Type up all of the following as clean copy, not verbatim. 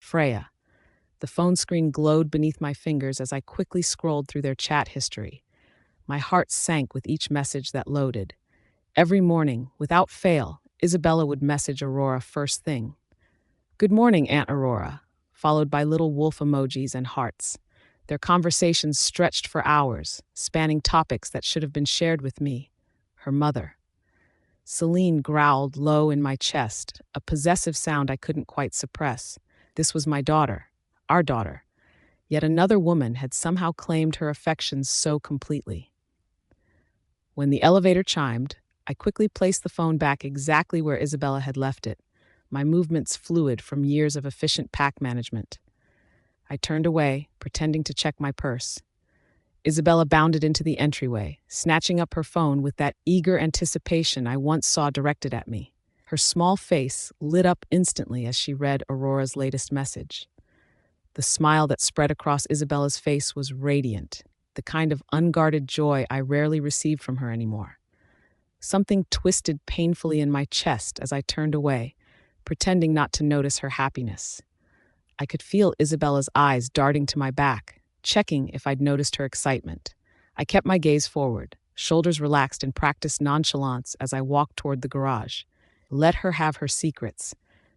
Freya. The phone screen glowed beneath my fingers as I quickly scrolled through their chat history. My heart sank with each message that loaded. Every morning, without fail, Isabella would message Aurora first thing. "Good morning, Aunt Aurora," followed by little wolf emojis and hearts. Their conversations stretched for hours, spanning topics that should have been shared with me, her mother. Celine growled low in my chest, a possessive sound I couldn't quite suppress. This was my daughter, our daughter. Yet another woman had somehow claimed her affections so completely. When the elevator chimed, I quickly placed the phone back exactly where Isabella had left it, my movements fluid from years of efficient pack management. I turned away, pretending to check my purse. Isabella bounded into the entryway, snatching up her phone with that eager anticipation I once saw directed at me. Her small face lit up instantly as she read Aurora's latest message. The smile that spread across Isabella's face was radiant, the kind of unguarded joy I rarely received from her anymore. Something twisted painfully in my chest as I turned away, pretending not to notice her happiness. I could feel Isabella's eyes darting to my back, checking if I'd noticed her excitement. I kept my gaze forward, shoulders relaxed in practiced nonchalance as I walked toward the garage. Let her have her secrets.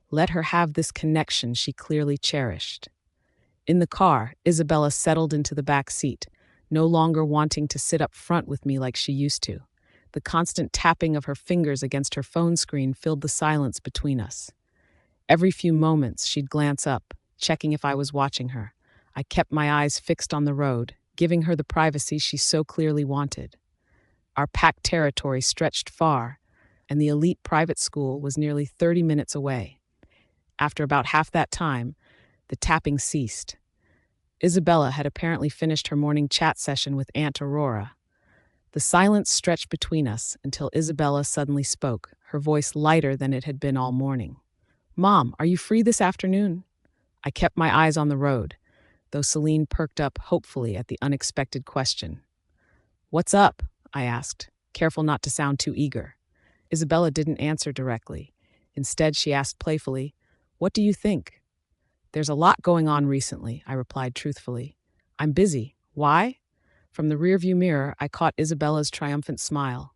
Let her have this connection she clearly cherished. In the car, Isabella settled into the back seat, no longer wanting to sit up front with me like she used to. The constant tapping of her fingers against her phone screen filled the silence between us. Every few moments, she'd glance up, checking if I was watching her. I kept my eyes fixed on the road, giving her the privacy she so clearly wanted. Our packed territory stretched far, and the elite private school was nearly 30 minutes away. After about half that time, the tapping ceased. Isabella had apparently finished her morning chat session with Aunt Aurora. The silence stretched between us until Isabella suddenly spoke, her voice lighter than it had been all morning. "Mom, are you free this afternoon?" I kept my eyes on the road, though Celine perked up hopefully at the unexpected question. "What's up?" I asked, careful not to sound too eager. Isabella didn't answer directly. Instead, she asked playfully, "What do you think?" "There's a lot going on recently," I replied truthfully. "I'm busy. Why?" From the rearview mirror, I caught Isabella's triumphant smile.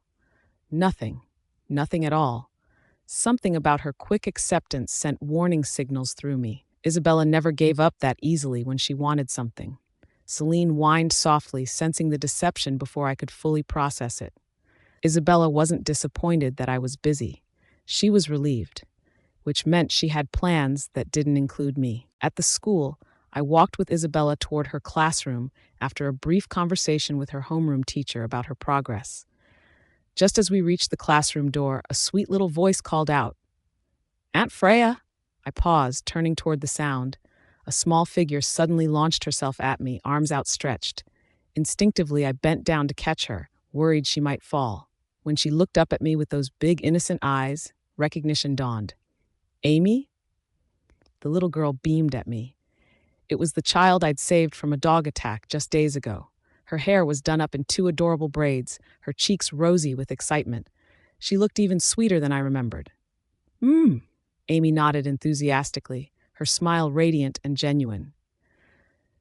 Nothing. Nothing at all. Something about her quick acceptance sent warning signals through me. Isabella never gave up that easily when she wanted something. Celine whined softly, sensing the deception before I could fully process it. Isabella wasn't disappointed that I was busy. She was relieved, which meant she had plans that didn't include me. At the school, I walked with Isabella toward her classroom after a brief conversation with her homeroom teacher about her progress. Just as we reached the classroom door, a sweet little voice called out, "Aunt Freya!" I paused, turning toward the sound. A small figure suddenly launched herself at me, arms outstretched. Instinctively, I bent down to catch her, worried she might fall. When she looked up at me with those big, innocent eyes, recognition dawned. "Amy?" The little girl beamed at me. It was the child I'd saved from a dog attack just days ago. Her hair was done up in two adorable braids, her cheeks rosy with excitement. She looked even sweeter than I remembered. Amy nodded enthusiastically, her smile radiant and genuine.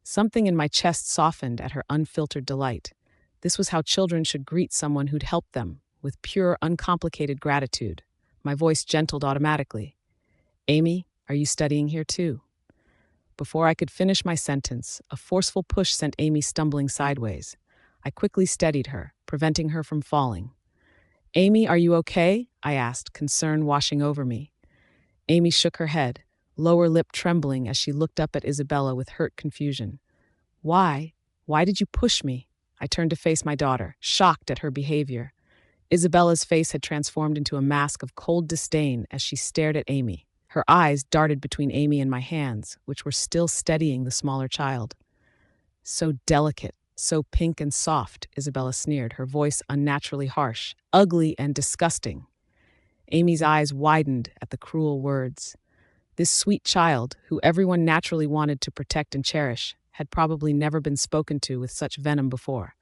Something in my chest softened at her unfiltered delight. This was how children should greet someone who'd helped them, with pure, uncomplicated gratitude. My voice gentled automatically. "Amy, are you studying here too?" Before I could finish my sentence, a forceful push sent Amy stumbling sideways. I quickly steadied her, preventing her from falling. "Amy, are you okay?" I asked, concern washing over me. Amy shook her head, lower lip trembling as she looked up at Isabella with hurt confusion. "Why? Why did you push me?" I turned to face my daughter, shocked at her behavior. Isabella's face had transformed into a mask of cold disdain as she stared at Amy. Her eyes darted between Amy and my hands, which were still steadying the smaller child. "So delicate, so pink and soft," Isabella sneered, her voice unnaturally harsh. "Ugly and disgusting." Amy's eyes widened at the cruel words. This sweet child, who everyone naturally wanted to protect and cherish, had probably never been spoken to with such venom before.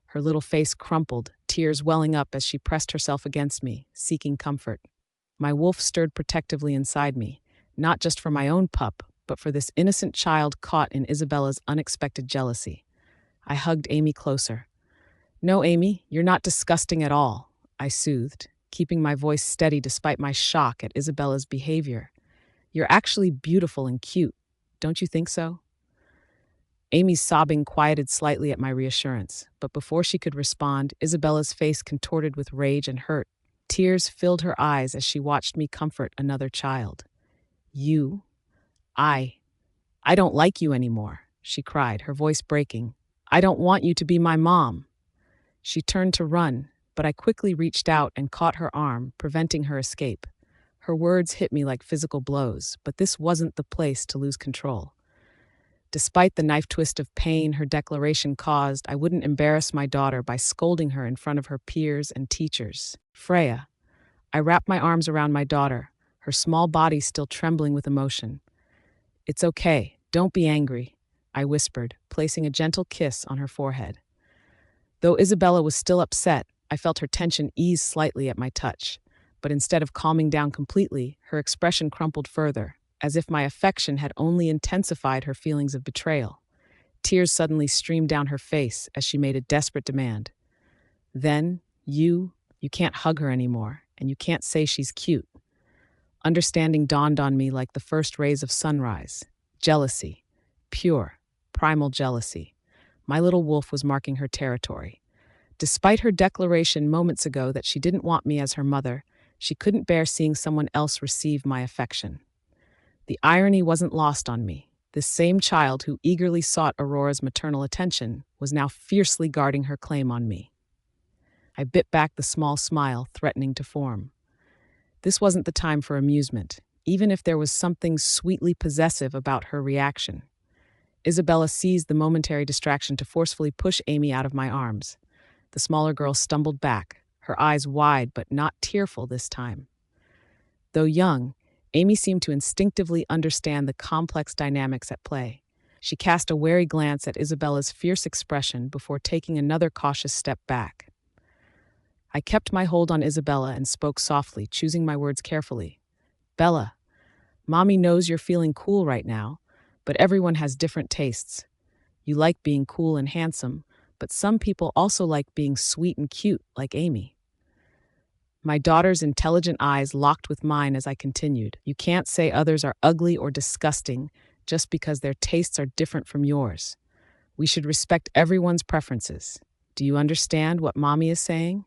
Her little face crumpled, tears welling up as she pressed herself against me, seeking comfort. My wolf stirred protectively inside me, not just for my own pup, but for this innocent child caught in Isabella's unexpected jealousy. I hugged Amy closer. "No, Amy, you're not disgusting at all," I soothed, keeping my voice steady despite my shock at Isabella's behavior. "You're actually beautiful and cute. Don't you think so?" Amy's sobbing quieted slightly at my reassurance, but before she could respond, Isabella's face contorted with rage and hurt. Tears filled her eyes as she watched me comfort another child. "You, I, I don't like you anymore," she cried, her voice breaking. "I don't want you to be my mom." She turned to run, but I quickly reached out and caught her arm, preventing her escape. Her words hit me like physical blows, but this wasn't the place to lose control. Despite the knife twist of pain her declaration caused, I wouldn't embarrass my daughter by scolding her in front of her peers and teachers. "Freya." I wrapped my arms around my daughter, her small body still trembling with emotion. "It's okay, don't be angry," I whispered, placing a gentle kiss on her forehead. Though Isabella was still upset, I felt her tension ease slightly at my touch, but instead of calming down completely, her expression crumpled further, as if my affection had only intensified her feelings of betrayal. Tears suddenly streamed down her face as she made a desperate demand. "Then, you can't hug her anymore, and you can't say she's cute." Understanding dawned on me like the first rays of sunrise. Jealousy. Pure, primal jealousy. My little wolf was marking her territory. Despite her declaration moments ago that she didn't want me as her mother, she couldn't bear seeing someone else receive my affection. The irony wasn't lost on me. This same child who eagerly sought Aurora's maternal attention was now fiercely guarding her claim on me. I bit back the small smile threatening to form. This wasn't the time for amusement, even if there was something sweetly possessive about her reaction. Isabella seized the momentary distraction to forcefully push Amy out of my arms. The smaller girl stumbled back, her eyes wide but not tearful this time. Though young, Amy seemed to instinctively understand the complex dynamics at play. She cast a wary glance at Isabella's fierce expression before taking another cautious step back. I kept my hold on Isabella and spoke softly, choosing my words carefully. "Bella, Mommy knows you're feeling cool right now, but everyone has different tastes. You like being cool and handsome, but some people also like being sweet and cute, like Amy." My daughter's intelligent eyes locked with mine as I continued. "You can't say others are ugly or disgusting just because their tastes are different from yours. We should respect everyone's preferences. Do you understand what Mommy is saying?"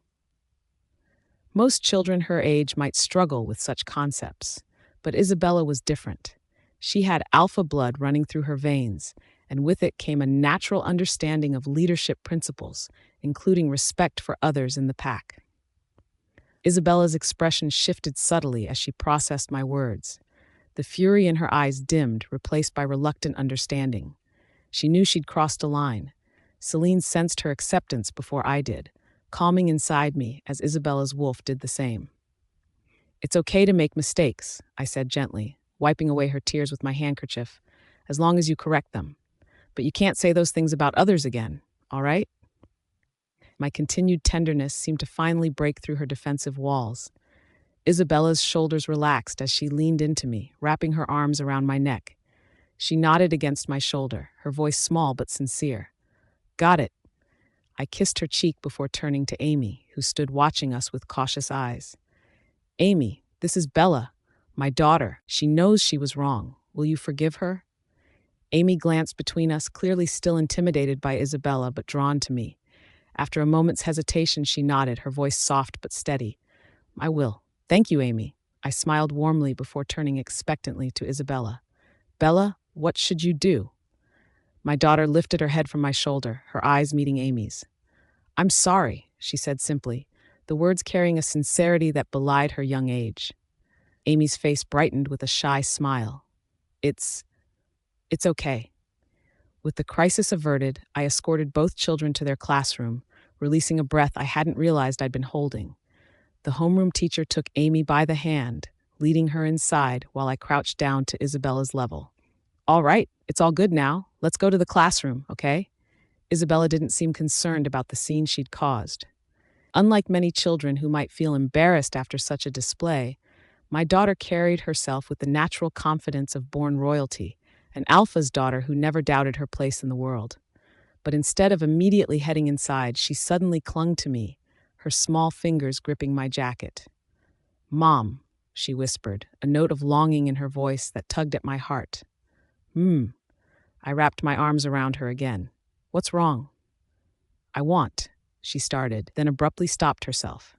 Most children her age might struggle with such concepts, but Isabella was different. She had alpha blood running through her veins, and with it came a natural understanding of leadership principles, including respect for others in the pack. Isabella's expression shifted subtly as she processed my words. The fury in her eyes dimmed, replaced by reluctant understanding. She knew she'd crossed a line. Celine sensed her acceptance before I did, calming inside me as Isabella's wolf did the same. "It's okay to make mistakes," I said gently, wiping away her tears with my handkerchief, "as long as you correct them. But you can't say those things about others again, all right?" My continued tenderness seemed to finally break through her defensive walls. Isabella's shoulders relaxed as she leaned into me, wrapping her arms around my neck. She nodded against my shoulder, her voice small but sincere. "Got it." I kissed her cheek before turning to Amy, who stood watching us with cautious eyes. "Amy, this is Bella, my daughter. She knows she was wrong. Will you forgive her?" Amy glanced between us, clearly still intimidated by Isabella but drawn to me. After a moment's hesitation, she nodded, her voice soft but steady. "I will. Thank you, Amy." I smiled warmly before turning expectantly to Isabella. "Bella, what should you do?" My daughter lifted her head from my shoulder, her eyes meeting Amy's. "I'm sorry," she said simply, the words carrying a sincerity that belied her young age. Amy's face brightened with a shy smile. It's okay." With the crisis averted, I escorted both children to their classroom, releasing a breath I hadn't realized I'd been holding. The homeroom teacher took Amy by the hand, leading her inside while I crouched down to Isabella's level. "All right, it's all good now. Let's go to the classroom, okay?" Isabella didn't seem concerned about the scene she'd caused. Unlike many children who might feel embarrassed after such a display, my daughter carried herself with the natural confidence of born royalty, an alpha's daughter who never doubted her place in the world. But instead of immediately heading inside, she suddenly clung to me, her small fingers gripping my jacket. "Mom," she whispered, a note of longing in her voice that tugged at my heart. I wrapped my arms around her again. "What's wrong?" "I want," she started, then abruptly stopped herself.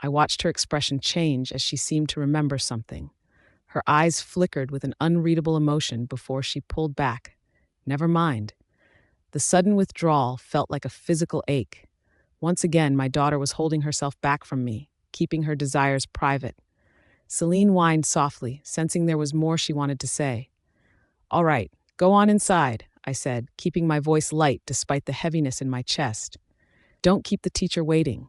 I watched her expression change as she seemed to remember something. Her eyes flickered with an unreadable emotion before she pulled back. "Never mind." The sudden withdrawal felt like a physical ache. Once again, my daughter was holding herself back from me, keeping her desires private. Celine whined softly, sensing there was more she wanted to say. "All right, go on inside," I said, keeping my voice light despite the heaviness in my chest. "Don't keep the teacher waiting."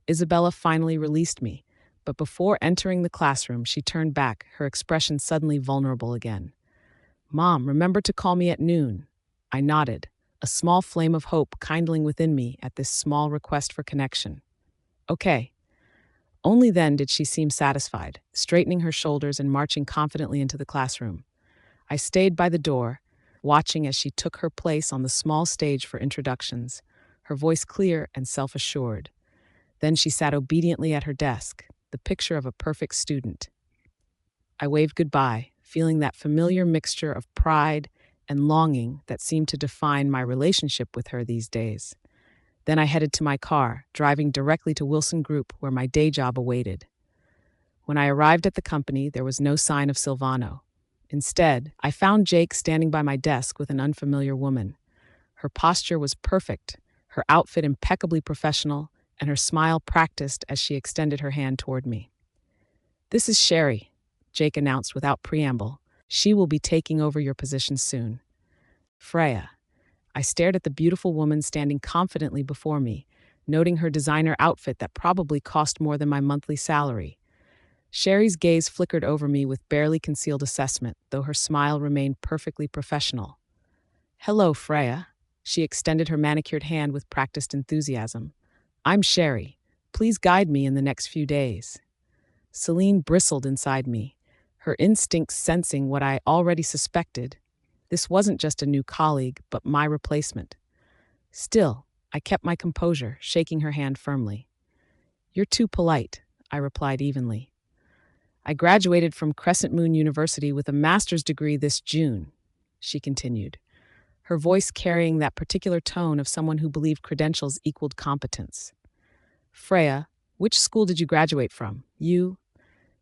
Isabella finally released me, but before entering the classroom, she turned back, her expression suddenly vulnerable again. "Mom, remember to call me at noon." I nodded, a small flame of hope kindling within me at this small request for connection. "Okay." Only then did she seem satisfied, straightening her shoulders and marching confidently into the classroom. I stayed by the door, watching as she took her place on the small stage for introductions, her voice clear and self-assured. Then she sat obediently at her desk, the picture of a perfect student. I waved goodbye, feeling that familiar mixture of pride and longing that seemed to define my relationship with her these days. Then I headed to my car, driving directly to Wilson Group, where my day job awaited. When I arrived at the company, there was no sign of Silvano. Instead, I found Jake standing by my desk with an unfamiliar woman. Her posture was perfect, her outfit impeccably professional, and her smile practiced as she extended her hand toward me. "This is Sherry," Jake announced without preamble. "She will be taking over your position soon." "Freya." I stared at the beautiful woman standing confidently before me, noting her designer outfit that probably cost more than my monthly salary. Sherry's gaze flickered over me with barely concealed assessment, though her smile remained perfectly professional. "Hello, Freya." She extended her manicured hand with practiced enthusiasm. "I'm Sherry. Please guide me in the next few days." Celine bristled inside me, her instincts sensing what I already suspected. This wasn't just a new colleague, but my replacement. Still, I kept my composure, shaking her hand firmly. "You're too polite," I replied evenly. "I graduated from Crescent Moon University with a master's degree this June," she continued, her voice carrying that particular tone of someone who believed credentials equaled competence. "Freya, which school did you graduate from? You?"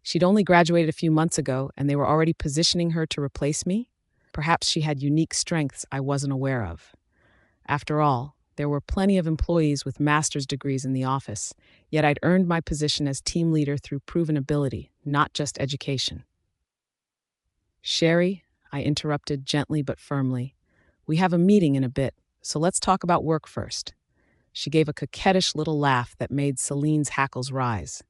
She'd only graduated a few months ago, and they were already positioning her to replace me? Perhaps she had unique strengths I wasn't aware of. After all, there were plenty of employees with master's degrees in the office, yet I'd earned my position as team leader through proven ability, not just education. "Sherry," I interrupted gently but firmly, "we have a meeting in a bit, so let's talk about work first." She gave a coquettish little laugh that made Celine's hackles rise.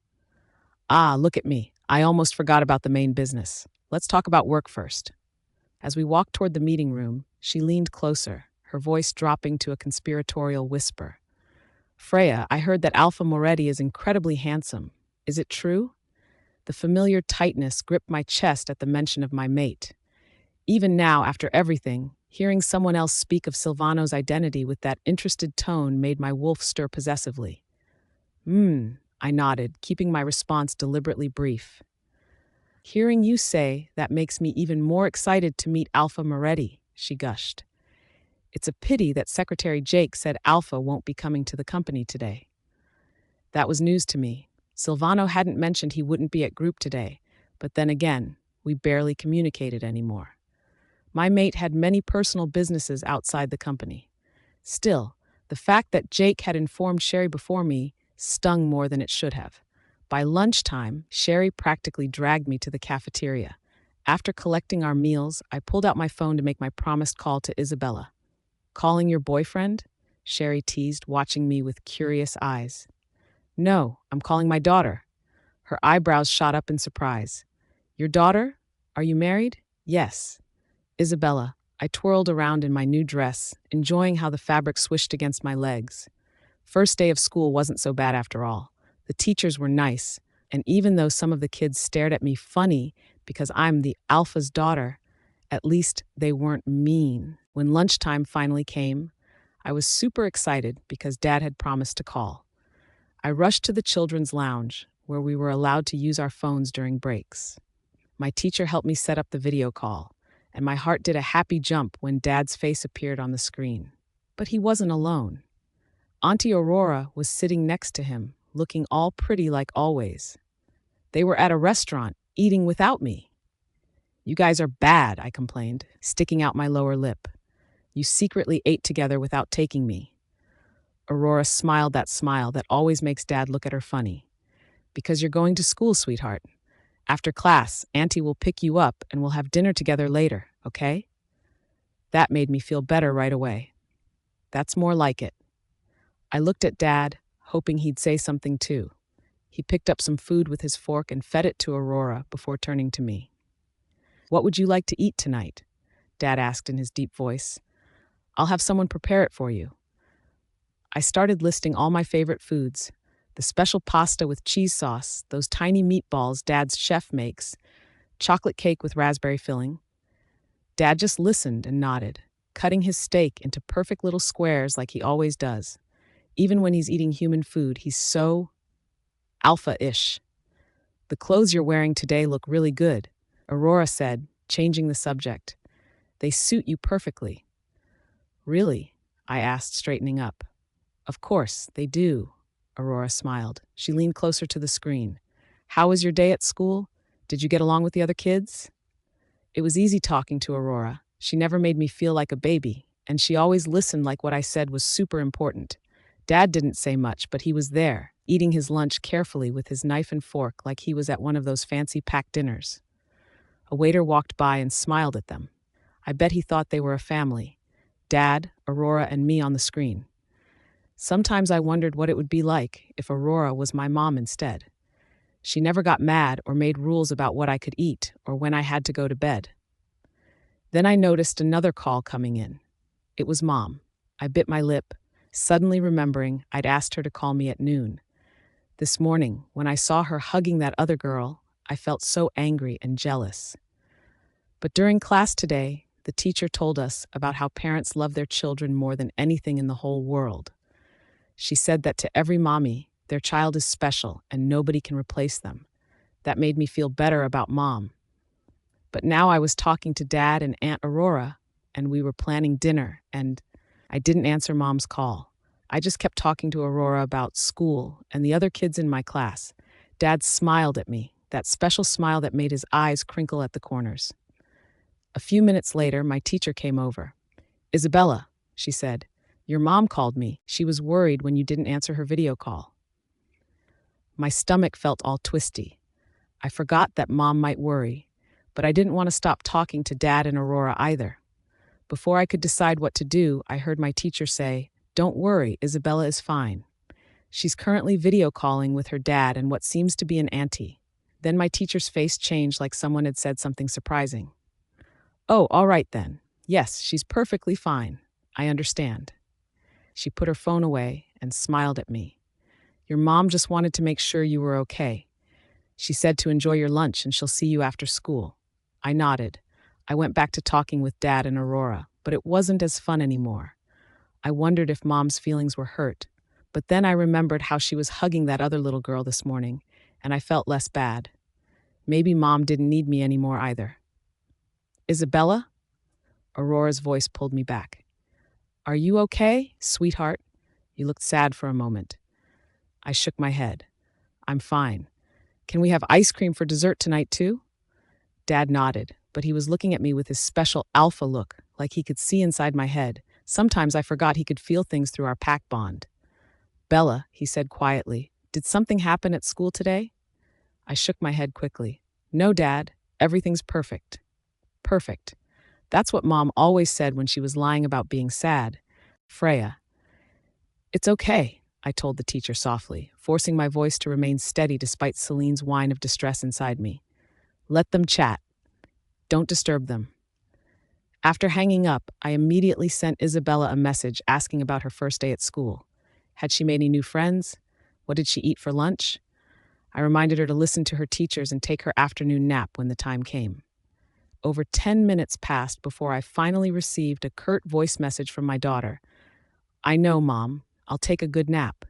"Ah, look at me. I almost forgot about the main business. Let's talk about work first." As we walked toward the meeting room, she leaned closer, her voice dropping to a conspiratorial whisper. "Freya, I heard that Alpha Moretti is incredibly handsome. Is it true?" The familiar tightness gripped my chest at the mention of my mate. Even now, after everything, hearing someone else speak of Silvano's identity with that interested tone made my wolf stir possessively. I nodded, keeping my response deliberately brief. "Hearing you say that makes me even more excited to meet Alpha Moretti," she gushed. "It's a pity that Secretary Jake said Alpha won't be coming to the company today." That was news to me. Silvano hadn't mentioned he wouldn't be at group today, but then again, we barely communicated anymore. My mate had many personal businesses outside the company. Still, the fact that Jake had informed Sherry before me stung more than it should have. By lunchtime, Sherry practically dragged me to the cafeteria. After collecting our meals, I pulled out my phone to make my promised call to Isabella. "Calling your boyfriend?" Sherry teased, watching me with curious eyes. "No, I'm calling my daughter." Her eyebrows shot up in surprise. "Your daughter? Are you married?" "Yes." "Isabella." I twirled around in my new dress, enjoying how the fabric swished against my legs. First day of school wasn't so bad after all. The teachers were nice, and even though some of the kids stared at me funny because I'm the alpha's daughter, At least they weren't mean. When lunchtime finally came, I was super excited because Dad had promised to call. I rushed to the children's lounge, where we were allowed to use our phones during breaks. My teacher helped me set up the video call, and my heart did a happy jump when Dad's face appeared on the screen. But he wasn't alone. Auntie Aurora was sitting next to him, looking all pretty like always. They were at a restaurant, eating without me. "You guys are bad," I complained, sticking out my lower lip. "You secretly ate together without taking me." Aurora smiled that smile that always makes Dad look at her funny. "Because you're going to school, sweetheart. After class, Auntie will pick you up and we'll have dinner together later, okay?" That made me feel better right away. That's more like it. I looked at Dad, hoping he'd say something too. He picked up some food with his fork and fed it to Aurora before turning to me. "What would you like to eat tonight?" Dad asked in his deep voice. "I'll have someone prepare it for you." I started listing all my favorite foods: the special pasta with cheese sauce, those tiny meatballs Dad's chef makes, chocolate cake with raspberry filling. Dad just listened and nodded, cutting his steak into perfect little squares like he always does. Even when he's eating human food, he's so alpha-ish. "The clothes you're wearing today look really good," Aurora said, changing the subject. "They suit you perfectly." "Really?" I asked, straightening up. "Of course, they do," Aurora smiled. She leaned closer to the screen. "How was your day at school? Did you get along with the other kids?" It was easy talking to Aurora. She never made me feel like a baby, and she always listened like what I said was super important. Dad didn't say much, but he was there, eating his lunch carefully with his knife and fork like he was at one of those fancy packed dinners. A waiter walked by and smiled at them. I bet he thought they were a family. Dad, Aurora, and me on the screen. Sometimes I wondered what it would be like if Aurora was my mom instead. She never got mad or made rules about what I could eat or when I had to go to bed. Then I noticed another call coming in. It was Mom. I bit my lip, suddenly remembering I'd asked her to call me at noon. This morning, when I saw her hugging that other girl, I felt so angry and jealous. But during class today, the teacher told us about how parents love their children more than anything in the whole world. She said that to every mommy, their child is special and nobody can replace them. That made me feel better about Mom. But now I was talking to Dad and Aunt Aurora, and we were planning dinner, and I didn't answer Mom's call. I just kept talking to Aurora about school and the other kids in my class. Dad smiled at me, that special smile that made his eyes crinkle at the corners. A few minutes later, my teacher came over. "Isabella," she said, "your mom called me. She was worried when you didn't answer her video call." My stomach felt all twisty. I forgot that Mom might worry, but I didn't want to stop talking to Dad and Aurora either. Before I could decide what to do, I heard my teacher say, "Don't worry, Isabella is fine. She's currently video calling with her dad and what seems to be an auntie." Then my teacher's face changed like someone had said something surprising. "Oh, all right then. Yes, she's perfectly fine. I understand." She put her phone away and smiled at me. "Your mom just wanted to make sure you were okay. She said to enjoy your lunch and she'll see you after school." I nodded. I went back to talking with Dad and Aurora, but it wasn't as fun anymore. I wondered if Mom's feelings were hurt, but then I remembered how she was hugging that other little girl this morning, and I felt less bad. Maybe Mom didn't need me anymore either. "Isabella?" Aurora's voice pulled me back. "Are you okay, sweetheart?" You looked sad for a moment. I shook my head. "I'm fine. Can we have ice cream for dessert tonight too?" Dad nodded, but he was looking at me with his special alpha look, like he could see inside my head. Sometimes I forgot he could feel things through our pack bond. "Bella," he said quietly, "did something happen at school today?" I shook my head quickly. "No, Dad. Everything's perfect." Perfect. That's what Mom always said when she was lying about being sad. Freya. "It's okay," I told the teacher softly, forcing my voice to remain steady despite Celine's whine of distress inside me. "Let them chat. Don't disturb them." After hanging up, I immediately sent Isabella a message asking about her first day at school. Had she made any new friends? What did she eat for lunch? I reminded her to listen to her teachers and take her afternoon nap when the time came. Over 10 minutes passed before I finally received a curt voice message from my daughter. "I know, Mom. I'll take a good nap."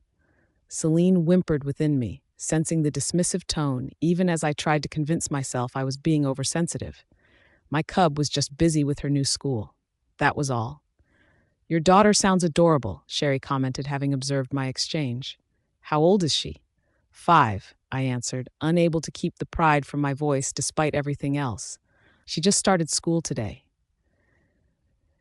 Celine whimpered within me, sensing the dismissive tone even as I tried to convince myself I was being oversensitive. My cub was just busy with her new school. That was all. "Your daughter sounds adorable," Sherry commented, having observed my exchange. "How old is she?" "5," I answered, unable to keep the pride from my voice despite everything else. "She just started school today."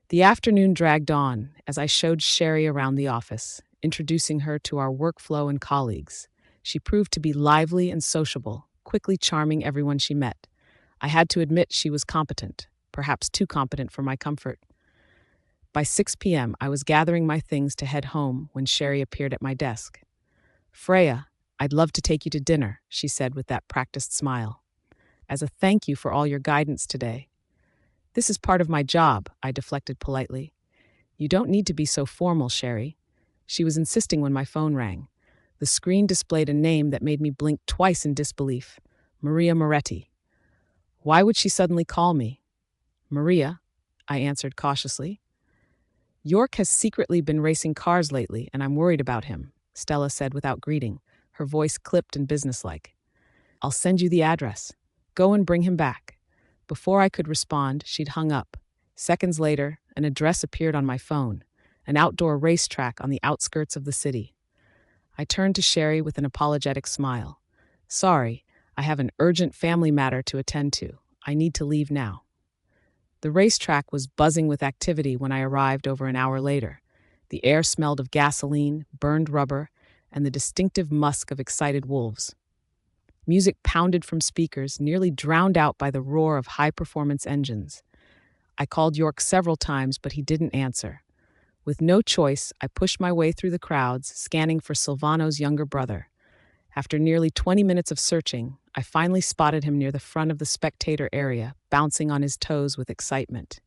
The afternoon dragged on as I showed Sherry around the office, introducing her to our workflow and colleagues. She proved to be lively and sociable, quickly charming everyone she met. I had to admit she was competent, perhaps too competent for my comfort. By 6 p.m., I was gathering my things to head home when Sherry appeared at my desk. "Freya, I'd love to take you to dinner," she said with that practiced smile. "As a thank you for all your guidance today." "This is part of my job," I deflected politely. "You don't need to be so formal, Sherry." She was insisting when my phone rang. The screen displayed a name that made me blink twice in disbelief. Maria Moretti. Why would she suddenly call me? "Maria," I answered cautiously. "York has secretly been racing cars lately, and I'm worried about him," Stella said without greeting, her voice clipped and businesslike. "I'll send you the address. Go and bring him back." Before I could respond, she'd hung up. Seconds later, an address appeared on my phone, an outdoor racetrack on the outskirts of the city. I turned to Sherry with an apologetic smile. "Sorry, I have an urgent family matter to attend to. I need to leave now." The racetrack was buzzing with activity when I arrived over an hour later. The air smelled of gasoline, burned rubber, and the distinctive musk of excited wolves. Music pounded from speakers, nearly drowned out by the roar of high-performance engines. I called York several times, but he didn't answer. With no choice, I pushed my way through the crowds, scanning for Silvano's younger brother. After nearly 20 minutes of searching, I finally spotted him near the front of the spectator area, bouncing on his toes with excitement.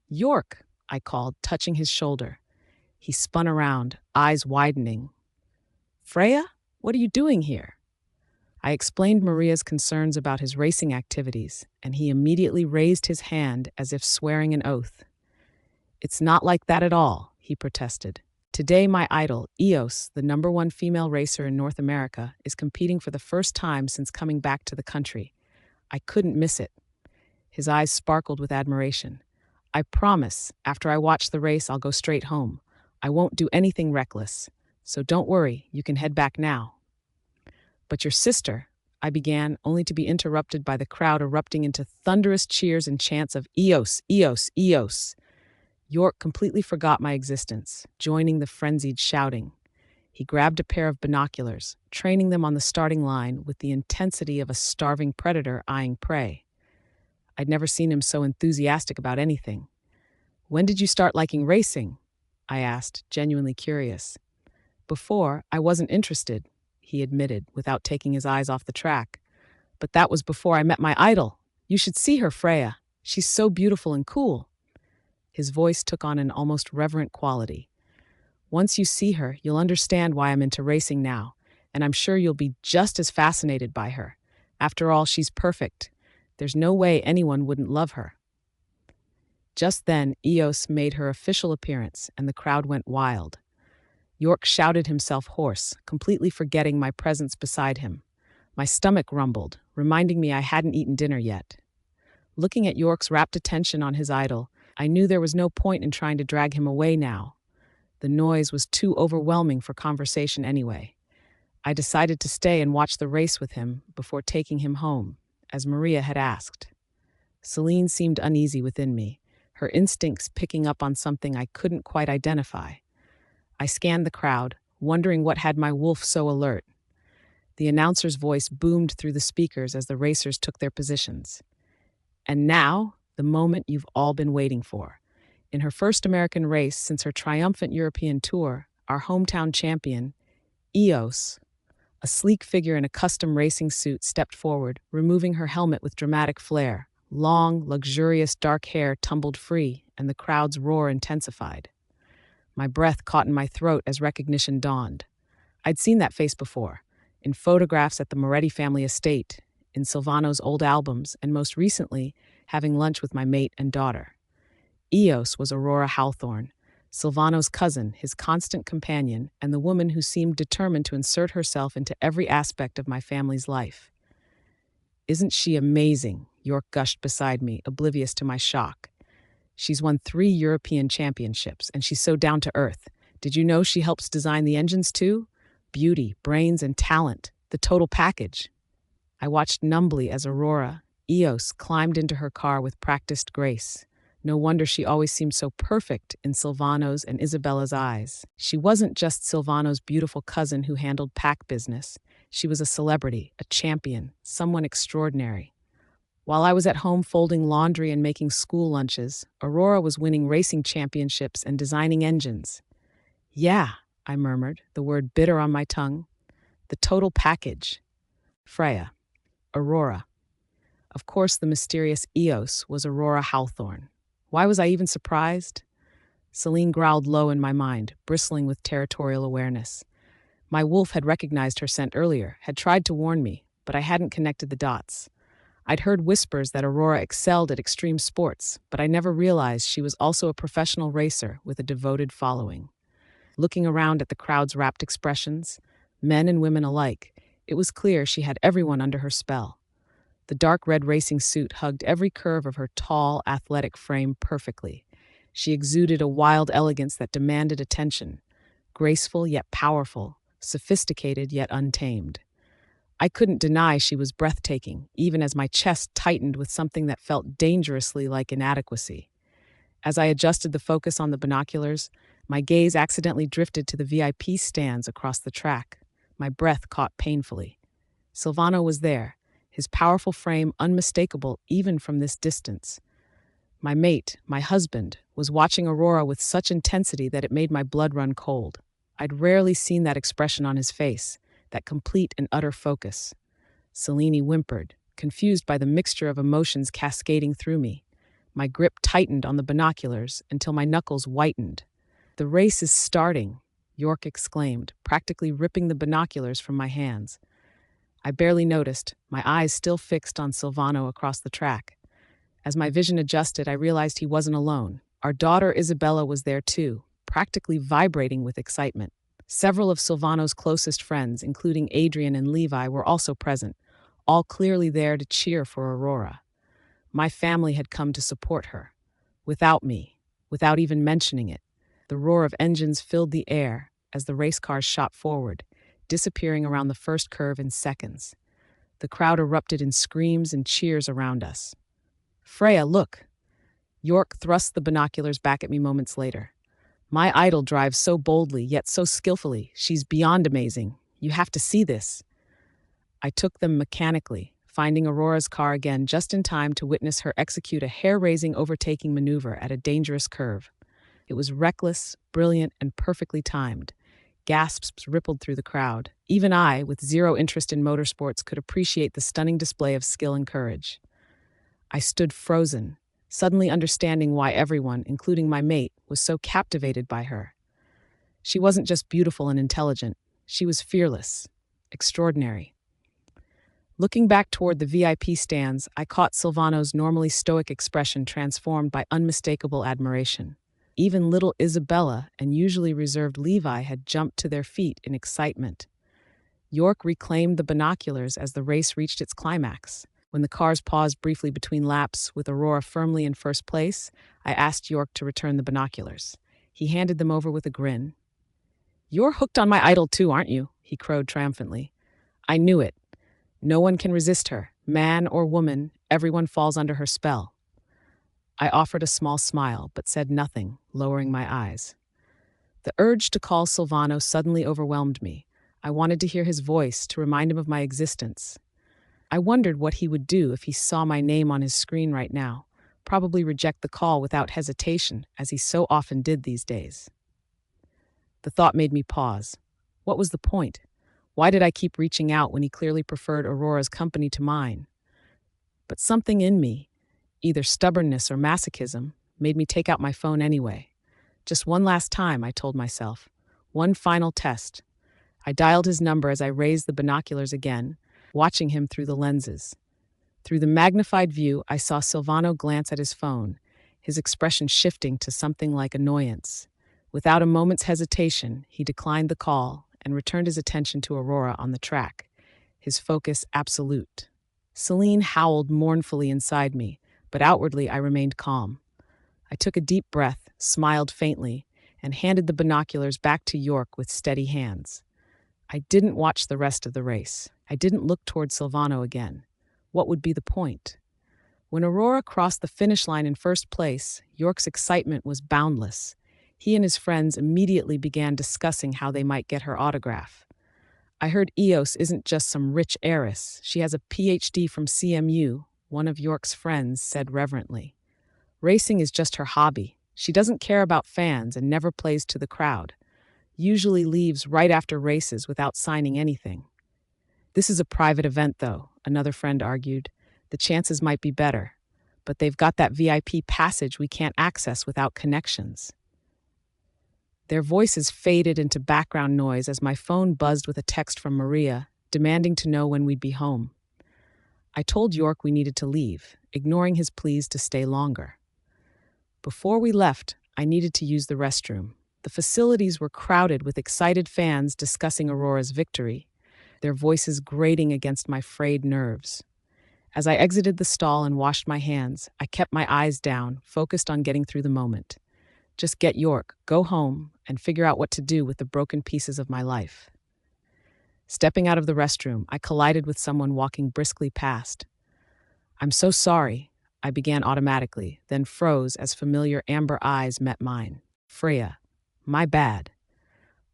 "York," I called, touching his shoulder. He spun around, eyes widening. "Freya, what are you doing here?" I explained Maria's concerns about his racing activities, and he immediately raised his hand as if swearing an oath. "It's not like that at all," he protested. "Today my idol, Eos, the #1 female racer in North America, is competing for the first time since coming back to the country. I couldn't miss it." His eyes sparkled with admiration. "I promise, after I watch the race, I'll go straight home. I won't do anything reckless. So don't worry, you can head back now." "But your sister," I began, only to be interrupted by the crowd erupting into thunderous cheers and chants of "Eos, Eos, Eos." York completely forgot my existence, joining the frenzied shouting. He grabbed a pair of binoculars, training them on the starting line with the intensity of a starving predator eyeing prey. I'd never seen him so enthusiastic about anything. "When did you start liking racing?" I asked, genuinely curious. "Before, I wasn't interested," he admitted, without taking his eyes off the track. "But that was before I met my idol. You should see her, Freya. She's so beautiful and cool." His voice took on an almost reverent quality. "Once you see her, you'll understand why I'm into racing now, and I'm sure you'll be just as fascinated by her. After all, she's perfect. There's no way anyone wouldn't love her." Just then, Eos made her official appearance, and the crowd went wild. York shouted himself hoarse, completely forgetting my presence beside him. My stomach rumbled, reminding me I hadn't eaten dinner yet. Looking at York's rapt attention on his idol, I knew there was no point in trying to drag him away now. The noise was too overwhelming for conversation anyway. I decided to stay and watch the race with him before taking him home, as Maria had asked. Celine seemed uneasy within me, her instincts picking up on something I couldn't quite identify. I scanned the crowd, wondering what had my wolf so alert. The announcer's voice boomed through the speakers as the racers took their positions. "And now, the moment you've all been waiting for. In her first American race since her triumphant European tour, our hometown champion, Eos." A sleek figure in a custom racing suit stepped forward, removing her helmet with dramatic flair. Long, luxurious dark hair tumbled free, and the crowd's roar intensified. My breath caught in my throat as recognition dawned. I'd seen that face before, in photographs at the Moretti family estate, in Silvano's old albums, and most recently, having lunch with my mate and daughter. Eos was Aurora Hawthorne, Silvano's cousin, his constant companion, and the woman who seemed determined to insert herself into every aspect of my family's life. "Isn't she amazing?" York gushed beside me, oblivious to my shock. "She's won 3 European championships, and she's so down to earth. Did you know she helps design the engines too? Beauty, brains, and talent. The total package." I watched numbly as Aurora, Eos, climbed into her car with practiced grace. No wonder she always seemed so perfect in Silvano's and Isabella's eyes. She wasn't just Silvano's beautiful cousin who handled pack business. She was a celebrity, a champion, someone extraordinary. While I was at home folding laundry and making school lunches, Aurora was winning racing championships and designing engines. "Yeah," I murmured, the word bitter on my tongue. "The total package." Freya. Aurora. Of course, the mysterious Eos was Aurora Hawthorne. Why was I even surprised? Celine growled low in my mind, bristling with territorial awareness. My wolf had recognized her scent earlier, had tried to warn me, but I hadn't connected the dots. I'd heard whispers that Aurora excelled at extreme sports, but I never realized she was also a professional racer with a devoted following. Looking around at the crowd's rapt expressions, men and women alike, it was clear she had everyone under her spell. The dark red racing suit hugged every curve of her tall, athletic frame perfectly. She exuded a wild elegance that demanded attention, graceful yet powerful, sophisticated yet untamed. I couldn't deny she was breathtaking, even as my chest tightened with something that felt dangerously like inadequacy. As I adjusted the focus on the binoculars, my gaze accidentally drifted to the VIP stands across the track. My breath caught painfully. Silvano was there, his powerful frame unmistakable even from this distance. My mate, my husband, was watching Aurora with such intensity that it made my blood run cold. I'd rarely seen that expression on his face, that complete and utter focus. Celine whimpered, confused by the mixture of emotions cascading through me. My grip tightened on the binoculars until my knuckles whitened. "The race is starting," York exclaimed, practically ripping the binoculars from my hands. I barely noticed, my eyes still fixed on Silvano across the track. As my vision adjusted, I realized he wasn't alone. Our daughter Isabella was there too, practically vibrating with excitement. Several of Silvano's closest friends, including Adrian and Levi, were also present, all clearly there to cheer for Aurora. My family had come to support her. Without me, without even mentioning it. The roar of engines filled the air as the race cars shot forward, disappearing around the first curve in seconds. The crowd erupted in screams and cheers around us. "Freya, look!" York thrust the binoculars back at me moments later. "My idol drives so boldly, yet so skillfully. She's beyond amazing. You have to see this." I took them mechanically, finding Aurora's car again just in time to witness her execute a hair-raising overtaking maneuver at a dangerous curve. It was reckless, brilliant, and perfectly timed. Gasps rippled through the crowd. Even I, with zero interest in motorsports, could appreciate the stunning display of skill and courage. I stood frozen, suddenly understanding why everyone, including my mate, was so captivated by her. She wasn't just beautiful and intelligent. She was fearless, extraordinary. Looking back toward the VIP stands, I caught Silvano's normally stoic expression transformed by unmistakable admiration. Even little Isabella and usually reserved Levi had jumped to their feet in excitement. York reclaimed the binoculars as the race reached its climax. When the cars paused briefly between laps, with Aurora firmly in first place, I asked York to return the binoculars. He handed them over with a grin. "You're hooked on my idol too, aren't you?" he crowed triumphantly. "I knew it. No one can resist her. Man or woman, everyone falls under her spell." I offered a small smile, but said nothing, lowering my eyes. The urge to call Silvano suddenly overwhelmed me. I wanted to hear his voice, to remind him of my existence. I wondered what he would do if he saw my name on his screen right now. Probably reject the call without hesitation, as he so often did these days. The thought made me pause. What was the point? Why did I keep reaching out when he clearly preferred Aurora's company to mine? But something in me, either stubbornness or masochism, made me take out my phone anyway. Just one last time, I told myself. One final test. I dialed his number as I raised the binoculars again, watching him through the lenses. Through the magnified view, I saw Silvano glance at his phone, his expression shifting to something like annoyance. Without a moment's hesitation, he declined the call and returned his attention to Aurora on the track, his focus absolute. Celine howled mournfully inside me, but outwardly I remained calm. I took a deep breath, smiled faintly, and handed the binoculars back to York with steady hands. I didn't watch the rest of the race. I didn't look toward Silvano again. What would be the point? When Aurora crossed the finish line in first place, York's excitement was boundless. He and his friends immediately began discussing how they might get her autograph. I heard Eos isn't just some rich heiress. She has a PhD from CMU, one of York's friends said reverently. Racing is just her hobby. She doesn't care about fans and never plays to the crowd. Usually leaves right after races without signing anything. This is a private event, though, another friend argued. The chances might be better, but they've got that VIP passage we can't access without connections. Their voices faded into background noise as my phone buzzed with a text from Maria, demanding to know when we'd be home. I told York we needed to leave, ignoring his pleas to stay longer. Before we left, I needed to use the restroom. The facilities were crowded with excited fans discussing Aurora's victory, their voices grating against my frayed nerves. As I exited the stall and washed my hands, I kept my eyes down, focused on getting through the moment. Just get York, go home, and figure out what to do with the broken pieces of my life. Stepping out of the restroom, I collided with someone walking briskly past. "I'm so sorry," I began automatically, then froze as familiar amber eyes met mine. "Freya, my bad."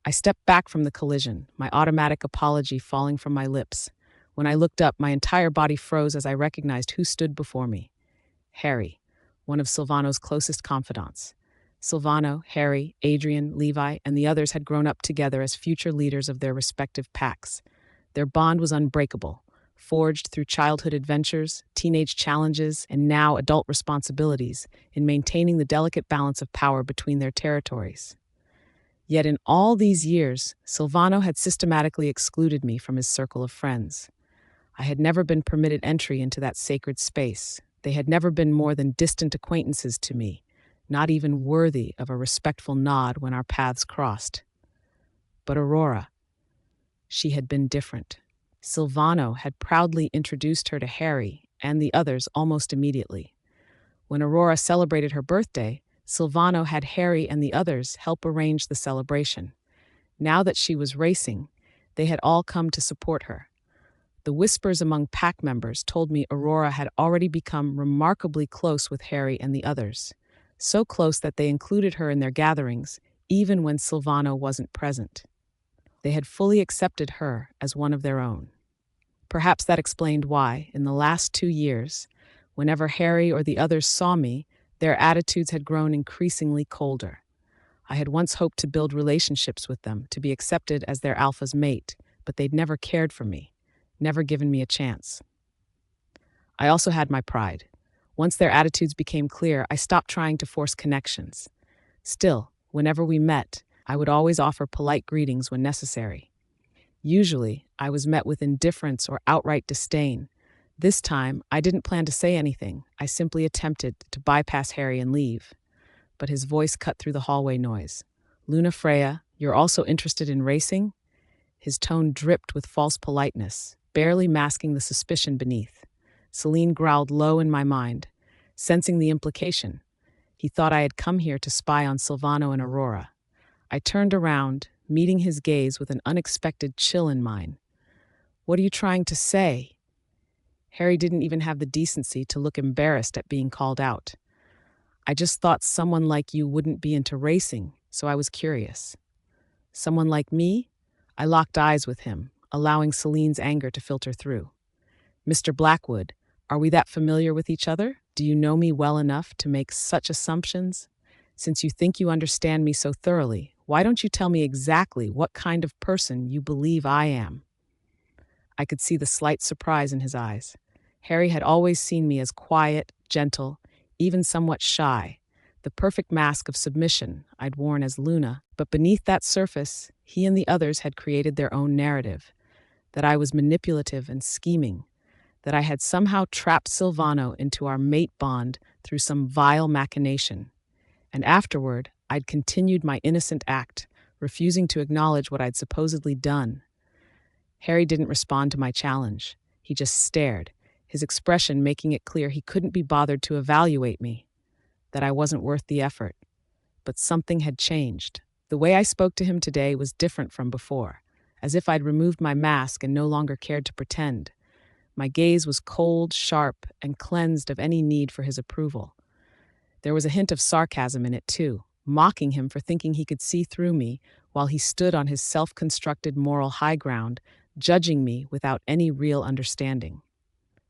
I stepped back from the collision, my automatic apology falling from my lips. When I looked up, my entire body froze as I recognized who stood before me. Harry, one of Silvano's closest confidants. Silvano, Harry, Adrian, Levi, and the others had grown up together as future leaders of their respective packs. Their bond was unbreakable, forged through childhood adventures, teenage challenges, and now adult responsibilities in maintaining the delicate balance of power between their territories. Yet in all these years, Silvano had systematically excluded me from his circle of friends. I had never been permitted entry into that sacred space. They had never been more than distant acquaintances to me, not even worthy of a respectful nod when our paths crossed. But Aurora, she had been different. Silvano had proudly introduced her to Harry and the others almost immediately. When Aurora celebrated her birthday, Silvano had Harry and the others help arrange the celebration. Now that she was racing, they had all come to support her. The whispers among pack members told me Aurora had already become remarkably close with Harry and the others, so close that they included her in their gatherings, even when Silvano wasn't present. They had fully accepted her as one of their own. Perhaps that explained why, in the last 2 years, whenever Harry or the others saw me, their attitudes had grown increasingly colder. I had once hoped to build relationships with them, to be accepted as their alpha's mate, but they'd never cared for me, never given me a chance. I also had my pride. Once their attitudes became clear, I stopped trying to force connections. Still, whenever we met, I would always offer polite greetings when necessary. Usually, I was met with indifference or outright disdain. This time, I didn't plan to say anything. I simply attempted to bypass Harry and leave. But his voice cut through the hallway noise. "Luna Freya, you're also interested in racing?" His tone dripped with false politeness, barely masking the suspicion beneath. Celine growled low in my mind, sensing the implication. He thought I had come here to spy on Silvano and Aurora. I turned around, meeting his gaze with an unexpected chill in mine. "What are you trying to say?" Harry didn't even have the decency to look embarrassed at being called out. "I just thought someone like you wouldn't be into racing, so I was curious." "Someone like me?" I locked eyes with him, allowing Celine's anger to filter through. "Mr. Blackwood, are we that familiar with each other? Do you know me well enough to make such assumptions? Since you think you understand me so thoroughly, why don't you tell me exactly what kind of person you believe I am?" I could see the slight surprise in his eyes. Harry had always seen me as quiet, gentle, even somewhat shy, the perfect mask of submission I'd worn as Luna, but beneath that surface, he and the others had created their own narrative, that I was manipulative and scheming, that I had somehow trapped Silvano into our mate bond through some vile machination. And afterward, I'd continued my innocent act, refusing to acknowledge what I'd supposedly done. Harry didn't respond to my challenge. He just stared, his expression making it clear he couldn't be bothered to evaluate me, that I wasn't worth the effort. But something had changed. The way I spoke to him today was different from before, as if I'd removed my mask and no longer cared to pretend. My gaze was cold, sharp, and cleansed of any need for his approval. There was a hint of sarcasm in it, too, mocking him for thinking he could see through me while he stood on his self-constructed moral high ground, judging me without any real understanding.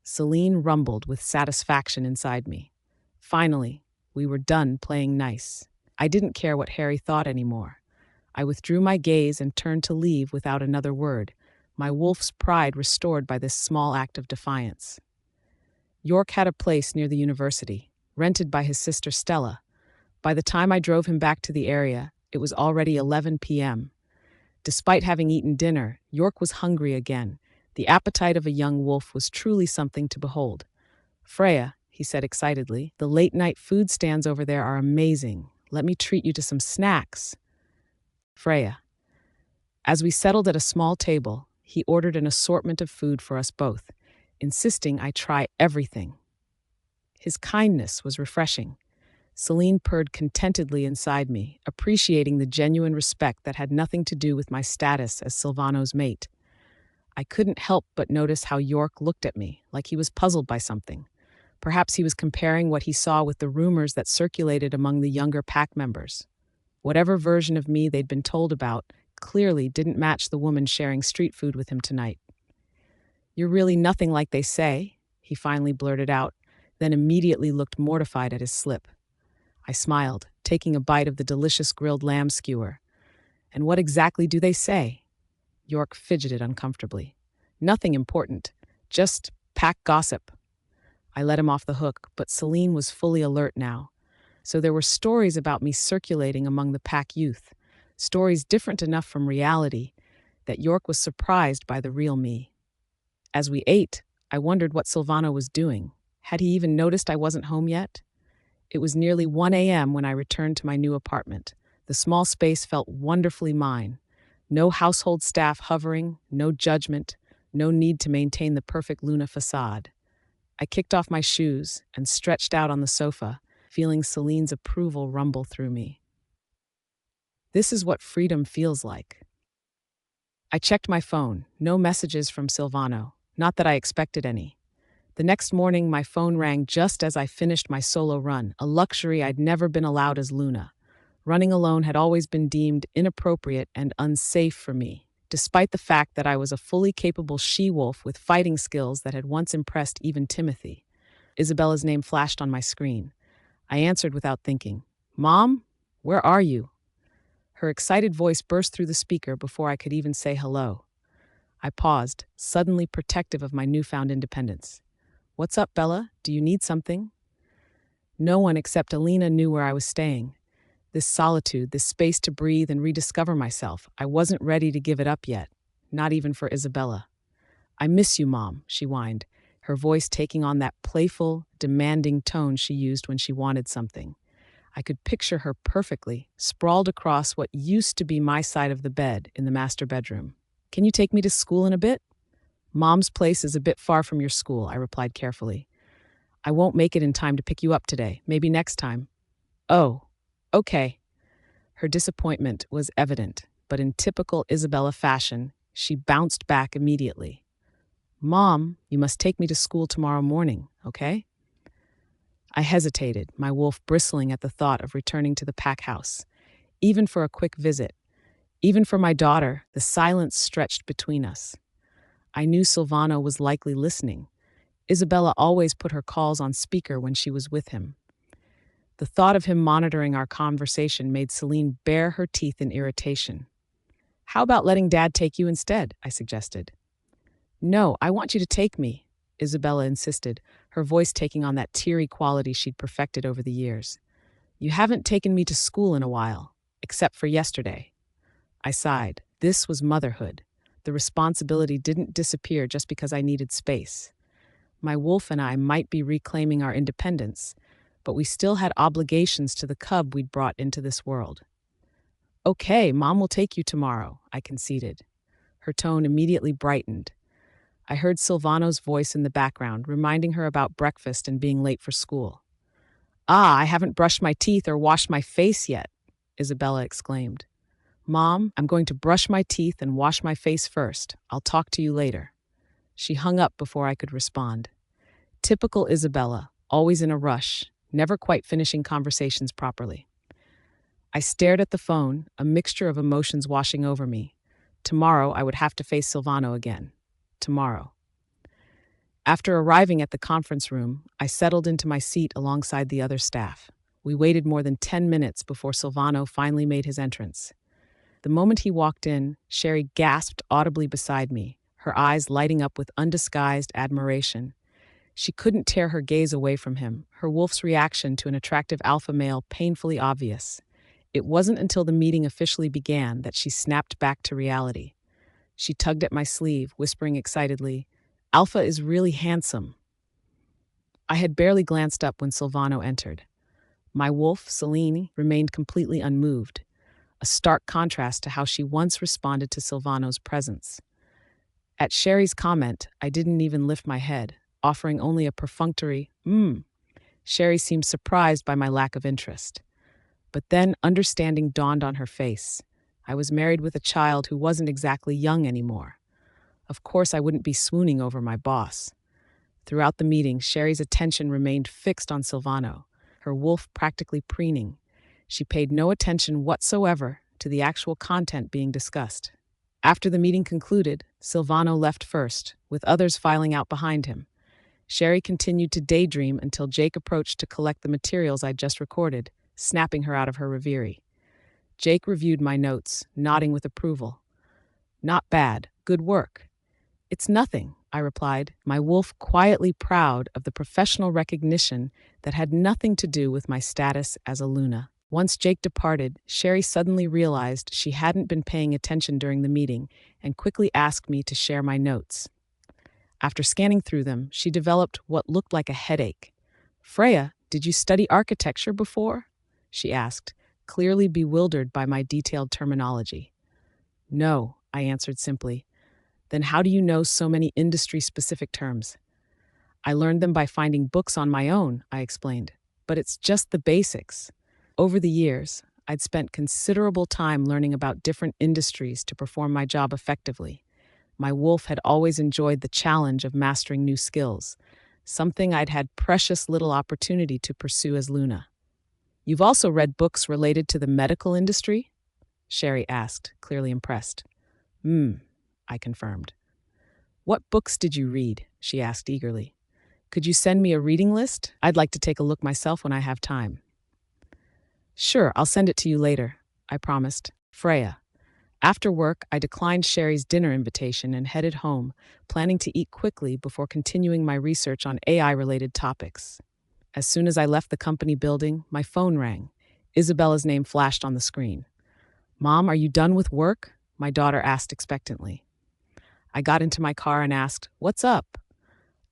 Celine rumbled with satisfaction inside me. Finally, we were done playing nice. I didn't care what Harry thought anymore. I withdrew my gaze and turned to leave without another word, my wolf's pride restored by this small act of defiance. York had a place near the university, rented by his sister Stella. By the time I drove him back to the area, it was already 11 p.m. Despite having eaten dinner, York was hungry again. The appetite of a young wolf was truly something to behold. "Freya," he said excitedly, "the late-night food stands over there are amazing. Let me treat you to some snacks." Freya. As we settled at a small table, he ordered an assortment of food for us both, insisting I try everything. His kindness was refreshing. Celine purred contentedly inside me, appreciating the genuine respect that had nothing to do with my status as Silvano's mate. I couldn't help but notice how York looked at me, like he was puzzled by something. Perhaps he was comparing what he saw with the rumors that circulated among the younger pack members. Whatever version of me they'd been told about clearly didn't match the woman sharing street food with him tonight. "You're really nothing like they say," he finally blurted out, then immediately looked mortified at his slip. I smiled, taking a bite of the delicious grilled lamb skewer. "And what exactly do they say?" York fidgeted uncomfortably. "Nothing important, just pack gossip." I let him off the hook, but Celine was fully alert now. So there were stories about me circulating among the pack youth, stories different enough from reality that York was surprised by the real me. As we ate, I wondered what Silvano was doing. Had he even noticed I wasn't home yet? It was nearly 1 a.m. when I returned to my new apartment. The small space felt wonderfully mine. No household staff hovering, no judgment, no need to maintain the perfect Luna facade. I kicked off my shoes and stretched out on the sofa, feeling Celine's approval rumble through me. This is what freedom feels like. I checked my phone. No messages from Silvano. Not that I expected any. The next morning, my phone rang just as I finished my solo run, a luxury I'd never been allowed as Luna. Running alone had always been deemed inappropriate and unsafe for me, despite the fact that I was a fully capable she-wolf with fighting skills that had once impressed even Timothy. Isabella's name flashed on my screen. I answered without thinking. "Mom, where are you?" Her excited voice burst through the speaker before I could even say hello. I paused, suddenly protective of my newfound independence. "What's up, Bella? Do you need something?" No one except Alina knew where I was staying. This solitude, this space to breathe and rediscover myself, I wasn't ready to give it up yet, not even for Isabella. "I miss you, Mom," she whined, her voice taking on that playful, demanding tone she used when she wanted something. I could picture her perfectly, sprawled across what used to be my side of the bed in the master bedroom. "Can you take me to school in a bit?" "Mom's place is a bit far from your school," I replied carefully. "I won't make it in time to pick you up today. Maybe next time." "Oh, okay." Her disappointment was evident, but in typical Isabella fashion, she bounced back immediately. "Mom, you must take me to school tomorrow morning, okay?" I hesitated, my wolf bristling at the thought of returning to the pack house. Even for a quick visit, even for my daughter, the silence stretched between us. I knew Silvano was likely listening. Isabella always put her calls on speaker when she was with him. The thought of him monitoring our conversation made Celine bare her teeth in irritation. "How about letting Dad take you instead?" I suggested. "No, I want you to take me," Isabella insisted, her voice taking on that teary quality she'd perfected over the years. "You haven't taken me to school in a while, except for yesterday." I sighed. This was motherhood. The responsibility didn't disappear just because I needed space. My wolf and I might be reclaiming our independence, but we still had obligations to the cub we'd brought into this world. Okay, Mom will take you tomorrow, I conceded. Her tone immediately brightened. I heard Silvano's voice in the background, reminding her about breakfast and being late for school. Ah, I haven't brushed my teeth or washed my face yet, Isabella exclaimed. Mom, I'm going to brush my teeth and wash my face first. I'll talk to you later. She hung up before I could respond. Typical Isabella, always in a rush, never quite finishing conversations properly. I stared at the phone, a mixture of emotions washing over me. Tomorrow I would have to face Silvano again. Tomorrow. After arriving at the conference room, I settled into my seat alongside the other staff. We waited more than 10 minutes before Silvano finally made his entrance. The moment he walked in, Sherry gasped audibly beside me, her eyes lighting up with undisguised admiration. She couldn't tear her gaze away from him, her wolf's reaction to an attractive alpha male painfully obvious. It wasn't until the meeting officially began that she snapped back to reality. She tugged at my sleeve, whispering excitedly, Alpha is really handsome. I had barely glanced up when Silvano entered. My wolf, Selene, remained completely unmoved, a stark contrast to how she once responded to Silvano's presence. At Sherry's comment, I didn't even lift my head, offering only a perfunctory, Sherry seemed surprised by my lack of interest. But then understanding dawned on her face. I was married with a child who wasn't exactly young anymore. Of course, I wouldn't be swooning over my boss. Throughout the meeting, Sherry's attention remained fixed on Silvano, her wolf practically preening. She paid no attention whatsoever to the actual content being discussed. After the meeting concluded, Silvano left first, with others filing out behind him. Sherry continued to daydream until Jake approached to collect the materials I'd just recorded, snapping her out of her reverie. Jake reviewed my notes, nodding with approval. Not bad, good work. It's nothing, I replied, my wolf quietly proud of the professional recognition that had nothing to do with my status as a Luna. Once Jake departed, Sherry suddenly realized she hadn't been paying attention during the meeting and quickly asked me to share my notes. After scanning through them, she developed what looked like a headache. Freya, did you study architecture before? She asked, clearly bewildered by my detailed terminology. No, I answered simply. Then how do you know so many industry-specific terms? I learned them by finding books on my own, I explained. But it's just the basics. Over the years, I'd spent considerable time learning about different industries to perform my job effectively. My wolf had always enjoyed the challenge of mastering new skills, something I'd had precious little opportunity to pursue as Luna. You've also read books related to the medical industry? Sherry asked, clearly impressed. I confirmed. What books did you read? She asked eagerly. Could you send me a reading list? I'd like to take a look myself when I have time. Sure, I'll send it to you later, I promised. Freya. After work, I declined Sherry's dinner invitation and headed home, planning to eat quickly before continuing my research on AI-related topics. As soon as I left the company building, my phone rang. Isabella's name flashed on the screen. Mom, are you done with work? My daughter asked expectantly. I got into my car and asked, What's up?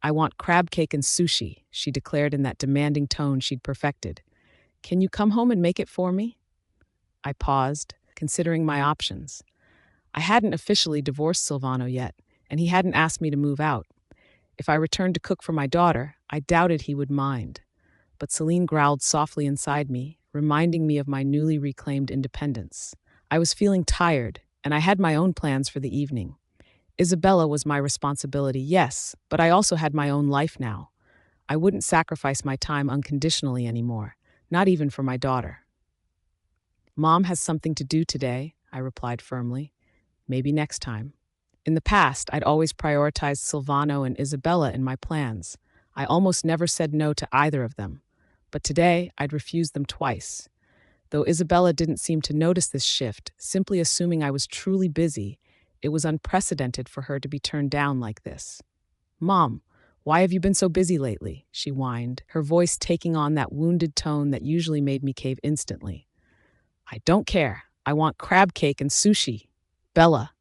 I want crab cake and sushi, she declared in that demanding tone she'd perfected. Can you come home and make it for me? I paused, considering my options. I hadn't officially divorced Silvano yet, and he hadn't asked me to move out. If I returned to cook for my daughter, I doubted he would mind. But Celine growled softly inside me, reminding me of my newly reclaimed independence. I was feeling tired, and I had my own plans for the evening. Isabella was my responsibility, yes, but I also had my own life now. I wouldn't sacrifice my time unconditionally anymore, not even for my daughter. Mom has something to do today, I replied firmly. Maybe next time. In the past, I'd always prioritized Silvano and Isabella in my plans. I almost never said no to either of them. But today, I'd refused them twice. Though Isabella didn't seem to notice this shift, simply assuming I was truly busy, it was unprecedented for her to be turned down like this. Mom, why have you been so busy lately? She whined, her voice taking on that wounded tone that usually made me cave instantly. I don't care. I want crab cake and sushi. Bella.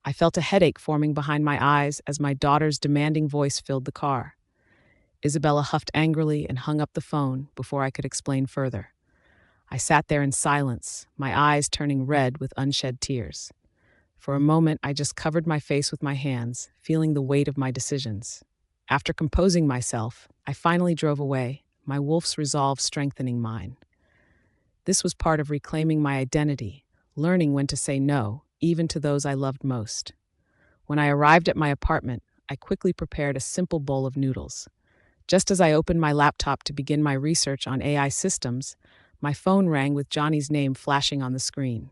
I felt a headache forming behind my eyes as my daughter's demanding voice filled the car. Isabella huffed angrily and hung up the phone before I could explain further. I sat there in silence, my eyes turning red with unshed tears. For a moment, I just covered my face with my hands, feeling the weight of my decisions. After composing myself, I finally drove away, my wolf's resolve strengthening mine. This was part of reclaiming my identity, learning when to say no, even to those I loved most. When I arrived at my apartment, I quickly prepared a simple bowl of noodles. Just as I opened my laptop to begin my research on AI systems, my phone rang with Johnny's name flashing on the screen.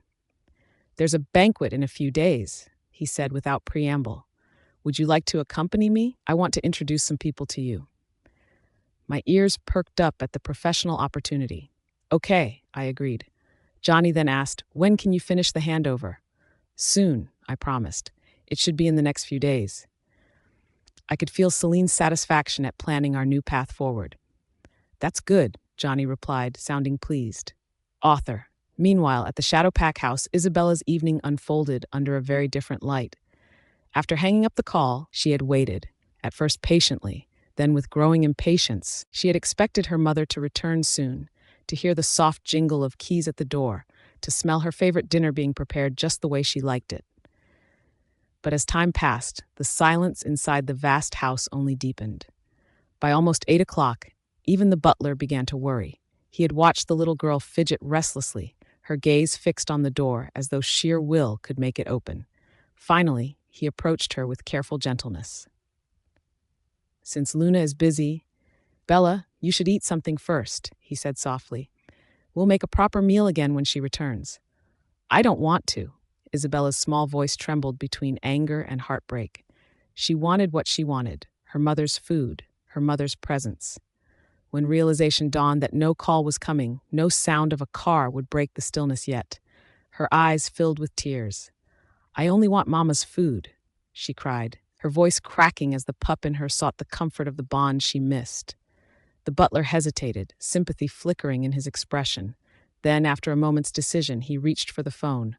"There's a banquet in a few days," he said without preamble. "Would you like to accompany me? I want to introduce some people to you." My ears perked up at the professional opportunity. "Okay," I agreed. Johnny then asked, "When can you finish the handover?" "Soon," I promised. "It should be in the next few days." I could feel Celine's satisfaction at planning our new path forward. "That's good," Johnny replied, sounding pleased. Author. Meanwhile, at the Shadow Pack house, Isabella's evening unfolded under a very different light. After hanging up the call, she had waited, at first patiently, then with growing impatience. She had expected her mother to return soon, to hear the soft jingle of keys at the door, to smell her favorite dinner being prepared just the way she liked it. But as time passed, the silence inside the vast house only deepened. By almost 8 o'clock, even the butler began to worry. He had watched the little girl fidget restlessly, her gaze fixed on the door as though sheer will could make it open. Finally, he approached her with careful gentleness. "Since Luna is busy, Bella, you should eat something first," he said softly. "We'll make a proper meal again when she returns." "I don't want to." Isabella's small voice trembled between anger and heartbreak. She wanted what she wanted, her mother's food, her mother's presence. When realization dawned that no call was coming, no sound of a car would break the stillness yet, her eyes filled with tears. "I only want Mama's food," she cried, her voice cracking as the pup in her sought the comfort of the bond she missed. The butler hesitated, sympathy flickering in his expression. Then, after a moment's decision, he reached for the phone.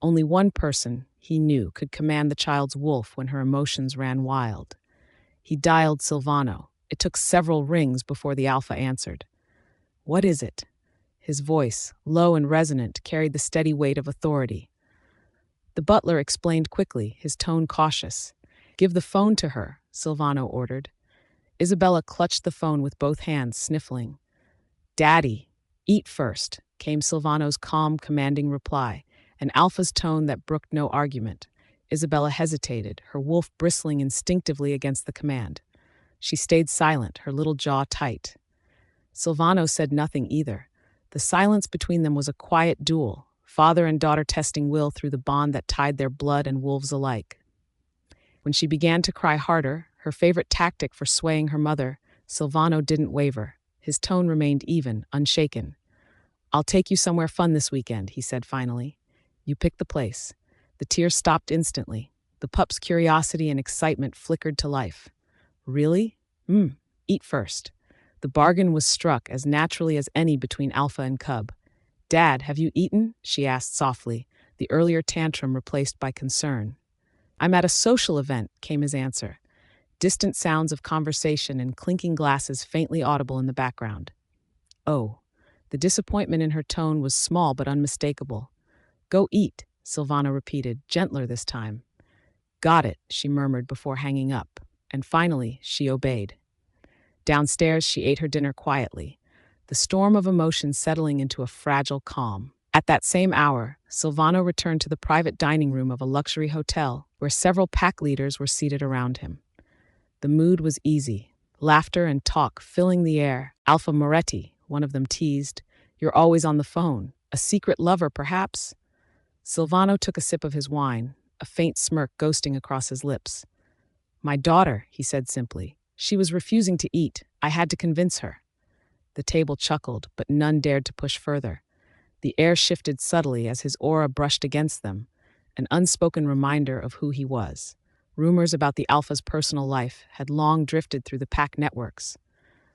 Only one person, he knew, could command the child's wolf when her emotions ran wild. He dialed Silvano. It took several rings before the alpha answered. "What is it?" His voice, low and resonant, carried the steady weight of authority. The butler explained quickly, his tone cautious. "Give the phone to her," Silvano ordered. Isabella clutched the phone with both hands, sniffling. "Daddy, eat first," came Silvano's calm, commanding reply, an alpha's tone that brooked no argument. Isabella hesitated, her wolf bristling instinctively against the command. She stayed silent, her little jaw tight. Silvano said nothing either. The silence between them was a quiet duel, father and daughter testing will through the bond that tied their blood and wolves alike. When she began to cry harder, her favorite tactic for swaying her mother, Silvano didn't waver. His tone remained even, unshaken. "I'll take you somewhere fun this weekend," he said finally. "You pick the place." The tears stopped instantly. The pup's curiosity and excitement flickered to life. "Really? Eat first." The bargain was struck as naturally as any between alpha and cub. "Dad, have you eaten?" she asked softly, the earlier tantrum replaced by concern. "I'm at a social event," came his answer. Distant sounds of conversation and clinking glasses faintly audible in the background. "Oh." The disappointment in her tone was small but unmistakable. "Go eat," Silvano repeated, gentler this time. "Got it," she murmured before hanging up, and finally she obeyed. Downstairs, she ate her dinner quietly, the storm of emotion settling into a fragile calm. At that same hour, Silvano returned to the private dining room of a luxury hotel, where several pack leaders were seated around him. The mood was easy, laughter and talk filling the air. "Alpha Moretti," one of them teased, "you're always on the phone. A secret lover, perhaps?" Silvano took a sip of his wine, a faint smirk ghosting across his lips. "My daughter," he said simply. "She was refusing to eat. I had to convince her." The table chuckled, but none dared to push further. The air shifted subtly as his aura brushed against them, an unspoken reminder of who he was. Rumors about the alpha's personal life had long drifted through the pack networks.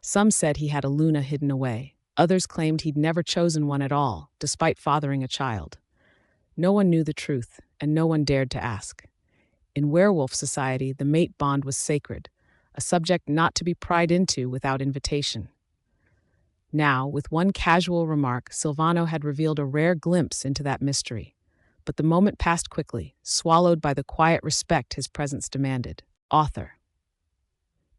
Some said he had a Luna hidden away. Others claimed he'd never chosen one at all, despite fathering a child. No one knew the truth, and no one dared to ask. In werewolf society, the mate bond was sacred, a subject not to be pried into without invitation. Now, with one casual remark, Silvano had revealed a rare glimpse into that mystery. But the moment passed quickly, swallowed by the quiet respect his presence demanded. Author.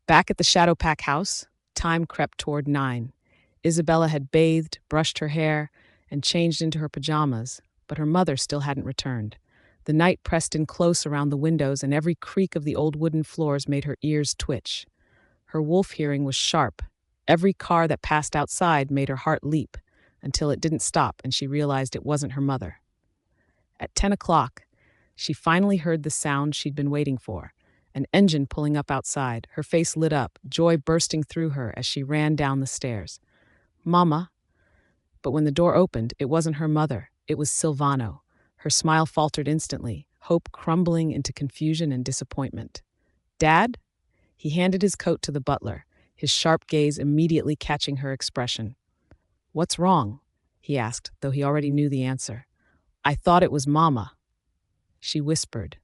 Back at the Shadowpack house, time crept toward 9. Isabella had bathed, brushed her hair, and changed into her pajamas, but her mother still hadn't returned. The night pressed in close around the windows, and every creak of the old wooden floors made her ears twitch. Her wolf hearing was sharp. Every car that passed outside made her heart leap, until it didn't stop and she realized it wasn't her mother. At 10 o'clock, she finally heard the sound she'd been waiting for, an engine pulling up outside. Her face lit up, joy bursting through her as she ran down the stairs. "Mama." But when the door opened, it wasn't her mother. It was Silvano. Her smile faltered instantly, hope crumbling into confusion and disappointment. "Dad?" He handed his coat to the butler, his sharp gaze immediately catching her expression. "What's wrong?" he asked, though he already knew the answer. "I thought it was Mama," she whispered.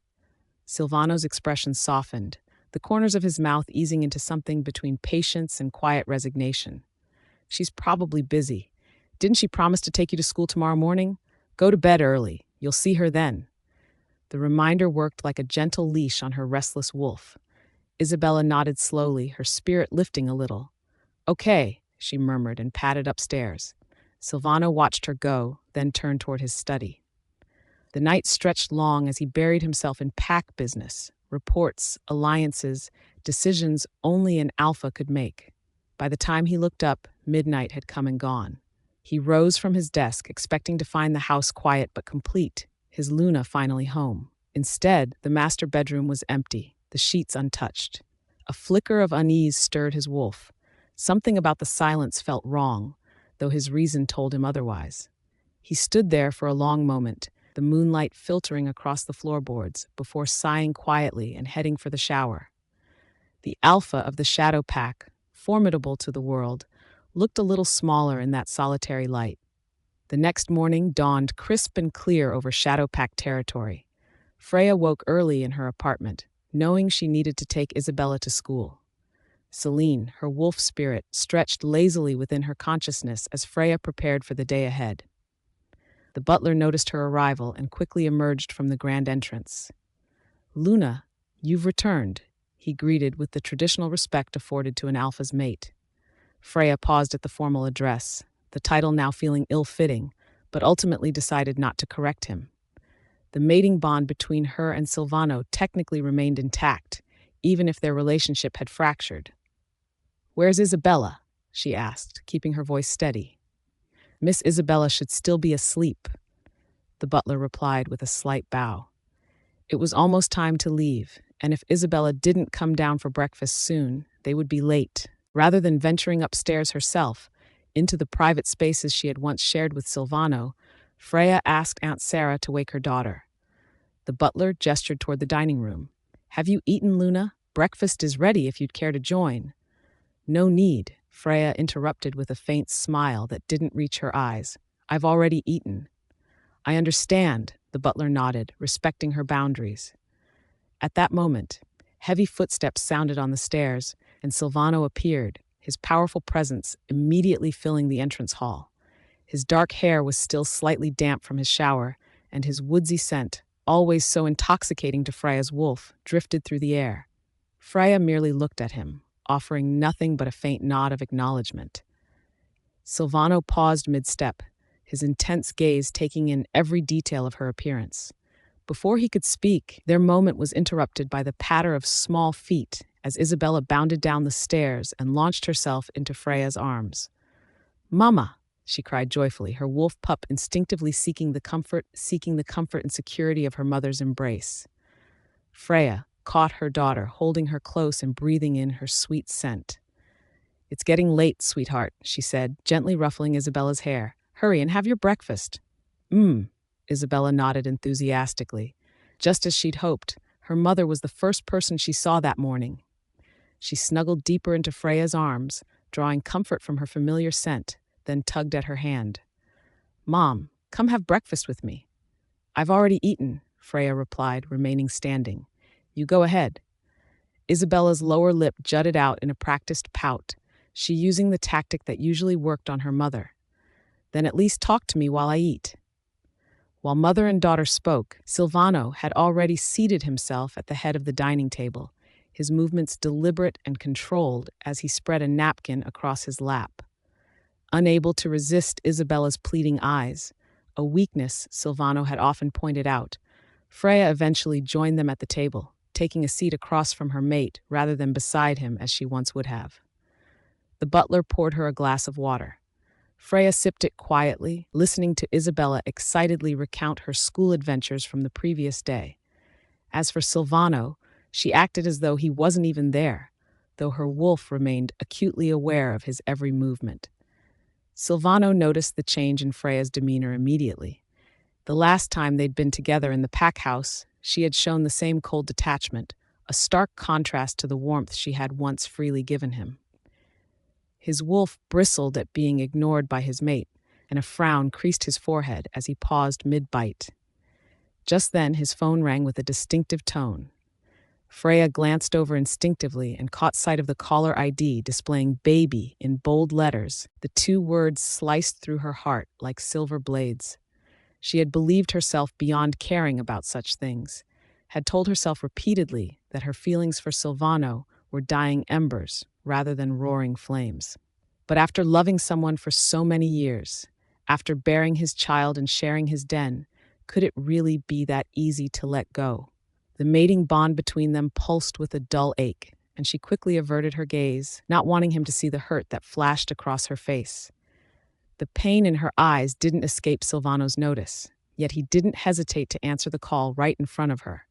Silvano's expression softened, the corners of his mouth easing into something between patience and quiet resignation. "She's probably busy. Didn't she promise to take you to school tomorrow morning? Go to bed early. You'll see her then." The reminder worked like a gentle leash on her restless wolf. Isabella nodded slowly, her spirit lifting a little. "Okay," she murmured and padded upstairs. Silvano watched her go, then turned toward his study. The night stretched long as he buried himself in pack business, reports, alliances, decisions only an alpha could make. By the time he looked up, midnight had come and gone. He rose from his desk, expecting to find the house quiet but complete, his Luna finally home. Instead, the master bedroom was empty, the sheets untouched. A flicker of unease stirred his wolf. Something about the silence felt wrong, though his reason told him otherwise. He stood there for a long moment, the moonlight filtering across the floorboards, before sighing quietly and heading for the shower. The alpha of the shadow pack, formidable to the world, looked a little smaller in that solitary light. The next morning dawned crisp and clear over Shadowpack territory. Freya woke early in her apartment, knowing she needed to take Isabella to school. Celine, her wolf spirit, stretched lazily within her consciousness as Freya prepared for the day ahead. The butler noticed her arrival and quickly emerged from the grand entrance. "Luna, you've returned," he greeted with the traditional respect afforded to an alpha's mate. Freya paused at the formal address, the title now feeling ill-fitting, but ultimately decided not to correct him. The mating bond between her and Silvano technically remained intact, even if their relationship had fractured. "Where's Isabella?" she asked, keeping her voice steady. "Miss Isabella should still be asleep," the butler replied with a slight bow. It was almost time to leave, and if Isabella didn't come down for breakfast soon, they would be late. Rather than venturing upstairs herself, into the private spaces she had once shared with Silvano, Freya asked Aunt Sarah to wake her daughter. The butler gestured toward the dining room. "Have you eaten, Luna? Breakfast is ready if you'd care to join." "No need," Freya interrupted with a faint smile that didn't reach her eyes. "I've already eaten." "I understand," the butler nodded, respecting her boundaries. At that moment, heavy footsteps sounded on the stairs, and Silvano appeared, his powerful presence immediately filling the entrance hall. His dark hair was still slightly damp from his shower, and his woodsy scent, always so intoxicating to Freya's wolf, drifted through the air. Freya merely looked at him, offering nothing but a faint nod of acknowledgement. Silvano paused mid-step, his intense gaze taking in every detail of her appearance. Before he could speak, their moment was interrupted by the patter of small feet as Isabella bounded down the stairs and launched herself into Freya's arms. "Mama!" she cried joyfully, her wolf pup instinctively seeking the comfort and security of her mother's embrace. Freya caught her daughter, holding her close and breathing in her sweet scent. "It's getting late, sweetheart," she said, gently ruffling Isabella's hair. "Hurry and have your breakfast." Isabella nodded enthusiastically. Just as she'd hoped, her mother was the first person she saw that morning. She snuggled deeper into Freya's arms, drawing comfort from her familiar scent, then tugged at her hand. "Mom, come have breakfast with me." "I've already eaten," Freya replied, remaining standing. You go ahead." Isabella's lower lip jutted out in a practiced pout, she using the tactic that usually worked on her mother. "Then at least talk to me while I eat." While mother and daughter spoke, Silvano had already seated himself at the head of the dining table, his movements deliberate and controlled as he spread a napkin across his lap. Unable to resist Isabella's pleading eyes, a weakness Silvano had often pointed out, Freya eventually joined them at the table, taking a seat across from her mate rather than beside him as she once would have. The butler poured her a glass of water. Freya sipped it quietly, listening to Isabella excitedly recount her school adventures from the previous day. As for Silvano, she acted as though he wasn't even there, though her wolf remained acutely aware of his every movement. Silvano noticed the change in Freya's demeanor immediately. The last time they'd been together in the pack house, she had shown the same cold detachment, a stark contrast to the warmth she had once freely given him. His wolf bristled at being ignored by his mate, and a frown creased his forehead as he paused mid-bite. Just then, his phone rang with a distinctive tone. Freya glanced over instinctively and caught sight of the caller ID displaying "baby" in bold letters. The two words sliced through her heart like silver blades. She had believed herself beyond caring about such things, had told herself repeatedly that her feelings for Silvano were dying embers rather than roaring flames. But after loving someone for so many years, after bearing his child and sharing his den, could it really be that easy to let go? The mating bond between them pulsed with a dull ache, and she quickly averted her gaze, not wanting him to see the hurt that flashed across her face. The pain in her eyes didn't escape Silvano's notice, yet he didn't hesitate to answer the call right in front of her.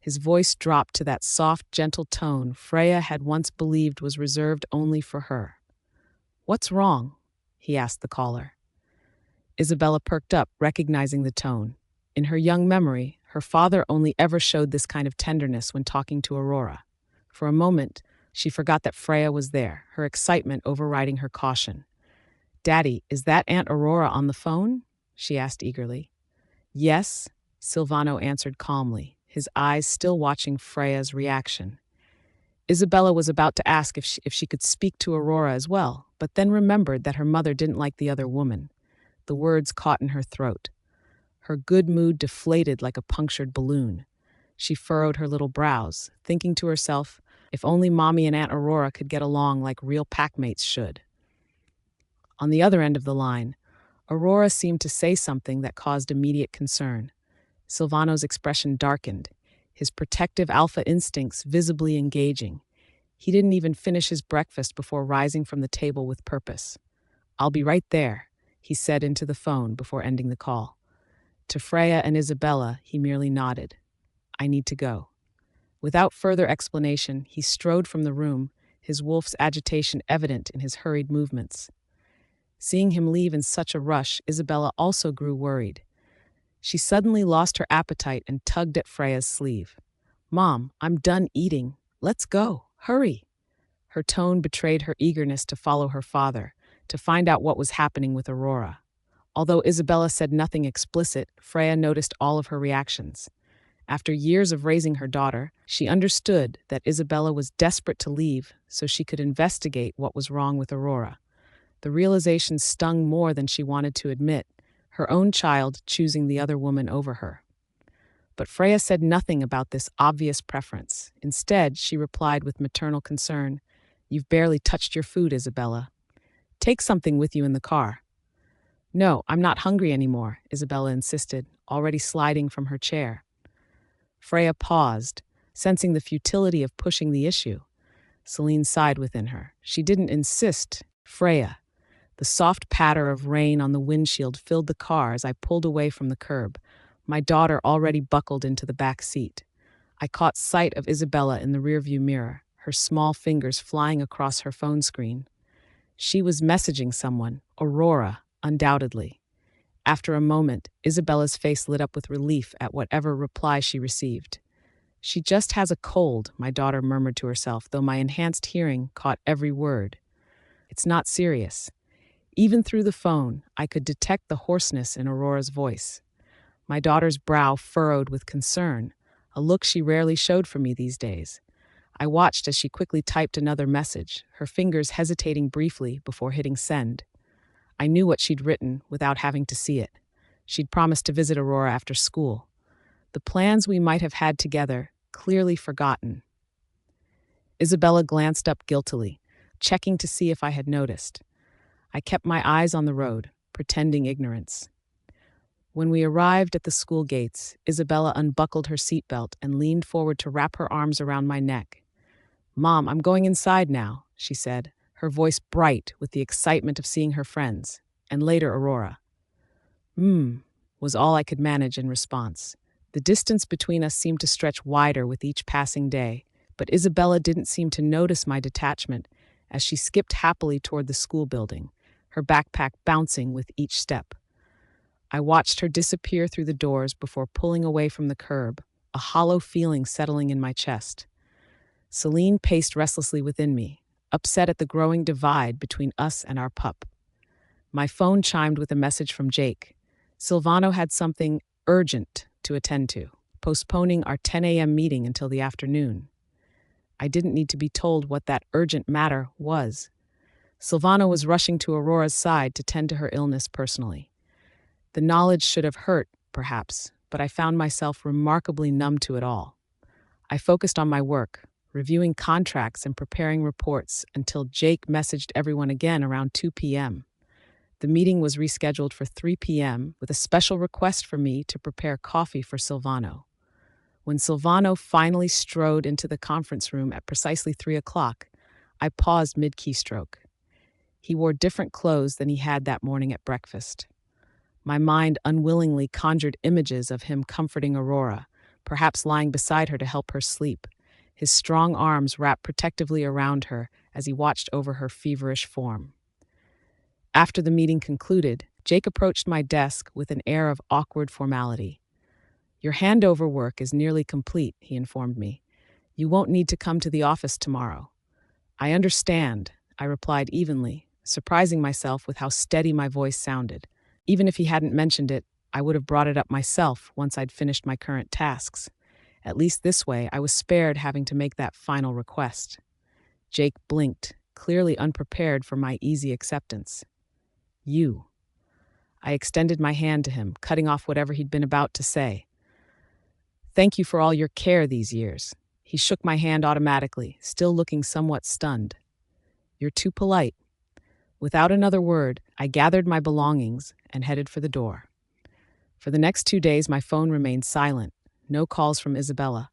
His voice dropped to that soft, gentle tone Freya had once believed was reserved only for her. "What's wrong?" he asked the caller. Isabella perked up, recognizing the tone. In her young memory, her father only ever showed this kind of tenderness when talking to Aurora. For a moment, she forgot that Freya was there, her excitement overriding her caution. "Daddy, is that Aunt Aurora on the phone?" she asked eagerly. "Yes," Silvano answered calmly, his eyes still watching Freya's reaction. Isabella was about to ask if she could speak to Aurora as well, but then remembered that her mother didn't like the other woman. The words caught in her throat. Her good mood deflated like a punctured balloon. She furrowed her little brows, thinking to herself, if only Mommy and Aunt Aurora could get along like real packmates should. On the other end of the line, Aurora seemed to say something that caused immediate concern. Silvano's expression darkened, his protective alpha instincts visibly engaging. He didn't even finish his breakfast before rising from the table with purpose. "I'll be right there," he said into the phone before ending the call. To Freya and Isabella, he merely nodded. "I need to go." Without further explanation, he strode from the room, his wolf's agitation evident in his hurried movements. Seeing him leave in such a rush, Isabella also grew worried. She suddenly lost her appetite and tugged at Freya's sleeve. "Mom, I'm done eating. Let's go. Hurry." Her tone betrayed her eagerness to follow her father, to find out what was happening with Aurora. Although Isabella said nothing explicit, Freya noticed all of her reactions. After years of raising her daughter, she understood that Isabella was desperate to leave so she could investigate what was wrong with Aurora. The realization stung more than she wanted to admit, her own child choosing the other woman over her. But Freya said nothing about this obvious preference. Instead, she replied with maternal concern, "You've barely touched your food, Isabella. Take something with you in the car." "No, I'm not hungry anymore," Isabella insisted, already sliding from her chair. Freya paused, sensing the futility of pushing the issue. Celine sighed within her. She didn't insist. "Freya." The soft patter of rain on the windshield filled the car as I pulled away from the curb, my daughter already buckled into the back seat. I caught sight of Isabella in the rearview mirror, her small fingers flying across her phone screen. She was messaging someone, Aurora, undoubtedly. After a moment, Isabella's face lit up with relief at whatever reply she received. "She just has a cold," my daughter murmured to herself, though my enhanced hearing caught every word. "It's not serious." Even through the phone, I could detect the hoarseness in Aurora's voice. My daughter's brow furrowed with concern, a look she rarely showed for me these days. I watched as she quickly typed another message, her fingers hesitating briefly before hitting send. I knew what she'd written without having to see it. She'd promised to visit Aurora after school. The plans we might have had together, clearly forgotten. Isabella glanced up guiltily, checking to see if I had noticed. I kept my eyes on the road, pretending ignorance. When we arrived at the school gates, Isabella unbuckled her seatbelt and leaned forward to wrap her arms around my neck. "Mom, I'm going inside now," she said, her voice bright with the excitement of seeing her friends, and later Aurora. Was all I could manage in response. The distance between us seemed to stretch wider with each passing day, but Isabella didn't seem to notice my detachment as she skipped happily toward the school building, her backpack bouncing with each step. I watched her disappear through the doors before pulling away from the curb, a hollow feeling settling in my chest. Celine paced restlessly within me, upset at the growing divide between us and our pup. My phone chimed with a message from Jake. Silvano had something urgent to attend to, postponing our 10 a.m. meeting until the afternoon. I didn't need to be told what that urgent matter was. Silvano was rushing to Aurora's side to tend to her illness personally. The knowledge should have hurt, perhaps, but I found myself remarkably numb to it all. I focused on my work, reviewing contracts and preparing reports until Jake messaged everyone again around 2 p.m. The meeting was rescheduled for 3 p.m. with a special request for me to prepare coffee for Silvano. When Silvano finally strode into the conference room at precisely 3 o'clock, I paused mid-keystroke. He wore different clothes than he had that morning at breakfast. My mind unwillingly conjured images of him comforting Aurora, perhaps lying beside her to help her sleep, his strong arms wrapped protectively around her as he watched over her feverish form. After the meeting concluded, Jake approached my desk with an air of awkward formality. "Your handover work is nearly complete," he informed me. "You won't need to come to the office tomorrow." "I understand," I replied evenly, surprising myself with how steady my voice sounded. Even if he hadn't mentioned it, I would have brought it up myself once I'd finished my current tasks. At least this way, I was spared having to make that final request. Jake blinked, clearly unprepared for my easy acceptance. "You." I extended my hand to him, cutting off whatever he'd been about to say. "Thank you for all your care these years." He shook my hand automatically, still looking somewhat stunned. "You're too polite." Without another word, I gathered my belongings and headed for the door. For the next 2 days, my phone remained silent. No calls from Isabella.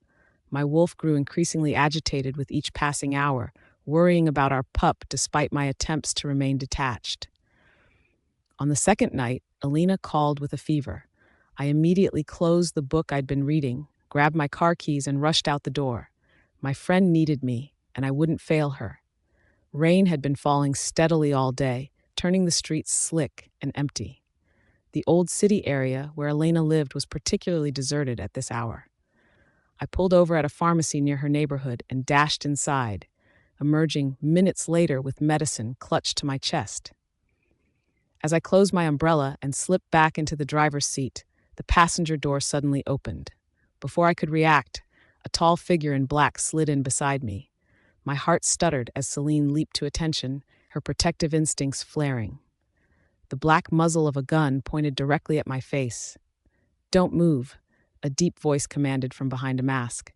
My wolf grew increasingly agitated with each passing hour, worrying about our pup despite my attempts to remain detached. On the second night, Alina called with a fever. I immediately closed the book I'd been reading, grabbed my car keys, and rushed out the door. My friend needed me, and I wouldn't fail her. Rain had been falling steadily all day, turning the streets slick and empty. The old city area where Elena lived was particularly deserted at this hour. I pulled over at a pharmacy near her neighborhood and dashed inside, emerging minutes later with medicine clutched to my chest. As I closed my umbrella and slipped back into the driver's seat, the passenger door suddenly opened. Before I could react, a tall figure in black slid in beside me. My heart stuttered as Celine leaped to attention, her protective instincts flaring. The black muzzle of a gun pointed directly at my face. "Don't move," a deep voice commanded from behind a mask.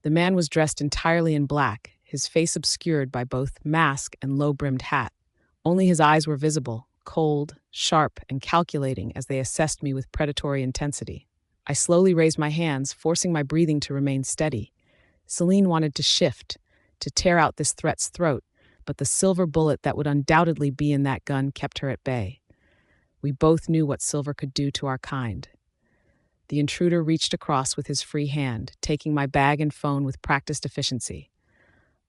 The man was dressed entirely in black, his face obscured by both mask and low-brimmed hat. Only his eyes were visible, cold, sharp, and calculating as they assessed me with predatory intensity. I slowly raised my hands, forcing my breathing to remain steady. Celine wanted to shift, to tear out this threat's throat, but the silver bullet that would undoubtedly be in that gun kept her at bay. We both knew what silver could do to our kind. The intruder reached across with his free hand, taking my bag and phone with practiced efficiency.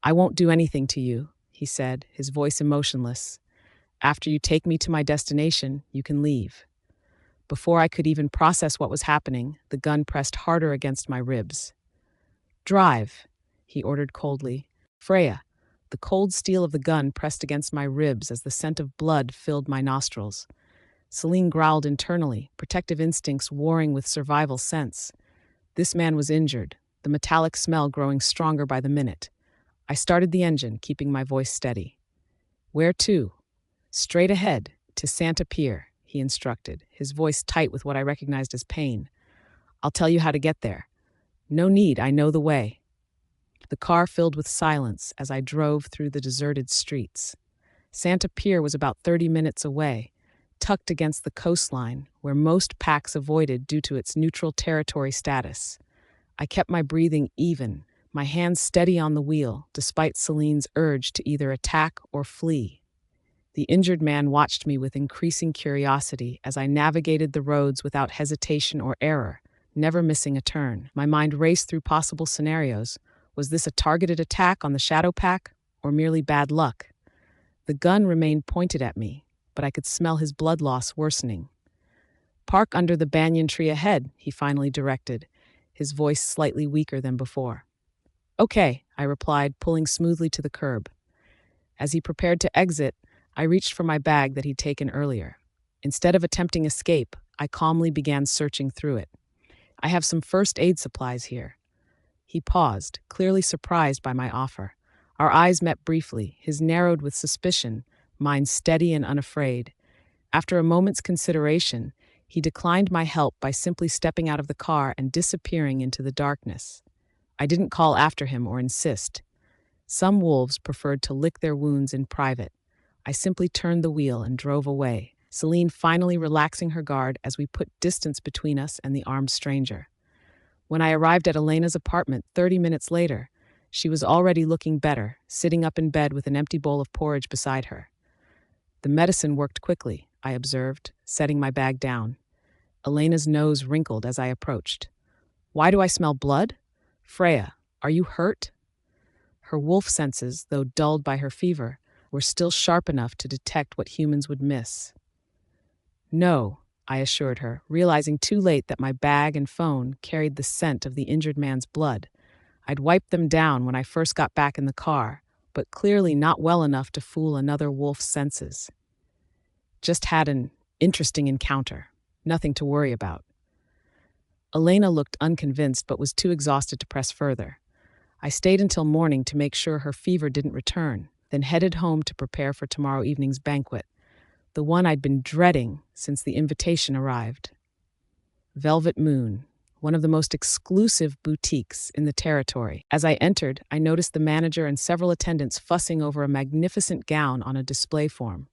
"I won't do anything to you," he said, his voice emotionless. "After you take me to my destination, you can leave." Before I could even process what was happening, the gun pressed harder against my ribs. "Drive," he ordered coldly. "Freya." The cold steel of the gun pressed against my ribs as the scent of blood filled my nostrils. Celine growled internally, protective instincts warring with survival sense. This man was injured, the metallic smell growing stronger by the minute. I started the engine, keeping my voice steady. "Where to?" "Straight ahead, to Santa Pier," he instructed, his voice tight with what I recognized as pain. "I'll tell you how to get there." "No need, I know the way." The car filled with silence as I drove through the deserted streets. Santa Pier was about 30 minutes away, tucked against the coastline, where most packs avoided due to its neutral territory status. I kept my breathing even, my hands steady on the wheel, despite Celine's urge to either attack or flee. The injured man watched me with increasing curiosity as I navigated the roads without hesitation or error, never missing a turn. My mind raced through possible scenarios. Was this a targeted attack on the Shadow Pack, or merely bad luck? The gun remained pointed at me, but I could smell his blood loss worsening. "Park under the banyan tree ahead," he finally directed, his voice slightly weaker than before. "Okay," I replied, pulling smoothly to the curb. As he prepared to exit, I reached for my bag that he'd taken earlier. Instead of attempting escape, I calmly began searching through it. "I have some first aid supplies here." He paused, clearly surprised by my offer. Our eyes met briefly, his narrowed with suspicion, mine steady and unafraid. After a moment's consideration, he declined my help by simply stepping out of the car and disappearing into the darkness. I didn't call after him or insist. Some wolves preferred to lick their wounds in private. I simply turned the wheel and drove away, Celine finally relaxing her guard as we put distance between us and the armed stranger. When I arrived at Elena's apartment 30 minutes later, she was already looking better, sitting up in bed with an empty bowl of porridge beside her. "The medicine worked quickly," I observed, setting my bag down. Elena's nose wrinkled as I approached. "Why do I smell blood? Freya, are you hurt?" Her wolf senses, though dulled by her fever, were still sharp enough to detect what humans would miss. "No," I assured her, realizing too late that my bag and phone carried the scent of the injured man's blood. I'd wiped them down when I first got back in the car, but clearly not well enough to fool another wolf's senses. "Just had an interesting encounter. Nothing to worry about." Elena looked unconvinced but was too exhausted to press further. I stayed until morning to make sure her fever didn't return, then headed home to prepare for tomorrow evening's banquet, the one I'd been dreading since the invitation arrived. Velvet Moon, one of the most exclusive boutiques in the territory. As I entered, I noticed the manager and several attendants fussing over a magnificent gown on a display form.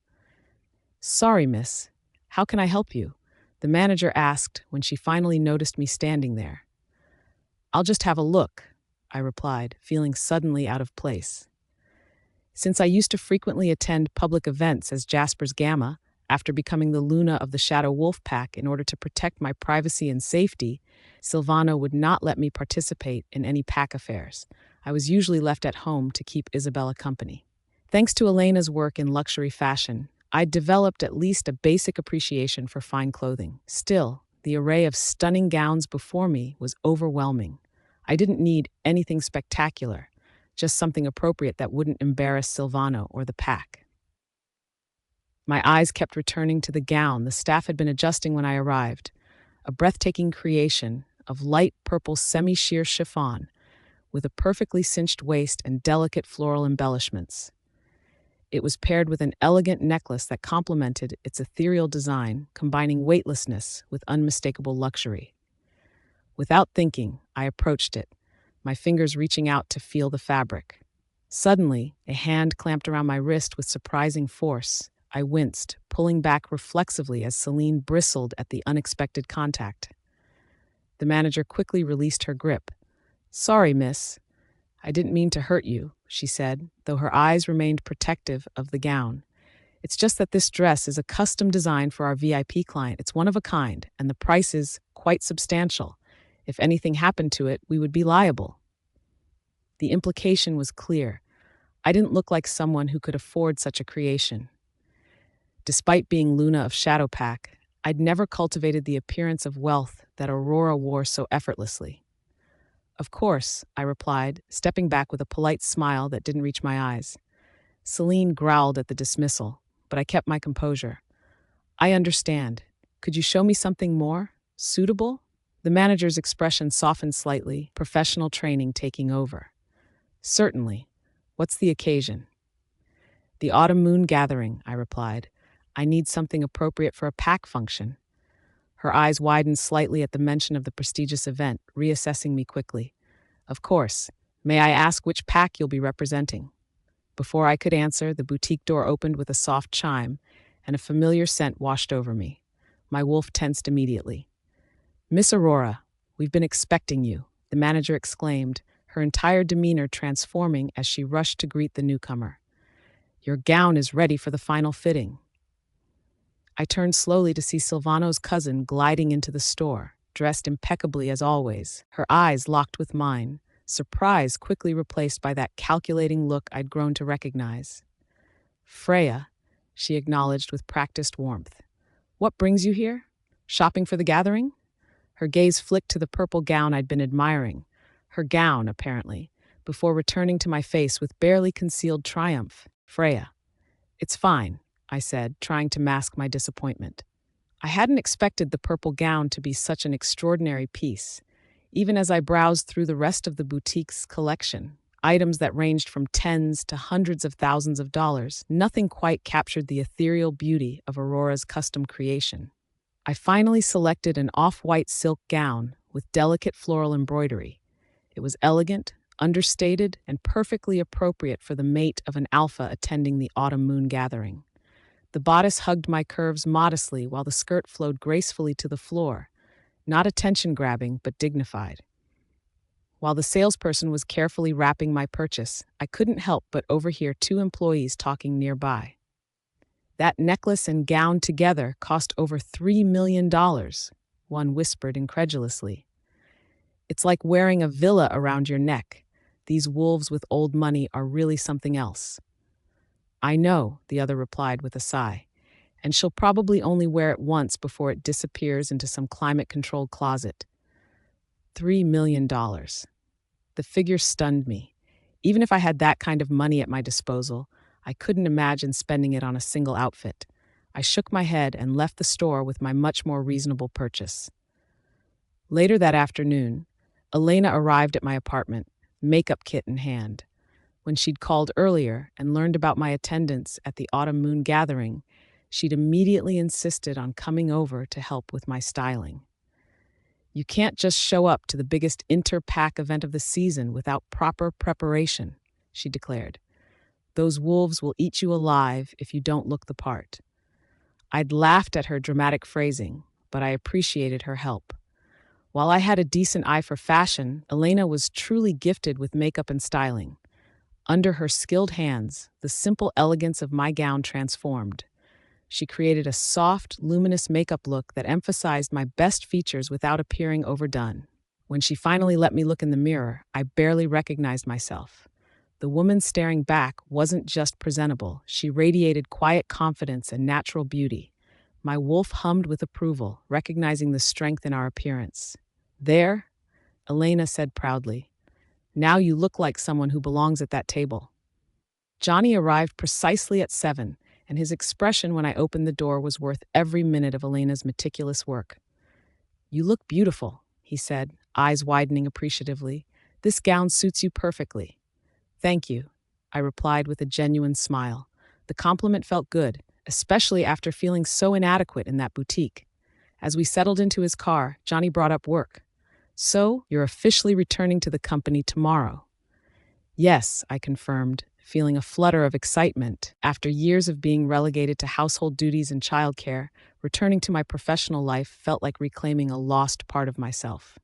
"Sorry, miss. How can I help you?" the manager asked when she finally noticed me standing there. "I'll just have a look," I replied, feeling suddenly out of place. Since I used to frequently attend public events as Jasper's Gamma, after becoming the Luna of the Shadow Wolf Pack in order to protect my privacy and safety, Silvano would not let me participate in any pack affairs. I was usually left at home to keep Isabella company. Thanks to Elena's work in luxury fashion, I'd developed at least a basic appreciation for fine clothing. Still, the array of stunning gowns before me was overwhelming. I didn't need anything spectacular, just something appropriate that wouldn't embarrass Silvano or the pack. My eyes kept returning to the gown the staff had been adjusting when I arrived, a breathtaking creation of light purple semi-sheer chiffon with a perfectly cinched waist and delicate floral embellishments. It was paired with an elegant necklace that complemented its ethereal design, combining weightlessness with unmistakable luxury. Without thinking, I approached it, my fingers reaching out to feel the fabric. Suddenly, a hand clamped around my wrist with surprising force. I winced, pulling back reflexively as Celine bristled at the unexpected contact. The manager quickly released her grip. "Sorry, miss. I didn't mean to hurt you," she said, though her eyes remained protective of the gown. "It's just that this dress is a custom design for our VIP client. It's one of a kind, and the price is quite substantial. If anything happened to it, we would be liable." The implication was clear. I didn't look like someone who could afford such a creation. Despite being Luna of Shadowpack, I'd never cultivated the appearance of wealth that Aurora wore so effortlessly. "Of course," I replied, stepping back with a polite smile that didn't reach my eyes. Celine growled at the dismissal, but I kept my composure. "I understand. Could you show me something more suitable?" The manager's expression softened slightly, professional training taking over. Certainly. What's the occasion? The autumn moon gathering, I replied. I need something appropriate for a pack function. Her eyes widened slightly at the mention of the prestigious event, reassessing me quickly. Of course. May I ask which pack you'll be representing? Before I could answer, the boutique door opened with a soft chime, and a familiar scent washed over me. My wolf tensed immediately. Miss Aurora, we've been expecting you, the manager exclaimed, her entire demeanor transforming as she rushed to greet the newcomer. Your gown is ready for the final fitting. I turned slowly to see Silvano's cousin gliding into the store, dressed impeccably as always, her eyes locked with mine, surprise quickly replaced by that calculating look I'd grown to recognize. Freya, she acknowledged with practiced warmth. What brings you here? Shopping for the gathering? Her gaze flicked to the purple gown I'd been admiring. Her gown, apparently, before returning to my face with barely concealed triumph. Freya. It's fine, I said, trying to mask my disappointment. I hadn't expected the purple gown to be such an extraordinary piece. Even as I browsed through the rest of the boutique's collection, items that ranged from tens to hundreds of thousands of dollars, nothing quite captured the ethereal beauty of Aurora's custom creation. I finally selected an off-white silk gown with delicate floral embroidery. It was elegant, understated, and perfectly appropriate for the mate of an alpha attending the autumn moon gathering. The bodice hugged my curves modestly while the skirt flowed gracefully to the floor, not attention-grabbing but dignified. While the salesperson was carefully wrapping my purchase, I couldn't help but overhear two employees talking nearby. That necklace and gown together cost over $3 million, one whispered incredulously. It's like wearing a villa around your neck. These wolves with old money are really something else. I know, the other replied with a sigh, and she'll probably only wear it once before it disappears into some climate-controlled closet. $3 million. The figure stunned me. Even if I had that kind of money at my disposal, I couldn't imagine spending it on a single outfit. I shook my head and left the store with my much more reasonable purchase. Later that afternoon, Elena arrived at my apartment, makeup kit in hand. When she'd called earlier and learned about my attendance at the autumn moon gathering, she'd immediately insisted on coming over to help with my styling. You can't just show up to the biggest inter-pack event of the season without proper preparation, she declared. Those wolves will eat you alive if you don't look the part. I'd laughed at her dramatic phrasing, but I appreciated her help. While I had a decent eye for fashion, Elena was truly gifted with makeup and styling. Under her skilled hands, the simple elegance of my gown transformed. She created a soft, luminous makeup look that emphasized my best features without appearing overdone. When she finally let me look in the mirror, I barely recognized myself. The woman staring back wasn't just presentable, she radiated quiet confidence and natural beauty. My wolf hummed with approval, recognizing the strength in our appearance. There, Elena said proudly. Now you look like someone who belongs at that table. Johnny arrived precisely at 7, and his expression when I opened the door was worth every minute of Elena's meticulous work. You look beautiful, he said, eyes widening appreciatively. This gown suits you perfectly. Thank you, I replied with a genuine smile. The compliment felt good, especially after feeling so inadequate in that boutique. As we settled into his car, Johnny brought up work. So, you're officially returning to the company tomorrow. Yes, I confirmed, feeling a flutter of excitement. After years of being relegated to household duties and childcare, returning to my professional life felt like reclaiming a lost part of myself.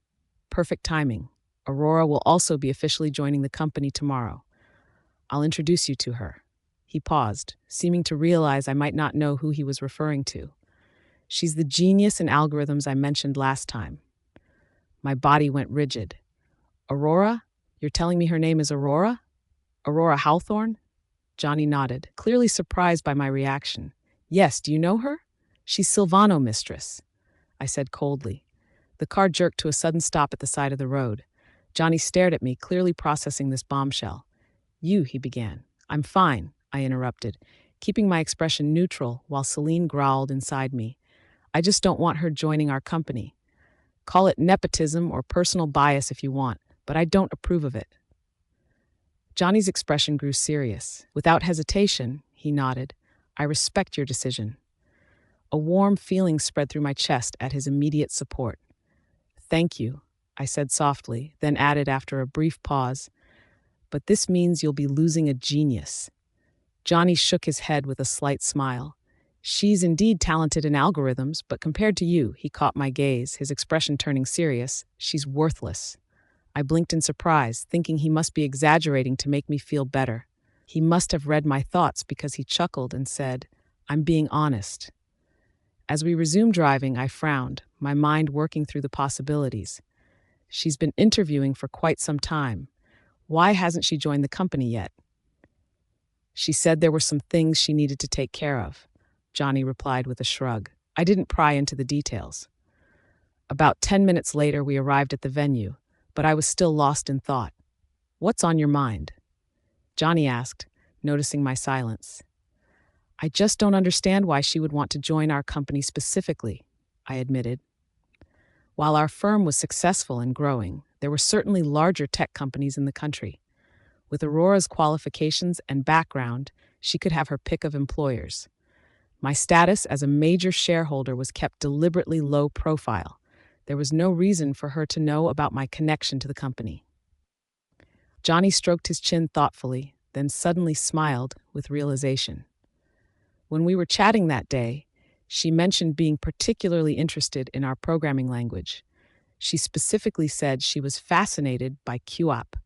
Perfect timing. Aurora will also be officially joining the company tomorrow. I'll introduce you to her. He paused, seeming to realize I might not know who he was referring to. She's the genius in algorithms I mentioned last time. My body went rigid. Aurora? You're telling me her name is Aurora? Aurora Hawthorne? Johnny nodded, clearly surprised by my reaction. Yes, do you know her? She's Silvano, mistress, I said coldly. The car jerked to a sudden stop at the side of the road. Johnny stared at me, clearly processing this bombshell. You, he began. I'm fine, I interrupted, keeping my expression neutral while Celine growled inside me. I just don't want her joining our company. Call it nepotism or personal bias if you want, but I don't approve of it." Johnny's expression grew serious. Without hesitation, he nodded. "I respect your decision." A warm feeling spread through my chest at his immediate support. "Thank you," I said softly, then added after a brief pause, "but this means you'll be losing a genius." Johnny shook his head with a slight smile. "She's indeed talented in algorithms, but compared to you," he caught my gaze, his expression turning serious, "she's worthless." I blinked in surprise, thinking he must be exaggerating to make me feel better. He must have read my thoughts because he chuckled and said, "I'm being honest." As we resumed driving, I frowned, my mind working through the possibilities. She's been interviewing for quite some time. Why hasn't she joined the company yet? She said there were some things she needed to take care of, Johnny replied with a shrug. I didn't pry into the details. About 10 minutes later, we arrived at the venue, but I was still lost in thought. "What's on your mind?" Johnny asked, noticing my silence. "I just don't understand why she would want to join our company specifically," I admitted. While our firm was successful and growing, there were certainly larger tech companies in the country. With Aurora's qualifications and background, she could have her pick of employers. My status as a major shareholder was kept deliberately low profile. There was no reason for her to know about my connection to the company. Johnny stroked his chin thoughtfully, then suddenly smiled with realization. When we were chatting that day, she mentioned being particularly interested in our programming language. She specifically said she was fascinated by QOP.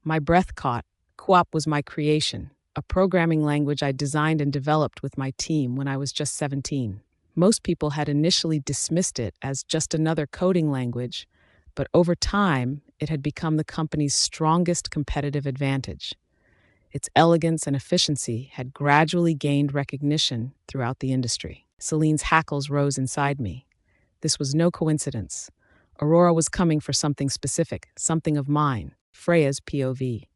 My breath caught. QOP was my creation, a programming language I designed and developed with my team when I was just 17. Most people had initially dismissed it as just another coding language, but over time, it had become the company's strongest competitive advantage. Its elegance and efficiency had gradually gained recognition throughout the industry. Celine's hackles rose inside me. This was no coincidence. Aurora was coming for something specific, something of mine, Freya's POV.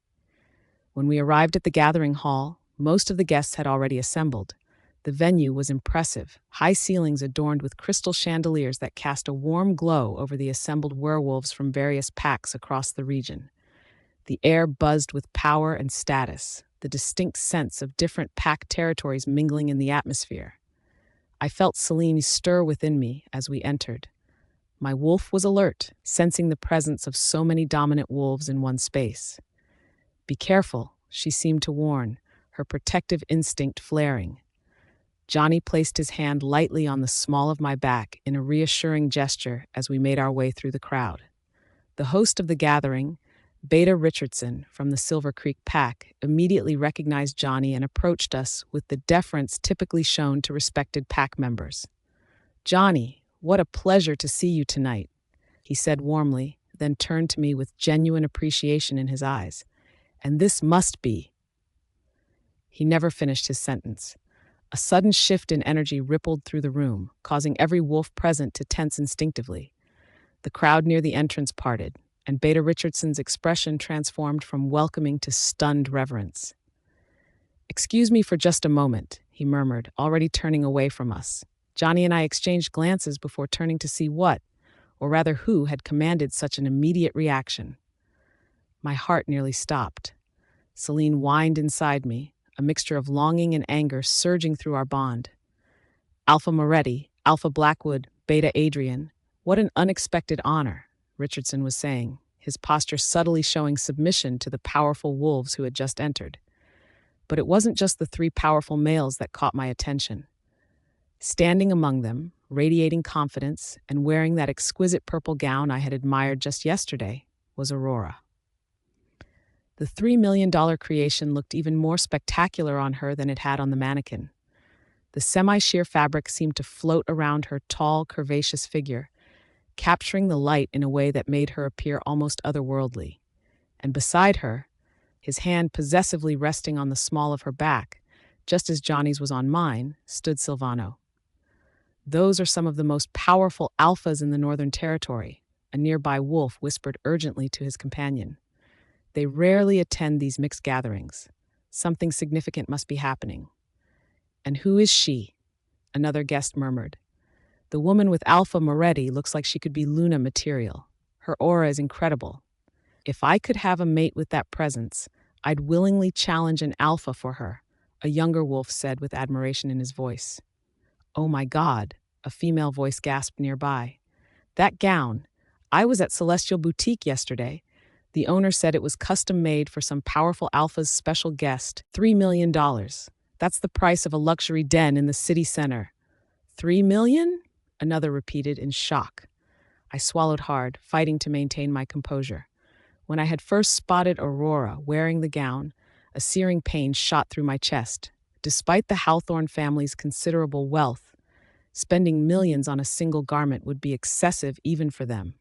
When we arrived at the gathering hall, most of the guests had already assembled. The venue was impressive, high ceilings adorned with crystal chandeliers that cast a warm glow over the assembled werewolves from various packs across the region. The air buzzed with power and status, the distinct sense of different pack territories mingling in the atmosphere. I felt Celine stir within me as we entered. My wolf was alert, sensing the presence of so many dominant wolves in one space. "Be careful," she seemed to warn, her protective instinct flaring. Johnny placed his hand lightly on the small of my back in a reassuring gesture as we made our way through the crowd. The host of the gathering, Beta Richardson from the Silver Creek Pack, immediately recognized Johnny and approached us with the deference typically shown to respected pack members. "Johnny, what a pleasure to see you tonight," he said warmly, then turned to me with genuine appreciation in his eyes. "And this must be—" He never finished his sentence. A sudden shift in energy rippled through the room, causing every wolf present to tense instinctively. The crowd near the entrance parted, and Beta Richardson's expression transformed from welcoming to stunned reverence. "Excuse me for just a moment," he murmured, already turning away from us. Johnny and I exchanged glances before turning to see what, or rather who, had commanded such an immediate reaction. My heart nearly stopped. Celine whined inside me, a mixture of longing and anger surging through our bond. "Alpha Moretti, Alpha Blackwood, Beta Adrian, what an unexpected honor," Richardson was saying, his posture subtly showing submission to the powerful wolves who had just entered. But it wasn't just the three powerful males that caught my attention. Standing among them, radiating confidence and wearing that exquisite purple gown I had admired just yesterday, was Aurora. The $3 million creation looked even more spectacular on her than it had on the mannequin. The semi-sheer fabric seemed to float around her tall, curvaceous figure, capturing the light in a way that made her appear almost otherworldly. And beside her, his hand possessively resting on the small of her back, just as Johnny's was on mine, stood Silvano. "Those are some of the most powerful alphas in the Northern Territory," a nearby wolf whispered urgently to his companion. "They rarely attend these mixed gatherings. Something significant must be happening." "And who is she?" another guest murmured. The woman with Alpha Moretti looks like she could be Luna material. Her aura is incredible. If I could have a mate with that presence, I'd willingly challenge an alpha for her, a younger wolf said with admiration in his voice. Oh my God, a female voice gasped nearby. That gown. I was at Celestial Boutique yesterday. The owner said it was custom made for some powerful alpha's special guest. $3 million. That's the price of a luxury den in the city center. 3 million? Another repeated in shock. I swallowed hard, fighting to maintain my composure. When I had first spotted Aurora wearing the gown, a searing pain shot through my chest. Despite the Hawthorne family's considerable wealth, spending millions on a single garment would be excessive even for them.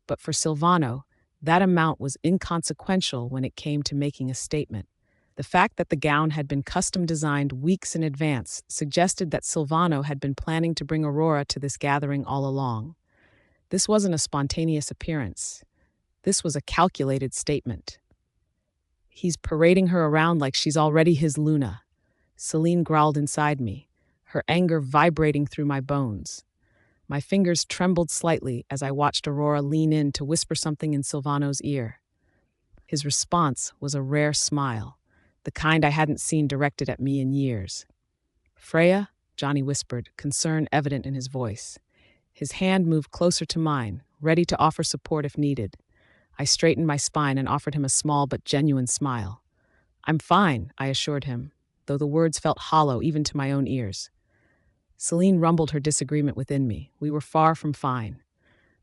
But for Silvano, that amount was inconsequential when it came to making a statement. The fact that the gown had been custom designed weeks in advance suggested that Silvano had been planning to bring Aurora to this gathering all along. This wasn't a spontaneous appearance. This was a calculated statement. He's parading her around like she's already his Luna. Celine growled inside me, her anger vibrating through my bones. My fingers trembled slightly as I watched Aurora lean in to whisper something in Silvano's ear. His response was a rare smile, the kind I hadn't seen directed at me in years. Freya, Johnny whispered, concern evident in his voice. His hand moved closer to mine, ready to offer support if needed. I straightened my spine and offered him a small but genuine smile. I'm fine, I assured him, though the words felt hollow even to my own ears. Celine rumbled her disagreement within me. We were far from fine.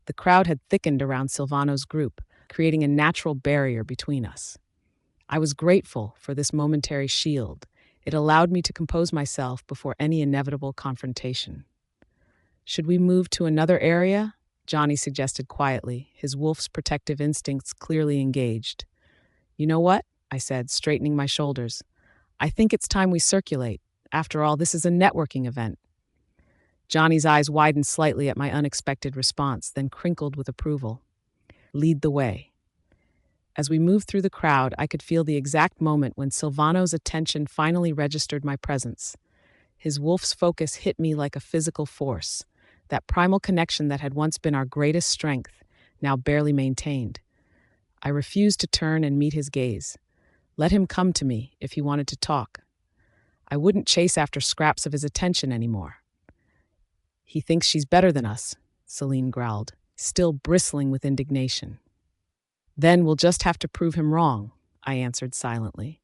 The crowd had thickened around Silvano's group, creating a natural barrier between us. I was grateful for this momentary shield. It allowed me to compose myself before any inevitable confrontation. Should we move to another area? Johnny suggested quietly, his wolf's protective instincts clearly engaged. You know what? I said, straightening my shoulders. I think it's time we circulate. After all, this is a networking event. Johnny's eyes widened slightly at my unexpected response, then crinkled with approval. Lead the way. As we moved through the crowd, I could feel the exact moment when Silvano's attention finally registered my presence. His wolf's focus hit me like a physical force, that primal connection that had once been our greatest strength, now barely maintained. I refused to turn and meet his gaze. Let him come to me if he wanted to talk. I wouldn't chase after scraps of his attention anymore. He thinks she's better than us, Celine growled, still bristling with indignation. Then we'll just have to prove him wrong, I answered silently.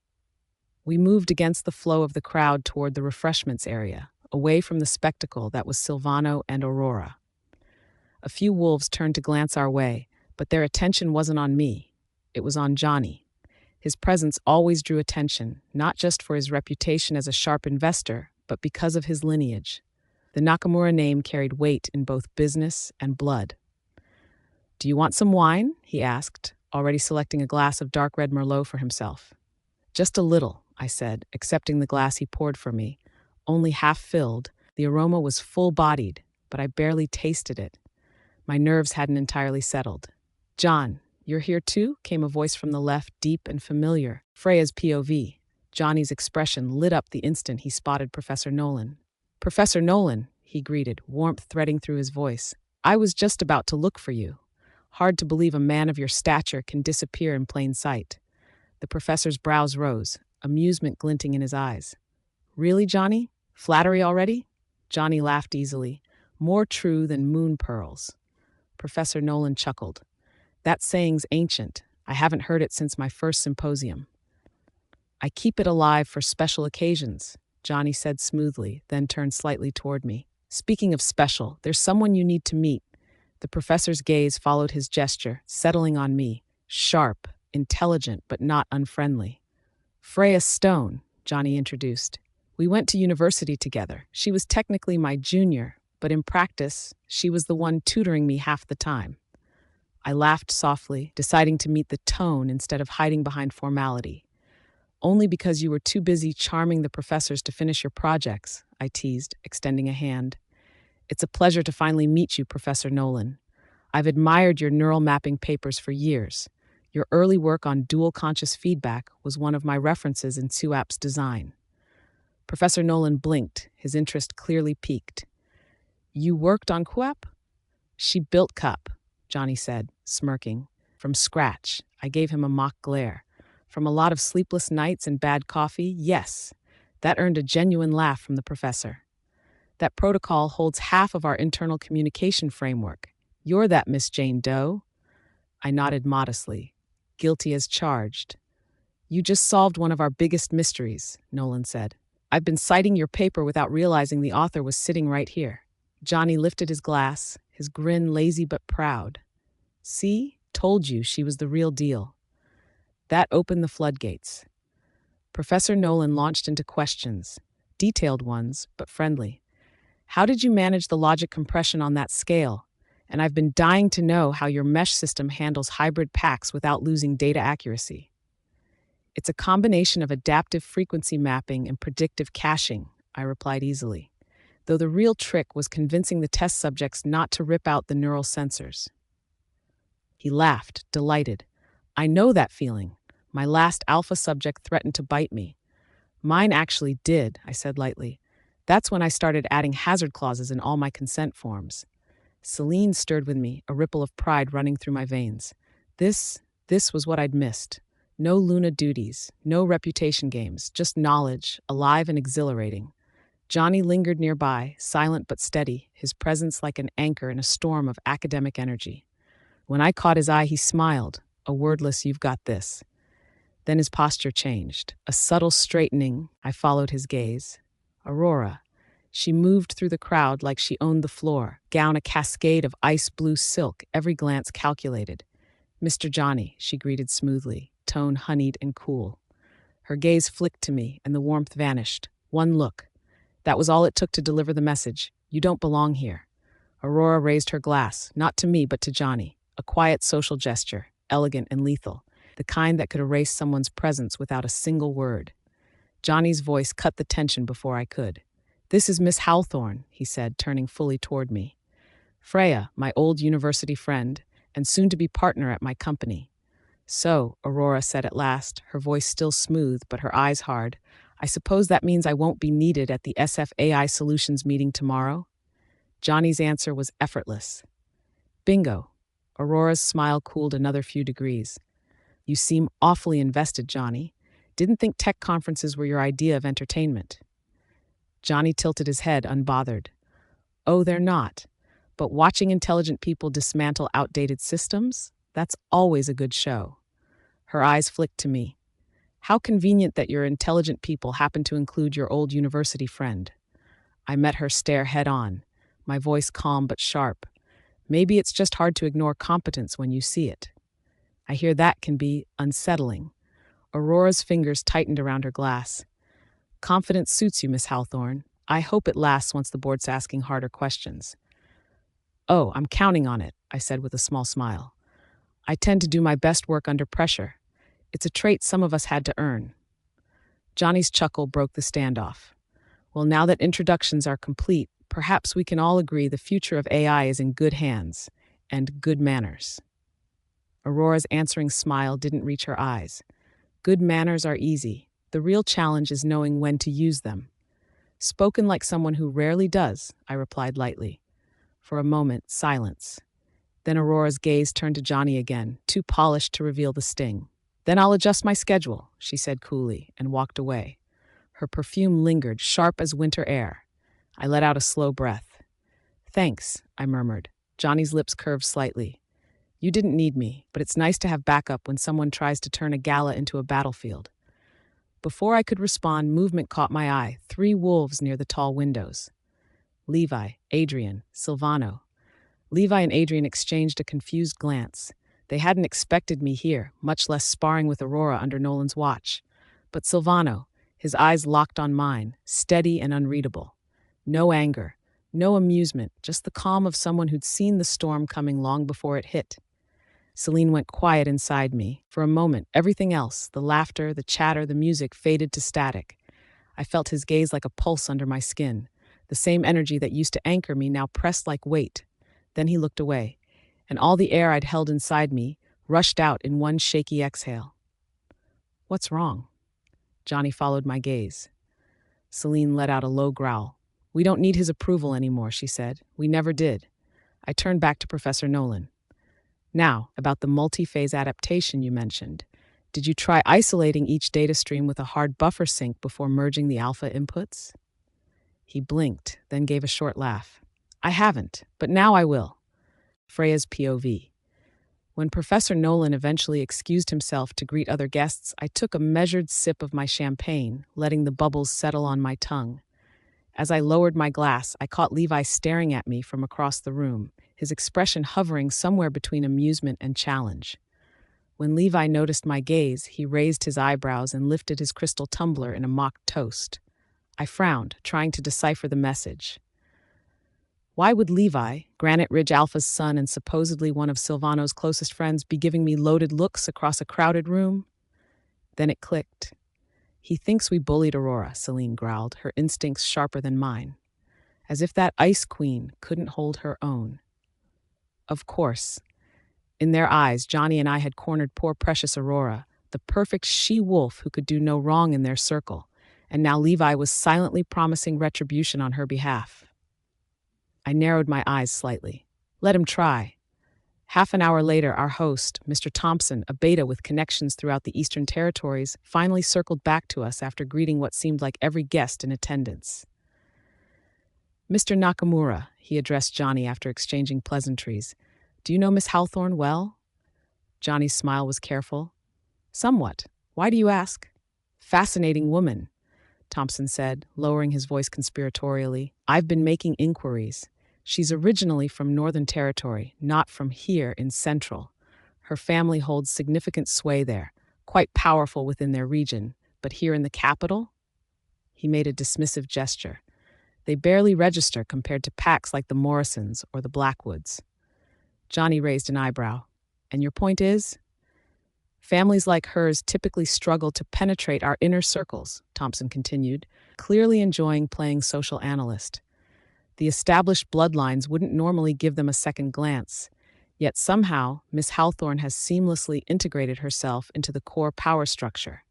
We moved against the flow of the crowd toward the refreshments area, away from the spectacle that was Silvano and Aurora. A few wolves turned to glance our way, but their attention wasn't on me. It was on Johnny. His presence always drew attention, not just for his reputation as a sharp investor, but because of his lineage. The Nakamura name carried weight in both business and blood. Do you want some wine? He asked, already selecting a glass of dark red Merlot for himself. Just a little, I said, accepting the glass he poured for me. Only half filled, the aroma was full-bodied, but I barely tasted it. My nerves hadn't entirely settled. John, you're here too? Came a voice from the left, deep and familiar. Freya's POV. Johnny's expression lit up the instant he spotted Professor Nolan. Professor Nolan, he greeted, warmth threading through his voice. I was just about to look for you. Hard to believe a man of your stature can disappear in plain sight. The professor's brows rose, amusement glinting in his eyes. Really, Johnny? Flattery already? Johnny laughed easily. More true than moon pearls. Professor Nolan chuckled. That saying's ancient. I haven't heard it since my first symposium. I keep it alive for special occasions, Johnny said smoothly, then turned slightly toward me. Speaking of special, there's someone you need to meet. The professor's gaze followed his gesture, settling on me. Sharp, intelligent, but not unfriendly. Freya Stone, Johnny introduced. We went to university together. She was technically my junior, but in practice, she was the one tutoring me half the time. I laughed softly, deciding to meet the tone instead of hiding behind formality. Only because you were too busy charming the professors to finish your projects, I teased, extending a hand. It's a pleasure to finally meet you, Professor Nolan. I've admired your neural mapping papers for years. Your early work on dual conscious feedback was one of my references in SUAP's design. Professor Nolan blinked, his interest clearly piqued. You worked on Quep? She built Cup, Johnny said, smirking. From scratch. I gave him a mock glare. From a lot of sleepless nights and bad coffee, yes. That earned a genuine laugh from the professor. That protocol holds half of our internal communication framework. You're that Miss Jane Doe? I nodded modestly. Guilty as charged. You just solved one of our biggest mysteries, Nolan said. I've been citing your paper without realizing the author was sitting right here. Johnny lifted his glass, his grin lazy but proud. See? Told you she was the real deal. That opened the floodgates. Professor Nolan launched into questions, detailed ones, but friendly. How did you manage the logic compression on that scale? And I've been dying to know how your mesh system handles hybrid packs without losing data accuracy. It's a combination of adaptive frequency mapping and predictive caching, I replied easily, though the real trick was convincing the test subjects not to rip out the neural sensors. He laughed, delighted. I know that feeling. My last alpha subject threatened to bite me. Mine actually did, I said lightly. That's when I started adding hazard clauses in all my consent forms. Celine stirred with me, a ripple of pride running through my veins. This was what I'd missed. No Luna duties, no reputation games, just knowledge, alive and exhilarating. Johnny lingered nearby, silent but steady, his presence like an anchor in a storm of academic energy. When I caught his eye, he smiled, a wordless "you've got this." Then his posture changed. A subtle straightening, I followed his gaze. Aurora. She moved through the crowd like she owned the floor, gown a cascade of ice blue silk, every glance calculated. Mr. Johnny, she greeted smoothly, tone honeyed and cool. Her gaze flicked to me, and the warmth vanished. One look. That was all it took to deliver the message. You don't belong here. Aurora raised her glass, not to me but to Johnny. A quiet social gesture, elegant and lethal, the kind that could erase someone's presence without a single word. Johnny's voice cut the tension before I could. This is Miss Hawthorne, he said, turning fully toward me. Freya, my old university friend, and soon-to-be partner at my company. So, Aurora said at last, her voice still smooth but her eyes hard, I suppose that means I won't be needed at the SFAI Solutions meeting tomorrow? Johnny's answer was effortless. Bingo. Aurora's smile cooled another few degrees. You seem awfully invested, Johnny. Didn't think tech conferences were your idea of entertainment. Johnny tilted his head, unbothered. Oh, they're not. But watching intelligent people dismantle outdated systems? That's always a good show. Her eyes flicked to me. How convenient that your intelligent people happen to include your old university friend. I met her stare head on, my voice calm but sharp. Maybe it's just hard to ignore competence when you see it. I hear that can be unsettling. Aurora's fingers tightened around her glass. Confidence suits you, Miss Hawthorne. I hope it lasts once the board's asking harder questions. Oh, I'm counting on it, I said with a small smile. I tend to do my best work under pressure. It's a trait some of us had to earn. Johnny's chuckle broke the standoff. Well, now that introductions are complete, perhaps we can all agree the future of AI is in good hands and good manners. Aurora's answering smile didn't reach her eyes. Good manners are easy. The real challenge is knowing when to use them. Spoken like someone who rarely does, I replied lightly. For a moment, silence. Then Aurora's gaze turned to Johnny again, too polished to reveal the sting. Then I'll adjust my schedule, she said coolly, and walked away. Her perfume lingered, sharp as winter air. I let out a slow breath. Thanks, I murmured. Johnny's lips curved slightly. You didn't need me, but it's nice to have backup when someone tries to turn a gala into a battlefield. Before I could respond, movement caught my eye, 3 wolves near the tall windows. Levi, Adrian, Silvano. Levi and Adrian exchanged a confused glance. They hadn't expected me here, much less sparring with Aurora under Nolan's watch. But Silvano, his eyes locked on mine, steady and unreadable. No anger, no amusement, just the calm of someone who'd seen the storm coming long before it hit. Celine went quiet inside me. For a moment, everything else, the laughter, the chatter, the music, faded to static. I felt his gaze like a pulse under my skin. The same energy that used to anchor me now pressed like weight. Then he looked away, and all the air I'd held inside me rushed out in one shaky exhale. What's wrong? Johnny followed my gaze. Celine let out a low growl. We don't need his approval anymore, she said. We never did. I turned back to Professor Nolan. Now, about the multi-phase adaptation you mentioned. Did you try isolating each data stream with a hard buffer sync before merging the alpha inputs? He blinked, then gave a short laugh. I haven't, but now I will. Freya's POV. When Professor Nolan eventually excused himself to greet other guests, I took a measured sip of my champagne, letting the bubbles settle on my tongue. As I lowered my glass, I caught Levi staring at me from across the room, his expression hovering somewhere between amusement and challenge. When Levi noticed my gaze, he raised his eyebrows and lifted his crystal tumbler in a mock toast. I frowned, trying to decipher the message. Why would Levi, Granite Ridge Alpha's son and supposedly one of Silvano's closest friends, be giving me loaded looks across a crowded room? Then it clicked. He thinks we bullied Aurora, Celine growled, her instincts sharper than mine. As if that ice queen couldn't hold her own. Of course. In their eyes, Johnny and I had cornered poor precious Aurora, the perfect she-wolf who could do no wrong in their circle, and now Levi was silently promising retribution on her behalf. I narrowed my eyes slightly. Let him try. Half an hour later, our host, Mr. Thompson, a beta with connections throughout the Eastern Territories, finally circled back to us after greeting what seemed like every guest in attendance. Mr. Nakamura, he addressed Johnny after exchanging pleasantries. Do you know Miss Hawthorne well? Johnny's smile was careful. Somewhat. Why do you ask? Fascinating woman, Thompson said, lowering his voice conspiratorially. I've been making inquiries. She's originally from Northern Territory, not from here in Central. Her family holds significant sway there, quite powerful within their region, but here in the capital? He made a dismissive gesture. They barely register compared to packs like the Morrisons or the Blackwoods. Johnny raised an eyebrow. And your point is? Families like hers typically struggle to penetrate our inner circles, Thompson continued, clearly enjoying playing social analyst. The established bloodlines wouldn't normally give them a second glance, yet somehow Miss Hawthorne has seamlessly integrated herself into the core power structure.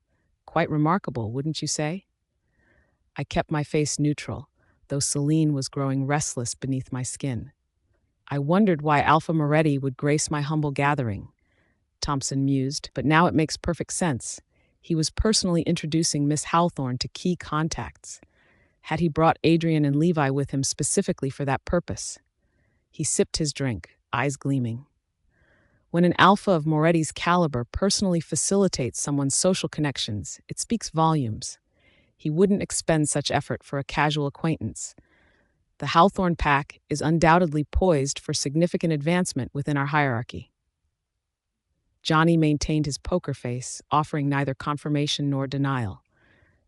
Quite remarkable, wouldn't you say? I kept my face neutral, though Celine was growing restless beneath my skin. I wondered why Alpha Moretti would grace my humble gathering, Thompson mused, but now it makes perfect sense. He was personally introducing Miss Hawthorne to key contacts. Had he brought Adrian and Levi with him specifically for that purpose? He sipped his drink, eyes gleaming. When an alpha of Moretti's caliber personally facilitates someone's social connections, it speaks volumes. He wouldn't expend such effort for a casual acquaintance. The Hawthorne pack is undoubtedly poised for significant advancement within our hierarchy. Johnny maintained his poker face, offering neither confirmation nor denial.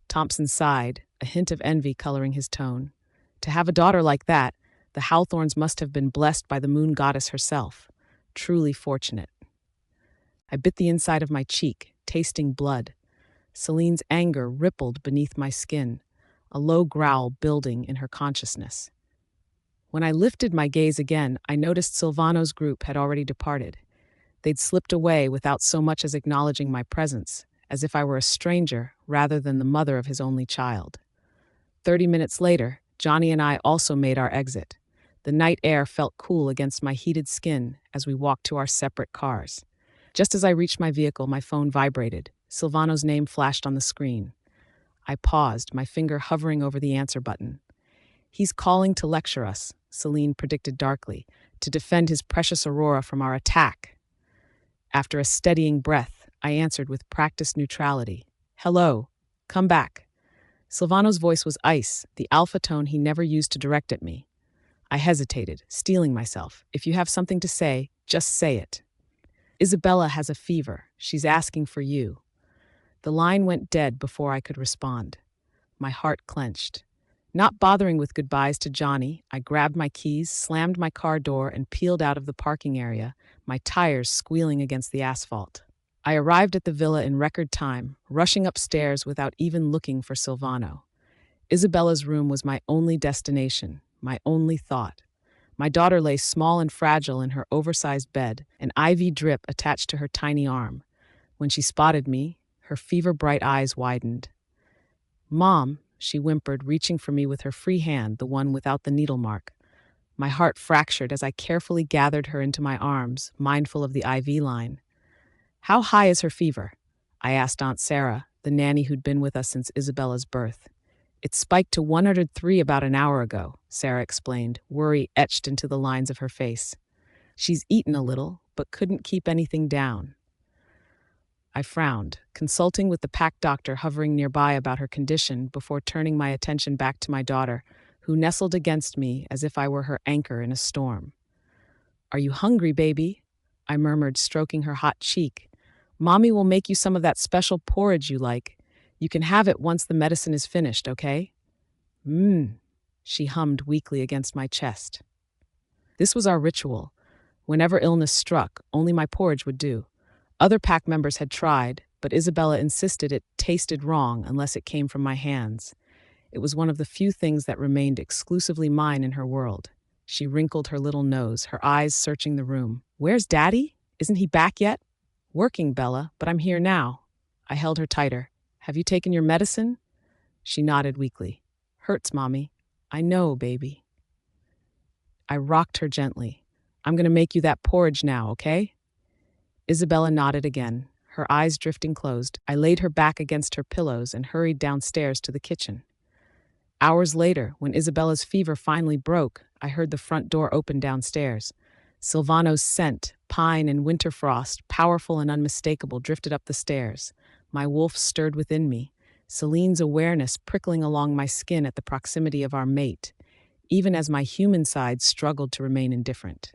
Thompson sighed, a hint of envy coloring his tone. To have a daughter like that, the Hawthornes must have been blessed by the moon goddess herself. Truly fortunate. I bit the inside of my cheek, tasting blood. Celine's anger rippled beneath my skin, a low growl building in her consciousness. When I lifted my gaze again, I noticed Silvano's group had already departed. They'd slipped away without so much as acknowledging my presence, as if I were a stranger rather than the mother of his only child. 30 minutes later, Johnny and I also made our exit. The night air felt cool against my heated skin as we walked to our separate cars. Just as I reached my vehicle, my phone vibrated. Silvano's name flashed on the screen. I paused, my finger hovering over the answer button. He's calling to lecture us, Celine predicted darkly, to defend his precious Aurora from our attack. After a steadying breath, I answered with practiced neutrality. Hello, come back. Silvano's voice was ice, the alpha tone he never used to direct at me. I hesitated, steeling myself. If you have something to say, just say it. Isabella has a fever. She's asking for you. The line went dead before I could respond. My heart clenched. Not bothering with goodbyes to Johnny, I grabbed my keys, slammed my car door, and peeled out of the parking area, my tires squealing against the asphalt. I arrived at the villa in record time, rushing upstairs without even looking for Silvano. Isabella's room was my only destination, my only thought. My daughter lay small and fragile in her oversized bed, an IV drip attached to her tiny arm. When she spotted me, her fever-bright eyes widened. Mom, she whimpered, reaching for me with her free hand, the one without the needle mark. My heart fractured as I carefully gathered her into my arms, mindful of the IV line. "How high is her fever?" I asked Aunt Sarah, the nanny who'd been with us since Isabella's birth. "It spiked to 103 about an hour ago," Sarah explained, worry etched into the lines of her face. "She's eaten a little, but couldn't keep anything down." I frowned, consulting with the pack doctor hovering nearby about her condition before turning my attention back to my daughter, who nestled against me as if I were her anchor in a storm. "Are you hungry, baby?" I murmured, stroking her hot cheek. "Mommy will make you some of that special porridge you like. You can have it once the medicine is finished, okay?" She hummed weakly against my chest. This was our ritual. Whenever illness struck, only my porridge would do. Other pack members had tried, but Isabella insisted it tasted wrong unless it came from my hands. It was one of the few things that remained exclusively mine in her world. She wrinkled her little nose, her eyes searching the room. "Where's Daddy? Isn't he back yet?" "Working, Bella, but I'm here now." I held her tighter. "Have you taken your medicine?" She nodded weakly. "Hurts, Mommy." "I know, baby." I rocked her gently. "I'm going to make you that porridge now, okay?" Isabella nodded again, her eyes drifting closed. I laid her back against her pillows and hurried downstairs to the kitchen. Hours later, when Isabella's fever finally broke, I heard the front door open downstairs. Silvano's scent, pine and winter frost, powerful and unmistakable, drifted up the stairs. My wolf stirred within me, Celine's awareness prickling along my skin at the proximity of our mate, even as my human side struggled to remain indifferent.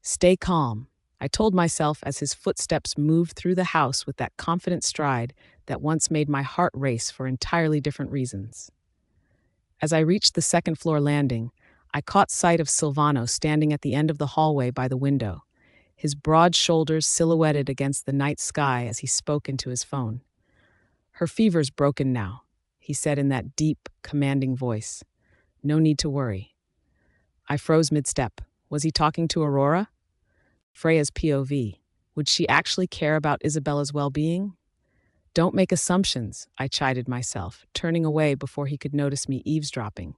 "Stay calm," I told myself as his footsteps moved through the house with that confident stride that once made my heart race for entirely different reasons. As I reached the second-floor landing, I caught sight of Silvano standing at the end of the hallway by the window, his broad shoulders silhouetted against the night sky as he spoke into his phone. "Her fever's broken now," he said in that deep, commanding voice. "No need to worry." I froze mid-step. Was he talking to Aurora? Freya's POV. Would she actually care about Isabella's well-being? "Don't make assumptions," I chided myself, turning away before he could notice me eavesdropping.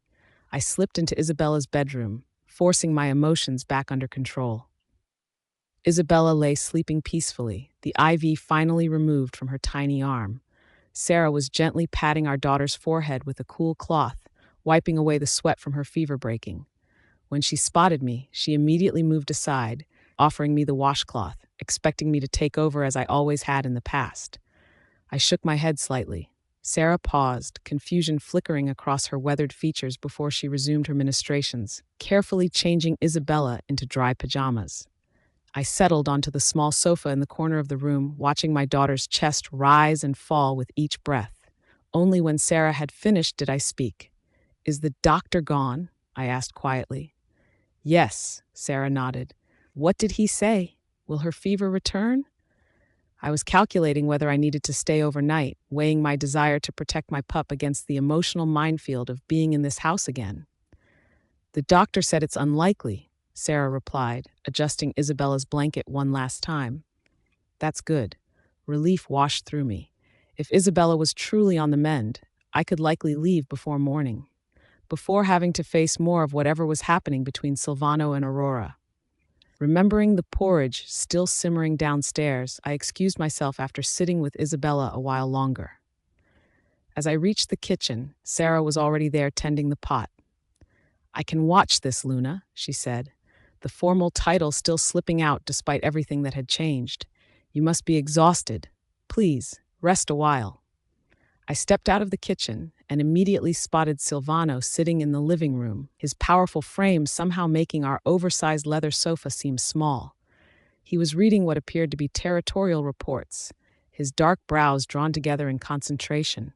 I slipped into Isabella's bedroom, forcing my emotions back under control. Isabella lay sleeping peacefully, the IV finally removed from her tiny arm. Sarah was gently patting our daughter's forehead with a cool cloth, wiping away the sweat from her fever breaking. When she spotted me, she immediately moved aside, offering me the washcloth, expecting me to take over as I always had in the past. I shook my head slightly. Sarah paused, confusion flickering across her weathered features before she resumed her ministrations, carefully changing Isabella into dry pajamas. I settled onto the small sofa in the corner of the room, watching my daughter's chest rise and fall with each breath. Only when Sarah had finished did I speak. "Is the doctor gone?" I asked quietly. "Yes," Sarah nodded. "What did he say? Will her fever return?" I was calculating whether I needed to stay overnight, weighing my desire to protect my pup against the emotional minefield of being in this house again. "The doctor said it's unlikely," Sarah replied, adjusting Isabella's blanket one last time. "That's good." Relief washed through me. If Isabella was truly on the mend, I could likely leave before morning, before having to face more of whatever was happening between Silvano and Aurora. Remembering the porridge still simmering downstairs, I excused myself after sitting with Isabella a while longer. As I reached the kitchen, Sarah was already there tending the pot. "I can watch this, Luna," she said, the formal title still slipping out despite everything that had changed. "You must be exhausted. Please, rest a while." I stepped out of the kitchen and immediately spotted Silvano sitting in the living room, his powerful frame somehow making our oversized leather sofa seem small. He was reading what appeared to be territorial reports, his dark brows drawn together in concentration.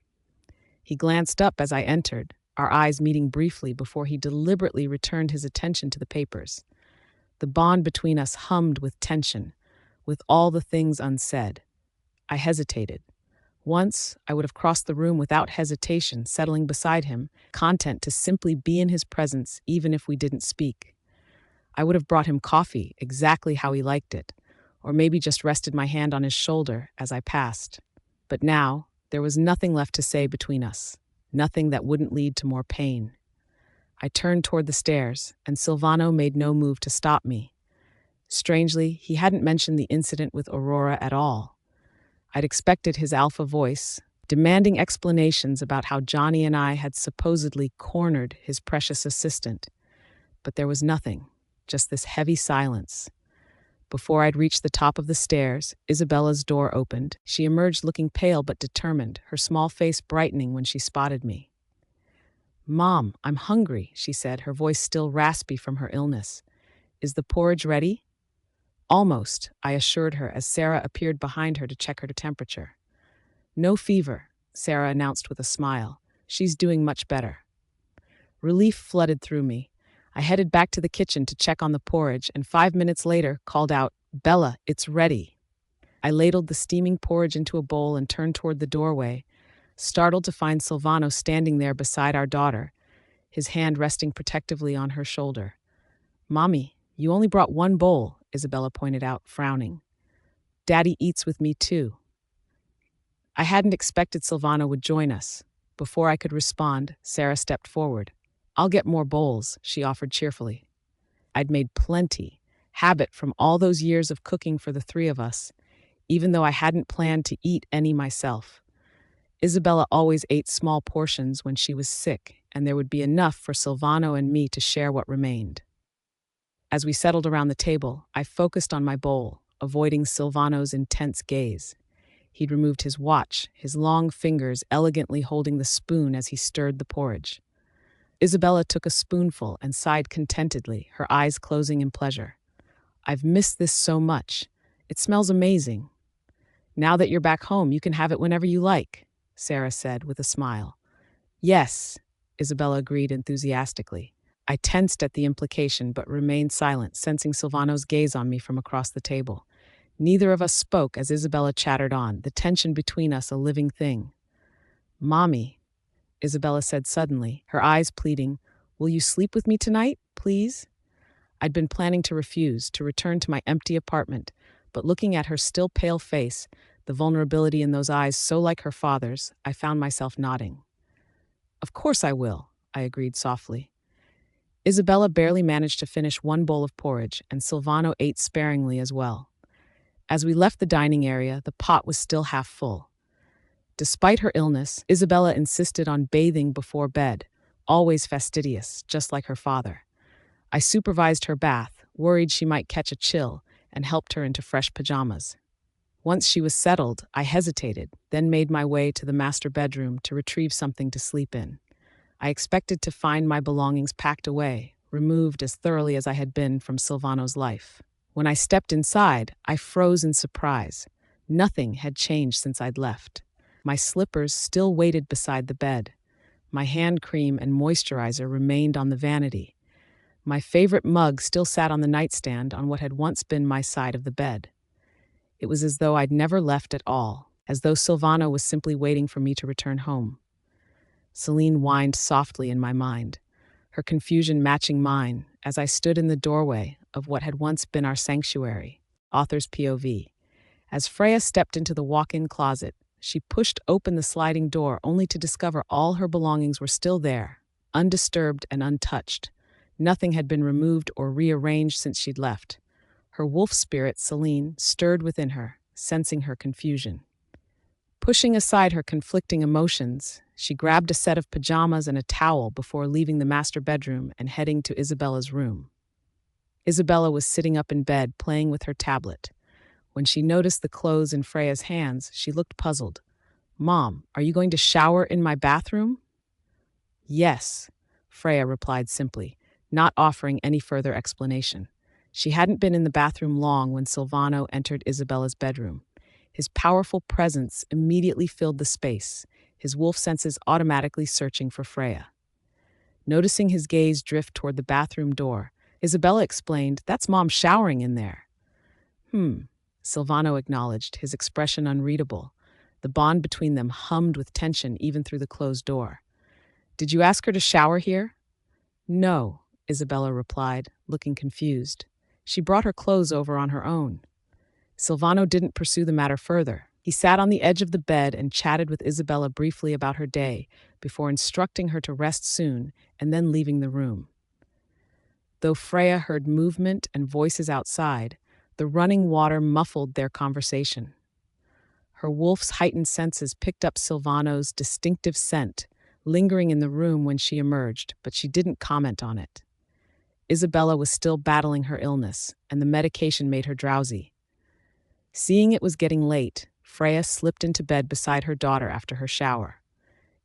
He glanced up as I entered, our eyes meeting briefly before he deliberately returned his attention to the papers. The bond between us hummed with tension, with all the things unsaid. I hesitated. Once, I would have crossed the room without hesitation, settling beside him, content to simply be in his presence even if we didn't speak. I would have brought him coffee, exactly how he liked it, or maybe just rested my hand on his shoulder as I passed. But now, there was nothing left to say between us. nothing that wouldn't lead to more pain. I turned toward the stairs, and Silvano made no move to stop me. Strangely, he hadn't mentioned the incident with Aurora at all. I'd expected his alpha voice, demanding explanations about how Johnny and I had supposedly cornered his precious assistant. But there was nothing, just this heavy silence. Before I'd reached the top of the stairs, Isabella's door opened. She emerged looking pale but determined, her small face brightening when she spotted me. "Mom, I'm hungry," she said, her voice still raspy from her illness. "Is the porridge ready?" "Almost," I assured her as Sarah appeared behind her to check her temperature. "No fever," Sarah announced with a smile. "She's doing much better." Relief flooded through me. I headed back to the kitchen to check on the porridge and 5 minutes later called out, "Bella, it's ready." I ladled the steaming porridge into a bowl and turned toward the doorway, startled to find Silvano standing there beside our daughter, his hand resting protectively on her shoulder. "Mommy, you only brought one bowl," Isabella pointed out, frowning. "Daddy eats with me too." I hadn't expected Silvano would join us. Before I could respond, Sarah stepped forward. "I'll get more bowls," she offered cheerfully. I'd made plenty, habit from all those years of cooking for the three of us, even though I hadn't planned to eat any myself. Isabella always ate small portions when she was sick, and there would be enough for Silvano and me to share what remained. As we settled around the table, I focused on my bowl, avoiding Silvano's intense gaze. He'd removed his watch, his long fingers elegantly holding the spoon as he stirred the porridge. Isabella took a spoonful and sighed contentedly, her eyes closing in pleasure. "I've missed this so much. It smells amazing." "Now that you're back home, you can have it whenever you like," Sarah said with a smile. "Yes," Isabella agreed enthusiastically. I tensed at the implication but remained silent, sensing Silvano's gaze on me from across the table. Neither of us spoke as Isabella chattered on, the tension between us a living thing. "Mommy," Isabella said suddenly, her eyes pleading, "will you sleep with me tonight, please?" I'd been planning to refuse, to return to my empty apartment, but looking at her still pale face, the vulnerability in those eyes so like her father's, I found myself nodding. "Of course I will," I agreed softly. Isabella barely managed to finish one bowl of porridge, and Silvano ate sparingly as well. As we left the dining area, the pot was still half full. Despite her illness, Isabella insisted on bathing before bed, always fastidious, just like her father. I supervised her bath, worried she might catch a chill, and helped her into fresh pajamas. Once she was settled, I hesitated, then made my way to the master bedroom to retrieve something to sleep in. I expected to find my belongings packed away, removed as thoroughly as I had been from Silvano's life. When I stepped inside, I froze in surprise. Nothing had changed since I'd left. My slippers still waited beside the bed. My hand cream and moisturizer remained on the vanity. My favorite mug still sat on the nightstand on what had once been my side of the bed. It was as though I'd never left at all, as though Silvano was simply waiting for me to return home. Celine whined softly in my mind, her confusion matching mine as I stood in the doorway of what had once been our sanctuary. Author's POV. As Freya stepped into the walk-in closet, she pushed open the sliding door only to discover all her belongings were still there, undisturbed and untouched. Nothing had been removed or rearranged since she'd left. Her wolf spirit, Celine, stirred within her, sensing her confusion. Pushing aside her conflicting emotions, she grabbed a set of pajamas and a towel before leaving the master bedroom and heading to Isabella's room. Isabella was sitting up in bed, playing with her tablet. When she noticed the clothes in Freya's hands, she looked puzzled. "Mom, are you going to shower in my bathroom?" "Yes," Freya replied simply, not offering any further explanation. She hadn't been in the bathroom long when Silvano entered Isabella's bedroom. His powerful presence immediately filled the space, his wolf senses automatically searching for Freya. Noticing his gaze drift toward the bathroom door, Isabella explained, "That's Mom showering in there." Silvano acknowledged, his expression unreadable. The bond between them hummed with tension even through the closed door. "Did you ask her to shower here?" "No," Isabella replied, looking confused. "She brought her clothes over on her own." Silvano didn't pursue the matter further. He He sat on the edge of the bed and chatted with Isabella briefly about her day before instructing her to rest soon and then leaving the room. Though Freya heard movement and voices outside, the running water muffled their conversation. Her wolf's heightened senses picked up Silvano's distinctive scent, lingering in the room when she emerged, but she didn't comment on it. Isabella was still battling her illness, and the medication made her drowsy. Seeing it was getting late, Freya slipped into bed beside her daughter after her shower.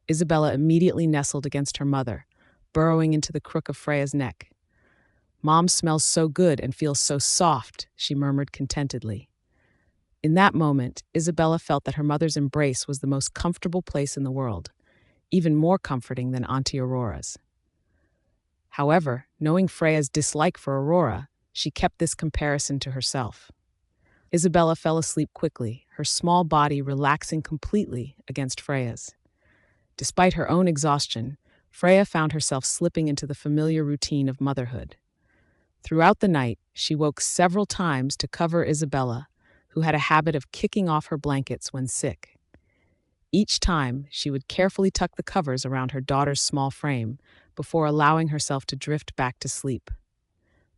Isabella immediately nestled against her mother, burrowing into the crook of Freya's neck. "Mom smells so good and feels so soft," she murmured contentedly. In that moment, Isabella felt that her mother's embrace was the most comfortable place in the world, even more comforting than Aunt Aurora's. However, knowing Freya's dislike for Aurora, she kept this comparison to herself. Isabella fell asleep quickly, her small body relaxing completely against Freya's. Despite her own exhaustion, Freya found herself slipping into the familiar routine of motherhood. Throughout the night, she woke several times to cover Isabella, who had a habit of kicking off her blankets when sick. Each time, she would carefully tuck the covers around her daughter's small frame before allowing herself to drift back to sleep.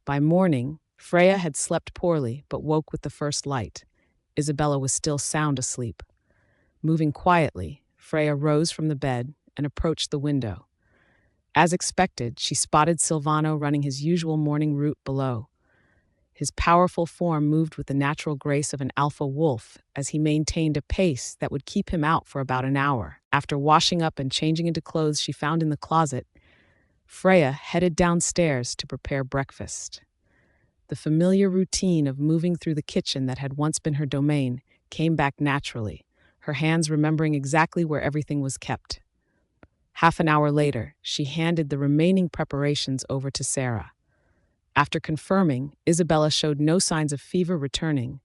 By morning, Freya had slept poorly but woke with the first light. Isabella was still sound asleep. Moving quietly, Freya rose from the bed and approached the window. As expected, she spotted Silvano running his usual morning route below. His powerful form moved with the natural grace of an alpha wolf as he maintained a pace that would keep him out for about an hour. After washing up and changing into clothes she found in the closet, Freya headed downstairs to prepare breakfast. The familiar routine of moving through the kitchen that had once been her domain came back naturally, her hands remembering exactly where everything was kept. Half an hour later, she handed the remaining preparations over to Sarah. After confirming Isabella showed no signs of fever returning,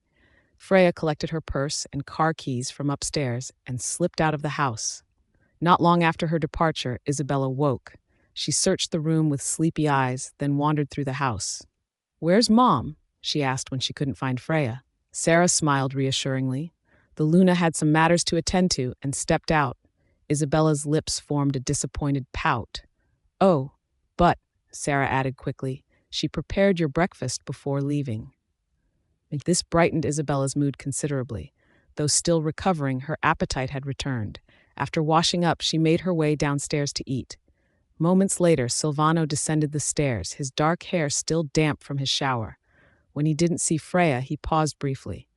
Freya collected her purse and car keys from upstairs and slipped out of the house. Not long after her departure, Isabella woke. She searched the room with sleepy eyes, then wandered through the house. "Where's Mom?" she asked when she couldn't find Freya. Sarah smiled reassuringly. The Luna had some matters to attend to and stepped out. Isabella's lips formed a disappointed pout. "Oh, but," Sarah added quickly, "she prepared your breakfast before leaving." This brightened Isabella's mood considerably. Though still recovering, her appetite had returned. After washing up, she made her way downstairs to eat. Moments later, Silvano descended the stairs, his dark hair still damp from his shower. When he didn't see Freya, he paused briefly.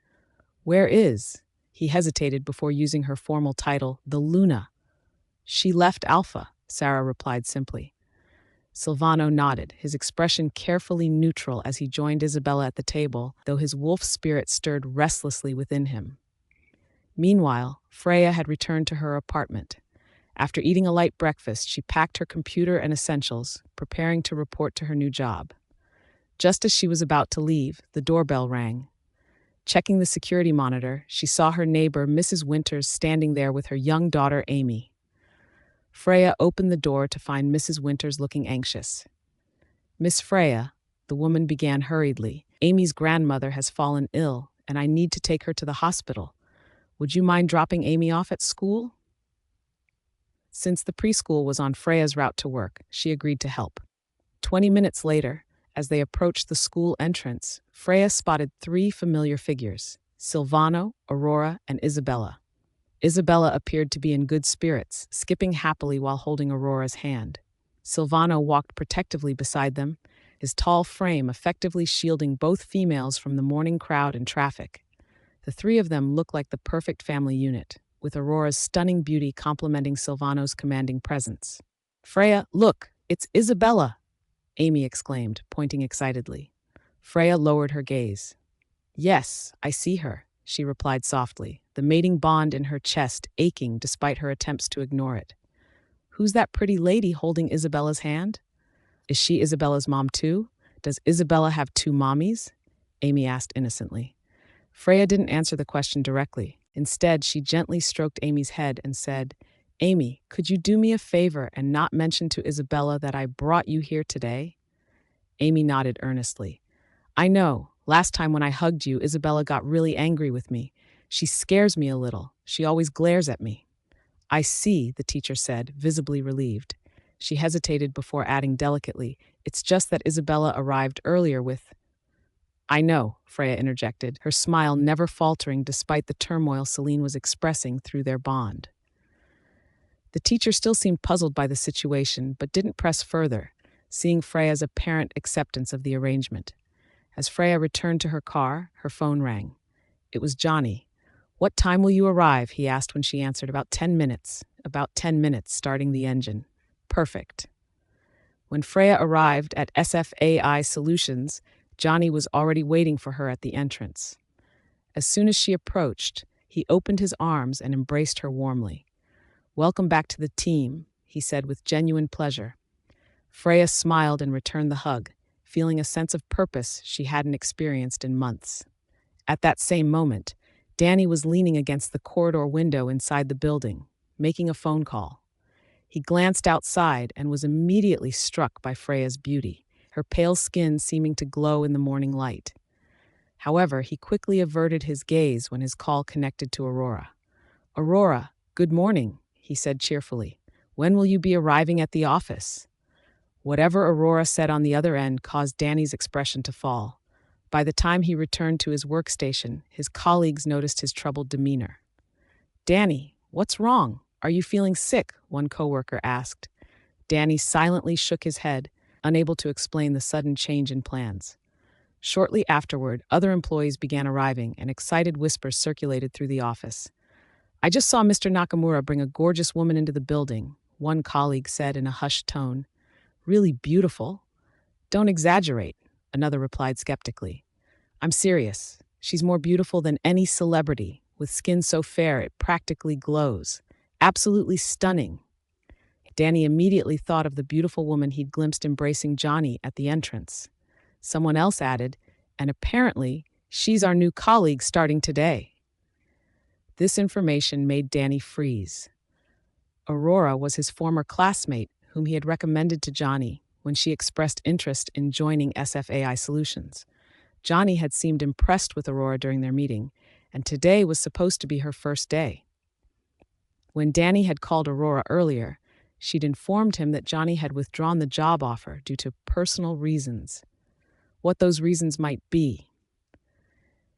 "Where is?" He hesitated before using her formal title, the Luna. "She left Alpha," Sarah replied simply. Silvano nodded, his expression carefully neutral as he joined Isabella at the table, though his wolf spirit stirred restlessly within him. Meanwhile, Freya had returned to her apartment. After eating a light breakfast, she packed her computer and essentials, preparing to report to her new job. Just as she was about to leave, the doorbell rang. Checking the security monitor, she saw her neighbor, Mrs. Winters, standing there with her young daughter, Amy. Freya opened the door to find Mrs. Winters looking anxious. "Miss Freya," the woman began hurriedly, "Amy's grandmother has fallen ill, and I need to take her to the hospital. Would you mind dropping Amy off at school?" Since the preschool was on Freya's route to work, she agreed to help. 20 minutes later, as they approached the school entrance, Freya spotted 3 familiar figures: Silvano, Aurora, and Isabella. Isabella appeared to be in good spirits, skipping happily while holding Aurora's hand. Silvano walked protectively beside them, his tall frame effectively shielding both females from the morning crowd and traffic. The 3 of them looked like the perfect family unit, with Aurora's stunning beauty complementing Silvano's commanding presence. "Freya, look, it's Isabella!" Amy exclaimed, pointing excitedly. Freya lowered her gaze. "Yes, I see her," she replied softly, the mating bond in her chest aching despite her attempts to ignore it. "Who's that pretty lady holding Isabella's hand? Is she Isabella's mom too? Does Isabella have 2 mommies?" Amy asked innocently. Freya didn't answer the question directly. Instead, she gently stroked Amy's head and said, "Amy, could you do me a favor and not mention to Isabella that I brought you here today?" Amy nodded earnestly. "I know. Last time when I hugged you, Isabella got really angry with me. She scares me a little. She always glares at me. I see, the teacher said, visibly relieved. She hesitated before adding delicately, it's just that Isabella arrived earlier with... I know, Freya interjected, her smile never faltering despite the turmoil Celine was expressing through their bond. The teacher still seemed puzzled by the situation, but didn't press further, seeing Freya's apparent acceptance of the arrangement. As Freya returned to her car, her phone rang. It was Johnny. What time will you arrive? He asked when she answered. About 10 minutes. About 10 minutes, starting the engine. Perfect. When Freya arrived at SFAI Solutions, Johnny was already waiting for her at the entrance. As soon as she approached, he opened his arms and embraced her warmly. Welcome back to the team, he said with genuine pleasure. Freya smiled and returned the hug, feeling a sense of purpose she hadn't experienced in months. At that same moment, Danny was leaning against the corridor window inside the building, making a phone call. He glanced outside and was immediately struck by Freya's beauty, her pale skin seeming to glow in the morning light. However, he quickly averted his gaze when his call connected to Aurora. Aurora, good morning, he said cheerfully. When will you be arriving at the office? Whatever Aurora said on the other end caused Danny's expression to fall. By the time he returned to his workstation, his colleagues noticed his troubled demeanor. Danny, what's wrong? Are you feeling sick? One coworker asked. Danny silently shook his head, unable to explain the sudden change in plans. Shortly afterward, other employees began arriving, and excited whispers circulated through the office. I just saw Mr. Nakamura bring a gorgeous woman into the building, one colleague said in a hushed tone. Really beautiful. Don't exaggerate, another replied skeptically. I'm serious. She's more beautiful than any celebrity, with skin so fair it practically glows. Absolutely stunning. Danny immediately thought of the beautiful woman he'd glimpsed embracing Johnny at the entrance. Someone else added, and apparently, she's our new colleague starting today. This information made Danny freeze. Aurora was his former classmate, whom he had recommended to Johnny when she expressed interest in joining SFAI Solutions. Johnny had seemed impressed with Aurora during their meeting, and today was supposed to be her first day. When Danny had called Aurora earlier, she'd informed him that Johnny had withdrawn the job offer due to personal reasons. What those reasons might be.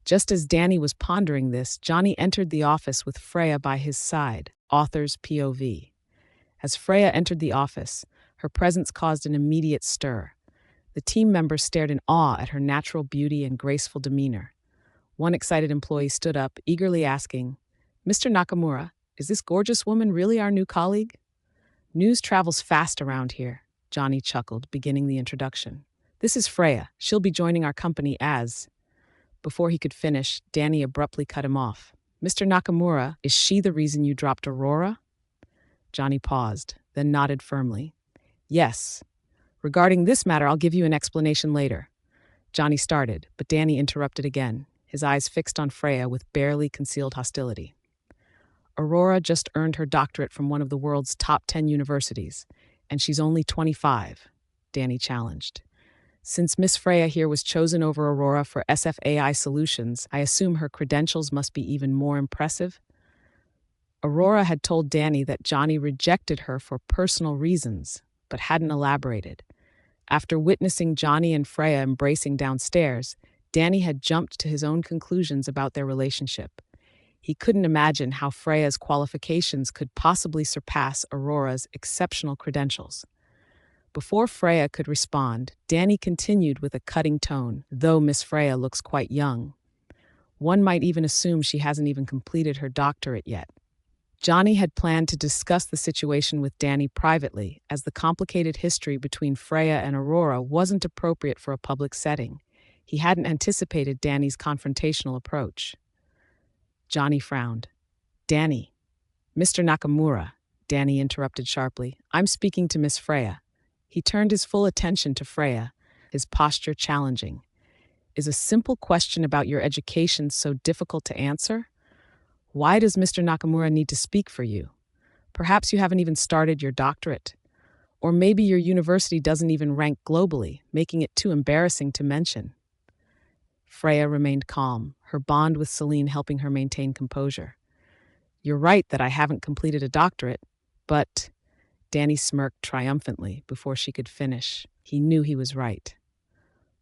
Just as Danny was pondering this, Johnny entered the office with Freya by his side, author's POV. As Freya entered the office, her presence caused an immediate stir. The team members stared in awe at her natural beauty and graceful demeanor. One excited employee stood up, eagerly asking, Mr. Nakamura, is this gorgeous woman really our new colleague? News travels fast around here, Johnny chuckled, beginning the introduction. This is Freya. She'll be joining our company as... Before he could finish, Danny abruptly cut him off. Mr. Nakamura, is she the reason you dropped Aurora? Johnny paused, then nodded firmly. Yes. Regarding this matter, I'll give you an explanation later. Johnny started, but Danny interrupted again, his eyes fixed on Freya with barely concealed hostility. Aurora just earned her doctorate from one of the world's top 10 universities, and she's only 25, Danny challenged. Since Miss Freya here was chosen over Aurora for SFAI Solutions, I assume her credentials must be even more impressive? Aurora had told Danny that Johnny rejected her for personal reasons, but hadn't elaborated. After witnessing Johnny and Freya embracing downstairs, Danny had jumped to his own conclusions about their relationship. He couldn't imagine how Freya's qualifications could possibly surpass Aurora's exceptional credentials. Before Freya could respond, Danny continued with a cutting tone, though Miss Freya looks quite young. One might even assume she hasn't even completed her doctorate yet. Johnny had planned to discuss the situation with Danny privately, as the complicated history between Freya and Aurora wasn't appropriate for a public setting. He hadn't anticipated Danny's confrontational approach. Johnny frowned. Danny. Mr. Nakamura, Danny interrupted sharply. I'm speaking to Miss Freya. He turned his full attention to Freya, his posture challenging. Is a simple question about your education so difficult to answer? Why does Mr. Nakamura need to speak for you? Perhaps you haven't even started your doctorate. Or maybe your university doesn't even rank globally, making it too embarrassing to mention. Freya remained calm, her bond with Celine helping her maintain composure. You're right that I haven't completed a doctorate, but Danny smirked triumphantly before she could finish. He knew he was right.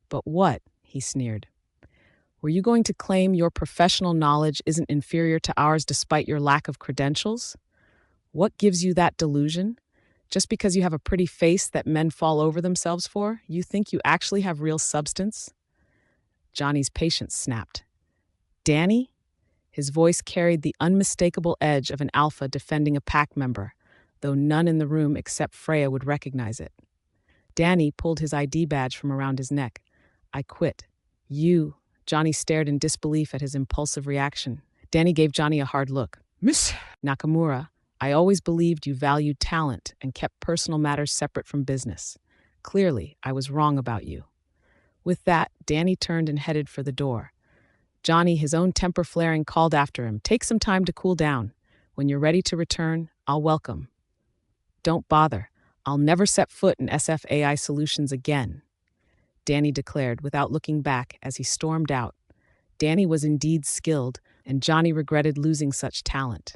But what? He sneered. Were you going to claim your professional knowledge isn't inferior to ours despite your lack of credentials? What gives you that delusion? Just because you have a pretty face that men fall over themselves for, you think you actually have real substance? Johnny's patience snapped. Danny? His voice carried the unmistakable edge of an alpha defending a pack member, though none in the room except Freya would recognize it. Danny pulled his ID badge from around his neck. I quit. You. Johnny stared in disbelief at his impulsive reaction. Danny gave Johnny a hard look. Miss Nakamura, I always believed you valued talent and kept personal matters separate from business. Clearly, I was wrong about you. With that, Danny turned and headed for the door. Johnny, his own temper flaring, called after him. Take some time to cool down. When you're ready to return, I'll welcome. Don't bother. I'll never set foot in SFAI Solutions again, Danny declared without looking back as he stormed out. Danny was indeed skilled, and Johnny regretted losing such talent.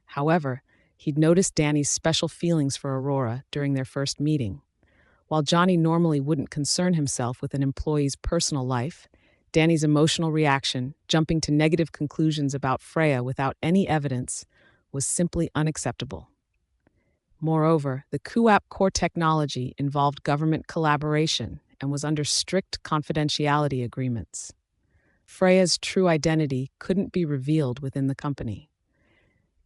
However, he'd noticed Danny's special feelings for Aurora during their first meeting. While Johnny normally wouldn't concern himself with an employee's personal life, Danny's emotional reaction, jumping to negative conclusions about Freya without any evidence, was simply unacceptable. Moreover, the CUAP core technology involved government collaboration and was under strict confidentiality agreements. Freya's true identity couldn't be revealed within the company.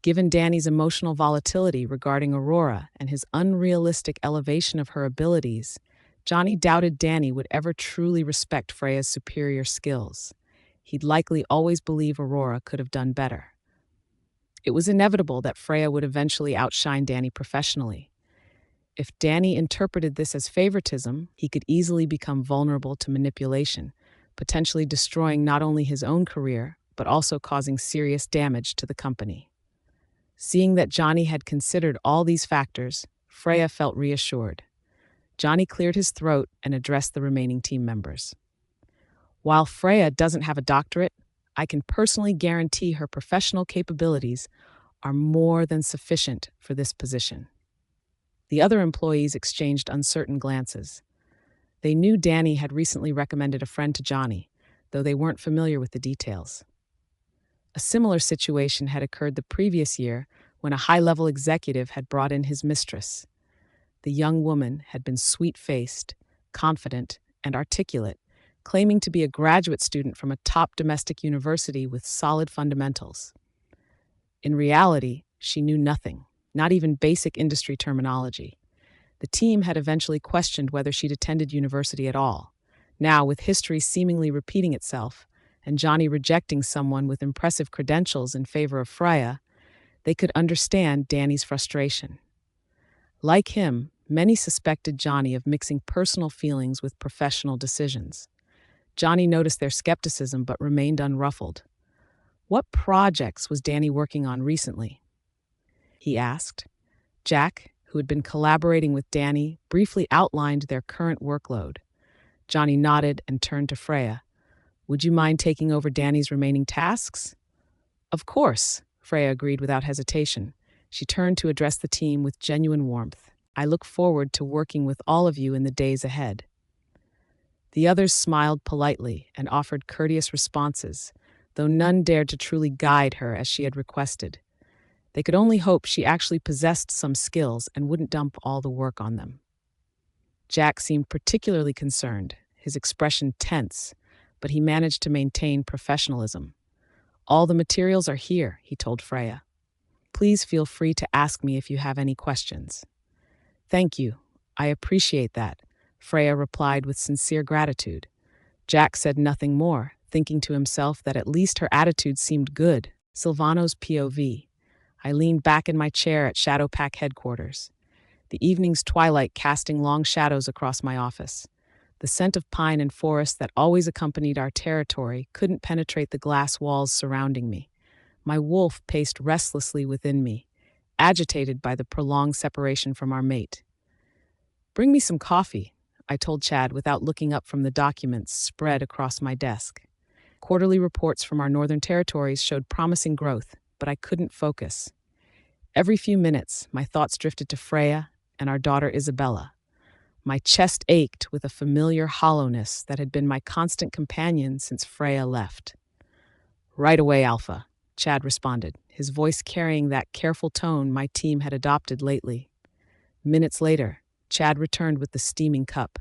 Given Danny's emotional volatility regarding Aurora and his unrealistic elevation of her abilities, Johnny doubted Danny would ever truly respect Freya's superior skills. He'd likely always believe Aurora could have done better. It was inevitable that Freya would eventually outshine Danny professionally. If Danny interpreted this as favoritism, he could easily become vulnerable to manipulation, potentially destroying not only his own career, but also causing serious damage to the company. Seeing that Johnny had considered all these factors, Freya felt reassured. Johnny cleared his throat and addressed the remaining team members. While Freya doesn't have a doctorate, I can personally guarantee her professional capabilities are more than sufficient for this position. The other employees exchanged uncertain glances. They knew Danny had recently recommended a friend to Johnny, though they weren't familiar with the details. A similar situation had occurred the previous year when a high-level executive had brought in his mistress. The young woman had been sweet-faced, confident, and articulate, claiming to be a graduate student from a top domestic university with solid fundamentals. In reality, she knew nothing, not even basic industry terminology. The team had eventually questioned whether she'd attended university at all. Now, with history seemingly repeating itself, and Johnny rejecting someone with impressive credentials in favor of Freya, they could understand Danny's frustration. Like him, many suspected Johnny of mixing personal feelings with professional decisions. Johnny noticed their skepticism but remained unruffled. What projects was Danny working on recently? He asked. Jack, who had been collaborating with Danny, briefly outlined their current workload. Johnny nodded and turned to Freya. Would you mind taking over Danny's remaining tasks? Of course, Freya agreed without hesitation. She turned to address the team with genuine warmth. I look forward to working with all of you in the days ahead. The others smiled politely and offered courteous responses, though none dared to truly guide her as she had requested. They could only hope she actually possessed some skills and wouldn't dump all the work on them. Jack seemed particularly concerned, his expression tense, but he managed to maintain professionalism. All the materials are here, he told Freya. Please feel free to ask me if you have any questions. Thank you. I appreciate that, Freya replied with sincere gratitude. Jack said nothing more, thinking to himself that at least her attitude seemed good. Silvano's POV. I leaned back in my chair at Shadowpack headquarters, the evening's twilight casting long shadows across my office. The scent of pine and forest that always accompanied our territory couldn't penetrate the glass walls surrounding me. My wolf paced restlessly within me, agitated by the prolonged separation from our mate. Bring me some coffee, I told Chad without looking up from the documents spread across my desk. Quarterly reports from our northern territories showed promising growth, but I couldn't focus. Every few minutes, my thoughts drifted to Freya and our daughter Isabella. My chest ached with a familiar hollowness that had been my constant companion since Freya left. "Right away, Alpha," Chad responded, his voice carrying that careful tone my team had adopted lately. Minutes later, Chad returned with the steaming cup.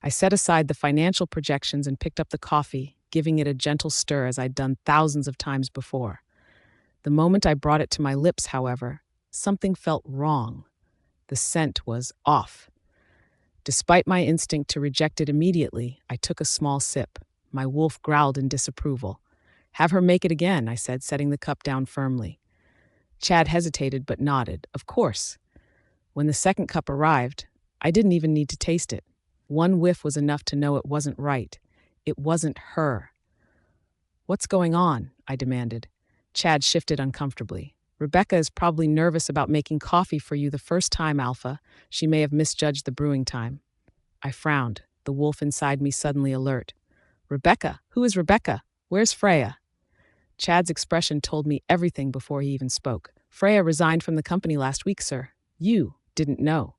I set aside the financial projections and picked up the coffee, giving it a gentle stir as I'd done thousands of times before. The moment I brought it to my lips, however, something felt wrong. The scent was off. Despite my instinct to reject it immediately, I took a small sip. My wolf growled in disapproval. "Have her make it again," I said, setting the cup down firmly. Chad hesitated but nodded. Of course. When the second cup arrived, I didn't even need to taste it. One whiff was enough to know it wasn't right. It wasn't her. "What's going on?" I demanded. Chad shifted uncomfortably. "Rebecca is probably nervous about making coffee for you the first time, Alpha. She may have misjudged the brewing time." I frowned, the wolf inside me suddenly alert. "Rebecca? Who is Rebecca? Where's Freya?" Chad's expression told me everything before he even spoke. "Freya resigned from the company last week, sir. You didn't know."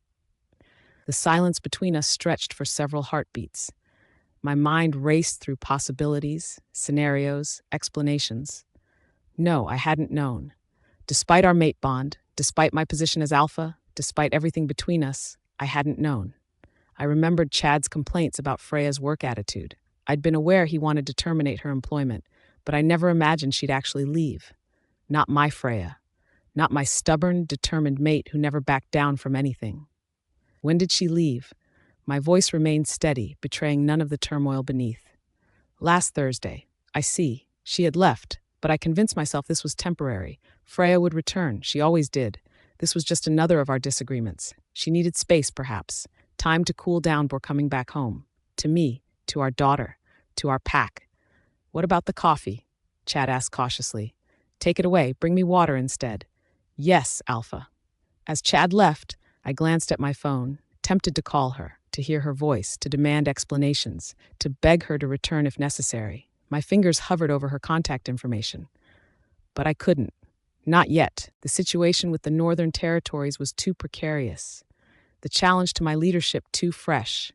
The silence between us stretched for several heartbeats. My mind raced through possibilities, scenarios, explanations. No, I hadn't known. Despite our mate bond, despite my position as Alpha, despite everything between us, I hadn't known. I remembered Chad's complaints about Freya's work attitude. I'd been aware he wanted to terminate her employment, but I never imagined she'd actually leave. Not my Freya. Not my stubborn, determined mate who never backed down from anything. When did she leave? My voice remained steady, betraying none of the turmoil beneath. "Last Thursday. I see. She had left, but I convinced myself this was temporary. Freya would return. She always did. This was just another of our disagreements. She needed space, perhaps. Time to cool down before coming back home. To me, to our daughter, to our pack." "What about the coffee?" Chad asked cautiously. "Take it away. Bring me water instead." "Yes, Alpha." As Chad left, I glanced at my phone, tempted to call her, to hear her voice, to demand explanations, to beg her to return if necessary. My fingers hovered over her contact information. But I couldn't. Not yet. The situation with the Northern Territories was too precarious. The challenge to my leadership too fresh.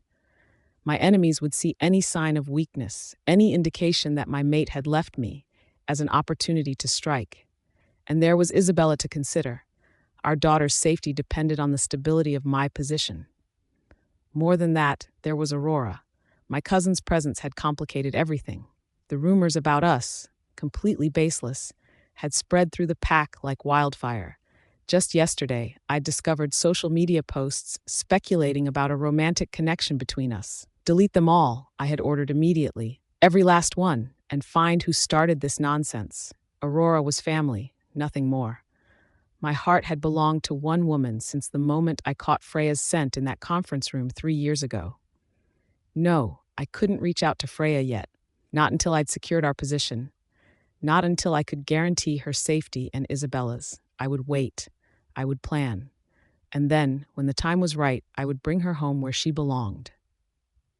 My enemies would see any sign of weakness, any indication that my mate had left me, as an opportunity to strike. And there was Isabella to consider. Our daughter's safety depended on the stability of my position. More than that, there was Aurora. My cousin's presence had complicated everything. The rumors about us, completely baseless, had spread through the pack like wildfire. Just yesterday, I discovered social media posts speculating about a romantic connection between us. "Delete them all," I had ordered immediately. "Every last one, and find who started this nonsense." Aurora was family, nothing more. My heart had belonged to one woman since the moment I caught Freya's scent in that conference room 3 years ago. No, I couldn't reach out to Freya yet. Not until I'd secured our position. Not until I could guarantee her safety and Isabella's. I would wait. I would plan. And then, when the time was right, I would bring her home where she belonged.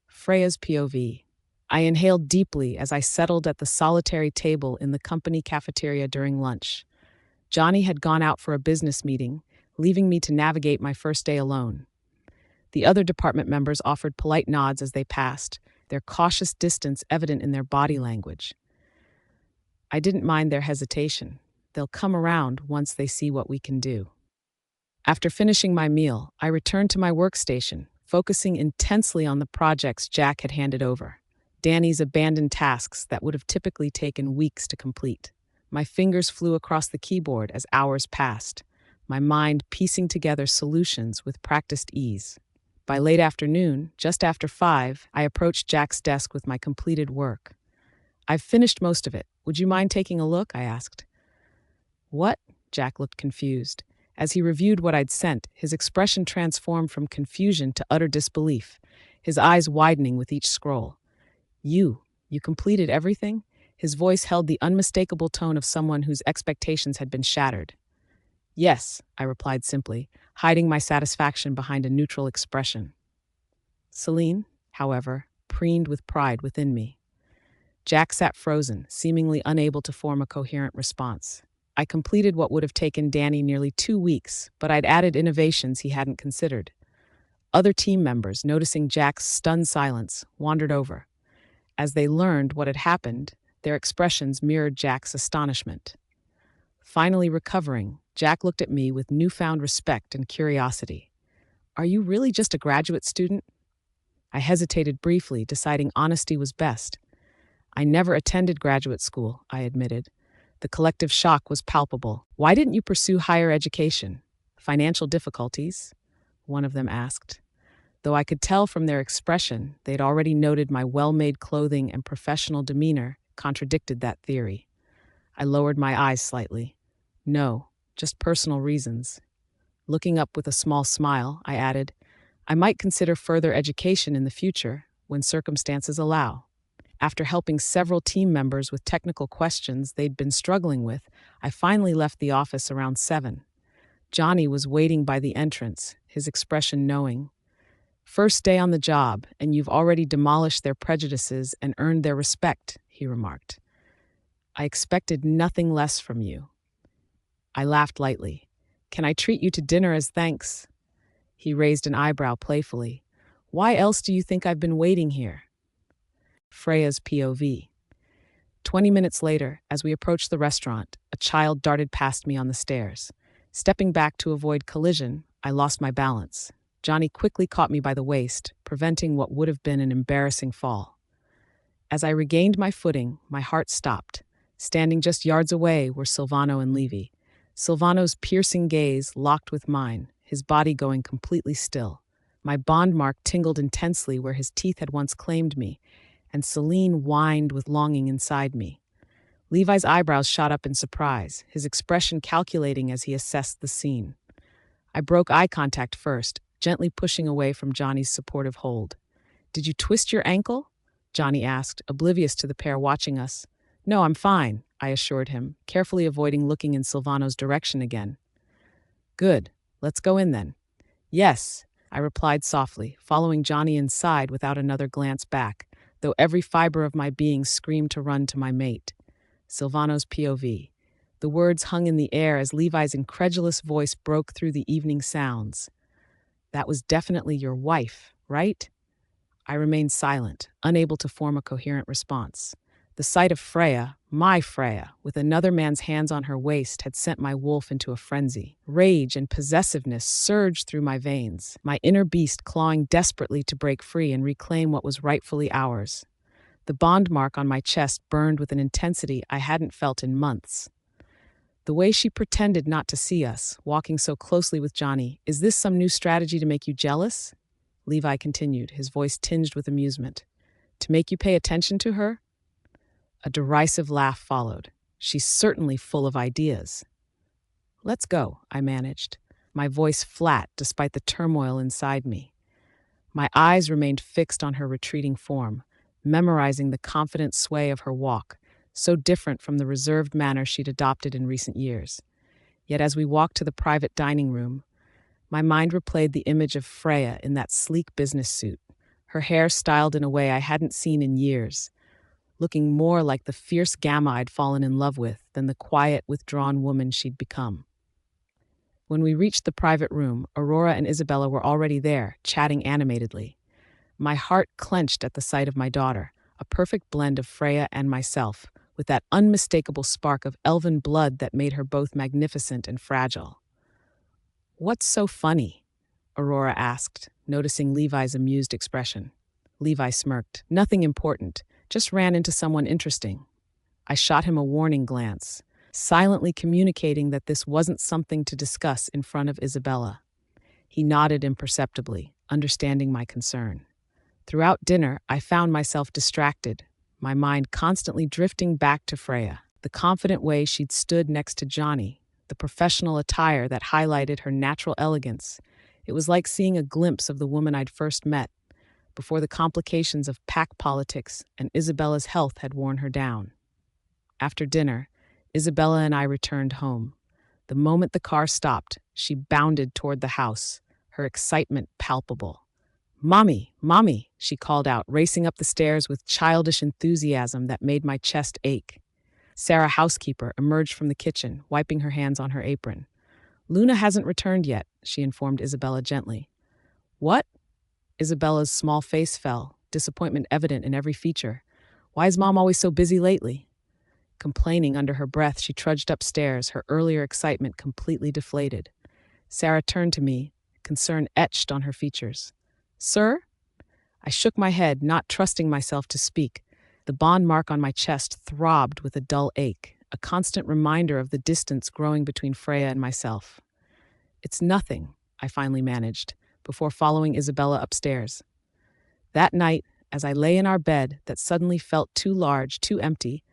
Freya's POV. I inhaled deeply as I settled at the solitary table in the company cafeteria during lunch. Johnny had gone out for a business meeting, leaving me to navigate my first day alone. The other department members offered polite nods as they passed, their cautious distance evident in their body language. I didn't mind their hesitation. They'll come around once they see what we can do. After finishing my meal, I returned to my workstation, focusing intensely on the projects Jack had handed over. Danny's abandoned tasks that would have typically taken weeks to complete. My fingers flew across the keyboard as hours passed, my mind piecing together solutions with practiced ease. By late afternoon, just after 5, I approached Jack's desk with my completed work. "I've finished most of it. Would you mind taking a look?" I asked. "What?" Jack looked confused. As he reviewed what I'd sent, his expression transformed from confusion to utter disbelief, his eyes widening with each scroll. You completed everything?" His voice held the unmistakable tone of someone whose expectations had been shattered. "Yes," I replied simply, hiding my satisfaction behind a neutral expression. Celine, however, preened with pride within me. Jack sat frozen, seemingly unable to form a coherent response. I completed what would have taken Danny nearly 2 weeks, but I'd added innovations he hadn't considered. Other team members, noticing Jack's stunned silence, wandered over. As they learned what had happened, their expressions mirrored Jack's astonishment. Finally recovering, Jack looked at me with newfound respect and curiosity. "Are you really just a graduate student?" I hesitated briefly, deciding honesty was best. "I never attended graduate school," I admitted. The collective shock was palpable. "Why didn't you pursue higher education?" "Financial difficulties?" one of them asked. Though I could tell from their expression, they'd already noted my well-made clothing and professional demeanor contradicted that theory. I lowered my eyes slightly. "No, just personal reasons." Looking up with a small smile, I added, "I might consider further education in the future, when circumstances allow." After helping several team members with technical questions they'd been struggling with, I finally left the office around 7. Johnny was waiting by the entrance, his expression knowing. "First day on the job, and you've already demolished their prejudices and earned their respect," he remarked. "I expected nothing less from you." I laughed lightly. "Can I treat you to dinner as thanks?" He raised an eyebrow playfully. "Why else do you think I've been waiting here?" Freya's POV. 20 minutes later, as we approached the restaurant, a child darted past me on the stairs. Stepping back to avoid collision, I lost my balance. Johnny quickly caught me by the waist, preventing what would have been an embarrassing fall. As I regained my footing, my heart stopped. Standing just yards away were Silvano and Levy. Silvano's piercing gaze locked with mine, his body going completely still. My bond mark tingled intensely where his teeth had once claimed me, and Celine whined with longing inside me. Levi's eyebrows shot up in surprise, his expression calculating as he assessed the scene. I broke eye contact first, gently pushing away from Johnny's supportive hold. "Did you twist your ankle?" Johnny asked, oblivious to the pair watching us. "No, I'm fine," I assured him, carefully avoiding looking in Silvano's direction again. "Good. Let's go in then." "Yes," I replied softly, following Johnny inside without another glance back, though every fiber of my being screamed to run to my mate. Silvano's POV. The words hung in the air as Levi's incredulous voice broke through the evening sounds. "That was definitely your wife, right?" I remained silent, unable to form a coherent response. The sight of Freya, my Freya, with another man's hands on her waist had sent my wolf into a frenzy. Rage and possessiveness surged through my veins, my inner beast clawing desperately to break free and reclaim what was rightfully ours. The bond mark on my chest burned with an intensity I hadn't felt in months. The way she pretended not to see us, walking so closely with Johnny, "Is this some new strategy to make you jealous?" Levi continued, his voice tinged with amusement. "To make you pay attention to her?" A derisive laugh followed. "She's certainly full of ideas." "Let's go," I managed, my voice flat despite the turmoil inside me. My eyes remained fixed on her retreating form, memorizing the confident sway of her walk, so different from the reserved manner she'd adopted in recent years. Yet as we walked to the private dining room, my mind replayed the image of Freya in that sleek business suit, her hair styled in a way I hadn't seen in years, looking more like the fierce Gamma I'd fallen in love with than the quiet, withdrawn woman she'd become. When we reached the private room, Aurora and Isabella were already there, chatting animatedly. My heart clenched at the sight of my daughter, a perfect blend of Freya and myself, with that unmistakable spark of elven blood that made her both magnificent and fragile. "What's so funny?" Aurora asked, noticing Levi's amused expression. Levi smirked. "Nothing important. Just ran into someone interesting." I shot him a warning glance, silently communicating that this wasn't something to discuss in front of Isabella. He nodded imperceptibly, understanding my concern. Throughout dinner, I found myself distracted, my mind constantly drifting back to Freya, the confident way she'd stood next to Johnny, the professional attire that highlighted her natural elegance. It was like seeing a glimpse of the woman I'd first met, before the complications of pack politics and Isabella's health had worn her down. After dinner, Isabella and I returned home. The moment the car stopped, she bounded toward the house, her excitement palpable. Mommy, Mommy, she called out, racing up the stairs with childish enthusiasm that made my chest ache. Sarah, housekeeper, emerged from the kitchen, wiping her hands on her apron. Luna hasn't returned yet, she informed Isabella gently. What? Isabella's small face fell, disappointment evident in every feature. Why is Mom always so busy lately? Complaining under her breath, she trudged upstairs, her earlier excitement completely deflated. Sarah turned to me, concern etched on her features. Sir? I shook my head, not trusting myself to speak. The bond mark on my chest throbbed with a dull ache, a constant reminder of the distance growing between Freya and myself. It's nothing, I finally managed, before following Isabella upstairs. That night, as I lay in our bed that suddenly felt too large, too empty,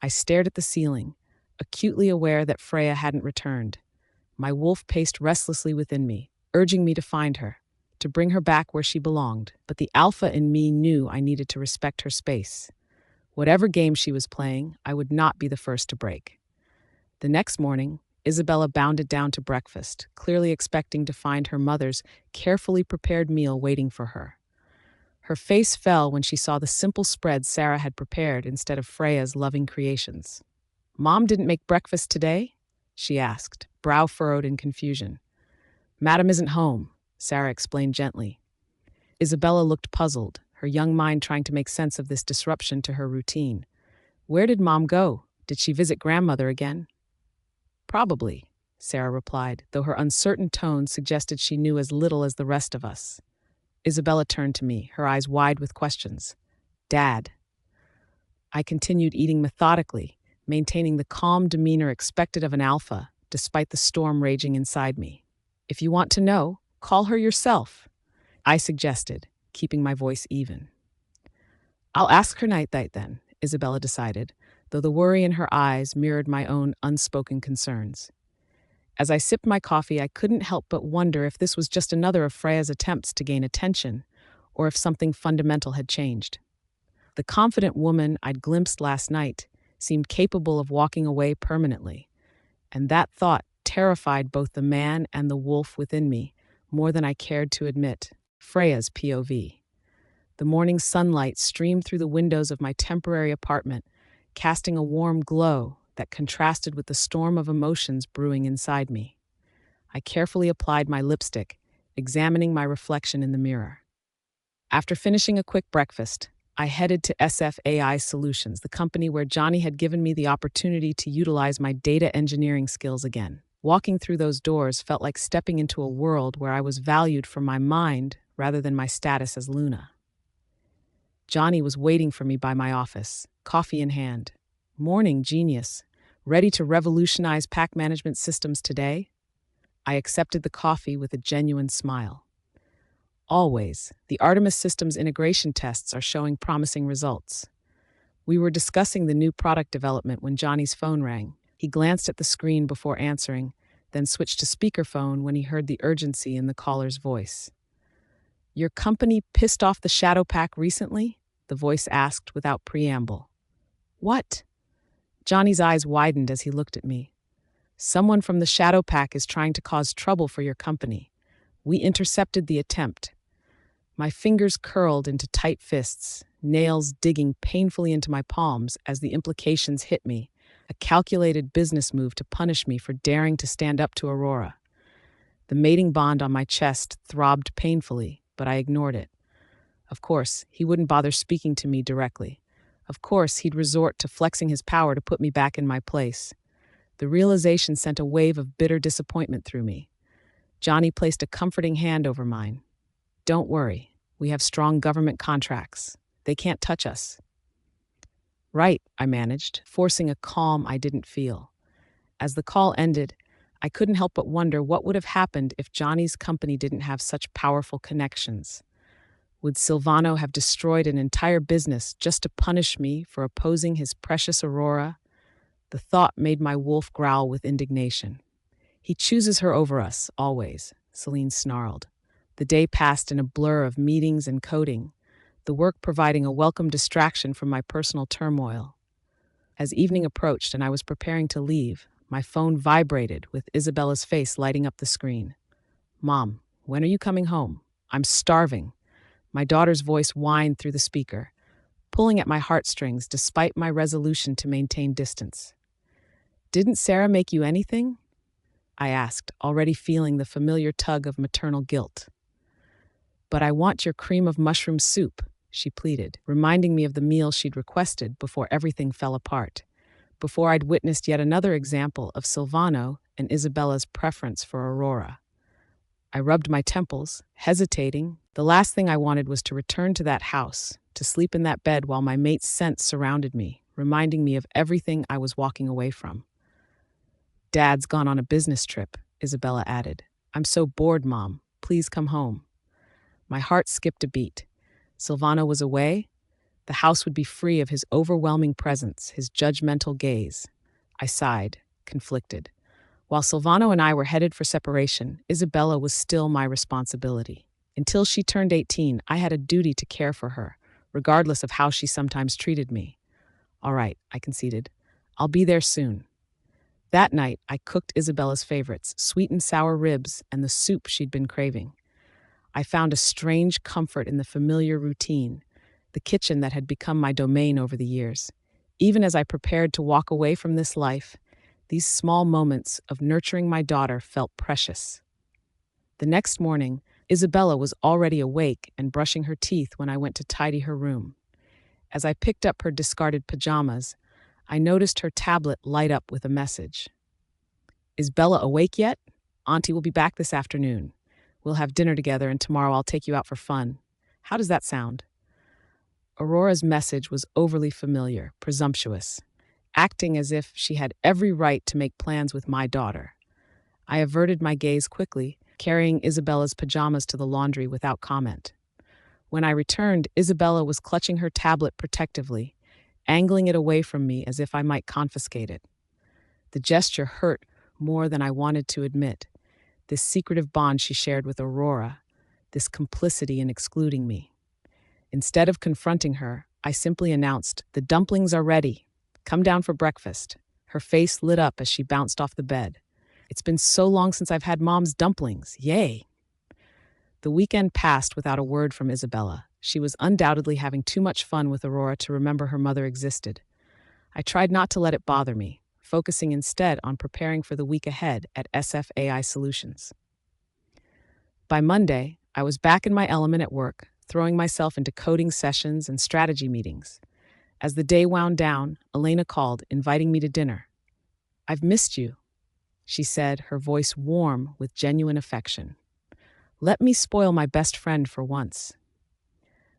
I stared at the ceiling, acutely aware that Freya hadn't returned. My wolf paced restlessly within me, urging me to find her, to bring her back where she belonged. But the alpha in me knew I needed to respect her space. Whatever game she was playing, I would not be the first to break. The next morning, Isabella bounded down to breakfast, clearly expecting to find her mother's carefully prepared meal waiting for her. Her face fell when she saw the simple spread Sarah had prepared instead of Freya's loving creations. Mom didn't make breakfast today? She asked, brow furrowed in confusion. Madam isn't home, Sarah explained gently. Isabella looked puzzled, her young mind trying to make sense of this disruption to her routine. Where did Mom go? Did she visit grandmother again? Probably, Sarah replied, though her uncertain tone suggested she knew as little as the rest of us. Isabella turned to me, her eyes wide with questions. Dad. I continued eating methodically, maintaining the calm demeanor expected of an alpha, despite the storm raging inside me. If you want to know, call her yourself, I suggested, keeping my voice even. I'll ask her night then, Isabella decided, though the worry in her eyes mirrored my own unspoken concerns. As I sipped my coffee, I couldn't help but wonder if this was just another of Freya's attempts to gain attention, or if something fundamental had changed. The confident woman I'd glimpsed last night seemed capable of walking away permanently, and that thought terrified both the man and the wolf within me more than I cared to admit. Freya's POV. The morning sunlight streamed through the windows of my temporary apartment, casting a warm glow that contrasted with the storm of emotions brewing inside me. I carefully applied my lipstick, examining my reflection in the mirror. After finishing a quick breakfast, I headed to SFAI Solutions, the company where Johnny had given me the opportunity to utilize my data engineering skills again. Walking through those doors felt like stepping into a world where I was valued for my mind rather than my status as Luna. Johnny was waiting for me by my office, coffee in hand. Morning, genius. Ready to revolutionize pack management systems today? I accepted the coffee with a genuine smile. Always, the Artemis Systems integration tests are showing promising results. We were discussing the new product development when Johnny's phone rang. He glanced at the screen before answering, then switched to speakerphone when he heard the urgency in the caller's voice. Your company pissed off the Shadow Pack recently? The voice asked without preamble. What? Johnny's eyes widened as he looked at me. Someone from the Shadow Pack is trying to cause trouble for your company. We intercepted the attempt. My fingers curled into tight fists, nails digging painfully into my palms as the implications hit me, a calculated business move to punish me for daring to stand up to Aurora. The mating bond on my chest throbbed painfully, but I ignored it. Of course, he wouldn't bother speaking to me directly. Of course, he'd resort to flexing his power to put me back in my place. The realization sent a wave of bitter disappointment through me. Johnny placed a comforting hand over mine. Don't worry, we have strong government contracts. They can't touch us. Right, I managed, forcing a calm I didn't feel. As the call ended, I couldn't help but wonder what would have happened if Johnny's company didn't have such powerful connections. Would Silvano have destroyed an entire business just to punish me for opposing his precious Aurora? The thought made my wolf growl with indignation. He chooses her over us, always, Celine snarled. The day passed in a blur of meetings and coding, the work providing a welcome distraction from my personal turmoil. As evening approached and I was preparing to leave, my phone vibrated with Isabella's face lighting up the screen. Mom, when are you coming home? I'm starving. My daughter's voice whined through the speaker, pulling at my heartstrings despite my resolution to maintain distance. "Didn't Sarah make you anything?" I asked, already feeling the familiar tug of maternal guilt. "But I want your cream of mushroom soup," she pleaded, reminding me of the meal she'd requested before everything fell apart, before I'd witnessed yet another example of Silvano and Isabella's preference for Aurora. I rubbed my temples, hesitating. The last thing I wanted was to return to that house, to sleep in that bed while my mate's scent surrounded me, reminding me of everything I was walking away from. "Dad's gone on a business trip," Isabella added. "I'm so bored, Mom. Please come home." My heart skipped a beat. Silvano was away. The house would be free of his overwhelming presence, his judgmental gaze. I sighed, conflicted. While Silvano and I were headed for separation, Isabella was still my responsibility. Until she turned 18, I had a duty to care for her, regardless of how she sometimes treated me. "All right," I conceded. "I'll be there soon." That night, I cooked Isabella's favorites, sweet and sour ribs, and the soup she'd been craving. I found a strange comfort in the familiar routine, the kitchen that had become my domain over the years. Even as I prepared to walk away from this life, these small moments of nurturing my daughter felt precious. The next morning, Isabella was already awake and brushing her teeth when I went to tidy her room. As I picked up her discarded pajamas, I noticed her tablet light up with a message. "Is Bella awake yet? Auntie will be back this afternoon. We'll have dinner together and tomorrow I'll take you out for fun. How does that sound?" Aurora's message was overly familiar, presumptuous, acting as if she had every right to make plans with my daughter. I averted my gaze quickly, carrying Isabella's pajamas to the laundry without comment. When I returned, Isabella was clutching her tablet protectively, angling it away from me as if I might confiscate it. The gesture hurt more than I wanted to admit. This secretive bond she shared with Aurora, this complicity in excluding me. Instead of confronting her, I simply announced, "The dumplings are ready. Come down for breakfast." Her face lit up as she bounced off the bed. "It's been so long since I've had Mom's dumplings. Yay!" The weekend passed without a word from Isabella. She was undoubtedly having too much fun with Aurora to remember her mother existed. I tried not to let it bother me, focusing instead on preparing for the week ahead at SFAI Solutions. By Monday, I was back in my element at work, throwing myself into coding sessions and strategy meetings. As the day wound down, Elena called, inviting me to dinner. "I've missed you," she said, her voice warm with genuine affection. "Let me spoil my best friend for once."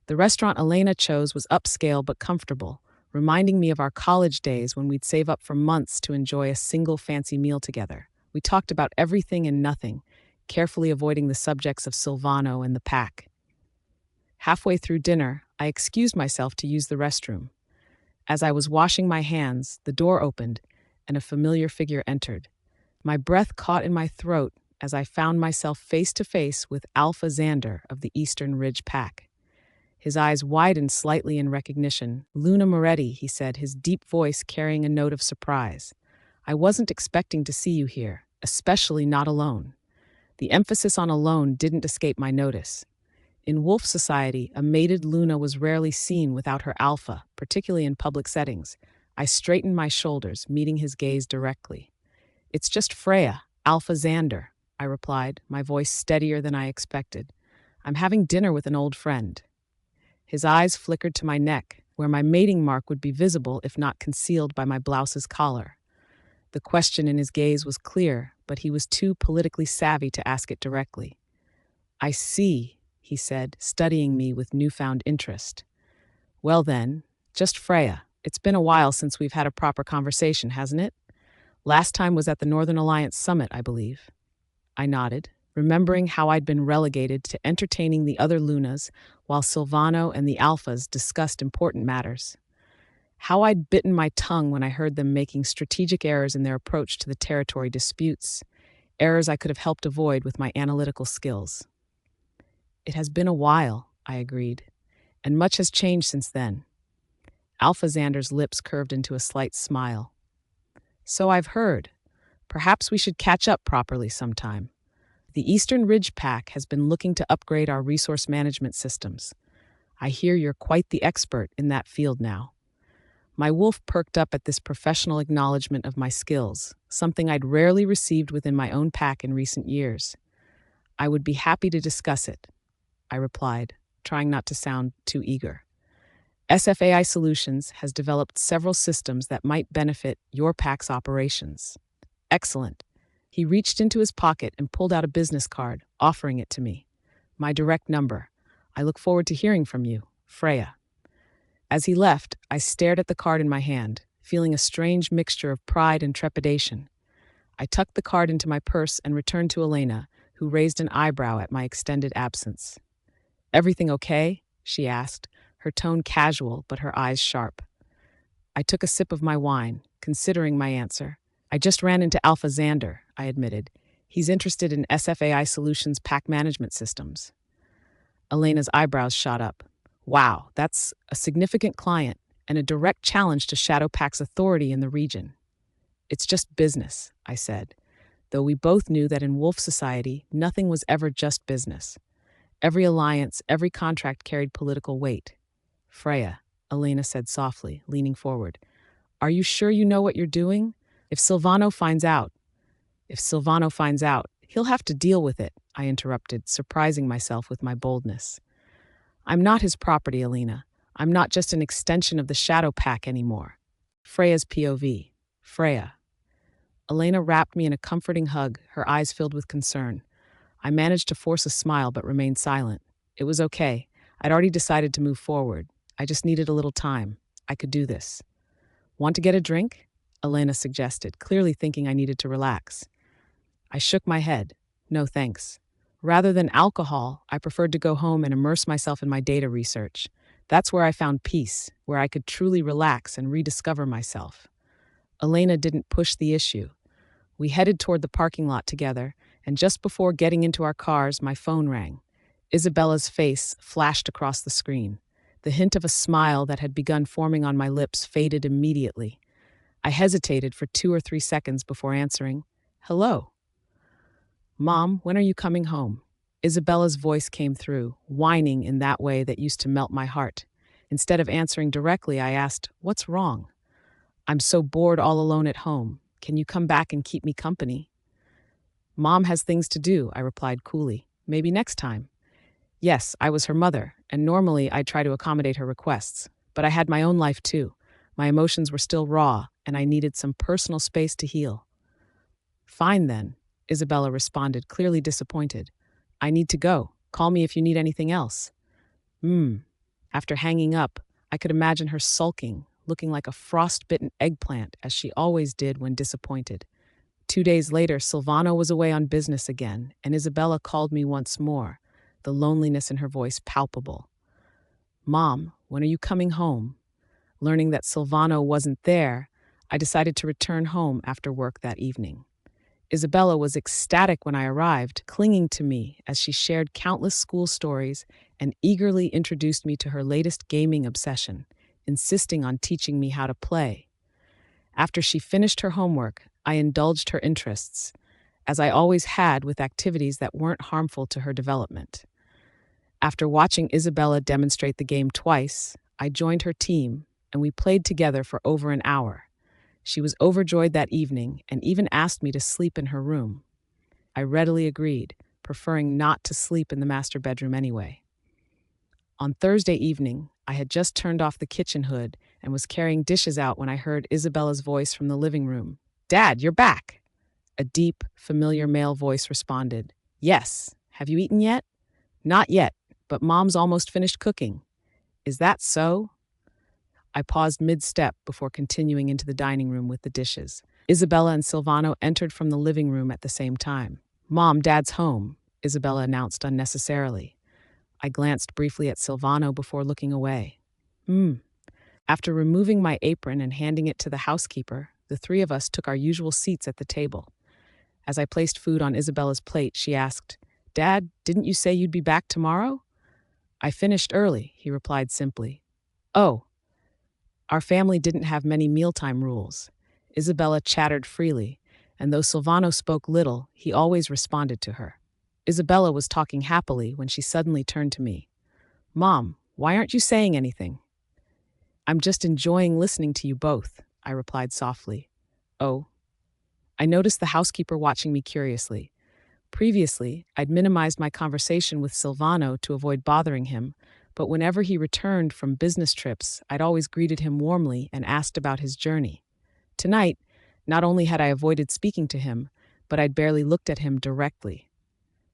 The restaurant Elena chose was upscale but comfortable, reminding me of our college days when we'd save up for months to enjoy a single fancy meal together. We talked about everything and nothing, carefully avoiding the subjects of Silvano and the pack. Halfway through dinner, I excused myself to use the restroom. As I was washing my hands, the door opened, and a familiar figure entered. My breath caught in my throat as I found myself face to face with Alpha Xander of the Eastern Ridge Pack. His eyes widened slightly in recognition. "Luna Moretti," he said, his deep voice carrying a note of surprise. "I wasn't expecting to see you here, especially not alone." The emphasis on alone didn't escape my notice. In wolf society, a mated Luna was rarely seen without her alpha, particularly in public settings. I straightened my shoulders, meeting his gaze directly. "It's just Freya, Alpha Xander," I replied, my voice steadier than I expected. "I'm having dinner with an old friend." His eyes flickered to my neck, where my mating mark would be visible if not concealed by my blouse's collar. The question in his gaze was clear, but he was too politically savvy to ask it directly. "I see," he said, studying me with newfound interest. "Well then, just Freya. It's been a while since we've had a proper conversation, hasn't it? Last time was at the Northern Alliance Summit, I believe." I nodded, remembering how I'd been relegated to entertaining the other Lunas while Silvano and the Alphas discussed important matters. How I'd bitten my tongue when I heard them making strategic errors in their approach to the territory disputes, errors I could have helped avoid with my analytical skills. "It has been a while," I agreed, "and much has changed since then." Alpha Xander's lips curved into a slight smile. "So I've heard. Perhaps we should catch up properly sometime. The Eastern Ridge Pack has been looking to upgrade our resource management systems. I hear you're quite the expert in that field now. My wolf perked up at this professional acknowledgement of my skills, something I'd rarely received within my own pack in recent years. I would be happy to discuss it, I replied, trying not to sound too eager. SFAI Solutions has developed several systems that might benefit your pack's operations. Excellent. He reached into his pocket and pulled out a business card, offering it to me. My direct number. I look forward to hearing from you, Freya. As he left, I stared at the card in my hand, feeling a strange mixture of pride and trepidation. I tucked the card into my purse and returned to Elena, who raised an eyebrow at my extended absence. "Everything okay?" she asked, her tone casual but her eyes sharp. I took a sip of my wine, considering my answer. "I just ran into Alpha Xander," I admitted. "He's interested in SFAI Solutions pack management systems." Elena's eyebrows shot up. "Wow, that's a significant client and a direct challenge to Shadowpack's authority in the region." "It's just business," I said, though we both knew that in Wolf Society, nothing was ever just business. Every alliance, every contract carried political weight. "Freya," Elena said softly, leaning forward, "are you sure you know what you're doing? If Silvano finds out..." "If Silvano finds out, he'll have to deal with it," I interrupted, surprising myself with my boldness. "I'm not his property, Elena. I'm not just an extension of the Shadow Pack anymore." Freya's POV. Freya. Elena wrapped me in a comforting hug, her eyes filled with concern. I managed to force a smile but remained silent. It was okay. I'd already decided to move forward. I just needed a little time. I could do this. "Want to get a drink?" Elena suggested, clearly thinking I needed to relax. I shook my head. "No, thanks." Rather than alcohol, I preferred to go home and immerse myself in my data research. That's where I found peace, where I could truly relax and rediscover myself. Elena didn't push the issue. We headed toward the parking lot together, and just before getting into our cars, my phone rang. Isabella's face flashed across the screen. The hint of a smile that had begun forming on my lips faded immediately. I hesitated for 2 or 3 seconds before answering. "Hello." "Mom, when are you coming home?" Isabella's voice came through, whining in that way that used to melt my heart. Instead of answering directly, I asked, "What's wrong?" "I'm so bored all alone at home. Can you come back and keep me company?" "Mom has things to do," I replied coolly. "Maybe next time." Yes, I was her mother, and normally I'd try to accommodate her requests. But I had my own life too. My emotions were still raw, and I needed some personal space to heal. "Fine then," Isabella responded, clearly disappointed. "I need to go. Call me if you need anything else." After hanging up, I could imagine her sulking, looking like a frostbitten eggplant, as she always did when disappointed. 2 days later, Silvano was away on business again, and Isabella called me once more, the loneliness in her voice palpable. "Mom, when are you coming home?" Learning that Silvano wasn't there, I decided to return home after work that evening. Isabella was ecstatic when I arrived, clinging to me as she shared countless school stories and eagerly introduced me to her latest gaming obsession, insisting on teaching me how to play. After she finished her homework, I indulged her interests, as I always had with activities that weren't harmful to her development. After watching Isabella demonstrate the game twice, I joined her team, and we played together for over an hour. She was overjoyed that evening and even asked me to sleep in her room. I readily agreed, preferring not to sleep in the master bedroom anyway. On Thursday evening, I had just turned off the kitchen hood and was carrying dishes out when I heard Isabella's voice from the living room. "Dad, you're back!" A deep, familiar male voice responded. "Yes. Have you eaten yet?" "Not yet, but Mom's almost finished cooking." "Is that so?" I paused mid-step before continuing into the dining room with the dishes. Isabella and Silvano entered from the living room at the same time. "Mom, Dad's home," Isabella announced unnecessarily. I glanced briefly at Silvano before looking away. After removing my apron and handing it to the housekeeper, the three of us took our usual seats at the table. As I placed food on Isabella's plate, she asked, "Dad, didn't you say you'd be back tomorrow?" "I finished early," he replied simply. "Oh." Our family didn't have many mealtime rules. Isabella chattered freely, and though Silvano spoke little, he always responded to her. Isabella was talking happily when she suddenly turned to me. "Mom, Why aren't you saying anything? I'm just enjoying listening to you both, I replied softly. Oh. I noticed the housekeeper watching me curiously. Previously, I'd minimized my conversation with Silvano to avoid bothering him, but whenever he returned from business trips, I'd always greeted him warmly and asked about his journey. Tonight, not only had I avoided speaking to him, but I'd barely looked at him directly.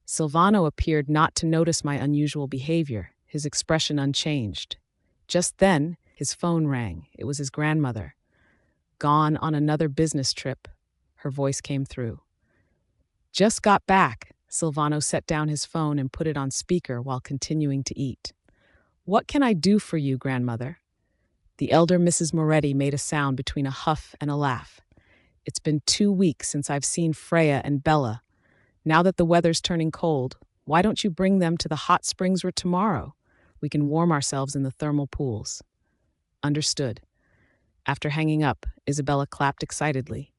Silvano appeared not to notice my unusual behavior, his expression unchanged. Just then, his phone rang. It was his grandmother. Gone on another business trip, her voice came through. Just got back. Silvano set down his phone and put it on speaker while continuing to eat. What can I do for you, grandmother? The elder Mrs. Moretti made a sound between a huff and a laugh. It's been 2 weeks since I've seen Freya and Bella. Now that the weather's turning cold, why don't you bring them to the hot springs tomorrow? We can warm ourselves in the thermal pools. Understood. After hanging up, Isabella clapped excitedly.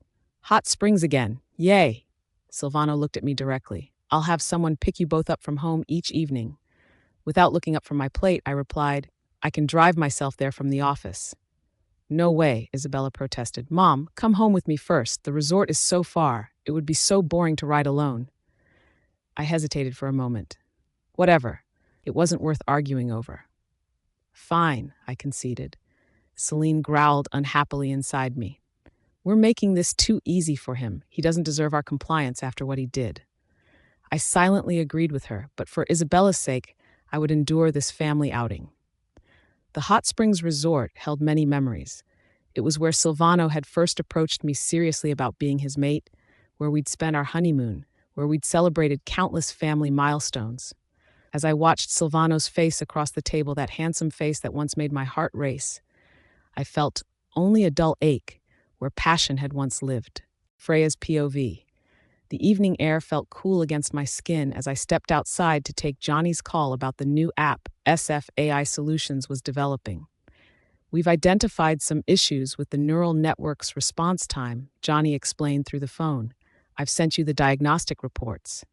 Hot springs again. Yay! Silvano looked at me directly. I'll have someone pick you both up from home each evening. Without looking up from my plate, I replied, I can drive myself there from the office. No way, Isabella protested. Mom, come home with me first. The resort is so far. It would be so boring to ride alone. I hesitated for a moment. Whatever. It wasn't worth arguing over. Fine, I conceded. Celine growled unhappily inside me. We're making this too easy for him. He doesn't deserve our compliance after what he did. I silently agreed with her, but for Isabella's sake, I would endure this family outing. The Hot Springs Resort held many memories. It was where Silvano had first approached me seriously about being his mate, where we'd spent our honeymoon, where we'd celebrated countless family milestones. As I watched Silvano's face across the table, that handsome face that once made my heart race, I felt only a dull ache where passion had once lived. Freya's POV. The evening air felt cool against my skin as I stepped outside to take Johnny's call about the new app SF AI Solutions was developing. We've identified some issues with the neural network's response time, Johnny explained through the phone. I've sent you the diagnostic reports.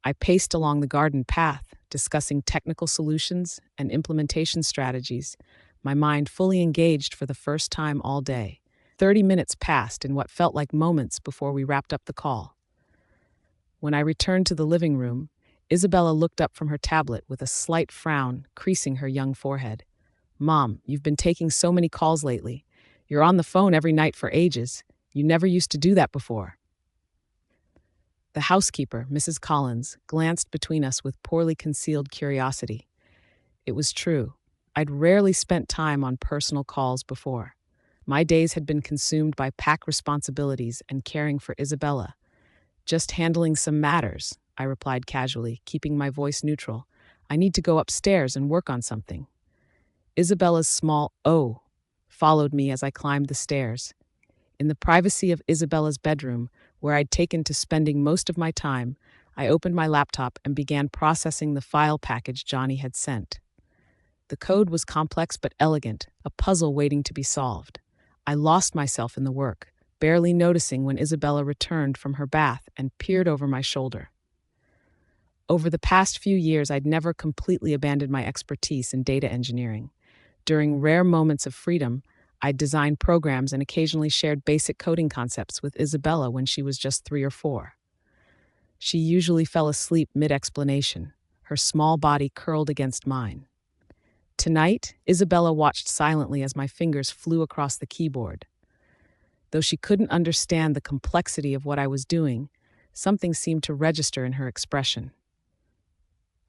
I paced along the garden path, discussing technical solutions and implementation strategies, my mind fully engaged for the first time all day. 30 minutes passed in what felt like moments before we wrapped up the call. When I returned to the living room, Isabella looked up from her tablet with a slight frown creasing her young forehead. Mom, you've been taking so many calls lately. You're on the phone every night for ages. You never used to do that before. The housekeeper, Mrs. Collins, glanced between us with poorly concealed curiosity. It was true. I'd rarely spent time on personal calls before. My days had been consumed by pack responsibilities and caring for Isabella. Just handling some matters, I replied casually, keeping my voice neutral. I need to go upstairs and work on something. Isabella's small "oh" followed me as I climbed the stairs. In the privacy of Isabella's bedroom, where I'd taken to spending most of my time, I opened my laptop and began processing the file package Johnny had sent. The code was complex but elegant, a puzzle waiting to be solved. I lost myself in the work, barely noticing when Isabella returned from her bath and peered over my shoulder. Over the past few years, I'd never completely abandoned my expertise in data engineering. During rare moments of freedom, I'd designed programs and occasionally shared basic coding concepts with Isabella when she was just 3 or 4. She usually fell asleep mid-explanation, her small body curled against mine. Tonight, Isabella watched silently as my fingers flew across the keyboard. Though she couldn't understand the complexity of what I was doing, something seemed to register in her expression.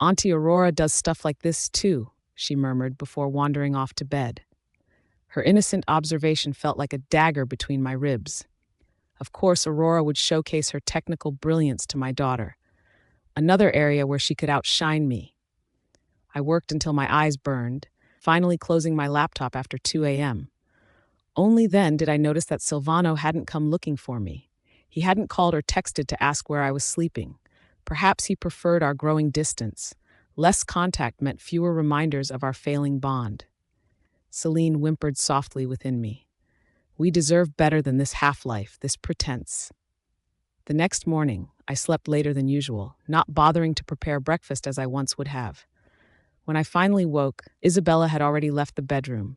Aunt Aurora does stuff like this too, she murmured before wandering off to bed. Her innocent observation felt like a dagger between my ribs. Of course, Aurora would showcase her technical brilliance to my daughter, another area where she could outshine me. I worked until my eyes burned, finally closing my laptop after 2 a.m. Only then did I notice that Silvano hadn't come looking for me. He hadn't called or texted to ask where I was sleeping. Perhaps he preferred our growing distance. Less contact meant fewer reminders of our failing bond. Celine whimpered softly within me. We deserve better than this half-life, this pretense. The next morning, I slept later than usual, not bothering to prepare breakfast as I once would have. When I finally woke, Isabella had already left the bedroom.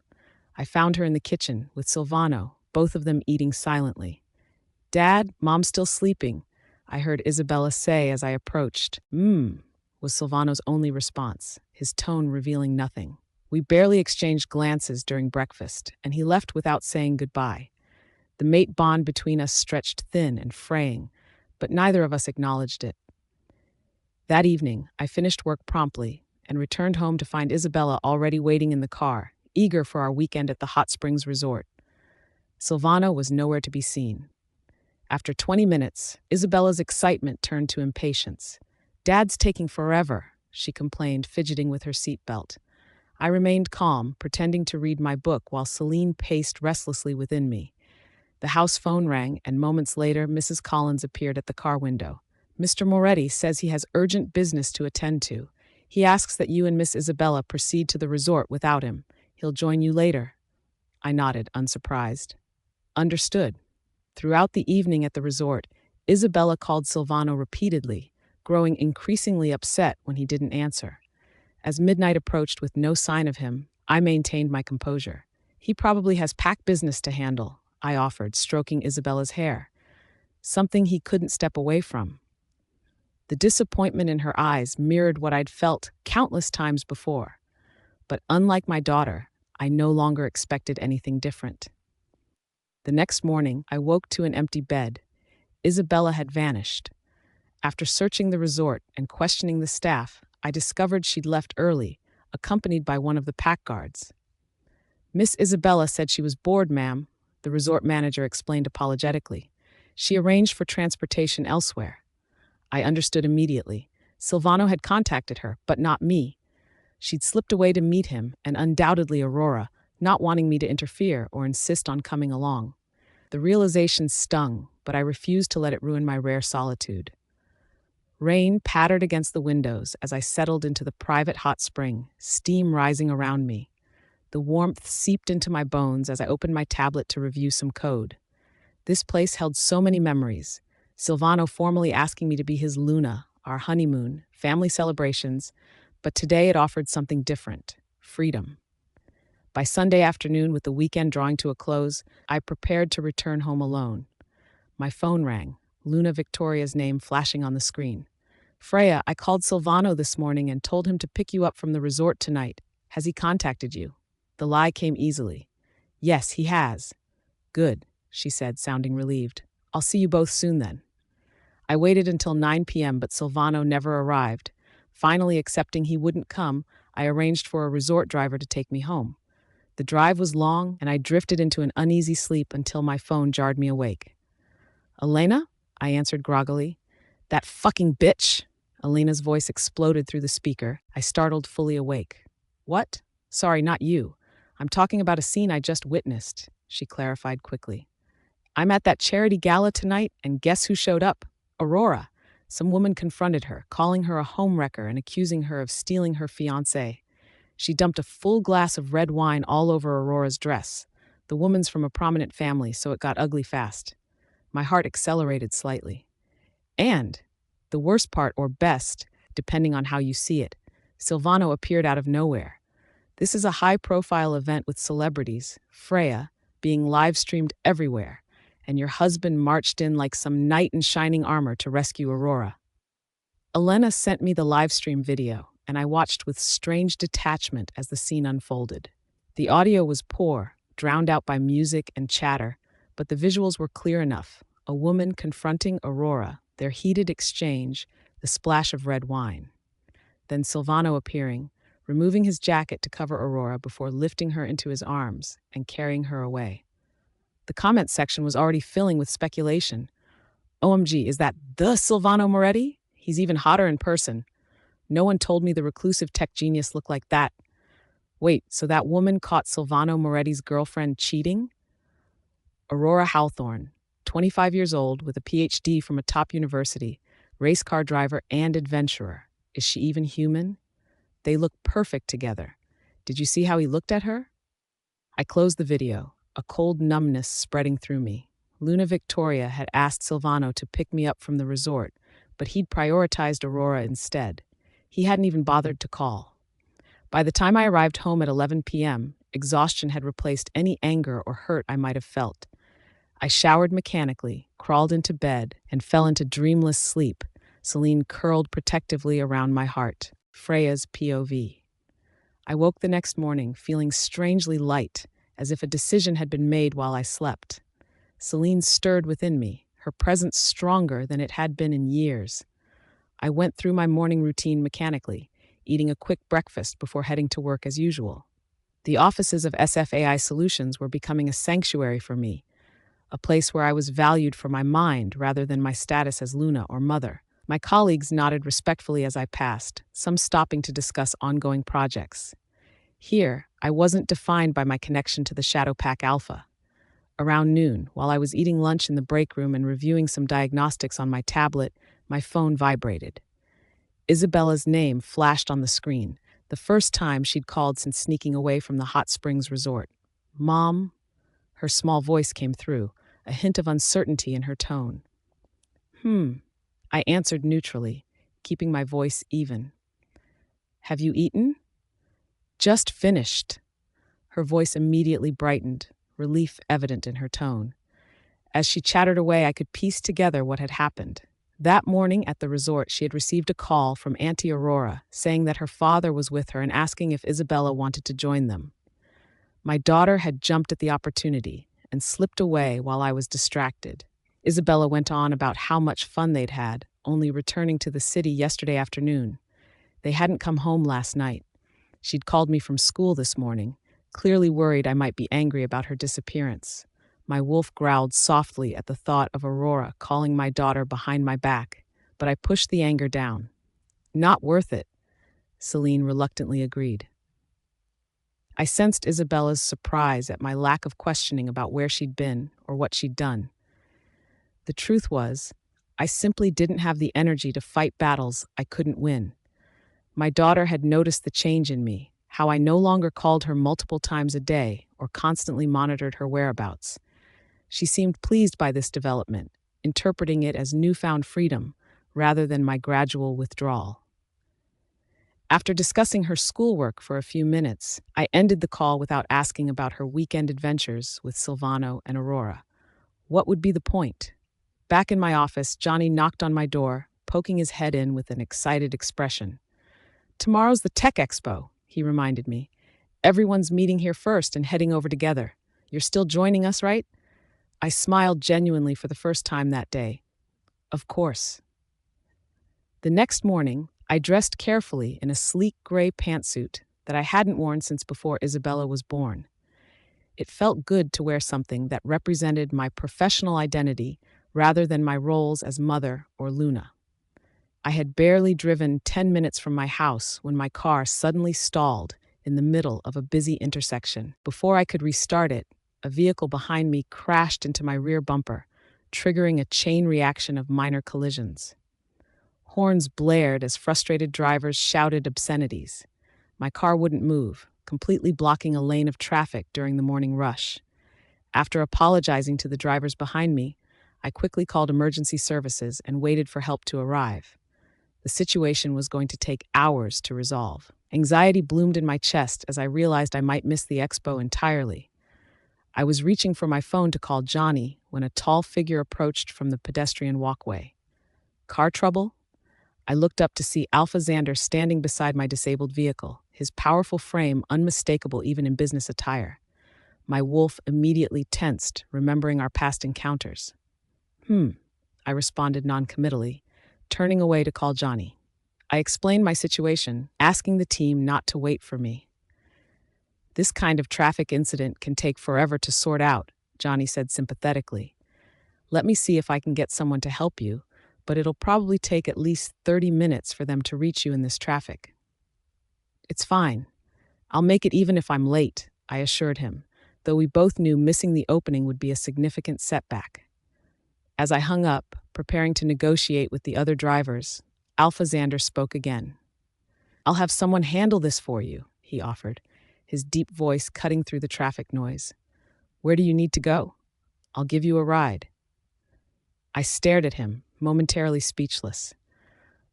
I found her in the kitchen with Silvano, both of them eating silently. "Dad, Mom's still sleeping," I heard Isabella say as I approached. Was Silvano's only response, his tone revealing nothing. We barely exchanged glances during breakfast, and he left without saying goodbye. The mate bond between us stretched thin and fraying, but neither of us acknowledged it. That evening, I finished work promptly and returned home to find Isabella already waiting in the car, eager for our weekend at the Hot Springs Resort. Silvano was nowhere to be seen. After 20 minutes, Isabella's excitement turned to impatience. "Dad's taking forever," she complained, fidgeting with her seatbelt. I remained calm, pretending to read my book while Celine paced restlessly within me. The house phone rang, and moments later, Mrs. Collins appeared at the car window. "Mr. Moretti says he has urgent business to attend to. He asks that you and Miss Isabella proceed to the resort without him. He'll join you later." I nodded, unsurprised. "Understood." Throughout the evening at the resort, Isabella called Silvano repeatedly, growing increasingly upset when he didn't answer. As midnight approached with no sign of him, I maintained my composure. "He probably has pack business to handle," I offered, stroking Isabella's hair. Something he couldn't step away from. The disappointment in her eyes mirrored what I'd felt countless times before. But unlike my daughter, I no longer expected anything different. The next morning, I woke to an empty bed. Isabella had vanished. After searching the resort and questioning the staff, I discovered she'd left early, accompanied by one of the pack guards. "Miss Isabella said she was bored, ma'am," the resort manager explained apologetically. "She arranged for transportation elsewhere." I understood immediately. Silvano had contacted her, but not me. She'd slipped away to meet him, and undoubtedly Aurora, not wanting me to interfere or insist on coming along. The realization stung, but I refused to let it ruin my rare solitude. Rain pattered against the windows as I settled into the private hot spring, steam rising around me. The warmth seeped into my bones as I opened my tablet to review some code. This place held so many memories. Silvano formally asking me to be his Luna, our honeymoon, family celebrations, but today it offered something different: freedom. By Sunday afternoon, with the weekend drawing to a close, I prepared to return home alone. My phone rang, Luna Victoria's name flashing on the screen. "Freya, I called Silvano this morning and told him to pick you up from the resort tonight. Has he contacted you?" The lie came easily. "Yes, he has." "Good," she said, sounding relieved. "I'll see you both soon then." I waited until 9 p.m., but Silvano never arrived. Finally, accepting he wouldn't come, I arranged for a resort driver to take me home. The drive was long, and I drifted into an uneasy sleep until my phone jarred me awake. "Elena?" I answered groggily. "That fucking bitch!" Elena's voice exploded through the speaker. I startled, fully awake. "What? Sorry, not you. I'm talking about a scene I just witnessed," she clarified quickly. "I'm at that charity gala tonight, and guess who showed up? Aurora." Some woman confronted her, calling her a homewrecker and accusing her of stealing her fiancé. She dumped a full glass of red wine all over Aurora's dress. The woman's from a prominent family, so it got ugly fast. My heart accelerated slightly. And, the worst part, or best, depending on how you see it, Silvano appeared out of nowhere. This is a high-profile event with celebrities, Freya, being live-streamed everywhere, and your husband marched in like some knight in shining armor to rescue Aurora. Elena sent me the live-stream video, and I watched with strange detachment as the scene unfolded. The audio was poor, drowned out by music and chatter, but the visuals were clear enough. A woman confronting Aurora, their heated exchange, the splash of red wine. Then Silvano appearing, removing his jacket to cover Aurora before lifting her into his arms and carrying her away. The comment section was already filling with speculation. "OMG, is that the Silvano Moretti? He's even hotter in person. No one told me the reclusive tech genius looked like that. Wait, so that woman caught Silvano Moretti's girlfriend cheating?" Aurora Hawthorne, 25 years old, with a PhD from a top university, race car driver and adventurer. Is she even human? They look perfect together. Did you see how he looked at her? I closed the video, a cold numbness spreading through me. Luna Victoria had asked Silvano to pick me up from the resort, but he'd prioritized Aurora instead. He hadn't even bothered to call. By the time I arrived home at 11 p.m., exhaustion had replaced any anger or hurt I might have felt. I showered mechanically, crawled into bed, and fell into dreamless sleep, Celine curled protectively around my heart. Freya's POV. I woke the next morning feeling strangely light, as if a decision had been made while I slept. Celine stirred within me, her presence stronger than it had been in years. I went through my morning routine mechanically, eating a quick breakfast before heading to work as usual. The offices of SFAI Solutions were becoming a sanctuary for me, a place where I was valued for my mind rather than my status as Luna or mother. My colleagues nodded respectfully as I passed, some stopping to discuss ongoing projects. Here, I wasn't defined by my connection to the Shadow Pack Alpha. Around noon, while I was eating lunch in the break room and reviewing some diagnostics on my tablet, my phone vibrated. Isabella's name flashed on the screen, the first time she'd called since sneaking away from the Hot Springs resort. "Mom?" Her small voice came through, a hint of uncertainty in her tone. I answered neutrally, keeping my voice even. "Have you eaten?" "Just finished." Her voice immediately brightened, relief evident in her tone. As she chattered away, I could piece together what had happened. That morning at the resort, she had received a call from Aunt Aurora saying that her father was with her and asking if Isabella wanted to join them. My daughter had jumped at the opportunity and slipped away while I was distracted. Isabella went on about how much fun they'd had, only returning to the city yesterday afternoon. They hadn't come home last night. She'd called me from school this morning, clearly worried I might be angry about her disappearance. My wolf growled softly at the thought of Aurora calling my daughter behind my back, but I pushed the anger down. "Not worth it," Celine reluctantly agreed. I sensed Isabella's surprise at my lack of questioning about where she'd been or what she'd done. The truth was, I simply didn't have the energy to fight battles I couldn't win. My daughter had noticed the change in me, how I no longer called her multiple times a day or constantly monitored her whereabouts. She seemed pleased by this development, interpreting it as newfound freedom rather than my gradual withdrawal. After discussing her schoolwork for a few minutes, I ended the call without asking about her weekend adventures with Silvano and Aurora. What would be the point? Back in my office, Johnny knocked on my door, poking his head in with an excited expression. "Tomorrow's the Tech Expo," he reminded me. "Everyone's meeting here first and heading over together. You're still joining us, right?" I smiled genuinely for the first time that day. "Of course." The next morning, I dressed carefully in a sleek gray pantsuit that I hadn't worn since before Isabella was born. It felt good to wear something that represented my professional identity rather than my roles as mother or Luna. I had barely driven 10 minutes from my house when my car suddenly stalled in the middle of a busy intersection. Before I could restart it, a vehicle behind me crashed into my rear bumper, triggering a chain reaction of minor collisions. Horns blared as frustrated drivers shouted obscenities. My car wouldn't move, completely blocking a lane of traffic during the morning rush. After apologizing to the drivers behind me, I quickly called emergency services and waited for help to arrive. The situation was going to take hours to resolve. Anxiety bloomed in my chest as I realized I might miss the expo entirely. I was reaching for my phone to call Johnny when a tall figure approached from the pedestrian walkway. "Car trouble?" I looked up to see Alpha Xander standing beside my disabled vehicle, his powerful frame unmistakable even in business attire. My wolf immediately tensed, remembering our past encounters. I responded noncommittally, turning away to call Johnny. I explained my situation, asking the team not to wait for me. "This kind of traffic incident can take forever to sort out," Johnny said sympathetically. "Let me see if I can get someone to help you, but it'll probably take at least 30 minutes for them to reach you in this traffic." "It's fine. I'll make it even if I'm late," I assured him, though we both knew missing the opening would be a significant setback. As I hung up, preparing to negotiate with the other drivers, Alpha Xander spoke again. "I'll have someone handle this for you," he offered, his deep voice cutting through the traffic noise. "Where do you need to go? I'll give you a ride." I stared at him, momentarily speechless.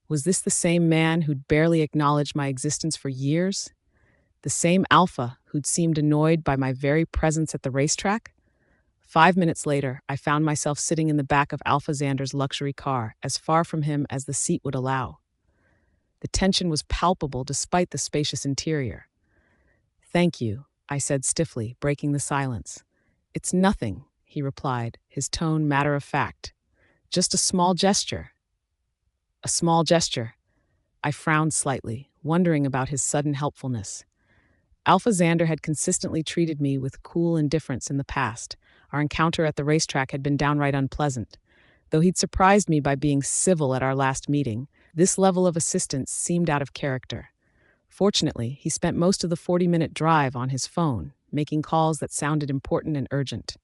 Was this the same man who'd barely acknowledged my existence for years? The same Alpha who'd seemed annoyed by my very presence at the racetrack? 5 minutes later, I found myself sitting in the back of Alpha Xander's luxury car, as far from him as the seat would allow. The tension was palpable despite the spacious interior. "Thank you," I said stiffly, breaking the silence. "It's nothing," he replied, his tone matter of fact. "Just a small gesture." A small gesture. I frowned slightly, wondering about his sudden helpfulness. Alpha Xander had consistently treated me with cool indifference in the past. Our encounter at the racetrack had been downright unpleasant. Though he'd surprised me by being civil at our last meeting, this level of assistance seemed out of character. Fortunately, he spent most of the 40-minute drive on his phone, making calls that sounded important and urgent.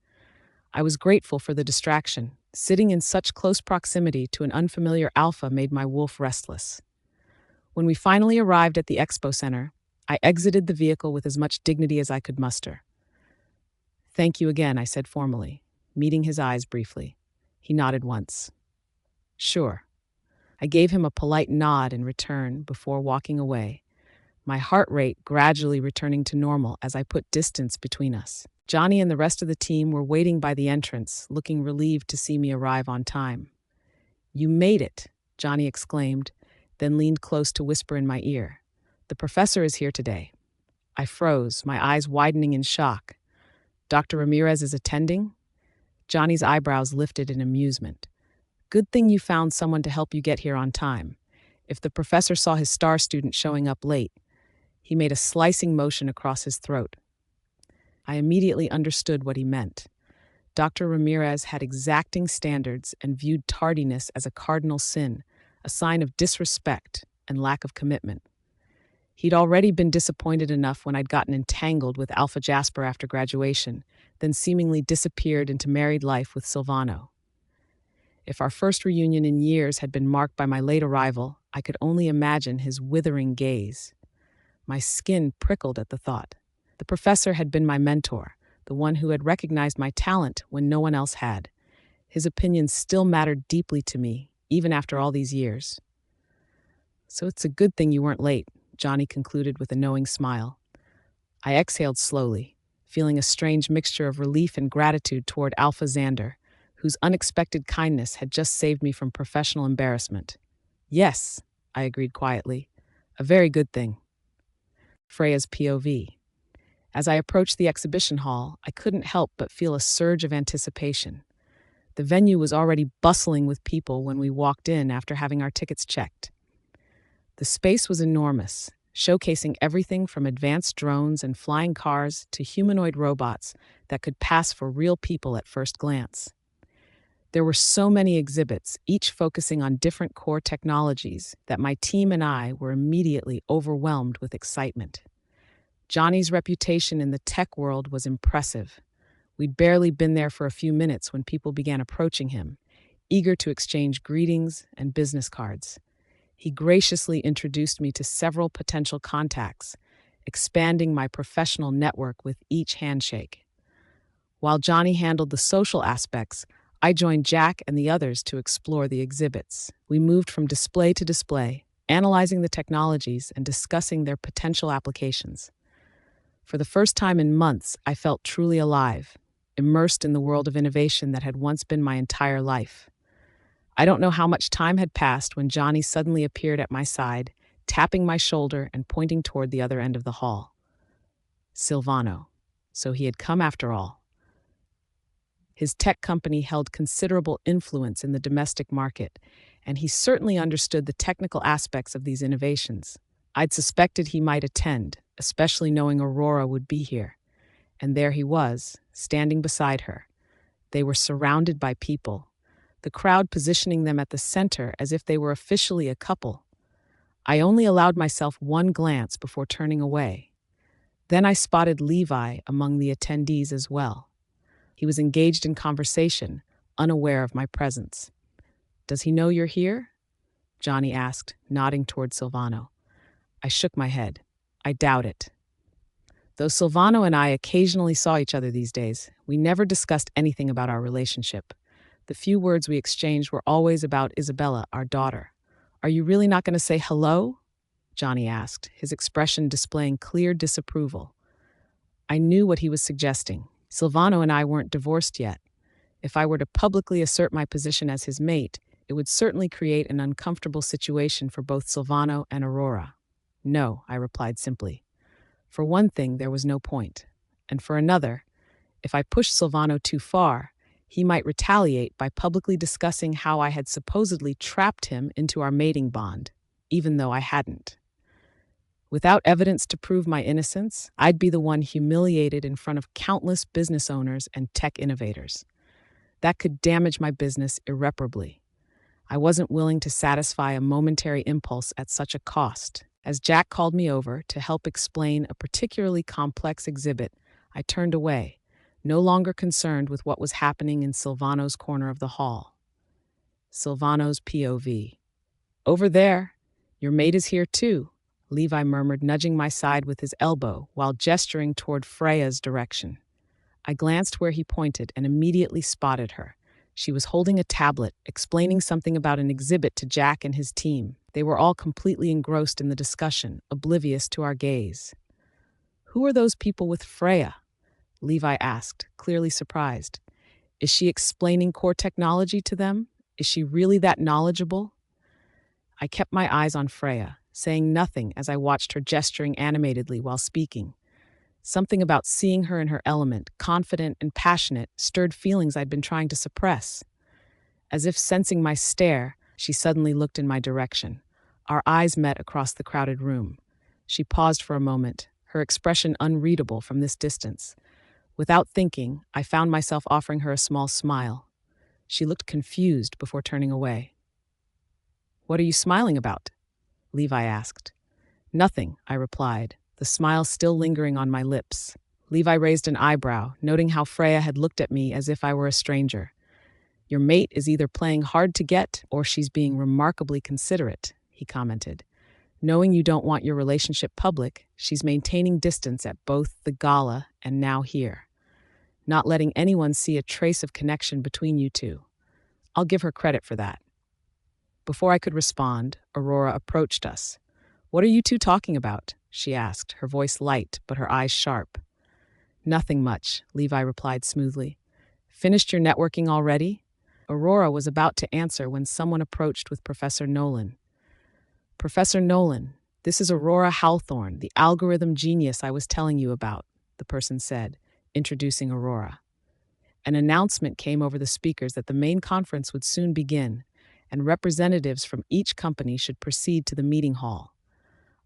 I was grateful for the distraction. Sitting in such close proximity to an unfamiliar Alpha made my wolf restless. When we finally arrived at the expo center, I exited the vehicle with as much dignity as I could muster. "Thank you again," I said formally, meeting his eyes briefly. He nodded once. "Sure." I gave him a polite nod in return before walking away, my heart rate gradually returning to normal as I put distance between us. Johnny and the rest of the team were waiting by the entrance, looking relieved to see me arrive on time. "You made it," Johnny exclaimed, then leaned close to whisper in my ear. "The professor is here today." I froze, my eyes widening in shock. "Dr. Ramirez is attending?" Johnny's eyebrows lifted in amusement. "Good thing you found someone to help you get here on time. If the professor saw his star student showing up late..." He made a slicing motion across his throat. I immediately understood what he meant. Dr. Ramirez had exacting standards and viewed tardiness as a cardinal sin, a sign of disrespect and lack of commitment. He'd already been disappointed enough when I'd gotten entangled with Alpha Jasper after graduation, then seemingly disappeared into married life with Silvano. If our first reunion in years had been marked by my late arrival, I could only imagine his withering gaze. My skin prickled at the thought. The professor had been my mentor, the one who had recognized my talent when no one else had. His opinions still mattered deeply to me, even after all these years. "So it's a good thing you weren't late," Johnny concluded with a knowing smile. I exhaled slowly, feeling a strange mixture of relief and gratitude toward Alpha Xander, whose unexpected kindness had just saved me from professional embarrassment. "Yes," I agreed quietly, "a very good thing." Freya's POV. As I approached the exhibition hall, I couldn't help but feel a surge of anticipation. The venue was already bustling with people when we walked in after having our tickets checked. The space was enormous, showcasing everything from advanced drones and flying cars to humanoid robots that could pass for real people at first glance. There were so many exhibits, each focusing on different core technologies, that my team and I were immediately overwhelmed with excitement. Johnny's reputation in the tech world was impressive. We'd barely been there for a few minutes when people began approaching him, eager to exchange greetings and business cards. He graciously introduced me to several potential contacts, expanding my professional network with each handshake. While Johnny handled the social aspects, I joined Jack and the others to explore the exhibits. We moved from display to display, analyzing the technologies and discussing their potential applications. For the first time in months, I felt truly alive, immersed in the world of innovation that had once been my entire life. I don't know how much time had passed when Johnny suddenly appeared at my side, tapping my shoulder and pointing toward the other end of the hall. Silvano. So he had come after all. His tech company held considerable influence in the domestic market, and he certainly understood the technical aspects of these innovations. I'd suspected he might attend, especially knowing Aurora would be here. And there he was, standing beside her. They were surrounded by people, the crowd positioning them at the center as if they were officially a couple. I only allowed myself one glance before turning away. Then I spotted Levi among the attendees as well. He was engaged in conversation, unaware of my presence. "Does he know you're here?" Johnny asked, nodding toward Silvano. I shook my head. I doubt it. Though Silvano and I occasionally saw each other these days, we never discussed anything about our relationship. The few words we exchanged were always about Isabella, our daughter. "Are you really not going to say hello?" Johnny asked, his expression displaying clear disapproval. I knew what he was suggesting. Silvano and I weren't divorced yet. If I were to publicly assert my position as his mate, it would certainly create an uncomfortable situation for both Silvano and Aurora. No, I replied simply. For one thing, there was no point. And for another, if I pushed Silvano too far, he might retaliate by publicly discussing how I had supposedly trapped him into our mating bond, even though I hadn't. Without evidence to prove my innocence, I'd be the one humiliated in front of countless business owners and tech innovators. That could damage my business irreparably. I wasn't willing to satisfy a momentary impulse at such a cost. As Jack called me over to help explain a particularly complex exhibit, I turned away, no longer concerned with what was happening in Silvano's corner of the hall. Silvano's POV. Over there, your mate is here too, Levi murmured, nudging my side with his elbow while gesturing toward Freya's direction. I glanced where he pointed and immediately spotted her. She was holding a tablet, explaining something about an exhibit to Jack and his team. They were all completely engrossed in the discussion, oblivious to our gaze. Who are those people with Freya? Levi asked, clearly surprised. Is she explaining core technology to them? Is she really that knowledgeable? I kept my eyes on Freya, saying nothing as I watched her gesturing animatedly while speaking. Something about seeing her in her element, confident and passionate, stirred feelings I'd been trying to suppress. As if sensing my stare, she suddenly looked in my direction. Our eyes met across the crowded room. She paused for a moment, her expression unreadable from this distance. Without thinking, I found myself offering her a small smile. She looked confused before turning away. What are you smiling about? Levi asked. Nothing, I replied, the smile still lingering on my lips. Levi raised an eyebrow, noting how Freya had looked at me as if I were a stranger. Your mate is either playing hard to get or she's being remarkably considerate, he commented. Knowing you don't want your relationship public, she's maintaining distance at both the Gala and now here, not letting anyone see a trace of connection between you two. I'll give her credit for that. Before I could respond, Aurora approached us. What are you two talking about? She asked, her voice light but her eyes sharp. Nothing much, Levi replied smoothly. Finished your networking already? Aurora was about to answer when someone approached with Professor Nolan. Professor Nolan, this is Aurora Hawthorne, the algorithm genius I was telling you about, the person said, introducing Aurora. An announcement came over the speakers that the main conference would soon begin, and representatives from each company should proceed to the meeting hall.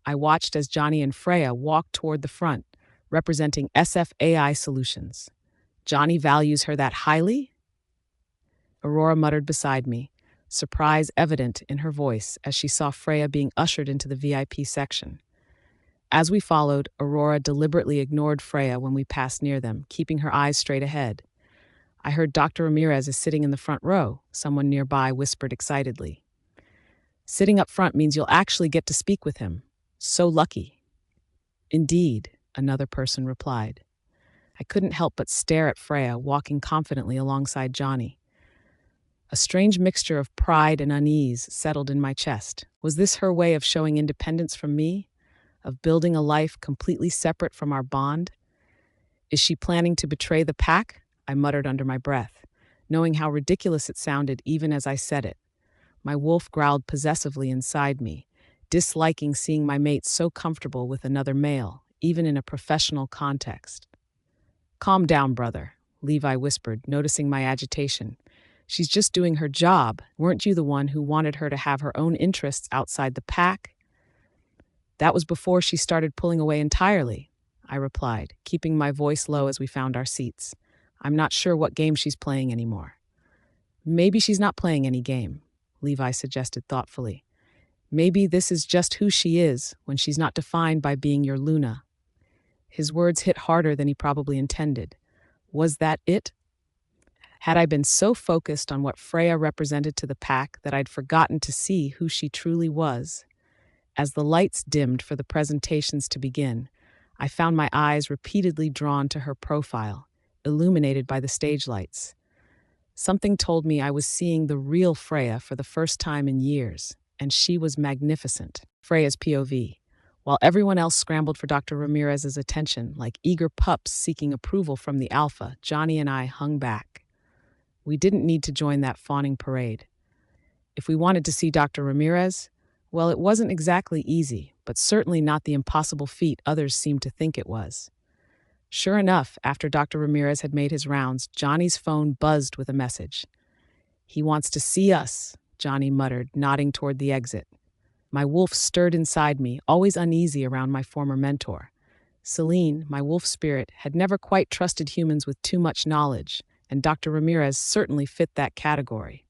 I watched as Johnny and Freya walked toward the front, representing SF AI Solutions. Johnny values her that highly? Aurora muttered beside me, surprise evident in her voice as she saw Freya being ushered into the VIP section. As we followed, Aurora deliberately ignored Freya when we passed near them, keeping her eyes straight ahead. I heard Dr. Ramirez is sitting in the front row, someone nearby whispered excitedly. Sitting up front means you'll actually get to speak with him. So lucky. Indeed, another person replied. I couldn't help but stare at Freya walking confidently alongside Johnny. A strange mixture of pride and unease settled in my chest. Was this her way of showing independence from me? Of building a life completely separate from our bond? Is she planning to betray the pack? I muttered under my breath, knowing how ridiculous it sounded even as I said it. My wolf growled possessively inside me, disliking seeing my mate so comfortable with another male, even in a professional context. Calm down, brother, Levi whispered, noticing my agitation. She's just doing her job. Weren't you the one who wanted her to have her own interests outside the pack? That was before she started pulling away entirely, I replied, keeping my voice low as we found our seats. I'm not sure what game she's playing anymore. Maybe she's not playing any game, Levi suggested thoughtfully. Maybe this is just who she is when she's not defined by being your Luna. His words hit harder than he probably intended. Was that it? Had I been so focused on what Freya represented to the pack that I'd forgotten to see who she truly was? As the lights dimmed for the presentations to begin, I found my eyes repeatedly drawn to her profile, illuminated by the stage lights. Something told me I was seeing the real Freya for the first time in years. and she was magnificent. Freya's POV. While everyone else scrambled for Dr. Ramirez's attention, like eager pups seeking approval from the alpha, Johnny and I hung back. We didn't need to join that fawning parade. If we wanted to see Dr. Ramirez, well, it wasn't exactly easy, but certainly not the impossible feat others seemed to think it was. Sure enough, after Dr. Ramirez had made his rounds, Johnny's phone buzzed with a message. "He wants to see us," Johnny muttered, nodding toward the exit. My wolf stirred inside me, always uneasy around my former mentor. Celine, my wolf spirit, had never quite trusted humans with too much knowledge, and Dr. Ramirez certainly fit that category.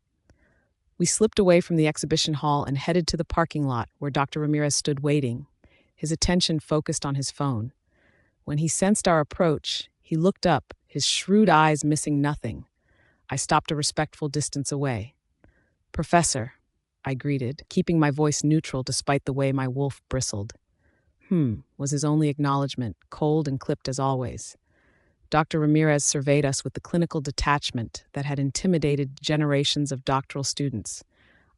We slipped away from the exhibition hall and headed to the parking lot where Dr. Ramirez stood waiting, his attention focused on his phone. When he sensed our approach, he looked up, his shrewd eyes missing nothing. I stopped a respectful distance away. "Professor," I greeted, keeping my voice neutral despite the way my wolf bristled. Was his only acknowledgement, cold and clipped as always. Dr. Ramirez surveyed us with the clinical detachment that had intimidated generations of doctoral students.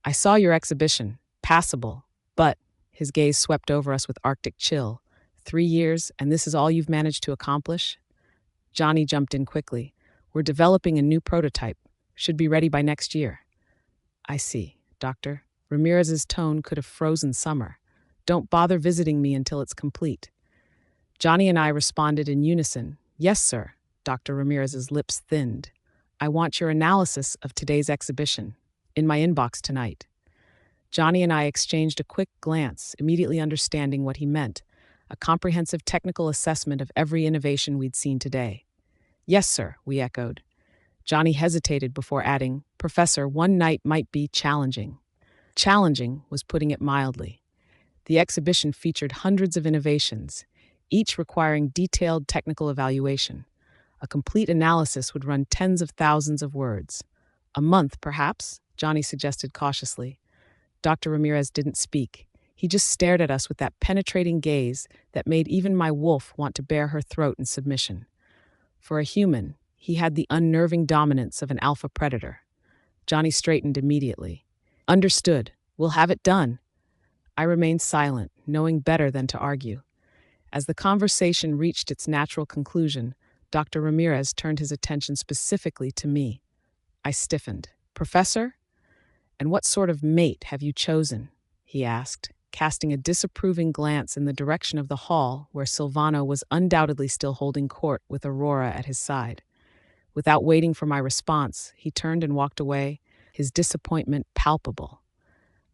"I saw your exhibition. Passable. But," his gaze swept over us with Arctic chill, "3 years, and this is all you've managed to accomplish?" Johnny jumped in quickly. "We're developing a new prototype. Should be ready by next year." "I see, Doctor." Ramirez's tone could have frozen summer. "Don't bother visiting me until it's complete." Johnny and I responded in unison. "Yes, sir." Dr. Ramirez's lips thinned. "I want your analysis of today's exhibition. In my inbox tonight." Johnny and I exchanged a quick glance, immediately understanding what he meant. A comprehensive technical assessment of every innovation we'd seen today. "Yes, sir," we echoed. Johnny hesitated before adding, "Professor, one night might be challenging." Challenging was putting it mildly. The exhibition featured hundreds of innovations, each requiring detailed technical evaluation. A complete analysis would run tens of thousands of words. "A month, perhaps?" Johnny suggested cautiously. Dr. Ramirez didn't speak. He just stared at us with that penetrating gaze that made even my wolf want to bare her throat in submission. For a human, he had the unnerving dominance of an alpha predator. Johnny straightened immediately. "Understood. We'll have it done." I remained silent, knowing better than to argue. As the conversation reached its natural conclusion, Dr. Ramirez turned his attention specifically to me. I stiffened. "Professor? And what sort of mate have you chosen?" he asked, casting a disapproving glance in the direction of the hall where Silvano was undoubtedly still holding court with Aurora at his side. Without waiting for my response, he turned and walked away, his disappointment palpable.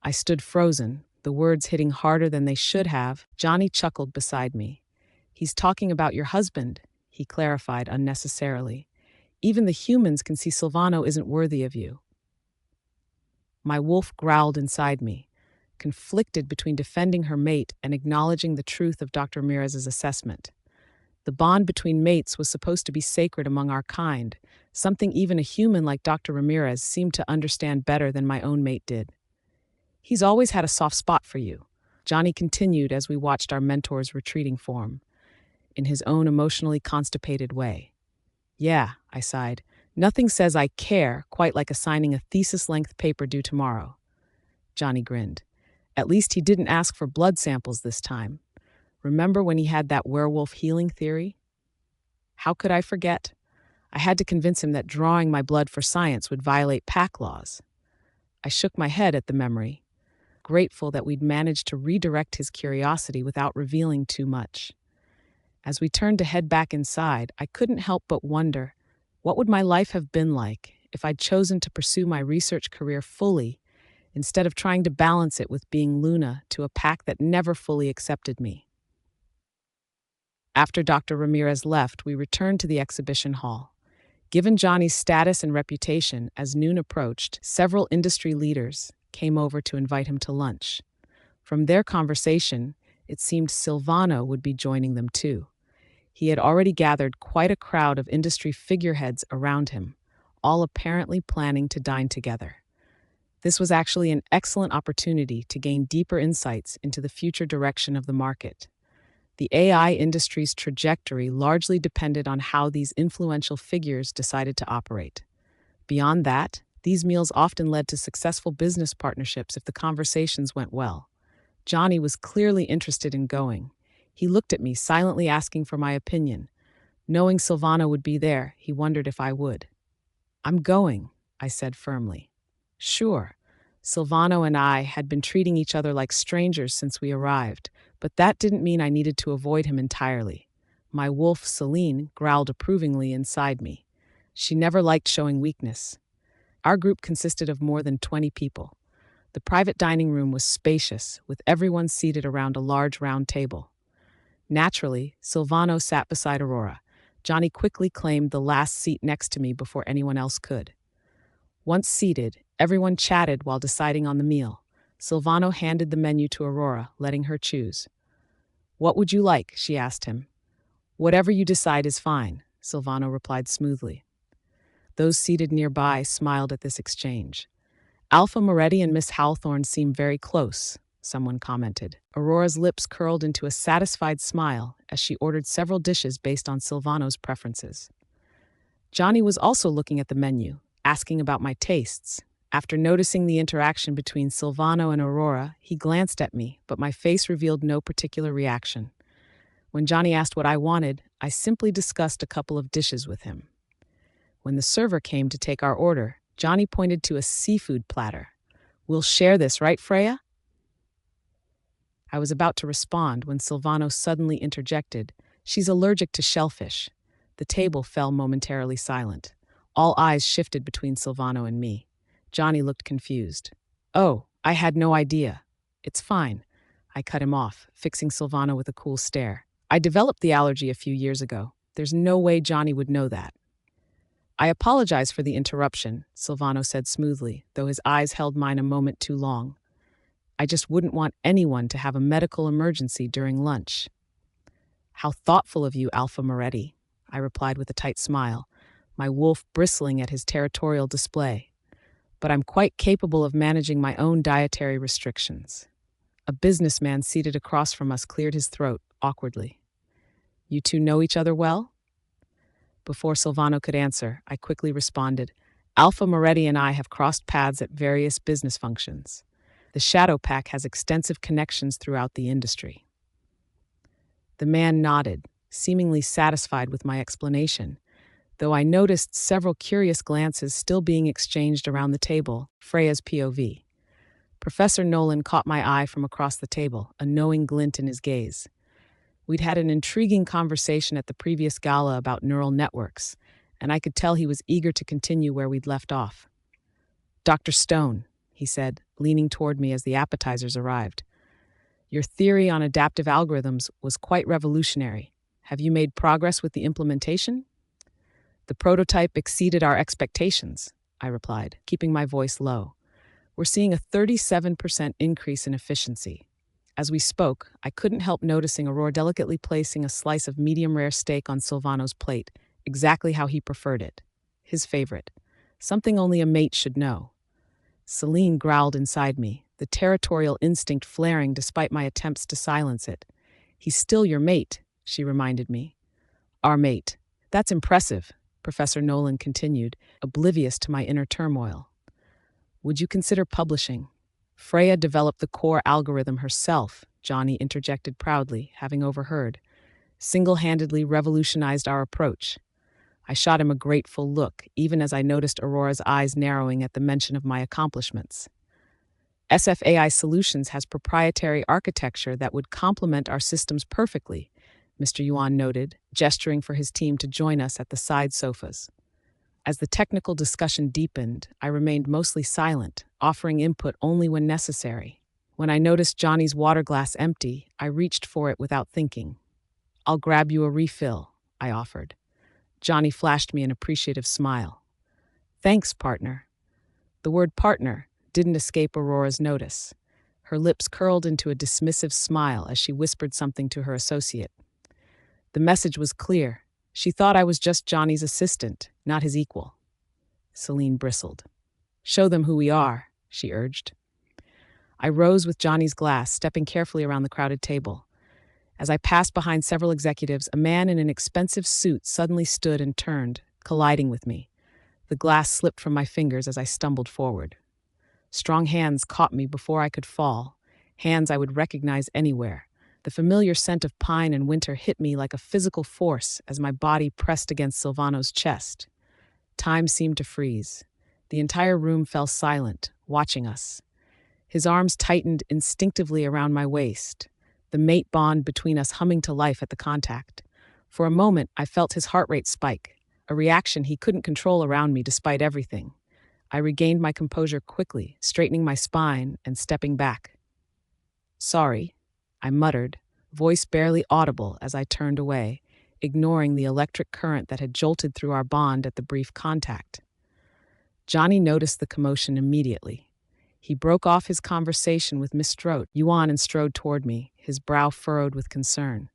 I stood frozen, the words hitting harder than they should have. Johnny chuckled beside me. "He's talking about your husband," he clarified unnecessarily. "Even the humans can see Silvano isn't worthy of you." My wolf growled inside me, conflicted between defending her mate and acknowledging the truth of Dr. Ramirez's assessment. The bond between mates was supposed to be sacred among our kind, something even a human like Dr. Ramirez seemed to understand better than my own mate did. "He's always had a soft spot for you," Johnny continued as we watched our mentor's retreating form, in his own emotionally constipated way. "Yeah," I sighed. "Nothing says I care quite like assigning a thesis-length paper due tomorrow." Johnny grinned. "At least he didn't ask for blood samples this time. Remember when he had that werewolf healing theory?" How could I forget? I had to convince him that drawing my blood for science would violate pack laws. I shook my head at the memory, grateful that we'd managed to redirect his curiosity without revealing too much. As we turned to head back inside, I couldn't help but wonder, what would my life have been like if I'd chosen to pursue my research career fully, instead of trying to balance it with being Luna to a pack that never fully accepted me? After Dr. Ramirez left, we returned to the exhibition hall. Given Johnny's status and reputation, as noon approached, several industry leaders came over to invite him to lunch. From their conversation, it seemed Silvano would be joining them too. He had already gathered quite a crowd of industry figureheads around him, all apparently planning to dine together. This was actually an excellent opportunity to gain deeper insights into the future direction of the market. The AI industry's trajectory largely depended on how these influential figures decided to operate. Beyond that, These meals often led to successful business partnerships if the conversations went well. Johnny was clearly interested in going. He looked at me, silently asking for my opinion. Knowing Silvano would be there, he wondered if I would. "I'm going," I said firmly. Sure. Silvano and I had been treating each other like strangers since we arrived, but that didn't mean I needed to avoid him entirely. My wolf, Celine, growled approvingly inside me. She never liked showing weakness. Our group consisted of more than 20 people. The private dining room was spacious, with everyone seated around a large round table. Naturally, Silvano sat beside Aurora. Johnny quickly claimed the last seat next to me before anyone else could. Once seated, everyone chatted while deciding on the meal. Silvano handed the menu to Aurora, letting her choose. "What would you like?" she asked him. "Whatever you decide is fine," Silvano replied smoothly. Those seated nearby smiled at this exchange. "Alpha Moretti and Miss Hawthorne seem very close," someone commented. Aurora's lips curled into a satisfied smile as she ordered several dishes based on Silvano's preferences. Johnny was also looking at the menu, asking about my tastes. After noticing the interaction between Silvano and Aurora, he glanced at me, but my face revealed no particular reaction. When Johnny asked what I wanted, I simply discussed a couple of dishes with him. When the server came to take our order, Johnny pointed to a seafood platter. "We'll share this, right, Freya?" I was about to respond when Silvano suddenly interjected, "She's allergic to shellfish." The table fell momentarily silent. All eyes shifted between Silvano and me. Johnny looked confused. "Oh, I had no idea." "It's fine." I cut him off, fixing Silvano with a cool stare. "I developed the allergy a few years ago. There's no way Johnny would know that." "I apologize for the interruption," Silvano said smoothly, though his eyes held mine a moment too long. "I just wouldn't want anyone to have a medical emergency during lunch." "How thoughtful of you, Alpha Moretti," I replied with a tight smile, my wolf bristling at his territorial display. "But I'm quite capable of managing my own dietary restrictions." A businessman seated across from us cleared his throat awkwardly. "You two know each other well?" Before Silvano could answer, I quickly responded, "Alpha Moretti and I have crossed paths at various business functions. The Shadow Pack has extensive connections throughout the industry." The man nodded, seemingly satisfied with my explanation, though I noticed several curious glances still being exchanged around the table, Freya's POV. Professor Nolan caught my eye from across the table, a knowing glint in his gaze. We'd had an intriguing conversation at the previous gala about neural networks, and I could tell he was eager to continue where we'd left off. "Dr. Stone," he said, leaning toward me as the appetizers arrived. "Your theory on adaptive algorithms was quite revolutionary. Have you made progress with the implementation?" "The prototype exceeded our expectations," I replied, keeping my voice low. "We're seeing a 37% increase in efficiency." As we spoke, I couldn't help noticing Aurora delicately placing a slice of medium-rare steak on Silvano's plate, exactly how he preferred it. His favorite. Something only a mate should know. Celine growled inside me, the territorial instinct flaring despite my attempts to silence it. "He's still your mate," she reminded me. "Our mate. That's impressive," Professor Nolan continued, oblivious to my inner turmoil. "Would you consider publishing?" "Freya developed the core algorithm herself," Johnny interjected proudly, having overheard. "Single-handedly revolutionized our approach." I shot him a grateful look, even as I noticed Aurora's eyes narrowing at the mention of my accomplishments. "SFAI Solutions has proprietary architecture that would complement our systems perfectly," Mr. Yuan noted, gesturing for his team to join us at the side sofas. As the technical discussion deepened, I remained mostly silent, offering input only when necessary. When I noticed Johnny's water glass empty, I reached for it without thinking. "I'll grab you a refill," I offered. Johnny flashed me an appreciative smile. "Thanks, partner." The word partner didn't escape Aurora's notice. Her lips curled into a dismissive smile as she whispered something to her associate. The message was clear. She thought I was just Johnny's assistant, not his equal. Celine bristled. "Show them who we are," she urged. I rose with Johnny's glass, stepping carefully around the crowded table. As I passed behind several executives, a man in an expensive suit suddenly stood and turned, colliding with me. The glass slipped from my fingers as I stumbled forward. Strong hands caught me before I could fall, hands I would recognize anywhere. The familiar scent of pine and winter hit me like a physical force as my body pressed against Silvano's chest. Time seemed to freeze. The entire room fell silent, watching us. His arms tightened instinctively around my waist, the mate bond between us humming to life at the contact. For a moment, I felt his heart rate spike, a reaction he couldn't control around me despite everything. I regained my composure quickly, straightening my spine and stepping back. "Sorry," I muttered, voice barely audible as I turned away, ignoring the electric current that had jolted through our bond at the brief contact. Johnny noticed the commotion immediately. He broke off his conversation with Miss Yuan and strode toward me, his brow furrowed with concern.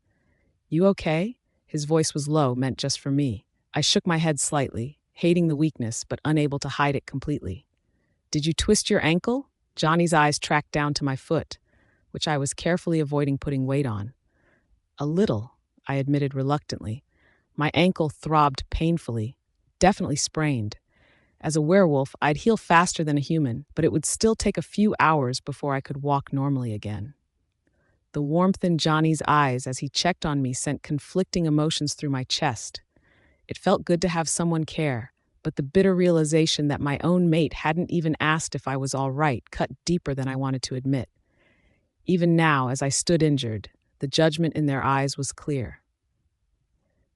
"You okay?" His voice was low, meant just for me. I shook my head slightly, hating the weakness but unable to hide it completely. "Did you twist your ankle?" Johnny's eyes tracked down to my foot, which I was carefully avoiding putting weight on. "A little," I admitted reluctantly. My ankle throbbed painfully, definitely sprained. As a werewolf, I'd heal faster than a human, but it would still take a few hours before I could walk normally again. The warmth in Johnny's eyes as he checked on me sent conflicting emotions through my chest. It felt good to have someone care, but the bitter realization that my own mate hadn't even asked if I was all right cut deeper than I wanted to admit. Even now, as I stood injured, the judgment in their eyes was clear.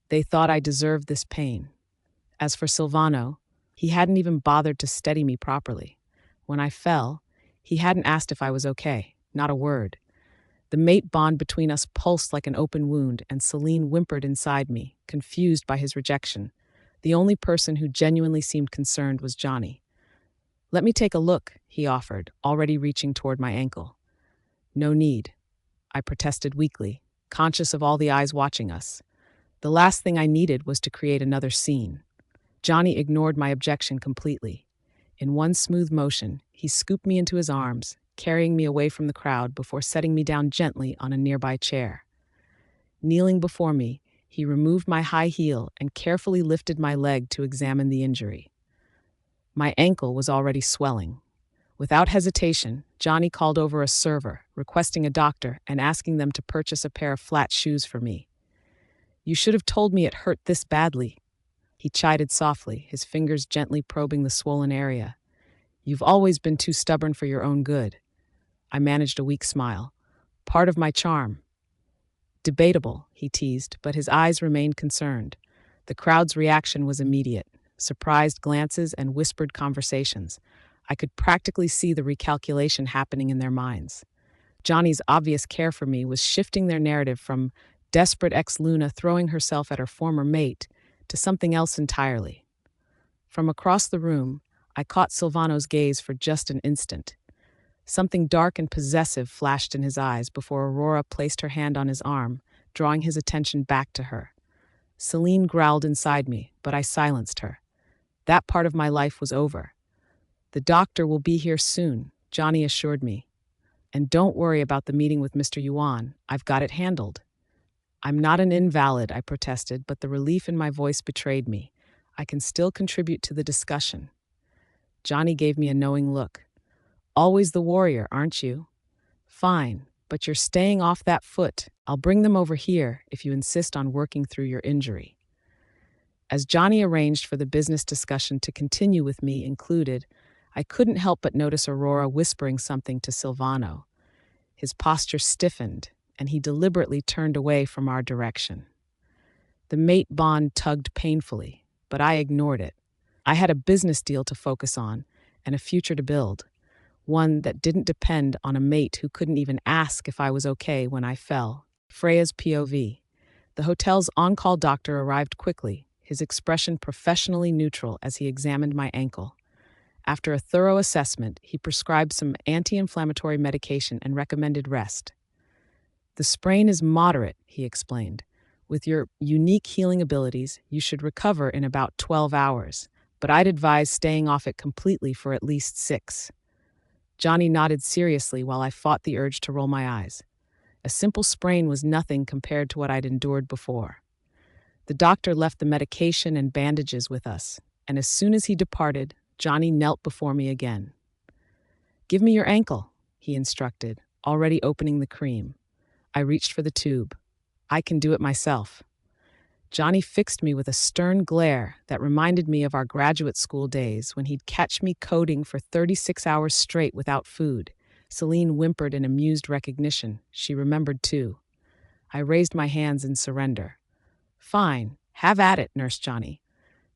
They thought I deserved this pain. As for Silvano, he hadn't even bothered to steady me properly. When I fell, he hadn't asked if I was okay, not a word. The mate bond between us pulsed like an open wound, and Celine whimpered inside me, confused by his rejection. The only person who genuinely seemed concerned was Johnny. "Let me take a look," he offered, already reaching toward my ankle. "No need," I protested weakly, conscious of all the eyes watching us. The last thing I needed was to create another scene. Johnny ignored my objection completely. In one smooth motion, he scooped me into his arms, carrying me away from the crowd before setting me down gently on a nearby chair. Kneeling before me, he removed my high heel and carefully lifted my leg to examine the injury. My ankle was already swelling. Without hesitation, Johnny called over a server, requesting a doctor and asking them to purchase a pair of flat shoes for me. "You should have told me it hurt this badly," he chided softly, his fingers gently probing the swollen area. "You've always been too stubborn for your own good." I managed a weak smile. "Part of my charm." "Debatable," he teased, but his eyes remained concerned. The crowd's reaction was immediate, surprised glances and whispered conversations. I could practically see the recalculation happening in their minds. Johnny's obvious care for me was shifting their narrative from desperate ex-Luna throwing herself at her former mate to something else entirely. From across the room, I caught Silvano's gaze for just an instant. Something dark and possessive flashed in his eyes before Aurora placed her hand on his arm, drawing his attention back to her. Celine growled inside me, but I silenced her. That part of my life was over. "The doctor will be here soon," Johnny assured me. "And don't worry about the meeting with Mr. Yuan. I've got it handled." "I'm not an invalid," I protested, but the relief in my voice betrayed me. "I can still contribute to the discussion." Johnny gave me a knowing look. "Always the warrior, aren't you? Fine, but you're staying off that foot. I'll bring them over here if you insist on working through your injury." As Johnny arranged for the business discussion to continue with me included, I couldn't help but notice Aurora whispering something to Silvano. His posture stiffened, and he deliberately turned away from our direction. The mate bond tugged painfully, but I ignored it. I had a business deal to focus on and a future to build, one that didn't depend on a mate who couldn't even ask if I was okay when I fell. Freya's POV. The hotel's on-call doctor arrived quickly, his expression professionally neutral as he examined my ankle. After a thorough assessment, he prescribed some anti-inflammatory medication and recommended rest. "The sprain is moderate," he explained. "With your unique healing abilities, you should recover in about 12 hours, but I'd advise staying off it completely for at least 6. Johnny nodded seriously while I fought the urge to roll my eyes. A simple sprain was nothing compared to what I'd endured before. The doctor left the medication and bandages with us, and as soon as he departed, Johnny knelt before me again. "Give me your ankle," he instructed, already opening the cream. I reached for the tube. "I can do it myself." Johnny fixed me with a stern glare that reminded me of our graduate school days when he'd catch me coding for 36 hours straight without food. Celine whimpered in amused recognition. She remembered too. I raised my hands in surrender. "Fine, have at it, Nurse Johnny."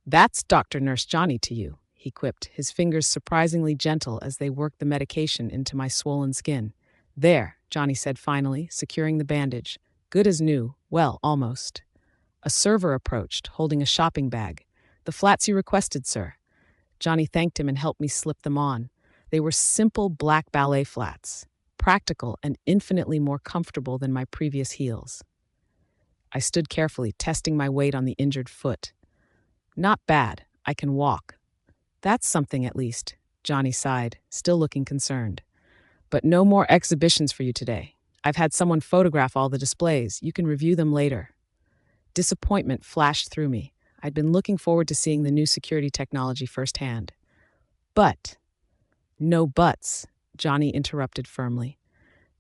"That's Dr. Nurse Johnny to you," he quipped, his fingers surprisingly gentle as they worked the medication into my swollen skin. "There," Johnny said finally, securing the bandage. "Good as new. Well, almost." A server approached, holding a shopping bag. "The flats you requested, sir." Johnny thanked him and helped me slip them on. They were simple black ballet flats, practical and infinitely more comfortable than my previous heels. I stood carefully, testing my weight on the injured foot. "Not bad. I can walk." "That's something at least," Johnny sighed, still looking concerned. "But no more exhibitions for you today. I've had someone photograph all the displays. You can review them later." Disappointment flashed through me. I'd been looking forward to seeing the new security technology firsthand. "But—" "No buts," Johnny interrupted firmly.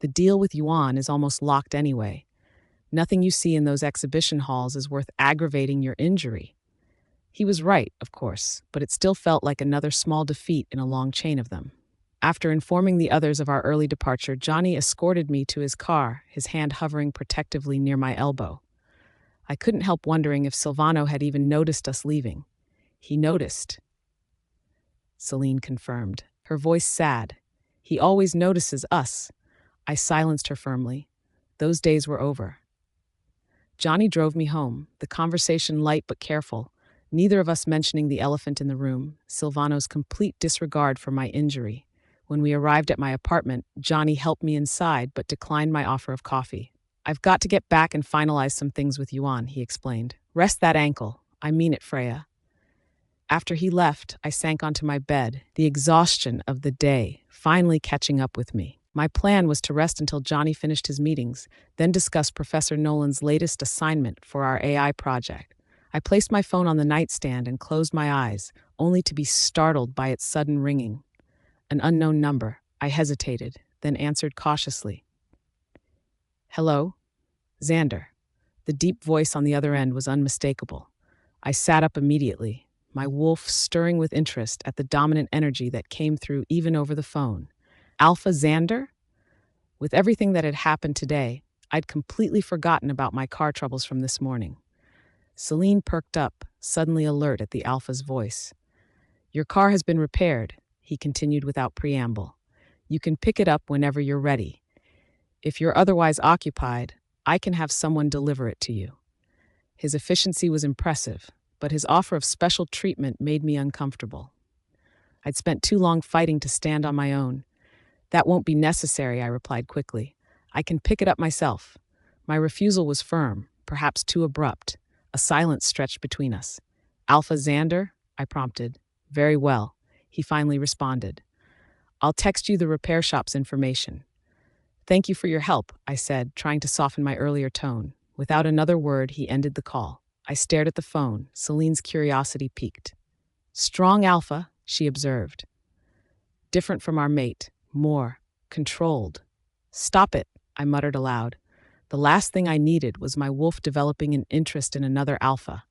"The deal with Yuan is almost locked anyway. Nothing you see in those exhibition halls is worth aggravating your injury." He was right, of course, but it still felt like another small defeat in a long chain of them. After informing the others of our early departure, Johnny escorted me to his car, his hand hovering protectively near my elbow. I couldn't help wondering if Silvano had even noticed us leaving. "He noticed," Celine confirmed, her voice sad. "He always notices us." I silenced her firmly. Those days were over. Johnny drove me home, the conversation light but careful, neither of us mentioning the elephant in the room, Silvano's complete disregard for my injury. When we arrived at my apartment, Johnny helped me inside but declined my offer of coffee. "I've got to get back and finalize some things with Yuan," he explained. "Rest that ankle. I mean it, Freya." After he left, I sank onto my bed, the exhaustion of the day finally catching up with me. My plan was to rest until Johnny finished his meetings, then discuss Professor Nolan's latest assignment for our AI project. I placed my phone on the nightstand and closed my eyes, only to be startled by its sudden ringing. An unknown number. I hesitated, then answered cautiously. "Hello?" "Xander." The deep voice on the other end was unmistakable. I sat up immediately, my wolf stirring with interest at the dominant energy that came through even over the phone. "Alpha Xander?" With everything that had happened today, I'd completely forgotten about my car troubles from this morning. Celine perked up, suddenly alert at the Alpha's voice. "Your car has been repaired," he continued without preamble. "You can pick it up whenever you're ready. If you're otherwise occupied, I can have someone deliver it to you." His efficiency was impressive, but his offer of special treatment made me uncomfortable. I'd spent too long fighting to stand on my own. "That won't be necessary," I replied quickly. "I can pick it up myself." My refusal was firm, perhaps too abrupt. A silence stretched between us. "Alpha Xander?" I prompted. "Very well," he finally responded. "I'll text you the repair shop's information." "Thank you for your help," I said, trying to soften my earlier tone. Without another word, he ended the call. I stared at the phone, Celine's curiosity piqued. "Strong alpha," she observed. "Different from our mate. More controlled." "Stop it," I muttered aloud. The last thing I needed was my wolf developing an interest in another alpha.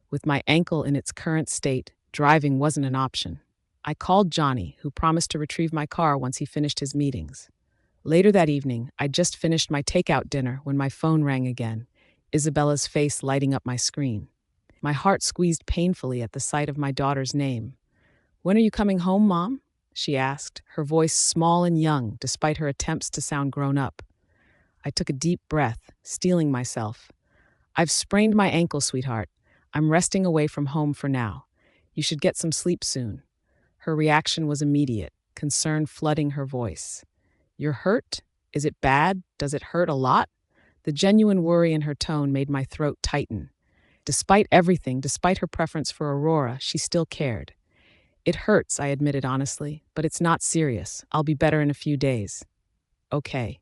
With my ankle in its current state, driving wasn't an option. I called Johnny, who promised to retrieve my car once he finished his meetings. Later that evening, I'd just finished my takeout dinner when my phone rang again, Isabella's face lighting up my screen. My heart squeezed painfully at the sight of my daughter's name. "When are you coming home, Mom?" she asked, her voice small and young despite her attempts to sound grown up. I took a deep breath, steeling myself. "I've sprained my ankle, sweetheart. I'm resting away from home for now. You should get some sleep soon." Her reaction was immediate, concern flooding her voice. "You're hurt? Is it bad? Does it hurt a lot?" The genuine worry in her tone made my throat tighten. Despite everything, despite her preference for Aurora, she still cared. "It hurts," I admitted honestly, "but it's not serious. I'll be better in a few days." "Okay."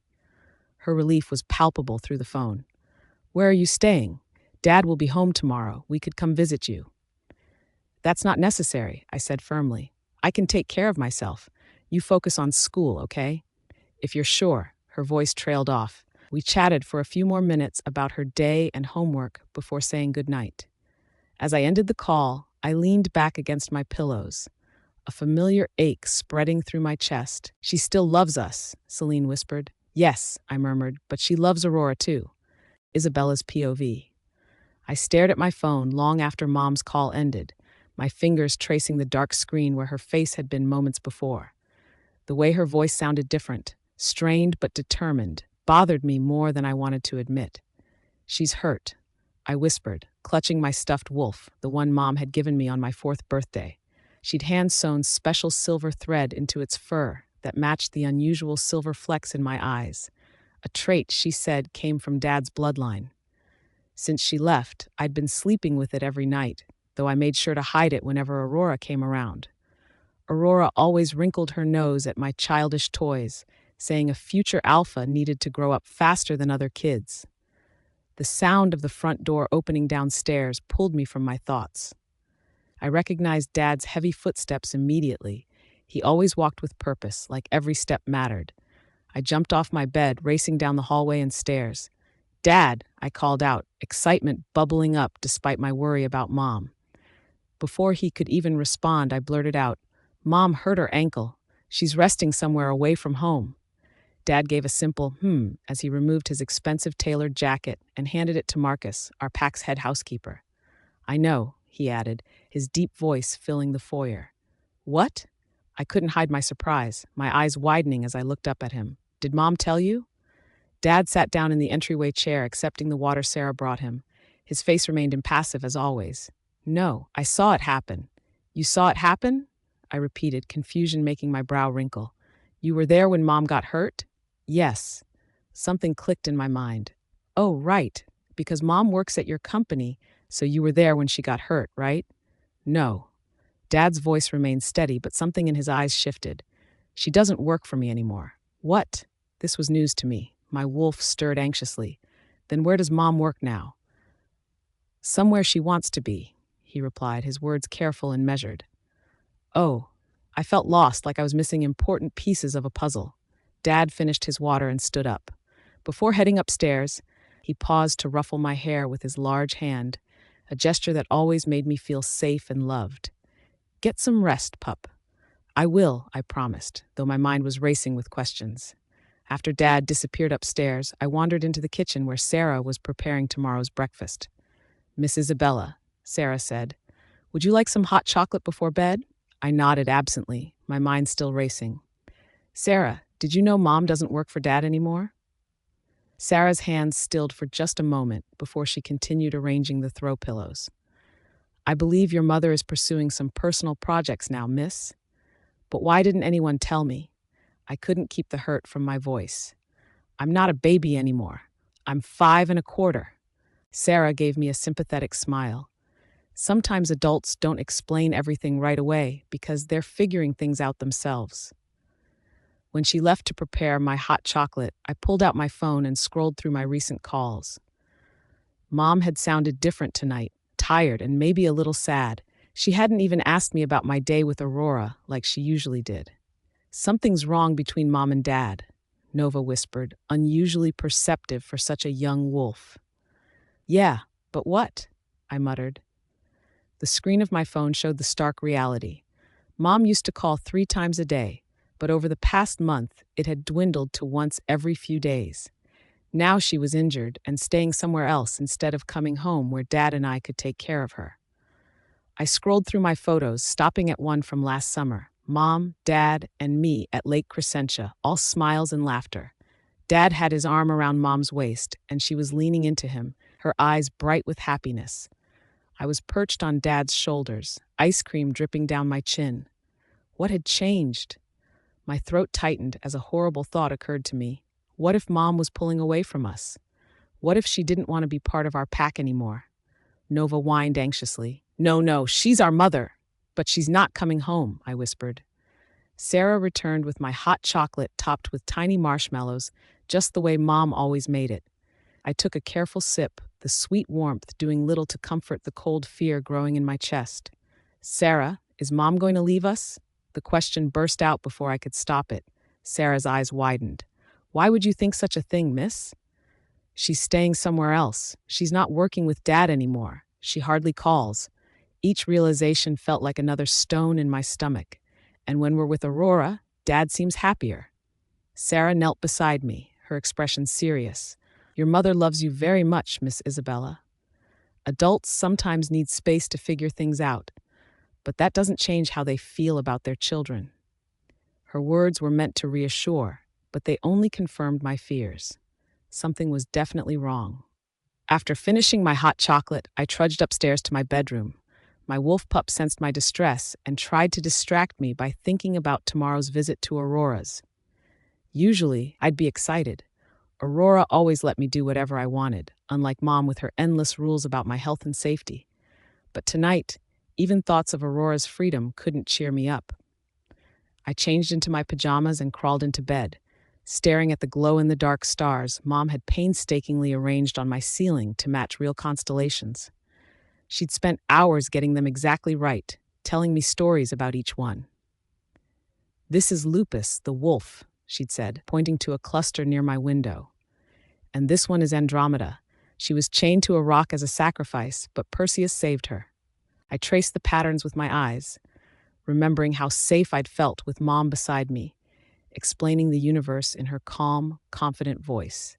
Her relief was palpable through the phone. "Where are you staying? Dad will be home tomorrow. We could come visit you." That's not necessary, I said firmly. I can take care of myself. You focus on school, okay? If you're sure, her voice trailed off. We chatted for a few more minutes about her day and homework before saying goodnight. As I ended the call, I leaned back against my pillows, a familiar ache spreading through my chest. She still loves us, Celine whispered. Yes, I murmured, but she loves Aurora too. Isabella's POV. I stared at my phone long after Mom's call ended, my fingers tracing the dark screen where her face had been moments before. The way her voice sounded different, strained but determined, bothered me more than I wanted to admit. She's hurt, I whispered, clutching my stuffed wolf, the one Mom had given me on my 4th birthday. She'd hand-sewn special silver thread into its fur that matched the unusual silver flecks in my eyes, a trait she said came from Dad's bloodline. Since she left, I'd been sleeping with it every night, though I made sure to hide it whenever Aurora came around. Aurora always wrinkled her nose at my childish toys, saying a future alpha needed to grow up faster than other kids. The sound of the front door opening downstairs pulled me from my thoughts. I recognized Dad's heavy footsteps immediately. He always walked with purpose, like every step mattered. I jumped off my bed, racing down the hallway and stairs. Dad, I called out, excitement bubbling up despite my worry about Mom. Before he could even respond, I blurted out, Mom hurt her ankle. She's resting somewhere away from home. Dad gave a simple as he removed his expensive tailored jacket and handed it to Marcus, our PAX head housekeeper. I know, he added, his deep voice filling the foyer. What? I couldn't hide my surprise, my eyes widening as I looked up at him. Did Mom tell you? Dad sat down in the entryway chair, accepting the water Sarah brought him. His face remained impassive as always. No, I saw it happen. You saw it happen? I repeated, confusion making my brow wrinkle. You were there when Mom got hurt? Yes. Something clicked in my mind. Oh, right, because Mom works at your company, so you were there when she got hurt, right? No. Dad's voice remained steady, but something in his eyes shifted. She doesn't work for me anymore. What? This was news to me. My wolf stirred anxiously. Then where does Mom work now? Somewhere she wants to be, he replied, his words careful and measured. Oh, I felt lost, like I was missing important pieces of a puzzle. Dad finished his water and stood up. Before heading upstairs, he paused to ruffle my hair with his large hand, a gesture that always made me feel safe and loved. Get some rest, pup. I will, I promised, though my mind was racing with questions. After Dad disappeared upstairs, I wandered into the kitchen where Sarah was preparing tomorrow's breakfast. Miss Isabella, Sarah said, would you like some hot chocolate before bed? I nodded absently, my mind still racing. Sarah, did you know Mom doesn't work for Dad anymore? Sarah's hands stilled for just a moment before she continued arranging the throw pillows. I believe your mother is pursuing some personal projects now, miss. But why didn't anyone tell me? I couldn't keep the hurt from my voice. I'm not a baby anymore. I'm 5 1/4. Sarah gave me a sympathetic smile. Sometimes adults don't explain everything right away because they're figuring things out themselves. When she left to prepare my hot chocolate, I pulled out my phone and scrolled through my recent calls. Mom had sounded different tonight, tired and maybe a little sad. She hadn't even asked me about my day with Aurora like she usually did. Something's wrong between Mom and Dad, Nova whispered, unusually perceptive for such a young wolf. Yeah, but what? I muttered. The screen of my phone showed the stark reality. Mom used to call 3 times a day, but over the past month, it had dwindled to once every few days. Now she was injured and staying somewhere else instead of coming home where Dad and I could take care of her. I scrolled through my photos, stopping at one from last summer. Mom, Dad, and me at Lake Crescentia, all smiles and laughter. Dad had his arm around Mom's waist, and she was leaning into him, her eyes bright with happiness. I was perched on Dad's shoulders, ice cream dripping down my chin. What had changed? My throat tightened as a horrible thought occurred to me. What if Mom was pulling away from us? What if she didn't want to be part of our pack anymore? Nova whined anxiously. No, she's our mother. But she's not coming home, I whispered. Sarah returned with my hot chocolate topped with tiny marshmallows, just the way Mom always made it. I took a careful sip, the sweet warmth doing little to comfort the cold fear growing in my chest. Sarah, is Mom going to leave us? The question burst out before I could stop it. Sarah's eyes widened. Why would you think such a thing, miss? She's staying somewhere else. She's not working with Dad anymore. She hardly calls. Each realization felt like another stone in my stomach. And when we're with Aurora, Dad seems happier. Sarah knelt beside me, her expression serious. Your mother loves you very much, Miss Isabella. Adults sometimes need space to figure things out, but that doesn't change how they feel about their children. Her words were meant to reassure, but they only confirmed my fears. Something was definitely wrong. After finishing my hot chocolate, I trudged upstairs to my bedroom. My wolf pup sensed my distress and tried to distract me by thinking about tomorrow's visit to Aurora's. Usually, I'd be excited. Aurora always let me do whatever I wanted, unlike Mom with her endless rules about my health and safety. But tonight, even thoughts of Aurora's freedom couldn't cheer me up. I changed into my pajamas and crawled into bed. Staring at the glow-in-the-dark stars Mom had painstakingly arranged on my ceiling to match real constellations. She'd spent hours getting them exactly right, telling me stories about each one. This is Lupus, the wolf, she'd said, pointing to a cluster near my window. And this one is Andromeda. She was chained to a rock as a sacrifice, but Perseus saved her. I traced the patterns with my eyes, remembering how safe I'd felt with Mom beside me, explaining the universe in her calm, confident voice.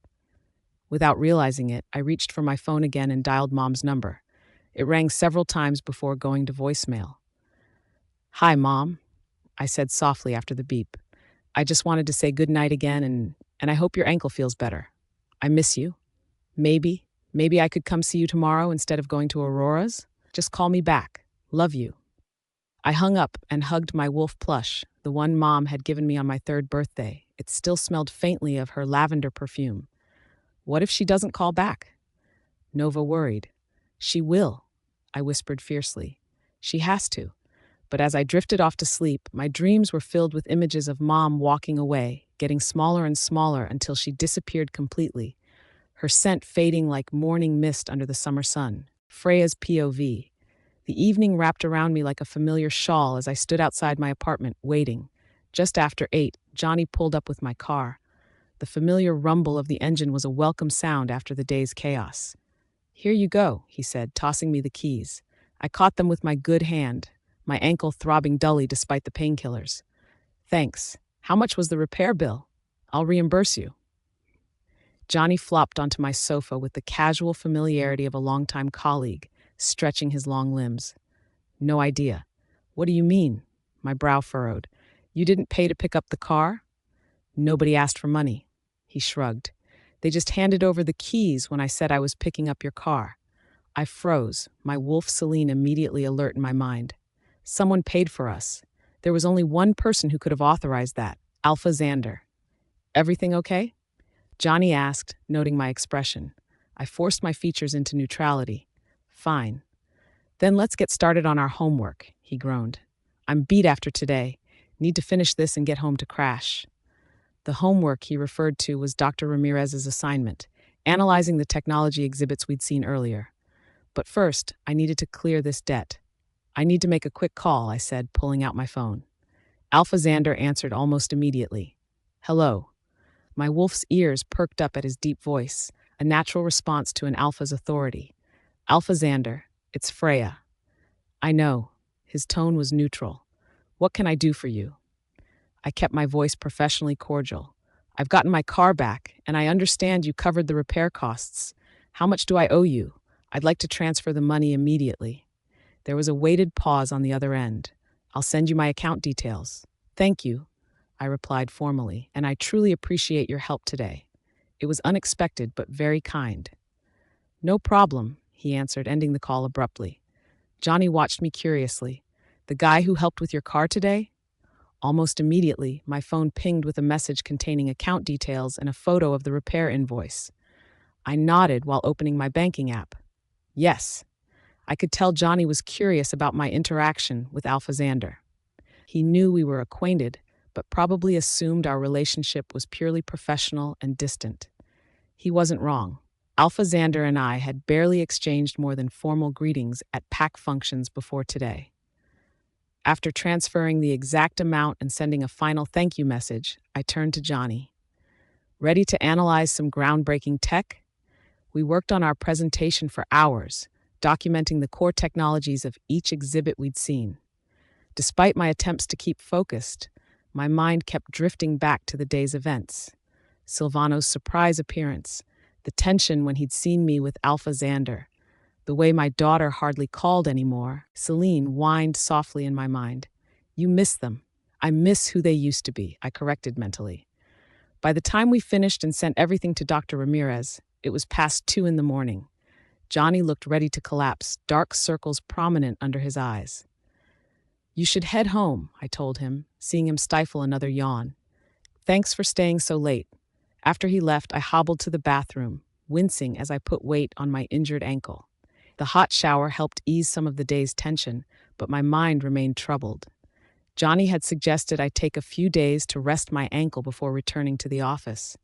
Without realizing it, I reached for my phone again and dialed Mom's number. It rang several times before going to voicemail. Hi, Mom, I said softly after the beep. I just wanted to say goodnight again, and I hope your ankle feels better. I miss you. Maybe I could come see you tomorrow instead of going to Aurora's? Just call me back. Love you. I hung up and hugged my wolf plush, the one Mom had given me on my 3rd birthday. It still smelled faintly of her lavender perfume. What if she doesn't call back? Nova worried. She will, I whispered fiercely. She has to. But as I drifted off to sleep, my dreams were filled with images of Mom walking away, getting smaller and smaller until she disappeared completely, her scent fading like morning mist under the summer sun. Freya's POV. The evening wrapped around me like a familiar shawl as I stood outside my apartment, waiting. Just after 8, Johnny pulled up with my car. The familiar rumble of the engine was a welcome sound after the day's chaos. Here you go, he said, tossing me the keys. I caught them with my good hand, my ankle throbbing dully despite the painkillers. Thanks. How much was the repair bill? I'll reimburse you. Johnny flopped onto my sofa with the casual familiarity of a longtime colleague, stretching his long limbs. No idea. What do you mean? My brow furrowed. You didn't pay to pick up the car? Nobody asked for money. He shrugged. They just handed over the keys when I said I was picking up your car. I froze, my wolf Celine immediately alert in my mind. Someone paid for us. There was only one person who could have authorized that, Alpha Xander. Everything okay? Johnny asked, noting my expression. I forced my features into neutrality. Fine. Then let's get started on our homework, he groaned. I'm beat after today. Need to finish this and get home to crash. The homework he referred to was Dr. Ramirez's assignment, analyzing the technology exhibits we'd seen earlier. But first, I needed to clear this debt. I need to make a quick call, I said, pulling out my phone. Alpha Xander answered almost immediately. Hello. My wolf's ears perked up at his deep voice, a natural response to an alpha's authority. Alpha Xander, it's Freya. I know. His tone was neutral. What can I do for you? I kept my voice professionally cordial. I've gotten my car back, and I understand you covered the repair costs. How much do I owe you? I'd like to transfer the money immediately. There was a weighted pause on the other end. I'll send you my account details. Thank you, I replied formally, and I truly appreciate your help today. It was unexpected, but very kind. No problem, he answered, ending the call abruptly. Johnny watched me curiously. The guy who helped with your car today? Almost immediately, my phone pinged with a message containing account details and a photo of the repair invoice. I nodded while opening my banking app. Yes. I could tell Johnny was curious about my interaction with Alpha Xander. He knew we were acquainted, but probably assumed our relationship was purely professional and distant. He wasn't wrong. Alpha Xander and I had barely exchanged more than formal greetings at pack functions before today. After transferring the exact amount and sending a final thank you message, I turned to Johnny. Ready to analyze some groundbreaking tech? We worked on our presentation for hours, documenting the core technologies of each exhibit we'd seen. Despite my attempts to keep focused, my mind kept drifting back to the day's events. Silvano's surprise appearance, the tension when he'd seen me with Alpha Xander, the way my daughter hardly called anymore. Celine whined softly in my mind. You miss them. I miss who they used to be, I corrected mentally. By the time we finished and sent everything to Dr. Ramirez, it was past 2 in the morning. Johnny looked ready to collapse, dark circles prominent under his eyes. You should head home, I told him, seeing him stifle another yawn. Thanks for staying so late. After he left, I hobbled to the bathroom, wincing as I put weight on my injured ankle. The hot shower helped ease some of the day's tension, but my mind remained troubled. Johnny had suggested I take a few days to rest my ankle before returning to the office.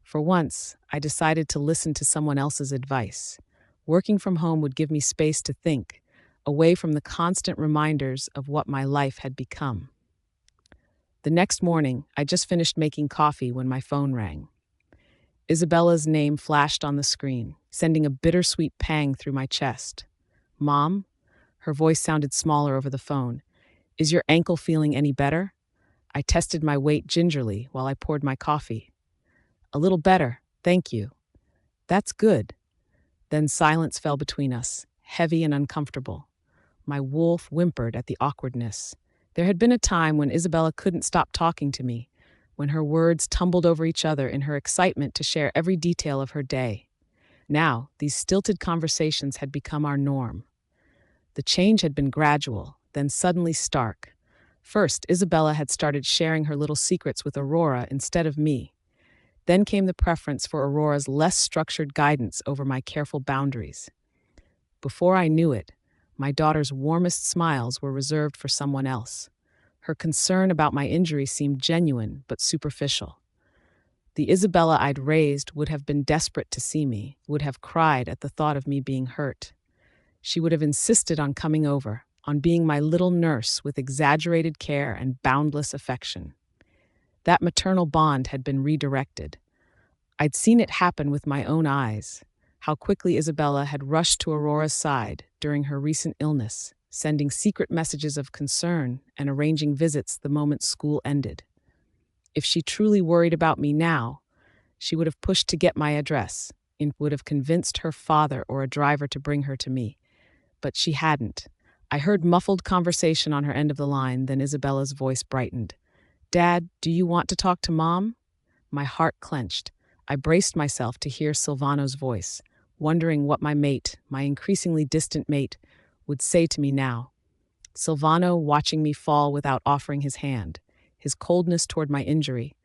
For once, I decided to listen to someone else's advice. Working from home would give me space to think, away from the constant reminders of what my life had become. The next morning, I just finished making coffee when my phone rang. Isabella's name flashed on the screen, sending a bittersweet pang through my chest. Mom? Her voice sounded smaller over the phone. Is your ankle feeling any better? I tested my weight gingerly while I poured my coffee. A little better, thank you. That's good. Then silence fell between us, heavy and uncomfortable. My wolf whimpered at the awkwardness. There had been a time when Isabella couldn't stop talking to me, when her words tumbled over each other in her excitement to share every detail of her day. Now, these stilted conversations had become our norm. The change had been gradual, then suddenly stark. First, Isabella had started sharing her little secrets with Aurora instead of me. Then came the preference for Aurora's less structured guidance over my careful boundaries. Before I knew it, my daughter's warmest smiles were reserved for someone else. Her concern about my injury seemed genuine but superficial. The Isabella I'd raised would have been desperate to see me, would have cried at the thought of me being hurt. She would have insisted on coming over, on being my little nurse with exaggerated care and boundless affection. That maternal bond had been redirected. I'd seen it happen with my own eyes, how quickly Isabella had rushed to Aurora's side during her recent illness, sending secret messages of concern and arranging visits the moment school ended. If she truly worried about me now, she would have pushed to get my address and would have convinced her father or a driver to bring her to me. But she hadn't. I heard muffled conversation on her end of the line, then Isabella's voice brightened. Dad, do you want to talk to Mom? My heart clenched. I braced myself to hear Silvano's voice, wondering what my mate, my increasingly distant mate, would say to me now. Silvano watching me fall without offering his hand, his coldness toward my injury.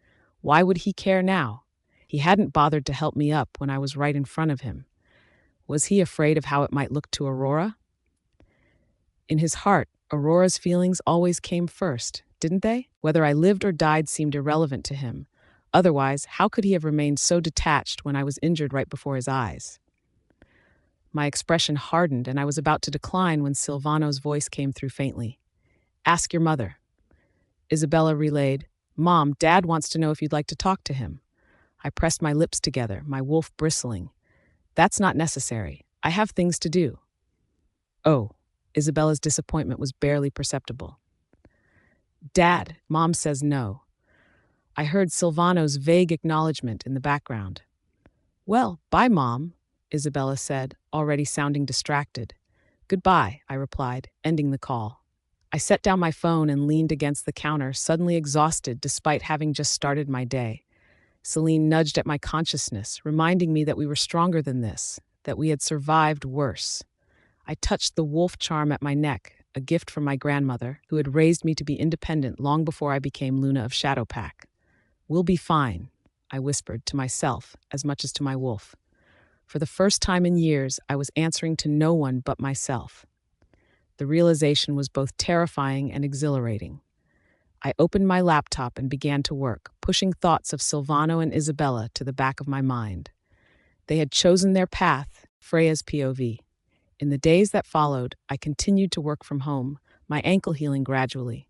Why would he care now? He hadn't bothered to help me up when I was right in front of him. Was he afraid of how it might look to Aurora? In his heart, Aurora's feelings always came first, didn't they? Whether I lived or died seemed irrelevant to him. Otherwise, how could he have remained so detached when I was injured right before his eyes? My expression hardened, and I was about to decline when Silvano's voice came through faintly. Ask your mother. Isabella relayed, Mom, Dad wants to know if you'd like to talk to him. I pressed my lips together, my wolf bristling. That's not necessary. I have things to do. Oh, Isabella's disappointment was barely perceptible. Dad, Mom says no. I heard Silvano's vague acknowledgement in the background. Well, bye, Mom, Isabella said, already sounding distracted. Goodbye, I replied, ending the call. I set down my phone and leaned against the counter, suddenly exhausted despite having just started my day. Celine nudged at my consciousness, reminding me that we were stronger than this, that we had survived worse. I touched the wolf charm at my neck, a gift from my grandmother, who had raised me to be independent long before I became Luna of Shadowpack. We'll be fine, I whispered to myself as much as to my wolf. For the first time in years, I was answering to no one but myself. The realization was both terrifying and exhilarating. I opened my laptop and began to work, pushing thoughts of Silvano and Isabella to the back of my mind. They had chosen their path, Freya's POV. In the days that followed, I continued to work from home, my ankle healing gradually.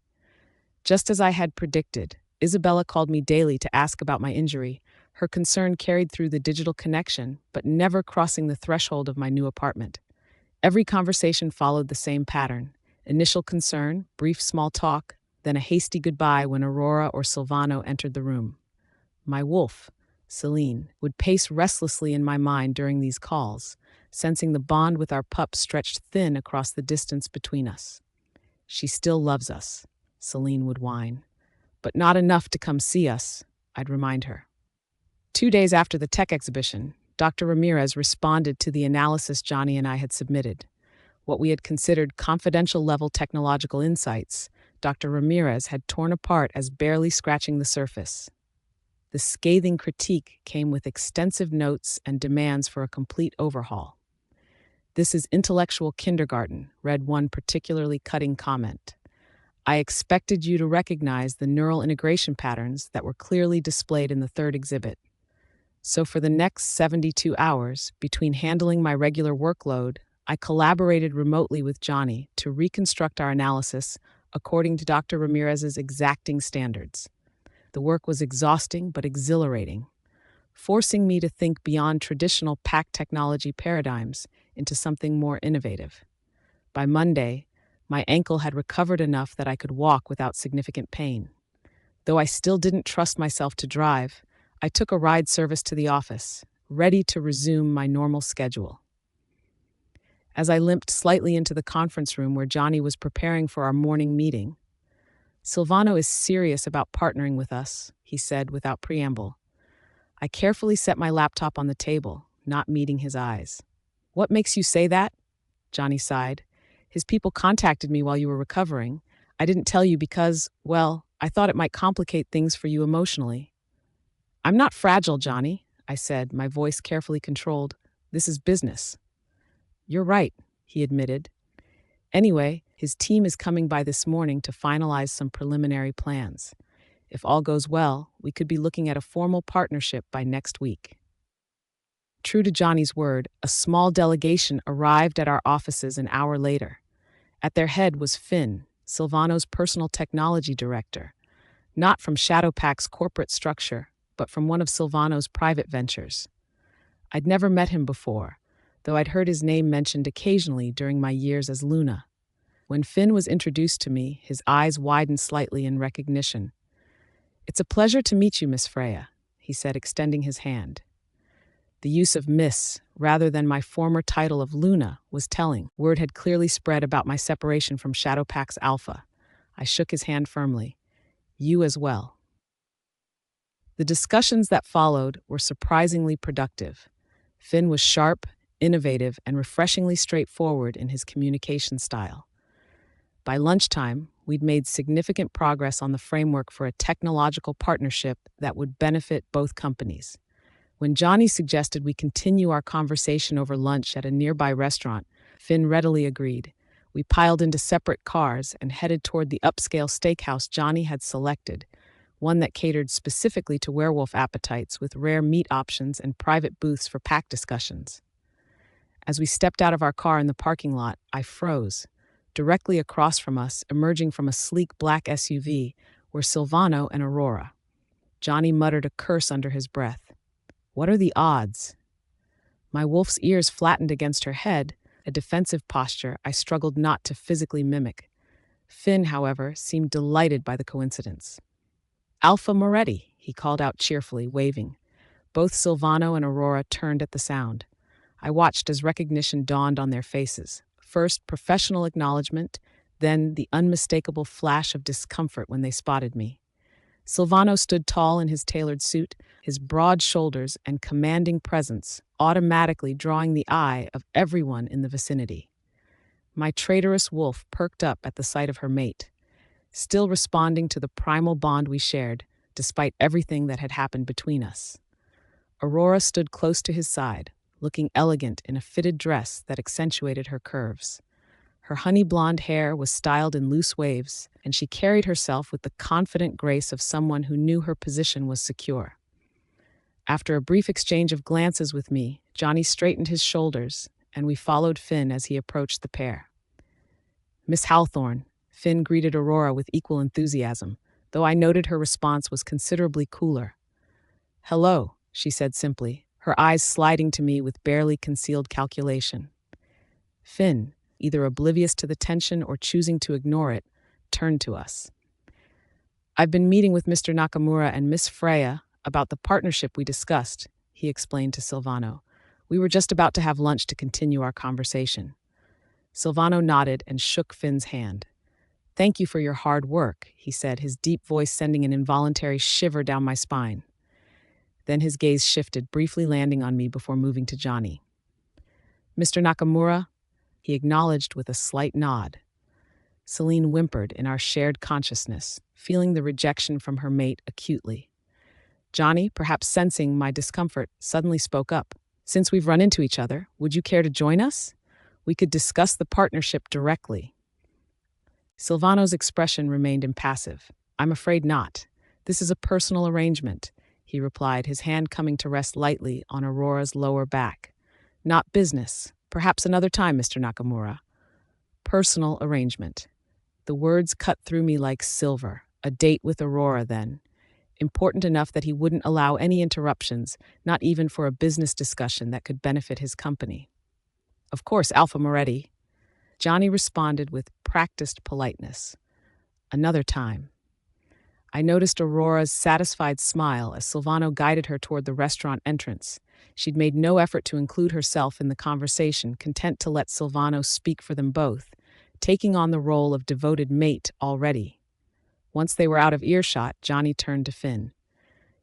Just as I had predicted, Isabella called me daily to ask about my injury, her concern carried through the digital connection, but never crossing the threshold of my new apartment. Every conversation followed the same pattern: initial concern, brief small talk, then a hasty goodbye when Aurora or Silvano entered the room. My wolf, Celine, would pace restlessly in my mind during these calls, sensing the bond with our pup stretched thin across the distance between us. "She still loves us," Celine would whine. "But not enough to come see us," I'd remind her. 2 days after the tech exhibition, Dr. Ramirez responded to the analysis Johnny and I had submitted. What we had considered confidential-level technological insights, Dr. Ramirez had torn apart as barely scratching the surface. The scathing critique came with extensive notes and demands for a complete overhaul. "This is intellectual kindergarten," read one particularly cutting comment. "I expected you to recognize the neural integration patterns that were clearly displayed in the third exhibit." So for the next 72 hours, between handling my regular workload, I collaborated remotely with Johnny to reconstruct our analysis according to Dr. Ramirez's exacting standards. The work was exhausting but exhilarating, forcing me to think beyond traditional pack technology paradigms into something more innovative. By Monday, my ankle had recovered enough that I could walk without significant pain. Though I still didn't trust myself to drive, I took a ride service to the office, ready to resume my normal schedule. As I limped slightly into the conference room where Johnny was preparing for our morning meeting, "Silvano is serious about partnering with us," he said without preamble. I carefully set my laptop on the table, not meeting his eyes. "What makes you say that?" Johnny sighed. "His people contacted me while you were recovering. I didn't tell you because, well, I thought it might complicate things for you emotionally." "I'm not fragile, Johnny," I said, my voice carefully controlled. "This is business." "You're right," he admitted. "Anyway, his team is coming by this morning to finalize some preliminary plans. If all goes well, we could be looking at a formal partnership by next week." True to Johnny's word, a small delegation arrived at our offices an hour later. At their head was Finn, Silvano's personal technology director, not from Shadowpack's corporate structure, but from one of Silvano's private ventures. I'd never met him before, though I'd heard his name mentioned occasionally during my years as Luna. When Finn was introduced to me, his eyes widened slightly in recognition. "It's a pleasure to meet you, Miss Freya," he said, extending his hand. The use of Miss, rather than my former title of Luna, was telling. Word had clearly spread about my separation from Shadowpack's Alpha. I shook his hand firmly. "You as well." The discussions that followed were surprisingly productive. Finn was sharp, innovative, and refreshingly straightforward in his communication style. By lunchtime, we'd made significant progress on the framework for a technological partnership that would benefit both companies. When Johnny suggested we continue our conversation over lunch at a nearby restaurant, Finn readily agreed. We piled into separate cars and headed toward the upscale steakhouse Johnny had selected, one that catered specifically to werewolf appetites with rare meat options and private booths for pack discussions. As we stepped out of our car in the parking lot, I froze. Directly across from us, emerging from a sleek black SUV, were Silvano and Aurora. Johnny muttered a curse under his breath. "What are the odds?" My wolf's ears flattened against her head, a defensive posture I struggled not to physically mimic. Finn, however, seemed delighted by the coincidence. "Alpha Moretti," he called out cheerfully, waving. Both Silvano and Aurora turned at the sound. I watched as recognition dawned on their faces. First, professional acknowledgement, then the unmistakable flash of discomfort when they spotted me. Silvano stood tall in his tailored suit, his broad shoulders and commanding presence automatically drawing the eye of everyone in the vicinity. My traitorous wolf perked up at the sight of her mate, still responding to the primal bond we shared, despite everything that had happened between us. Aurora stood close to his side, looking elegant in a fitted dress that accentuated her curves. Her honey blonde hair was styled in loose waves, and she carried herself with the confident grace of someone who knew her position was secure. After a brief exchange of glances with me, Johnny straightened his shoulders, and we followed Finn as he approached the pair. "Miss Hawthorne," Finn greeted Aurora with equal enthusiasm, though I noted her response was considerably cooler. "Hello," she said simply, her eyes sliding to me with barely concealed calculation. Finn, either oblivious to the tension or choosing to ignore it, turned to us. "I've been meeting with Mr. Nakamura and Miss Freya about the partnership we discussed," he explained to Silvano. "We were just about to have lunch to continue our conversation." Silvano nodded and shook Finn's hand. "Thank you for your hard work," he said, his deep voice sending an involuntary shiver down my spine. Then his gaze shifted, briefly landing on me before moving to Johnny. "Mr. Nakamura?" he acknowledged with a slight nod. Celine whimpered in our shared consciousness, feeling the rejection from her mate acutely. Johnny, perhaps sensing my discomfort, suddenly spoke up. "Since we've run into each other, would you care to join us? We could discuss the partnership directly." Silvano's expression remained impassive. "I'm afraid not. This is a personal arrangement," he replied, his hand coming to rest lightly on Aurora's lower back. "Not business. Perhaps another time, Mr. Nakamura." Personal arrangement. The words cut through me like silver. A date with Aurora, then. Important enough that he wouldn't allow any interruptions, not even for a business discussion that could benefit his company. "Of course, Alpha Moretti," Johnny responded with practiced politeness. "Another time." I noticed Aurora's satisfied smile as Silvano guided her toward the restaurant entrance. She'd made no effort to include herself in the conversation, content to let Silvano speak for them both, taking on the role of devoted mate already. Once they were out of earshot, Johnny turned to Finn.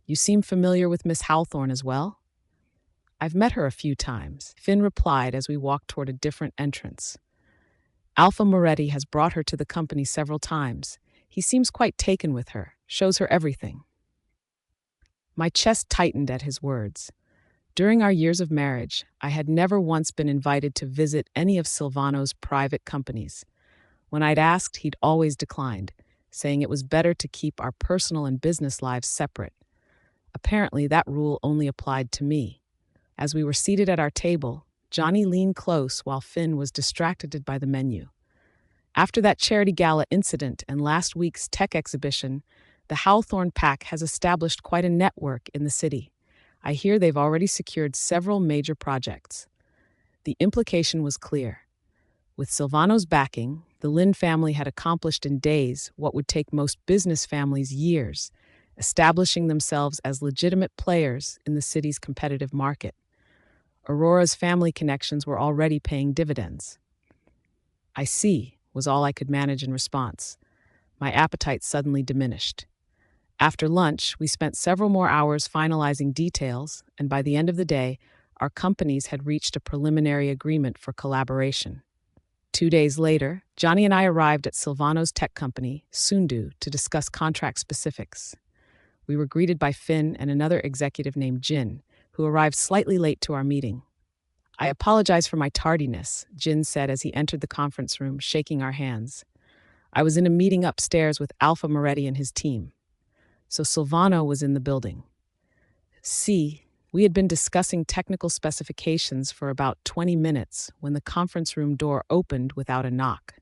"You seem familiar with Miss Hawthorne as well?" "I've met her a few times," Finn replied as we walked toward a different entrance. "Alpha Moretti has brought her to the company several times. He seems quite taken with her, shows her everything." My chest tightened at his words. During our years of marriage, I had never once been invited to visit any of Silvano's private companies. When I'd asked, he'd always declined, saying it was better to keep our personal and business lives separate. Apparently, that rule only applied to me. As we were seated at our table, Johnny leaned close while Finn was distracted by the menu. "After that charity gala incident and last week's tech exhibition, the Hawthorne Pack has established quite a network in the city. I hear they've already secured several major projects." The implication was clear. With Silvano's backing, the Lynn family had accomplished in days what would take most business families years, establishing themselves as legitimate players in the city's competitive market. Aurora's family connections were already paying dividends. "I see," was all I could manage in response. My appetite suddenly diminished. After lunch, we spent several more hours finalizing details, and by the end of the day, our companies had reached a preliminary agreement for collaboration. 2 days later, Johnny and I arrived at Silvano's tech company, Sundu, to discuss contract specifics. We were greeted by Finn and another executive named Jin, who arrived slightly late to our meeting. "I apologize for my tardiness," Jin said as he entered the conference room, shaking our hands. "I was in a meeting upstairs with Alpha Moretti and his team." So Silvano was in the building. See, we had been discussing technical specifications for about 20 minutes when the conference room door opened without a knock.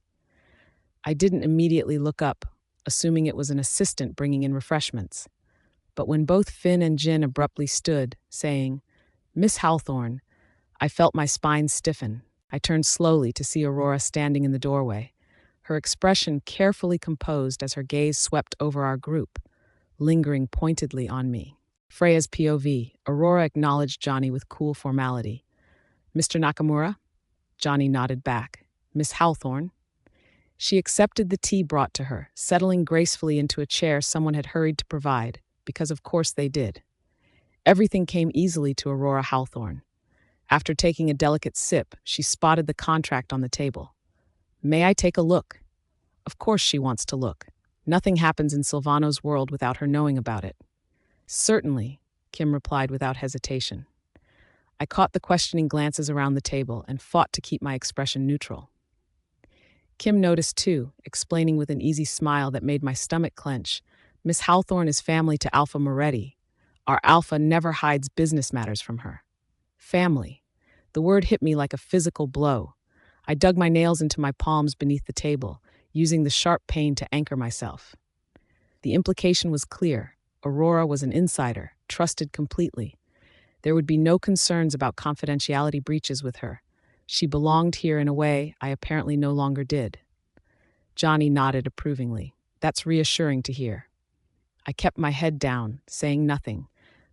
I didn't immediately look up, assuming it was an assistant bringing in refreshments. But when both Finn and Jin abruptly stood, saying, "Miss Hawthorne," I felt my spine stiffen. I turned slowly to see Aurora standing in the doorway, her expression carefully composed as her gaze swept over our group, lingering pointedly on me. Freya's POV, Aurora acknowledged Johnny with cool formality. "Mr. Nakamura?" Johnny nodded back. "Miss Hawthorne?" She accepted the tea brought to her, settling gracefully into a chair someone had hurried to provide, because of course they did. Everything came easily to Aurora Hawthorne. After taking a delicate sip, she spotted the contract on the table. "May I take a look?" Of course she wants to look. Nothing happens in Silvano's world without her knowing about it. "Certainly," Kim replied without hesitation. I caught the questioning glances around the table and fought to keep my expression neutral. Kim noticed too, explaining with an easy smile that made my stomach clench. "Miss Hawthorne is family to Alpha Moretti. Our Alpha never hides business matters from her." Family. The word hit me like a physical blow. I dug my nails into my palms beneath the table, using the sharp pain to anchor myself. The implication was clear. Aurora was an insider, trusted completely. There would be no concerns about confidentiality breaches with her. She belonged here in a way I apparently no longer did. Johnny nodded approvingly. That's reassuring to hear. I kept my head down, saying nothing,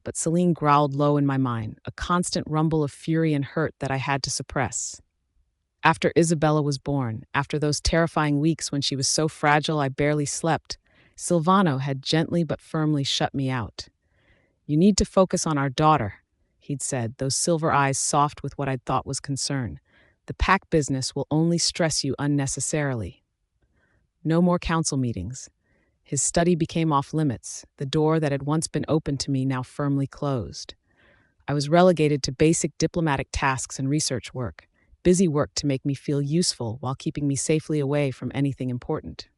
but Celine growled low in my mind, a constant rumble of fury and hurt that I had to suppress. After Isabella was born, after those terrifying weeks when she was so fragile I barely slept, Silvano had gently but firmly shut me out. You need to focus on our daughter, he'd said, those silver eyes soft with what I'd thought was concern. The pack business will only stress you unnecessarily. No more council meetings. His study became off limits, the door that had once been open to me now firmly closed. I was relegated to basic diplomatic tasks and research work, busy work to make me feel useful while keeping me safely away from anything important.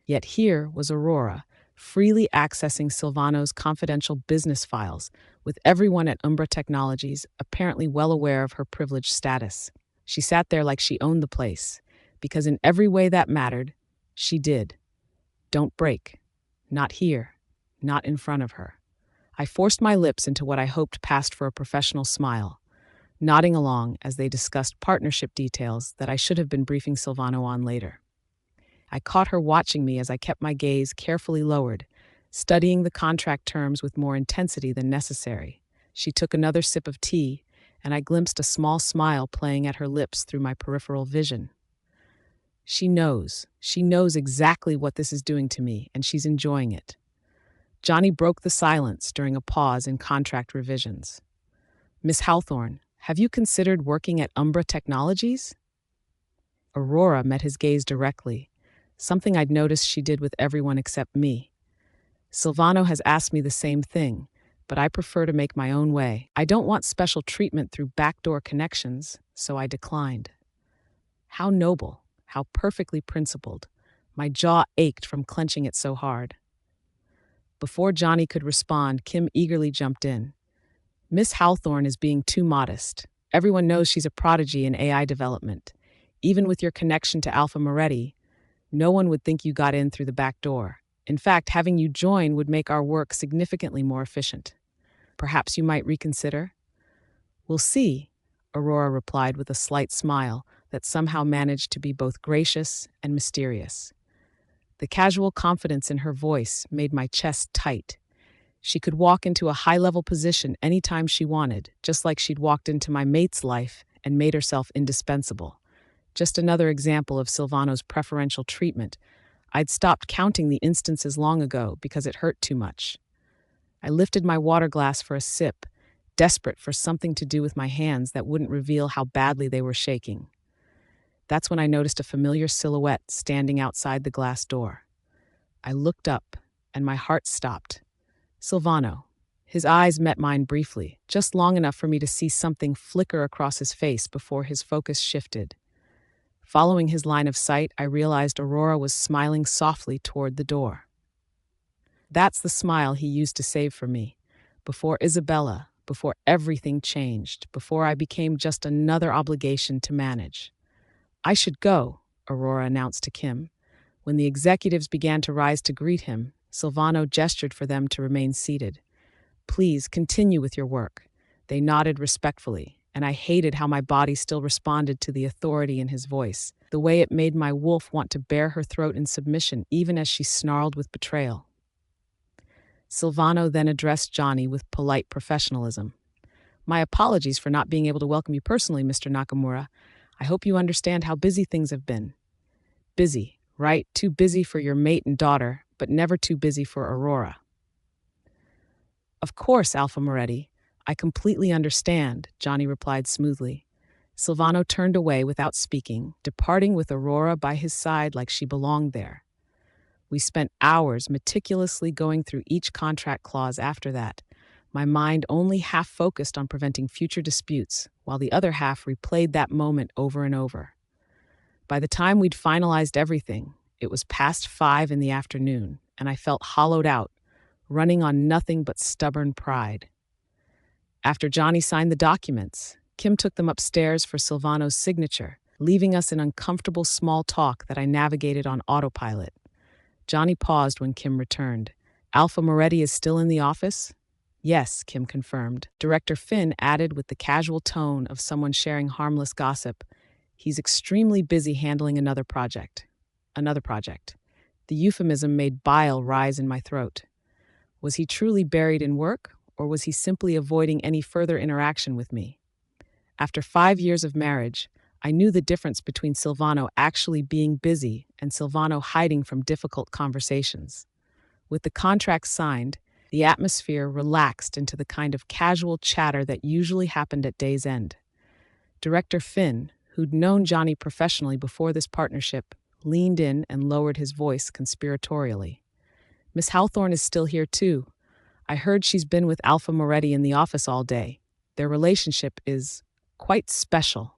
Yet here was Aurora, freely accessing Silvano's confidential business files, with everyone at Umbra Technologies apparently well aware of her privileged status. She sat there like she owned the place, because in every way that mattered, she did. Don't break. Not here. Not in front of her. I forced my lips into what I hoped passed for a professional smile, nodding along as they discussed partnership details that I should have been briefing Silvano on later. I caught her watching me as I kept my gaze carefully lowered, studying the contract terms with more intensity than necessary. She took another sip of tea, and I glimpsed a small smile playing at her lips through my peripheral vision. She knows exactly what this is doing to me, and she's enjoying it. Johnny broke the silence during a pause in contract revisions. Miss Hawthorne, have you considered working at Umbra Technologies? Aurora met his gaze directly, something I'd noticed she did with everyone except me. Silvano has asked me the same thing, but I prefer to make my own way. I don't want special treatment through backdoor connections, so I declined. How noble, how perfectly principled. My jaw ached from clenching it so hard. Before Johnny could respond, Kim eagerly jumped in. Miss Hawthorne is being too modest. Everyone knows she's a prodigy in AI development. Even with your connection to Alpha Moretti, no one would think you got in through the back door. In fact, having you join would make our work significantly more efficient. Perhaps you might reconsider? We'll see, Aurora replied with a slight smile that somehow managed to be both gracious and mysterious. The casual confidence in her voice made my chest tight. She could walk into a high-level position anytime she wanted, just like she'd walked into my mate's life and made herself indispensable. Just another example of Silvano's preferential treatment. I'd stopped counting the instances long ago because it hurt too much. I lifted my water glass for a sip, desperate for something to do with my hands that wouldn't reveal how badly they were shaking. That's when I noticed a familiar silhouette standing outside the glass door. I looked up, and my heart stopped. Silvano. His eyes met mine briefly, just long enough for me to see something flicker across his face before his focus shifted. Following his line of sight, I realized Aurora was smiling softly toward the door. That's the smile he used to save for me. Before Isabella, before everything changed, before I became just another obligation to manage. I should go, Aurora announced to Kim. When the executives began to rise to greet him, Silvano gestured for them to remain seated. Please continue with your work. They nodded respectfully, and I hated how my body still responded to the authority in his voice, the way it made my wolf want to bare her throat in submission even as she snarled with betrayal. Silvano then addressed Johnny with polite professionalism. My apologies for not being able to welcome you personally, Mr. Nakamura. I hope you understand how busy things have been. Busy, right? Too busy for your mate and daughter, but never too busy for Aurora. Of course, Alpha Moretti. I completely understand, Johnny replied smoothly. Silvano turned away without speaking, departing with Aurora by his side like she belonged there. We spent hours meticulously going through each contract clause after that, my mind only half focused on preventing future disputes, while the other half replayed that moment over and over. By the time we'd finalized everything, it was past 5 in the afternoon, and I felt hollowed out, running on nothing but stubborn pride. After Johnny signed the documents, Kim took them upstairs for Silvano's signature, leaving us in uncomfortable small talk that I navigated on autopilot. Johnny paused when Kim returned. Alpha Moretti is still in the office? Yes, Kim confirmed. Director Finn added with the casual tone of someone sharing harmless gossip. He's extremely busy handling another project. Another project. The euphemism made bile rise in my throat. Was he truly buried in work, or was he simply avoiding any further interaction with me? After 5 years of marriage, I knew the difference between Silvano actually being busy and Silvano hiding from difficult conversations. With the contract signed, the atmosphere relaxed into the kind of casual chatter that usually happened at day's end. Director Finn, who'd known Johnny professionally before this partnership, leaned in and lowered his voice conspiratorially. Miss Hawthorne is still here too. I heard she's been with Alpha Moretti in the office all day. Their relationship is quite special.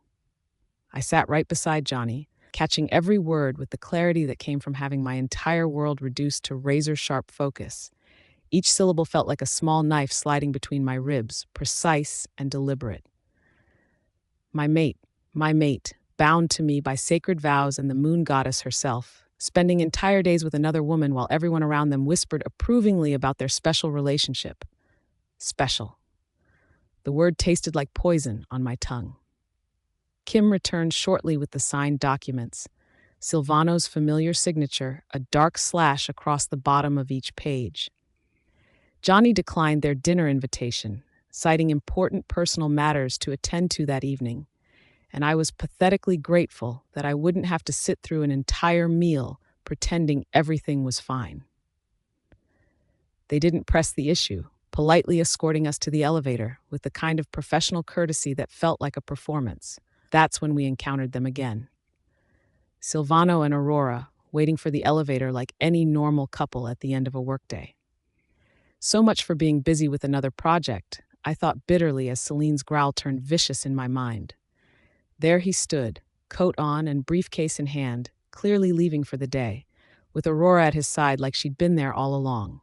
I sat right beside Johnny, catching every word with the clarity that came from having my entire world reduced to razor-sharp focus. Each syllable felt like a small knife sliding between my ribs, precise and deliberate. My mate, bound to me by sacred vows and the moon goddess herself, spending entire days with another woman while everyone around them whispered approvingly about their special relationship. Special. The word tasted like poison on my tongue. Kim returned shortly with the signed documents. Silvano's familiar signature, a dark slash across the bottom of each page. Johnny declined their dinner invitation, citing important personal matters to attend to that evening, and I was pathetically grateful that I wouldn't have to sit through an entire meal pretending everything was fine. They didn't press the issue, politely escorting us to the elevator with the kind of professional courtesy that felt like a performance. That's when we encountered them again. Silvano and Aurora, waiting for the elevator like any normal couple at the end of a workday. So much for being busy with another project, I thought bitterly as Celine's growl turned vicious in my mind. There he stood, coat on and briefcase in hand, clearly leaving for the day, with Aurora at his side like she'd been there all along.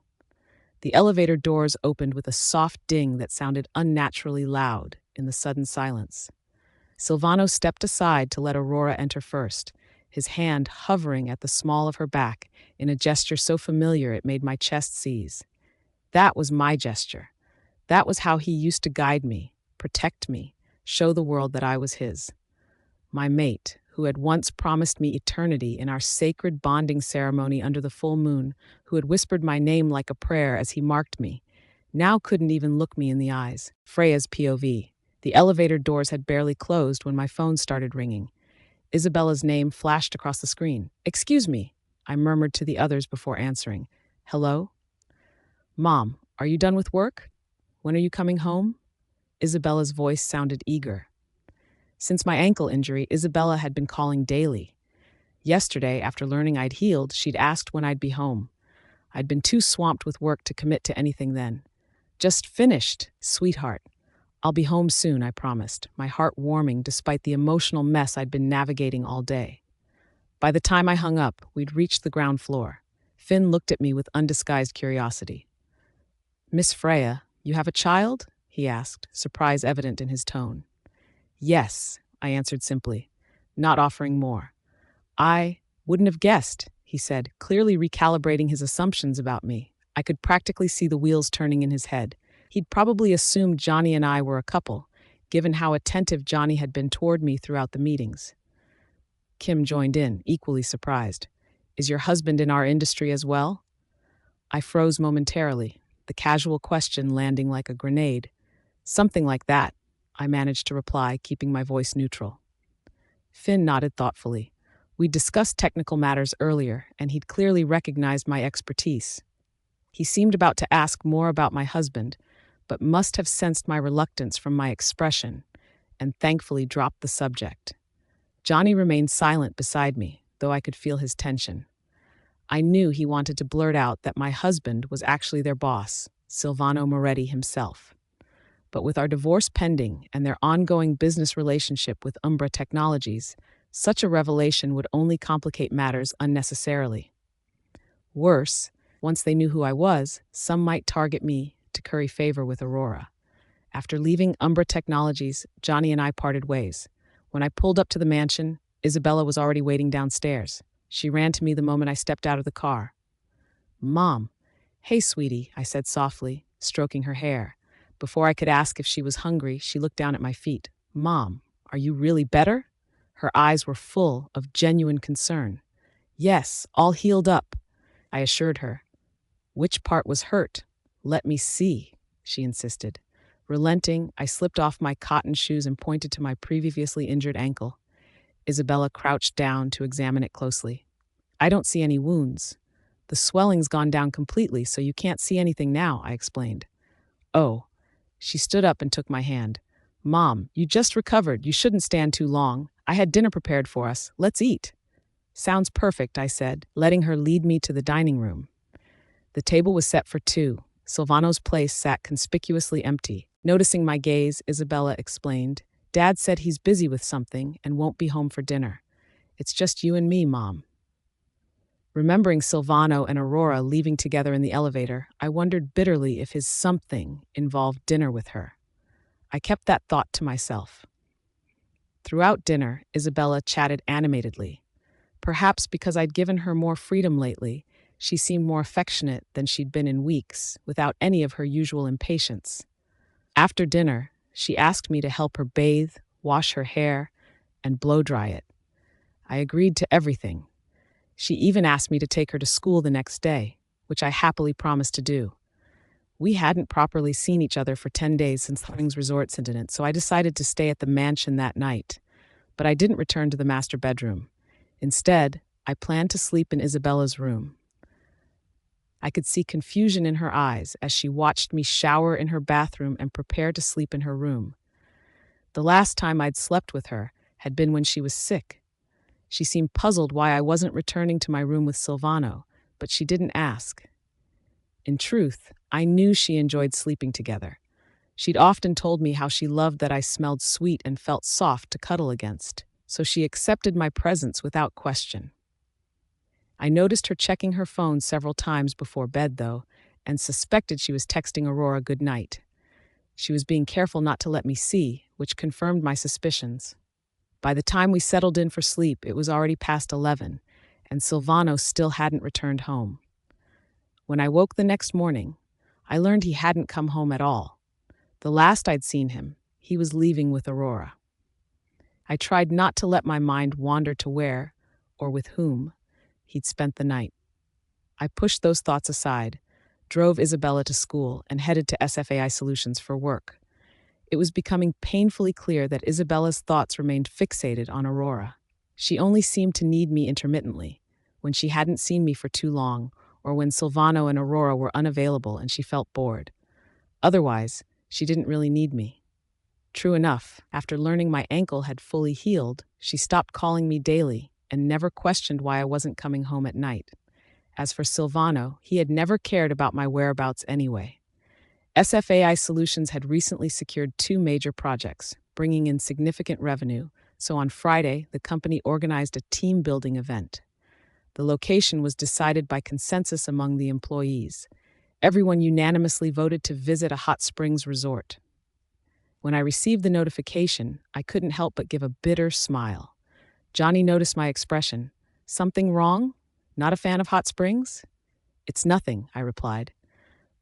The elevator doors opened with a soft ding that sounded unnaturally loud in the sudden silence. Silvano stepped aside to let Aurora enter first, his hand hovering at the small of her back in a gesture so familiar it made my chest seize. That was my gesture. That was how he used to guide me, protect me, show the world that I was his. My mate, who had once promised me eternity in our sacred bonding ceremony under the full moon, who had whispered my name like a prayer as he marked me, now couldn't even look me in the eyes. Freya's POV. The elevator doors had barely closed when my phone started ringing. Isabella's name flashed across the screen. "Excuse me," I murmured to the others before answering. "Hello?" "Mom, are you done with work? When are you coming home?" Isabella's voice sounded eager. Since my ankle injury, Isabella had been calling daily. Yesterday, after learning I'd healed, she'd asked when I'd be home. I'd been too swamped with work to commit to anything then. "Just finished, sweetheart. I'll be home soon," I promised, my heart warming despite the emotional mess I'd been navigating all day. By the time I hung up, we'd reached the ground floor. Finn looked at me with undisguised curiosity. "Miss Freya, you have a child?" he asked, surprise evident in his tone. "Yes," I answered simply, not offering more. "I wouldn't have guessed," he said, clearly recalibrating his assumptions about me. I could practically see the wheels turning in his head. He'd probably assumed Johnny and I were a couple, given how attentive Johnny had been toward me throughout the meetings. Kim joined in, equally surprised. "Is your husband in our industry as well?" I froze momentarily, the casual question landing like a grenade. "Something like that," I managed to reply, keeping my voice neutral. Finn nodded thoughtfully. We'd discussed technical matters earlier, and he'd clearly recognized my expertise. He seemed about to ask more about my husband, but must have sensed my reluctance from my expression, and thankfully dropped the subject. Johnny remained silent beside me, though I could feel his tension. I knew he wanted to blurt out that my husband was actually their boss, Silvano Moretti himself. But with our divorce pending and their ongoing business relationship with Umbra Technologies, such a revelation would only complicate matters unnecessarily. Worse, once they knew who I was, some might target me to curry favor with Aurora. After leaving Umbra Technologies, Johnny and I parted ways. When I pulled up to the mansion, Isabella was already waiting downstairs. She ran to me the moment I stepped out of the car. "Mom." "Hey, sweetie," I said softly, stroking her hair. Before I could ask if she was hungry, she looked down at my feet. "Mom, are you really better?" Her eyes were full of genuine concern. "Yes, all healed up," I assured her. "Which part was hurt?" "Let me see," she insisted. Relenting, I slipped off my cotton shoes and pointed to my previously injured ankle. Isabella crouched down to examine it closely. "I don't see any wounds. The swelling's gone down completely, so you can't see anything now," I explained. "Oh." She stood up and took my hand. "Mom, you just recovered. You shouldn't stand too long. I had dinner prepared for us. Let's eat." "Sounds perfect," I said, letting her lead me to the dining room. The table was set for two. Silvano's place sat conspicuously empty. Noticing my gaze, Isabella explained, "Dad said he's busy with something and won't be home for dinner. It's just you and me, Mom." Remembering Silvano and Aurora leaving together in the elevator, I wondered bitterly if his something involved dinner with her. I kept that thought to myself. Throughout dinner, Isabella chatted animatedly. Perhaps because I'd given her more freedom lately, she seemed more affectionate than she'd been in weeks, without any of her usual impatience. After dinner, she asked me to help her bathe, wash her hair, and blow-dry it. I agreed to everything. She even asked me to take her to school the next day, which I happily promised to do. We hadn't properly seen each other for 10 days since the Springs Resorts incident, so I decided to stay at the mansion that night. But I didn't return to the master bedroom. Instead, I planned to sleep in Isabella's room. I could see confusion in her eyes as she watched me shower in her bathroom and prepare to sleep in her room. The last time I'd slept with her had been when she was sick. She seemed puzzled why I wasn't returning to my room with Silvano, but she didn't ask. In truth, I knew she enjoyed sleeping together. She'd often told me how she loved that I smelled sweet and felt soft to cuddle against, so she accepted my presence without question. I noticed her checking her phone several times before bed, though, and suspected she was texting Aurora good night. She was being careful not to let me see, which confirmed my suspicions. By the time we settled in for sleep, it was already past 11, and Silvano still hadn't returned home. When I woke the next morning, I learned he hadn't come home at all. The last I'd seen him, he was leaving with Aurora. I tried not to let my mind wander to where, or with whom, he'd spent the night. I pushed those thoughts aside, drove Isabella to school, and headed to SFAI Solutions for work. It was becoming painfully clear that Isabella's thoughts remained fixated on Aurora. She only seemed to need me intermittently, when she hadn't seen me for too long, or when Silvano and Aurora were unavailable and she felt bored. Otherwise, she didn't really need me. True enough, after learning my ankle had fully healed, she stopped calling me daily and never questioned why I wasn't coming home at night. As for Silvano, he had never cared about my whereabouts anyway. SFAI Solutions had recently secured 2 major projects, bringing in significant revenue, so on Friday, the company organized a team-building event. The location was decided by consensus among the employees. Everyone unanimously voted to visit a hot springs resort. When I received the notification, I couldn't help but give a bitter smile. Johnny noticed my expression. "Something wrong? Not a fan of hot springs?" "It's nothing," I replied.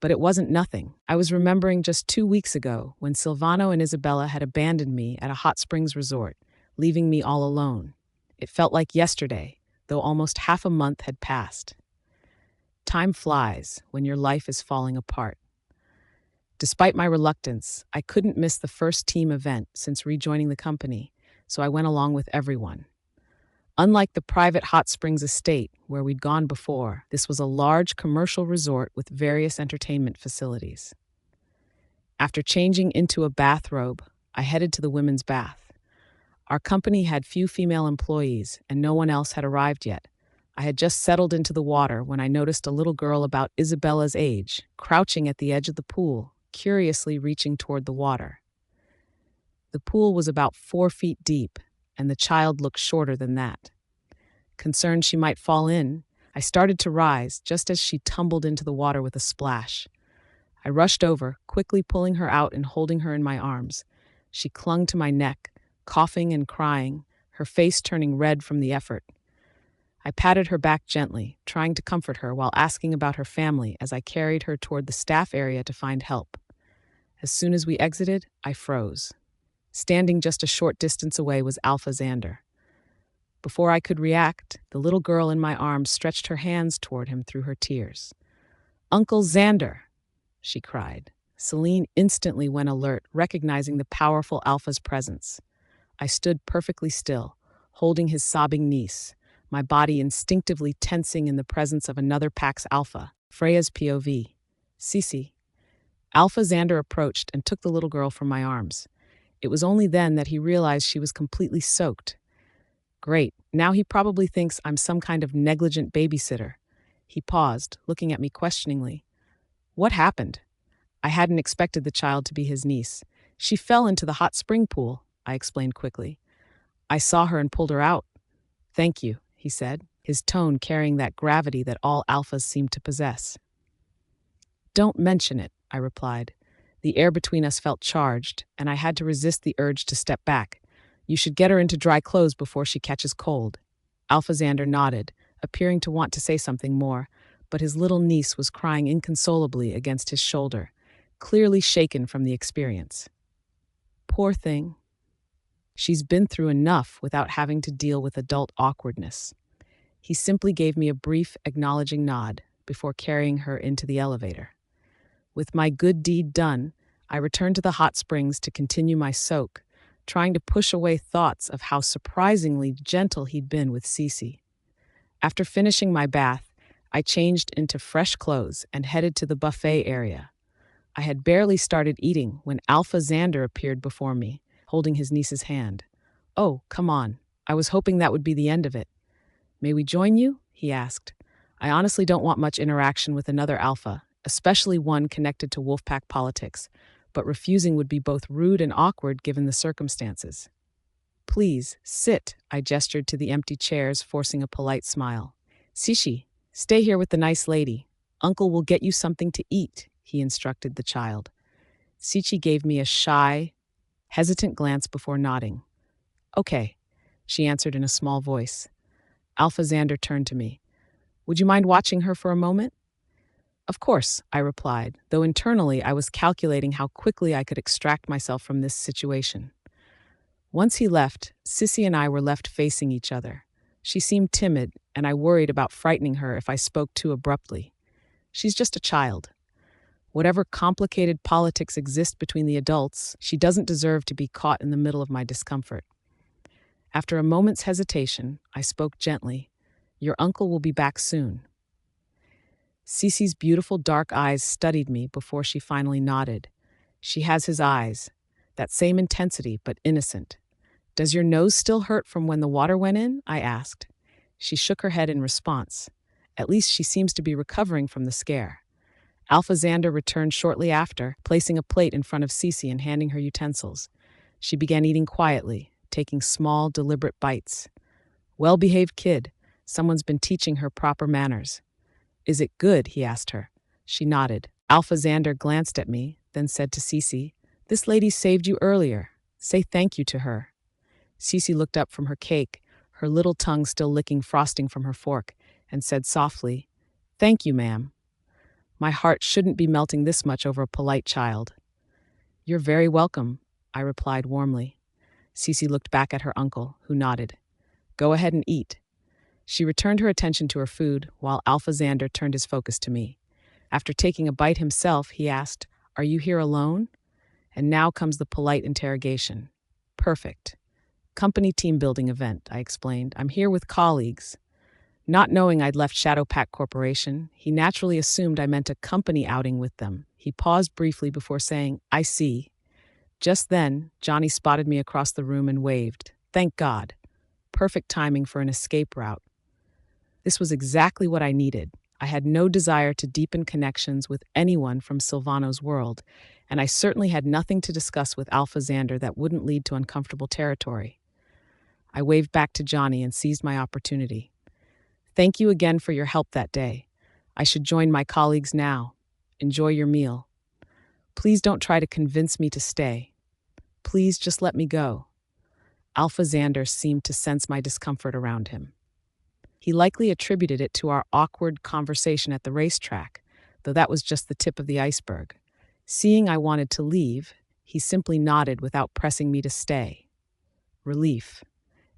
But it wasn't nothing. I was remembering just 2 weeks ago when Silvano and Isabella had abandoned me at a hot springs resort, leaving me all alone. It felt like yesterday, though almost half a month had passed. Time flies when your life is falling apart. Despite my reluctance, I couldn't miss the first team event since rejoining the company, so I went along with everyone. Unlike the private hot springs estate where we'd gone before, this was a large commercial resort with various entertainment facilities. After changing into a bathrobe, I headed to the women's bath. Our company had few female employees, and no one else had arrived yet. I had just settled into the water when I noticed a little girl about Isabella's age, crouching at the edge of the pool, curiously reaching toward the water. The pool was about 4 feet deep, and the child looked shorter than that. Concerned she might fall in, I started to rise just as she tumbled into the water with a splash. I rushed over, quickly pulling her out and holding her in my arms. She clung to my neck, coughing and crying, her face turning red from the effort. I patted her back gently, trying to comfort her while asking about her family as I carried her toward the staff area to find help. As soon as we exited, I froze. Standing just a short distance away was Alpha Xander. Before I could react, the little girl in my arms stretched her hands toward him through her tears. "Uncle Xander!" she cried. Celine instantly went alert, recognizing the powerful Alpha's presence. I stood perfectly still, holding his sobbing niece, my body instinctively tensing in the presence of another pack's Alpha, Freya's POV. "Cece." Alpha Xander approached and took the little girl from my arms. It was only then that he realized she was completely soaked. Great, now he probably thinks I'm some kind of negligent babysitter. He paused, looking at me questioningly. "What happened?" I hadn't expected the child to be his niece. "She fell into the hot spring pool," I explained quickly. "I saw her and pulled her out." "Thank you," he said, his tone carrying that gravity that all alphas seem to possess. "Don't mention it," I replied. The air between us felt charged, and I had to resist the urge to step back. "You should get her into dry clothes before she catches cold." Alpha Xander nodded, appearing to want to say something more, but his little niece was crying inconsolably against his shoulder, clearly shaken from the experience. "Poor thing. She's been through enough without having to deal with adult awkwardness." He simply gave me a brief, acknowledging nod before carrying her into the elevator. With my good deed done, I returned to the hot springs to continue my soak, trying to push away thoughts of how surprisingly gentle he'd been with Cece. After finishing my bath, I changed into fresh clothes and headed to the buffet area. I had barely started eating when Alpha Xander appeared before me, holding his niece's hand. "Oh, come on. I was hoping that would be the end of it." "May we join you?" he asked. I honestly don't want much interaction with another alpha, especially one connected to Wolfpack politics, but refusing would be both rude and awkward given the circumstances. "Please, sit," I gestured to the empty chairs, forcing a polite smile. "Sishi, stay here with the nice lady. Uncle will get you something to eat," he instructed the child. Sichi gave me a shy, hesitant glance before nodding. "Okay," she answered in a small voice. Alpha Xander turned to me. "Would you mind watching her for a moment?" "Of course," I replied, though internally I was calculating how quickly I could extract myself from this situation. Once he left, Sissy and I were left facing each other. She seemed timid, and I worried about frightening her if I spoke too abruptly. She's just a child. Whatever complicated politics exist between the adults, she doesn't deserve to be caught in the middle of my discomfort. After a moment's hesitation, I spoke gently. "Your uncle will be back soon." Cece's beautiful dark eyes studied me before she finally nodded. She has his eyes, that same intensity but innocent. "Does your nose still hurt from when the water went in?" I asked. She shook her head in response. At least she seems to be recovering from the scare. Alpha Xander returned shortly after, placing a plate in front of Cece and handing her utensils. She began eating quietly, taking small, deliberate bites. "Well-behaved kid. Someone's been teaching her proper manners." "Is it good?" he asked her. She nodded. Alpha Xander glanced at me, then said to Cece, "This lady saved you earlier. Say thank you to her." Cece looked up from her cake, her little tongue still licking frosting from her fork, and said softly, "Thank you, ma'am." My heart shouldn't be melting this much over a polite child. "You're very welcome," I replied warmly. Cece looked back at her uncle, who nodded. "Go ahead and eat." She returned her attention to her food, while Alpha Xander turned his focus to me. After taking a bite himself, he asked, "Are you here alone?" And now comes the polite interrogation. "Perfect. Company team building event," I explained. "I'm here with colleagues." Not knowing I'd left Shadowpack Corporation, he naturally assumed I meant a company outing with them. He paused briefly before saying, "I see." Just then, Johnny spotted me across the room and waved. Thank God. Perfect timing for an escape route. This was exactly what I needed. I had no desire to deepen connections with anyone from Silvano's world, and I certainly had nothing to discuss with Alpha Xander that wouldn't lead to uncomfortable territory. I waved back to Johnny and seized my opportunity. "Thank you again for your help that day. I should join my colleagues now. Enjoy your meal. Please don't try to convince me to stay. Please just let me go." Alpha Xander seemed to sense my discomfort around him. He likely attributed it to our awkward conversation at the racetrack, though that was just the tip of the iceberg. Seeing I wanted to leave, he simply nodded without pressing me to stay. Relief.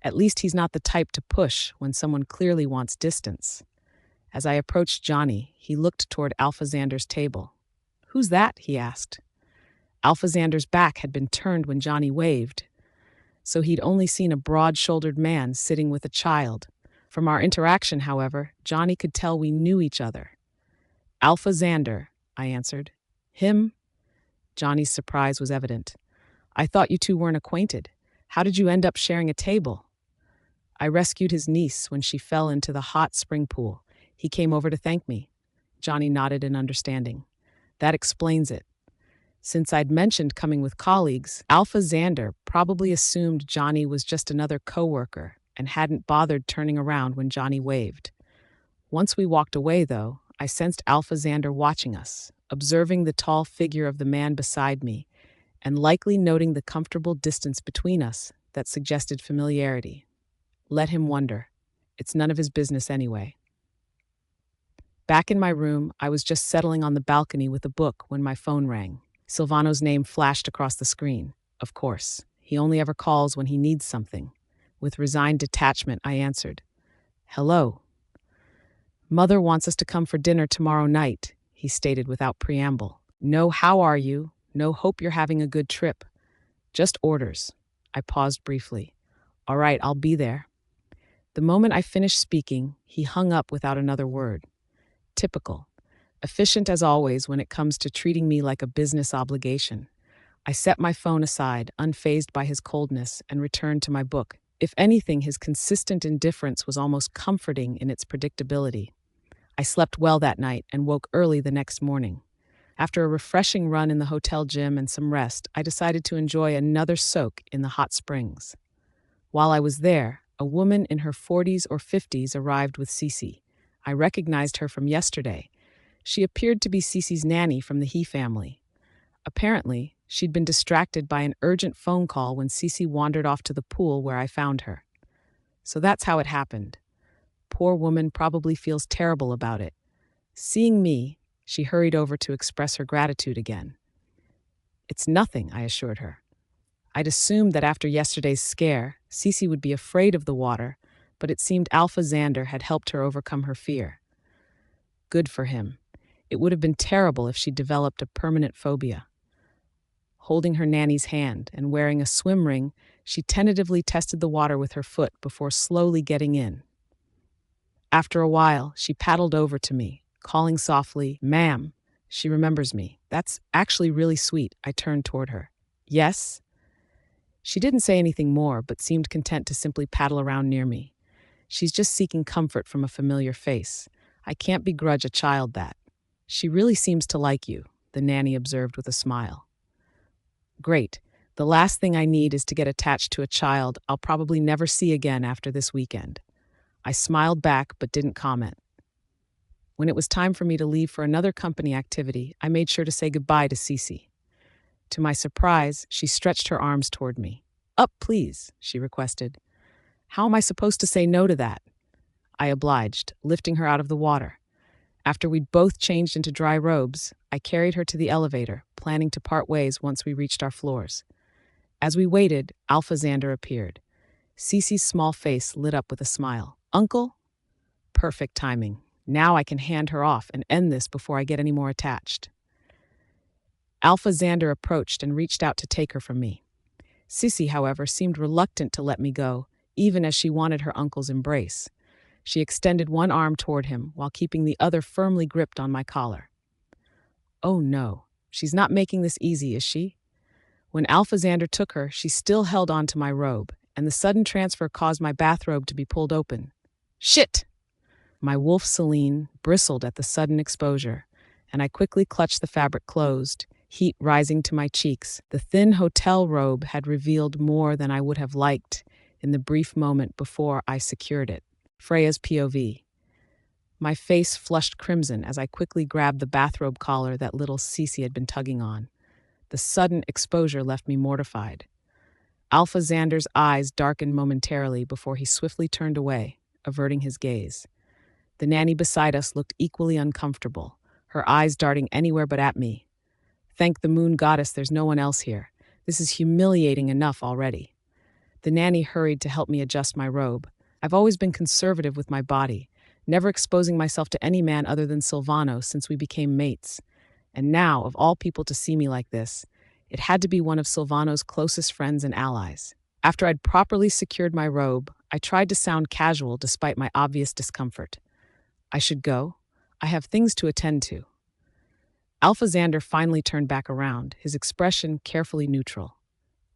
At least he's not the type to push when someone clearly wants distance. As I approached Johnny, he looked toward Alpha Xander's table. "Who's that?" he asked. Alpha Xander's back had been turned when Johnny waved, so he'd only seen a broad-shouldered man sitting with a child. From our interaction, however, Johnny could tell we knew each other. "Alpha Xander," I answered. "Him?" Johnny's surprise was evident. "I thought you two weren't acquainted. How did you end up sharing a table?" "I rescued his niece when she fell into the hot spring pool. He came over to thank me." Johnny nodded in understanding. "That explains it." Since I'd mentioned coming with colleagues, Alpha Xander probably assumed Johnny was just another coworker and hadn't bothered turning around when Johnny waved. Once we walked away, though, I sensed Alpha Xander watching us, observing the tall figure of the man beside me, and likely noting the comfortable distance between us that suggested familiarity. Let him wonder. It's none of his business anyway. Back in my room, I was just settling on the balcony with a book when my phone rang. Silvano's name flashed across the screen. Of course, he only ever calls when he needs something. With resigned detachment, I answered. "Hello." "Mother wants us to come for dinner tomorrow night," he stated without preamble. "No, how are you? No, hope you're having a good trip. Just orders." I paused briefly. "All right, I'll be there." The moment I finished speaking, he hung up without another word. Typical. Efficient as always when it comes to treating me like a business obligation. I set my phone aside, unfazed by his coldness, and returned to my book. If anything, his consistent indifference was almost comforting in its predictability. I slept well that night and woke early the next morning. After a refreshing run in the hotel gym and some rest, I decided to enjoy another soak in the hot springs. While I was there, a woman in her 40s or 50s arrived with Cece. I recognized her from yesterday. She appeared to be Cece's nanny from the He family. Apparently, she'd been distracted by an urgent phone call when Cece wandered off to the pool where I found her. So that's how it happened. Poor woman probably feels terrible about it. Seeing me, she hurried over to express her gratitude again. "It's nothing," I assured her. I'd assumed that after yesterday's scare, Cece would be afraid of the water, but it seemed Alpha Xander had helped her overcome her fear. Good for him. It would have been terrible if she developed a permanent phobia. Holding her nanny's hand and wearing a swim ring, she tentatively tested the water with her foot before slowly getting in. After a while, she paddled over to me, calling softly, "Ma'am." She remembers me. That's actually really sweet. I turned toward her. "Yes?" She didn't say anything more, but seemed content to simply paddle around near me. She's just seeking comfort from a familiar face. I can't begrudge a child that. "She really seems to like you," the nanny observed with a smile. "Great. The last thing I need is to get attached to a child I'll probably never see again after this weekend." I smiled back but didn't comment. When it was time for me to leave for another company activity, I made sure to say goodbye to Cece. To my surprise, she stretched her arms toward me. "Up, please," she requested. "How am I supposed to say no to that?" I obliged, lifting her out of the water. After we'd both changed into dry robes, I carried her to the elevator, planning to part ways once we reached our floors. As we waited, Alpha Xander appeared. Cece's small face lit up with a smile. "Uncle?" Perfect timing. Now I can hand her off and end this before I get any more attached. Alpha Xander approached and reached out to take her from me. Cece, however, seemed reluctant to let me go, even as she wanted her uncle's embrace. She extended one arm toward him while keeping the other firmly gripped on my collar. Oh no, she's not making this easy, is she? When Alpha Xander took her, she still held on to my robe, and the sudden transfer caused my bathrobe to be pulled open. "Shit!" My wolf Celine bristled at the sudden exposure, and I quickly clutched the fabric closed, heat rising to my cheeks. The thin hotel robe had revealed more than I would have liked in the brief moment before I secured it. Freya's POV. My face flushed crimson as I quickly grabbed the bathrobe collar that little Cece had been tugging on. The sudden exposure left me mortified. Alpha Xander's eyes darkened momentarily before he swiftly turned away, averting his gaze. The nanny beside us looked equally uncomfortable, her eyes darting anywhere but at me. Thank the moon goddess there's no one else here. This is humiliating enough already. The nanny hurried to help me adjust my robe. I've always been conservative with my body, never exposing myself to any man other than Silvano since we became mates. And now, of all people to see me like this, it had to be one of Silvano's closest friends and allies. After I'd properly secured my robe, I tried to sound casual despite my obvious discomfort. I should go. I have things to attend to. Alpha Xander finally turned back around, his expression carefully neutral.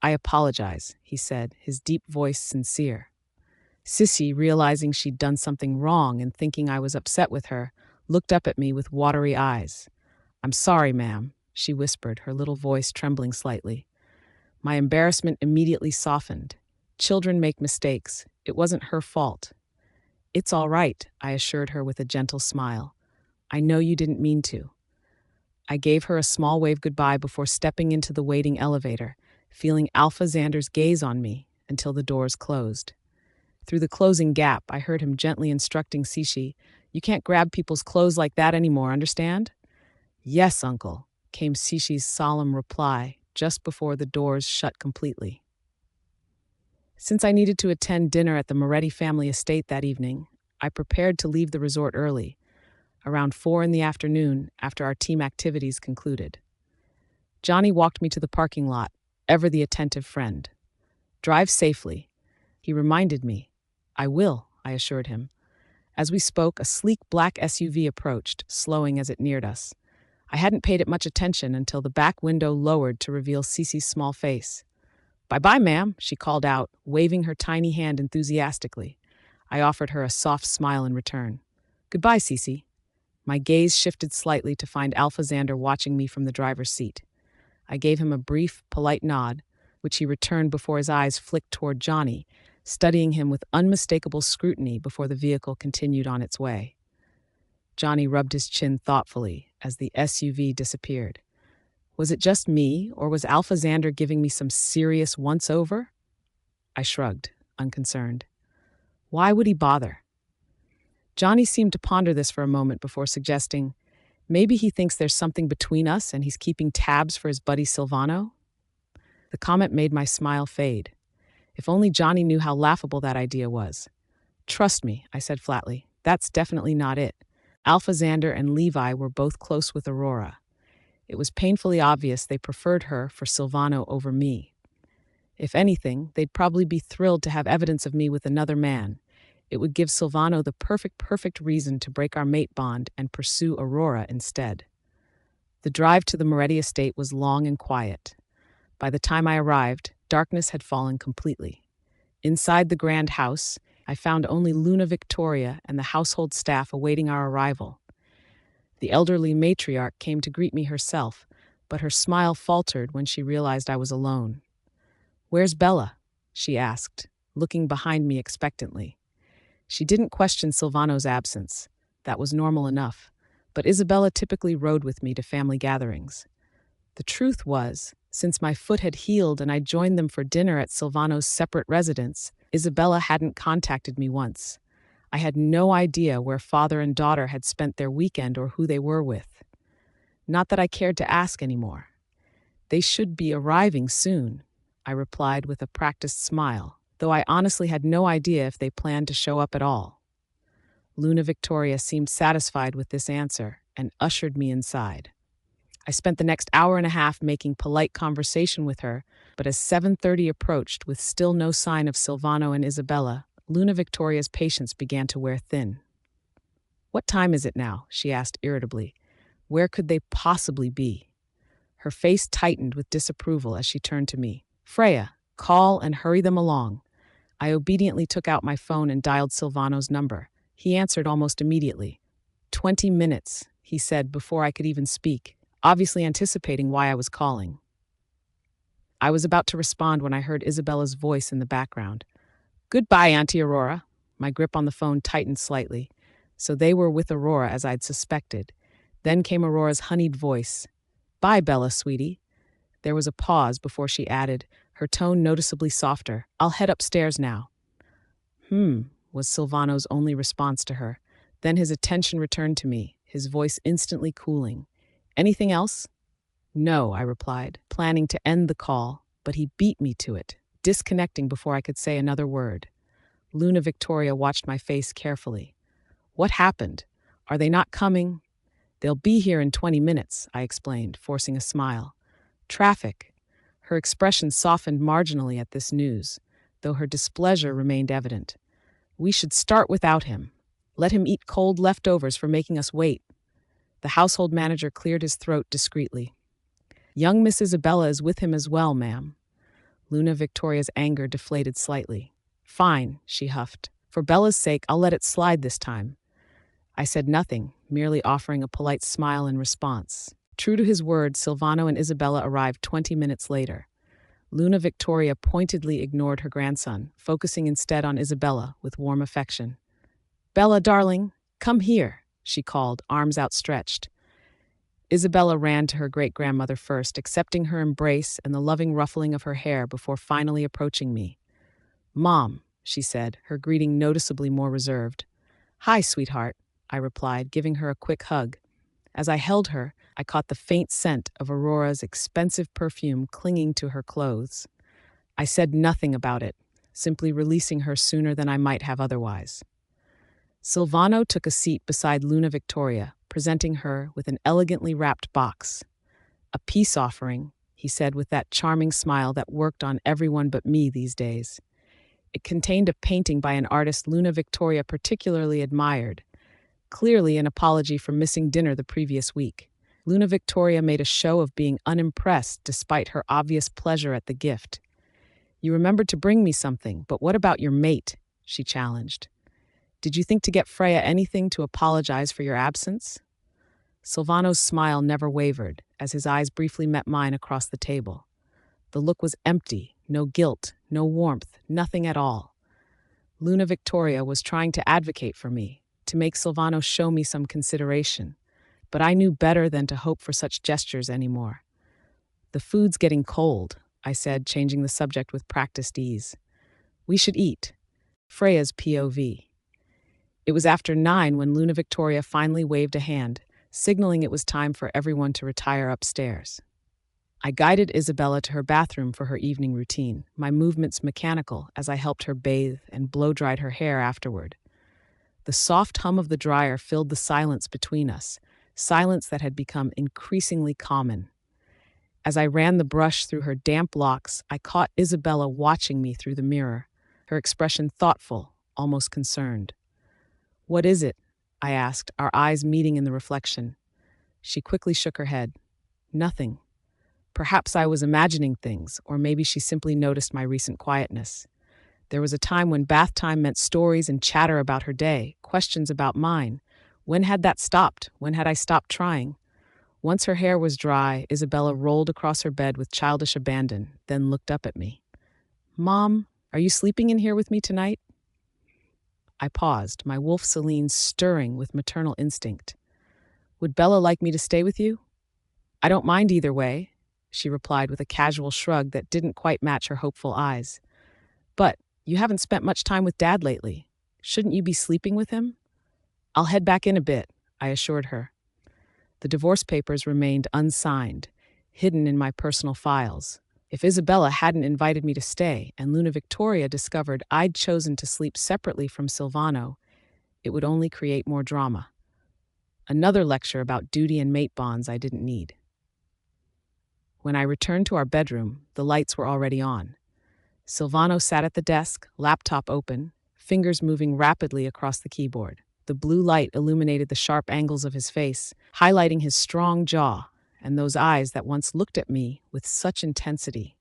I apologize, he said, his deep voice sincere. Sissy, realizing she'd done something wrong and thinking I was upset with her, looked up at me with watery eyes. I'm sorry, ma'am, she whispered, her little voice trembling slightly. My embarrassment immediately softened. Children make mistakes. It wasn't her fault. It's all right, I assured her with a gentle smile. I know you didn't mean to. I gave her a small wave goodbye before stepping into the waiting elevator, feeling Alpha Xander's gaze on me until the doors closed. Through the closing gap, I heard him gently instructing Sishi, "You can't grab people's clothes like that anymore, understand?" "Yes, uncle," came Sishi's solemn reply just before the doors shut completely. Since I needed to attend dinner at the Moretti family estate that evening, I prepared to leave the resort early, around 4 in the afternoon after our team activities concluded. Johnny walked me to the parking lot, ever the attentive friend. "Drive safely," he reminded me. "I will," I assured him. As we spoke, a sleek black SUV approached, slowing as it neared us. I hadn't paid it much attention until the back window lowered to reveal Cece's small face. "Bye-bye, ma'am," she called out, waving her tiny hand enthusiastically. I offered her a soft smile in return. "Goodbye, Cece." My gaze shifted slightly to find Alpha Xander watching me from the driver's seat. I gave him a brief, polite nod, which he returned before his eyes flicked toward Johnny, studying him with unmistakable scrutiny before the vehicle continued on its way. Johnny rubbed his chin thoughtfully as the SUV disappeared. Was it just me, or was Alpha Xander giving me some serious once-over? I shrugged, unconcerned. Why would he bother? Johnny seemed to ponder this for a moment before suggesting, maybe he thinks there's something between us and he's keeping tabs for his buddy Silvano? The comment made my smile fade. If only Johnny knew how laughable that idea was. "Trust me," I said flatly, "that's definitely not it." Alpha Xander and Levi were both close with Aurora. It was painfully obvious they preferred her for Silvano over me. If anything, they'd probably be thrilled to have evidence of me with another man. It would give Silvano the perfect reason to break our mate bond and pursue Aurora instead. The drive to the Moretti estate was long and quiet. By the time I arrived, darkness had fallen completely. Inside the grand house, I found only Luna Victoria and the household staff awaiting our arrival. The elderly matriarch came to greet me herself, but her smile faltered when she realized I was alone. "Where's Bella?" she asked, looking behind me expectantly. She didn't question Silvano's absence. That was normal enough, but Isabella typically rode with me to family gatherings. The truth was, since my foot had healed and I joined them for dinner at Silvano's separate residence, Isabella hadn't contacted me once. I had no idea where father and daughter had spent their weekend or who they were with. Not that I cared to ask anymore. "They should be arriving soon," I replied with a practiced smile, though I honestly had no idea if they planned to show up at all. Luna Victoria seemed satisfied with this answer and ushered me inside. I spent the next hour and a half making polite conversation with her, but as 7:30 approached with still no sign of Silvano and Isabella, Luna Victoria's patience began to wear thin. "What time is it now?" she asked irritably. "Where could they possibly be?" Her face tightened with disapproval as she turned to me. "Freya, call and hurry them along." I obediently took out my phone and dialed Silvano's number. He answered almost immediately. 20 minutes, he said before I could even speak, obviously anticipating why I was calling. I was about to respond when I heard Isabella's voice in the background. "Goodbye, Aunt Aurora." My grip on the phone tightened slightly. So they were with Aurora as I'd suspected. Then came Aurora's honeyed voice. "Bye, Bella, sweetie." There was a pause before she added, her tone noticeably softer. "I'll head upstairs now." Was Silvano's only response to her. Then his attention returned to me, his voice instantly cooling. "Anything else?" "No," I replied, planning to end the call, but he beat me to it, disconnecting before I could say another word. Luna Victoria watched my face carefully. "What happened? Are they not coming?" "They'll be here in 20 minutes, I explained, forcing a smile. "Traffic." Her expression softened marginally at this news, though her displeasure remained evident. "We should start without him. Let him eat cold leftovers for making us wait." The household manager cleared his throat discreetly. "Young Miss Isabella is with him as well, ma'am." Luna Victoria's anger deflated slightly. "Fine," she huffed. "For Bella's sake, I'll let it slide this time." I said nothing, merely offering a polite smile in response. True to his word, Silvano and Isabella arrived 20 minutes later. Luna Victoria pointedly ignored her grandson, focusing instead on Isabella with warm affection. "Bella, darling, come here," she called, arms outstretched. Isabella ran to her great-grandmother first, accepting her embrace and the loving ruffling of her hair before finally approaching me. "Mom," she said, her greeting noticeably more reserved. "Hi, sweetheart," I replied, giving her a quick hug. As I held her, I caught the faint scent of Aurora's expensive perfume clinging to her clothes. I said nothing about it, simply releasing her sooner than I might have otherwise. Silvano took a seat beside Luna Victoria, presenting her with an elegantly wrapped box. "A peace offering," he said with that charming smile that worked on everyone but me these days. It contained a painting by an artist Luna Victoria particularly admired, clearly an apology for missing dinner the previous week. Luna Victoria made a show of being unimpressed despite her obvious pleasure at the gift. "You remembered to bring me something, but what about your mate?" she challenged. "Did you think to get Freya anything to apologize for your absence?" Silvano's smile never wavered, as his eyes briefly met mine across the table. The look was empty, no guilt, no warmth, nothing at all. Luna Victoria was trying to advocate for me, to make Silvano show me some consideration, but I knew better than to hope for such gestures anymore. "The food's getting cold," I said, changing the subject with practiced ease. "We should eat." Freya's POV. It was after 9 when Luna Victoria finally waved a hand, signaling it was time for everyone to retire upstairs. I guided Isabella to her bathroom for her evening routine, my movements mechanical as I helped her bathe and blow-dried her hair afterward. The soft hum of the dryer filled the silence between us, silence that had become increasingly common. As I ran the brush through her damp locks, I caught Isabella watching me through the mirror, her expression thoughtful, almost concerned. "What is it?" I asked, our eyes meeting in the reflection. She quickly shook her head. "Nothing." Perhaps I was imagining things, or maybe she simply noticed my recent quietness. There was a time when bath time meant stories and chatter about her day, questions about mine. When had that stopped? When had I stopped trying? Once her hair was dry, Isabella rolled across her bed with childish abandon, then looked up at me. "Mom, are you sleeping in here with me tonight?" I paused, my wolf Celine stirring with maternal instinct. "Would Bella like me to stay with you?" "I don't mind either way," she replied with a casual shrug that didn't quite match her hopeful eyes. "But you haven't spent much time with Dad lately. Shouldn't you be sleeping with him?" "I'll head back in a bit," I assured her. The divorce papers remained unsigned, hidden in my personal files. If Isabella hadn't invited me to stay and Luna Victoria discovered I'd chosen to sleep separately from Silvano, it would only create more drama. Another lecture about duty and mate bonds I didn't need. When I returned to our bedroom, the lights were already on. Silvano sat at the desk, laptop open, fingers moving rapidly across the keyboard. The blue light illuminated the sharp angles of his face, highlighting his strong jaw and those eyes that once looked at me with such intensity.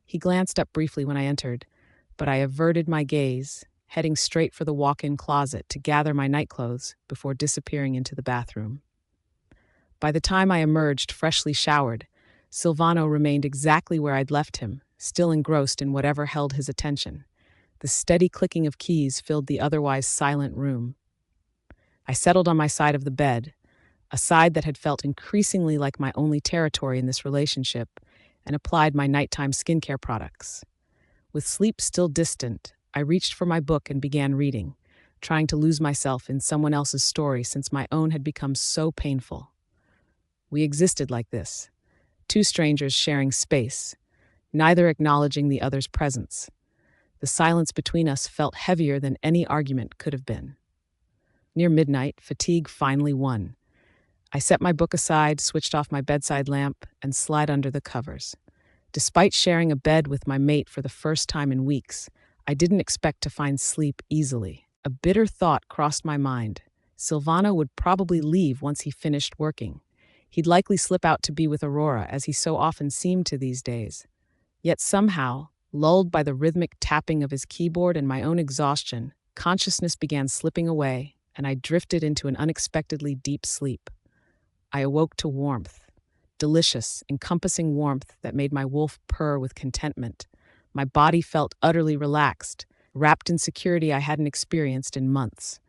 He glanced up briefly when I entered, but I averted my gaze, heading straight for the walk-in closet to gather my nightclothes before disappearing into the bathroom. By the time I emerged freshly showered, Silvano remained exactly where I'd left him, still engrossed in whatever held his attention. The steady clicking of keys filled the otherwise silent room. I settled on my side of the bed, a side that had felt increasingly like my only territory in this relationship, and applied my nighttime skincare products. With sleep still distant, I reached for my book and began reading, trying to lose myself in someone else's story since my own had become so painful. We existed like this, two strangers sharing space, neither acknowledging the other's presence. The silence between us felt heavier than any argument could have been. Near midnight, fatigue finally won. I set my book aside, switched off my bedside lamp, and slid under the covers. Despite sharing a bed with my mate for the first time in weeks, I didn't expect to find sleep easily. A bitter thought crossed my mind. Silvano would probably leave once he finished working. He'd likely slip out to be with Aurora, as he so often seemed to these days. Yet somehow, lulled by the rhythmic tapping of his keyboard and my own exhaustion, consciousness began slipping away, and I drifted into an unexpectedly deep sleep. I awoke to warmth, delicious, encompassing warmth that made my wolf purr with contentment. My body felt utterly relaxed, wrapped in security I hadn't experienced in months.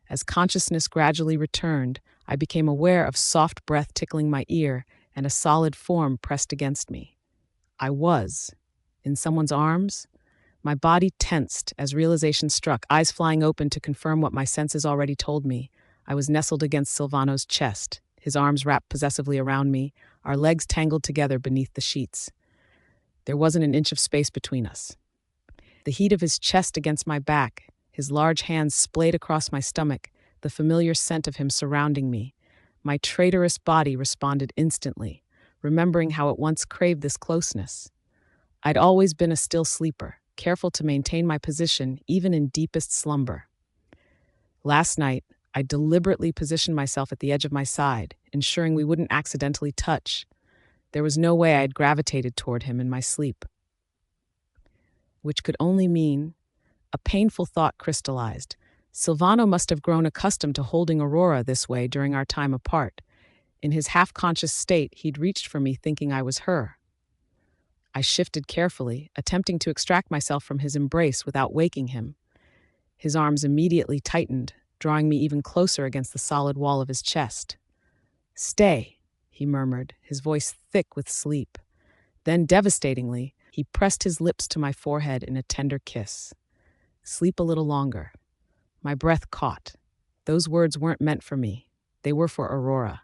As consciousness gradually returned, I became aware of soft breath tickling my ear and a solid form pressed against me. I was in someone's arms. My body tensed as realization struck, eyes flying open to confirm what my senses already told me. I was nestled against Silvano's chest, his arms wrapped possessively around me, our legs tangled together beneath the sheets. There wasn't an inch of space between us. The heat of his chest against my back, his large hands splayed across my stomach, the familiar scent of him surrounding me. My traitorous body responded instantly, remembering how it once craved this closeness. I'd always been a still sleeper, careful to maintain my position even in deepest slumber. Last night, I deliberately positioned myself at the edge of my side, ensuring we wouldn't accidentally touch. There was no way I had gravitated toward him in my sleep. Which could only mean a painful thought crystallized. Silvano must have grown accustomed to holding Aurora this way during our time apart. In his half-conscious state, he'd reached for me thinking I was her. I shifted carefully, attempting to extract myself from his embrace without waking him. His arms immediately tightened, drawing me even closer against the solid wall of his chest. "Stay," he murmured, his voice thick with sleep. Then, devastatingly, he pressed his lips to my forehead in a tender kiss. "Sleep a little longer." My breath caught. Those words weren't meant for me. They were for Aurora.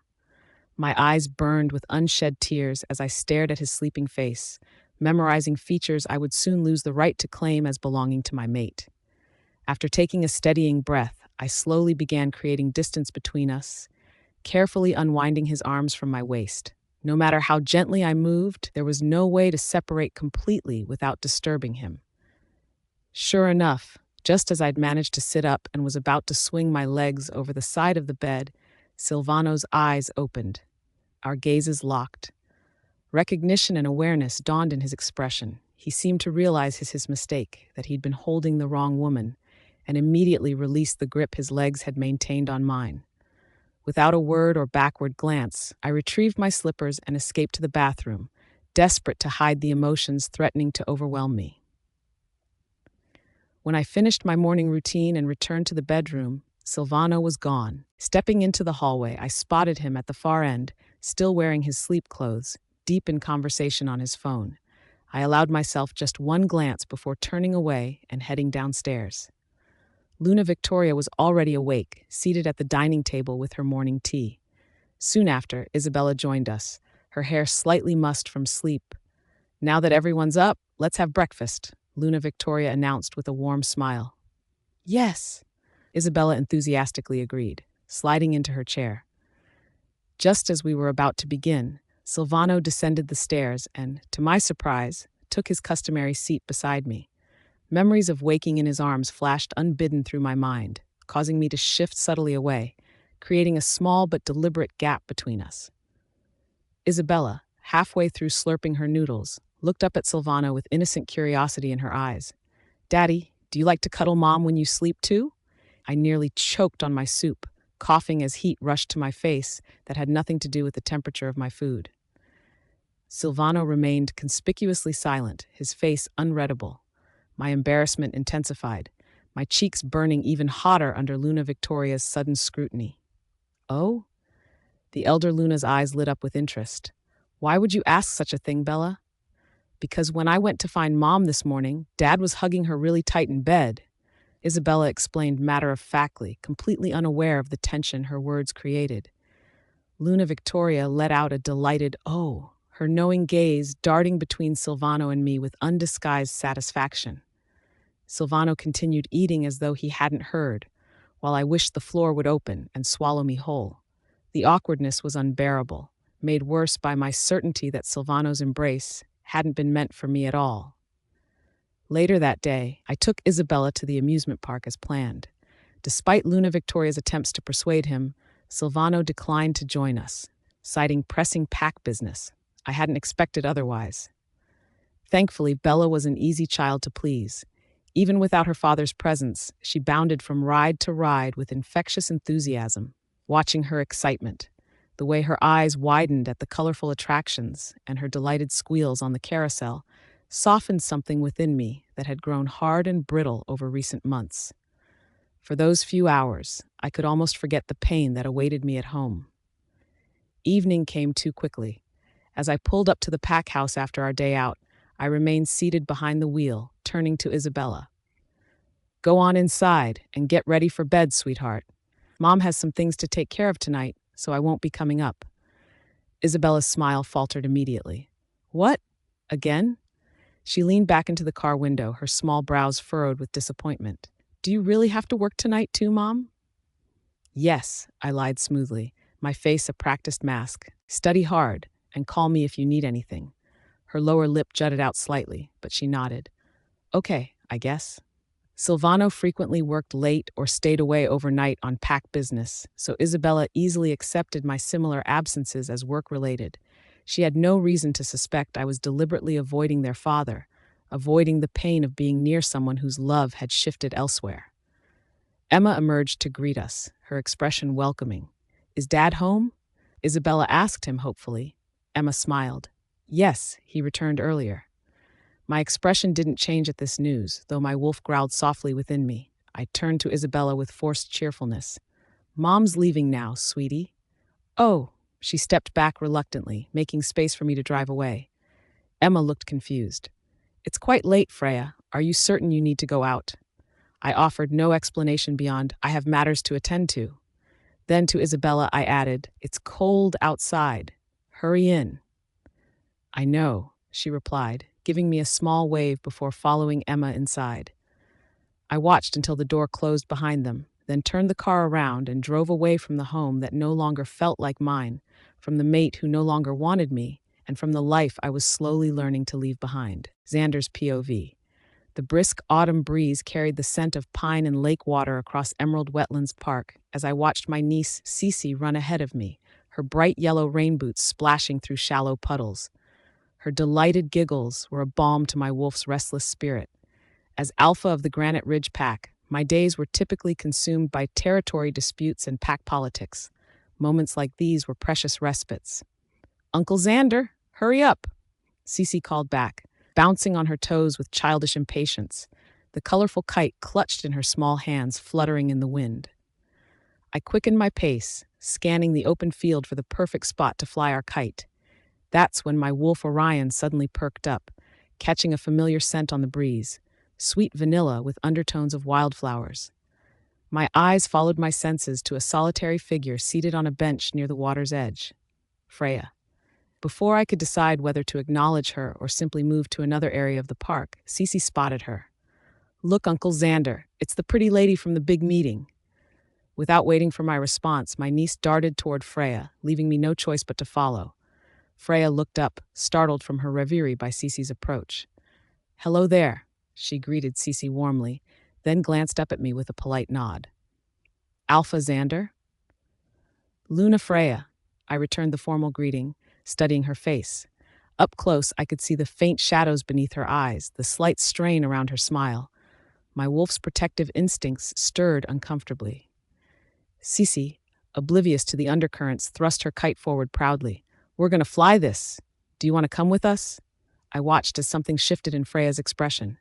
My eyes burned with unshed tears as I stared at his sleeping face, memorizing features I would soon lose the right to claim as belonging to my mate. After taking a steadying breath, I slowly began creating distance between us, carefully unwinding his arms from my waist. No matter how gently I moved, there was no way to separate completely without disturbing him. Sure enough, just as I'd managed to sit up and was about to swing my legs over the side of the bed, Silvano's eyes opened. Our gazes locked. Recognition and awareness dawned in his expression. He seemed to realize his mistake, that he'd been holding the wrong woman, and immediately released the grip his legs had maintained on mine. Without a word or backward glance, I retrieved my slippers and escaped to the bathroom, desperate to hide the emotions threatening to overwhelm me. When I finished my morning routine and returned to the bedroom, Silvano was gone. Stepping into the hallway, I spotted him at the far end, still wearing his sleep clothes, deep in conversation on his phone. I allowed myself just one glance before turning away and heading downstairs. Luna Victoria was already awake, seated at the dining table with her morning tea. Soon after, Isabella joined us, her hair slightly mussed from sleep. "Now that everyone's up, let's have breakfast," Luna Victoria announced with a warm smile. "Yes," Isabella enthusiastically agreed, sliding into her chair. Just as we were about to begin, Silvano descended the stairs and, to my surprise, took his customary seat beside me. Memories of waking in his arms flashed unbidden through my mind, causing me to shift subtly away, creating a small but deliberate gap between us. Isabella, halfway through slurping her noodles, looked up at Silvano with innocent curiosity in her eyes. "Daddy, do you like to cuddle Mom when you sleep too?" I nearly choked on my soup, coughing as heat rushed to my face that had nothing to do with the temperature of my food. Silvano remained conspicuously silent, his face unreadable. My embarrassment intensified, my cheeks burning even hotter under Luna Victoria's sudden scrutiny. "Oh?" The elder Luna's eyes lit up with interest. "Why would you ask such a thing, Bella?" Because when I went to find Mom this morning, Dad was hugging her really tight in bed. Isabella explained matter-of-factly, completely unaware of the tension her words created. Luna Victoria let out a delighted "oh," her knowing gaze darting between Silvano and me with undisguised satisfaction. Silvano continued eating as though he hadn't heard, while I wished the floor would open and swallow me whole. The awkwardness was unbearable, made worse by my certainty that Silvano's embrace hadn't been meant for me at all. Later that day, I took Isabella to the amusement park as planned. Despite Luna Victoria's attempts to persuade him, Silvano declined to join us, citing pressing pack business. I hadn't expected otherwise. Thankfully, Bella was an easy child to please. Even without her father's presence, she bounded from ride to ride with infectious enthusiasm, watching her excitement, the way her eyes widened at the colorful attractions and her delighted squeals on the carousel, softened something within me that had grown hard and brittle over recent months. For those few hours, I could almost forget the pain that awaited me at home. Evening came too quickly. As I pulled up to the pack house after our day out, I remained seated behind the wheel, turning to Isabella. "Go on inside and get ready for bed, sweetheart. Mom has some things to take care of tonight, so I won't be coming up." Isabella's smile faltered immediately. "What? Again?" She leaned back into the car window, her small brows furrowed with disappointment. "Do you really have to work tonight too, Mom?" "Yes," I lied smoothly, my face a practiced mask. "Study hard, and call me if you need anything." Her lower lip jutted out slightly, but she nodded. "Okay, I guess." Silvano frequently worked late or stayed away overnight on pack business, so Isabella easily accepted my similar absences as work-related. She had no reason to suspect I was deliberately avoiding their father, avoiding the pain of being near someone whose love had shifted elsewhere. Emma emerged to greet us, her expression welcoming. "Is Dad home?" Isabella asked him hopefully. Emma smiled. "Yes, he returned earlier." My expression didn't change at this news, though my wolf growled softly within me. I turned to Isabella with forced cheerfulness. "Mom's leaving now, sweetie." "Oh," she stepped back reluctantly, making space for me to drive away. Emma looked confused. "It's quite late, Freya. Are you certain you need to go out?" I offered no explanation beyond, "I have matters to attend to." Then to Isabella I added, "It's cold outside. Hurry in." "I know," she replied, giving me a small wave before following Emma inside. I watched until the door closed behind them, then turned the car around and drove away from the home that no longer felt like mine, from the mate who no longer wanted me, and from the life I was slowly learning to leave behind. Xander's POV. The brisk autumn breeze carried the scent of pine and lake water across Emerald Wetlands Park as I watched my niece Cece run ahead of me, her bright yellow rain boots splashing through shallow puddles. Her delighted giggles were a balm to my wolf's restless spirit. As alpha of the Granite Ridge Pack, my days were typically consumed by territory disputes and pack politics. Moments like these were precious respites. "Uncle Xander, hurry up," Cece called back, bouncing on her toes with childish impatience, the colorful kite clutched in her small hands fluttering in the wind. I quickened my pace, scanning the open field for the perfect spot to fly our kite. That's when my wolf Orion suddenly perked up, catching a familiar scent on the breeze, sweet vanilla with undertones of wildflowers. My eyes followed my senses to a solitary figure seated on a bench near the water's edge. Freya. Before I could decide whether to acknowledge her or simply move to another area of the park, Cece spotted her. "Look, Uncle Xander, it's the pretty lady from the big meeting." Without waiting for my response, my niece darted toward Freya, leaving me no choice but to follow. Freya looked up, startled from her reverie by Cece's approach. "Hello there," she greeted Cece warmly, then glanced up at me with a polite nod. "Alpha Xander?" "Luna Freya," I returned the formal greeting, studying her face. Up close, I could see the faint shadows beneath her eyes, the slight strain around her smile. My wolf's protective instincts stirred uncomfortably. Cece, oblivious to the undercurrents, thrust her kite forward proudly. "We're going to fly this. Do you want to come with us?" I watched as something shifted in Freya's expression.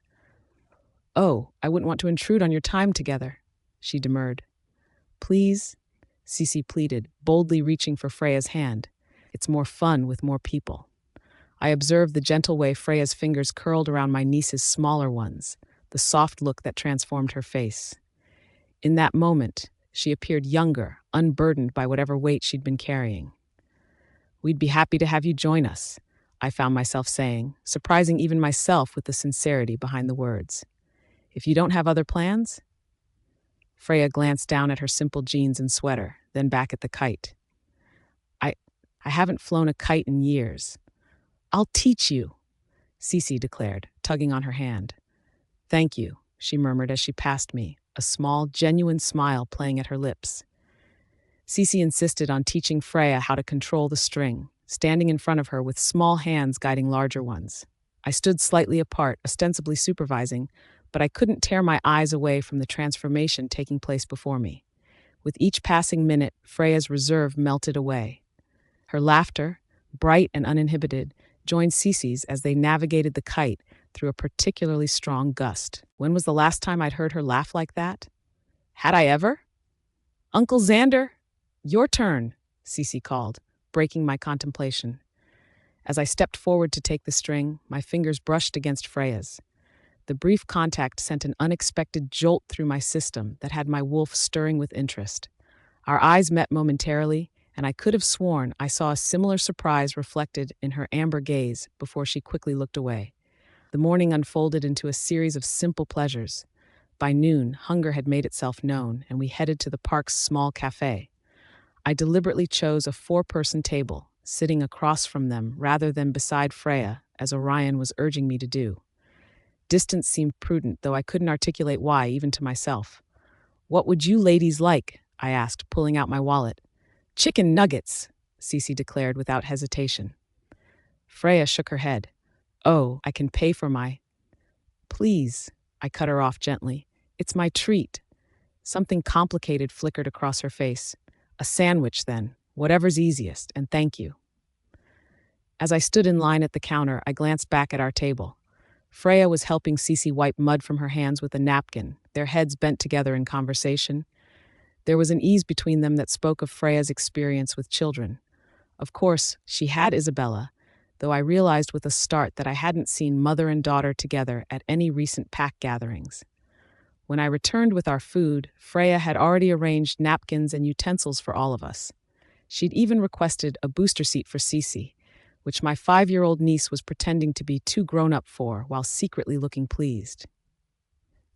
"Oh, I wouldn't want to intrude on your time together," she demurred. "Please," Cece pleaded, boldly reaching for Freya's hand. "It's more fun with more people." I observed the gentle way Freya's fingers curled around my niece's smaller ones, the soft look that transformed her face. In that moment, she appeared younger, unburdened by whatever weight she'd been carrying. "We'd be happy to have you join us," I found myself saying, surprising even myself with the sincerity behind the words. "If you don't have other plans?" Freya glanced down at her simple jeans and sweater, then back at the kite. I, I haven't flown a kite in years." "I'll teach you," Cece declared, tugging on her hand. "Thank you," she murmured as she passed me, a small, genuine smile playing at her lips. Cece insisted on teaching Freya how to control the string, standing in front of her with small hands guiding larger ones. I stood slightly apart, ostensibly supervising, but I couldn't tear my eyes away from the transformation taking place before me. With each passing minute, Freya's reserve melted away. Her laughter, bright and uninhibited, joined Cece's as they navigated the kite through a particularly strong gust. When was the last time I'd heard her laugh like that? Had I ever? "Uncle Xander, your turn," Cece called, breaking my contemplation. As I stepped forward to take the string, my fingers brushed against Freya's. The brief contact sent an unexpected jolt through my system that had my wolf stirring with interest. Our eyes met momentarily, and I could have sworn I saw a similar surprise reflected in her amber gaze before she quickly looked away. The morning unfolded into a series of simple pleasures. By noon, hunger had made itself known, and we headed to the park's small cafe. I deliberately chose a 4-person table, sitting across from them rather than beside Freya, as Orion was urging me to do. Distance seemed prudent, though I couldn't articulate why, even to myself. "What would you ladies like?" I asked, pulling out my wallet. "Chicken nuggets," Cece declared without hesitation. Freya shook her head. "Oh, I can pay for my—" "Please," I cut her off gently. "It's my treat." Something complicated flickered across her face. "A sandwich, then. Whatever's easiest, and thank you." As I stood in line at the counter, I glanced back at our table. Freya was helping Cece wipe mud from her hands with a napkin, their heads bent together in conversation. There was an ease between them that spoke of Freya's experience with children. Of course, she had Isabella, though I realized with a start that I hadn't seen mother and daughter together at any recent pack gatherings. When I returned with our food, Freya had already arranged napkins and utensils for all of us. She'd even requested a booster seat for Cece, which my 5-year-old niece was pretending to be too grown-up for while secretly looking pleased.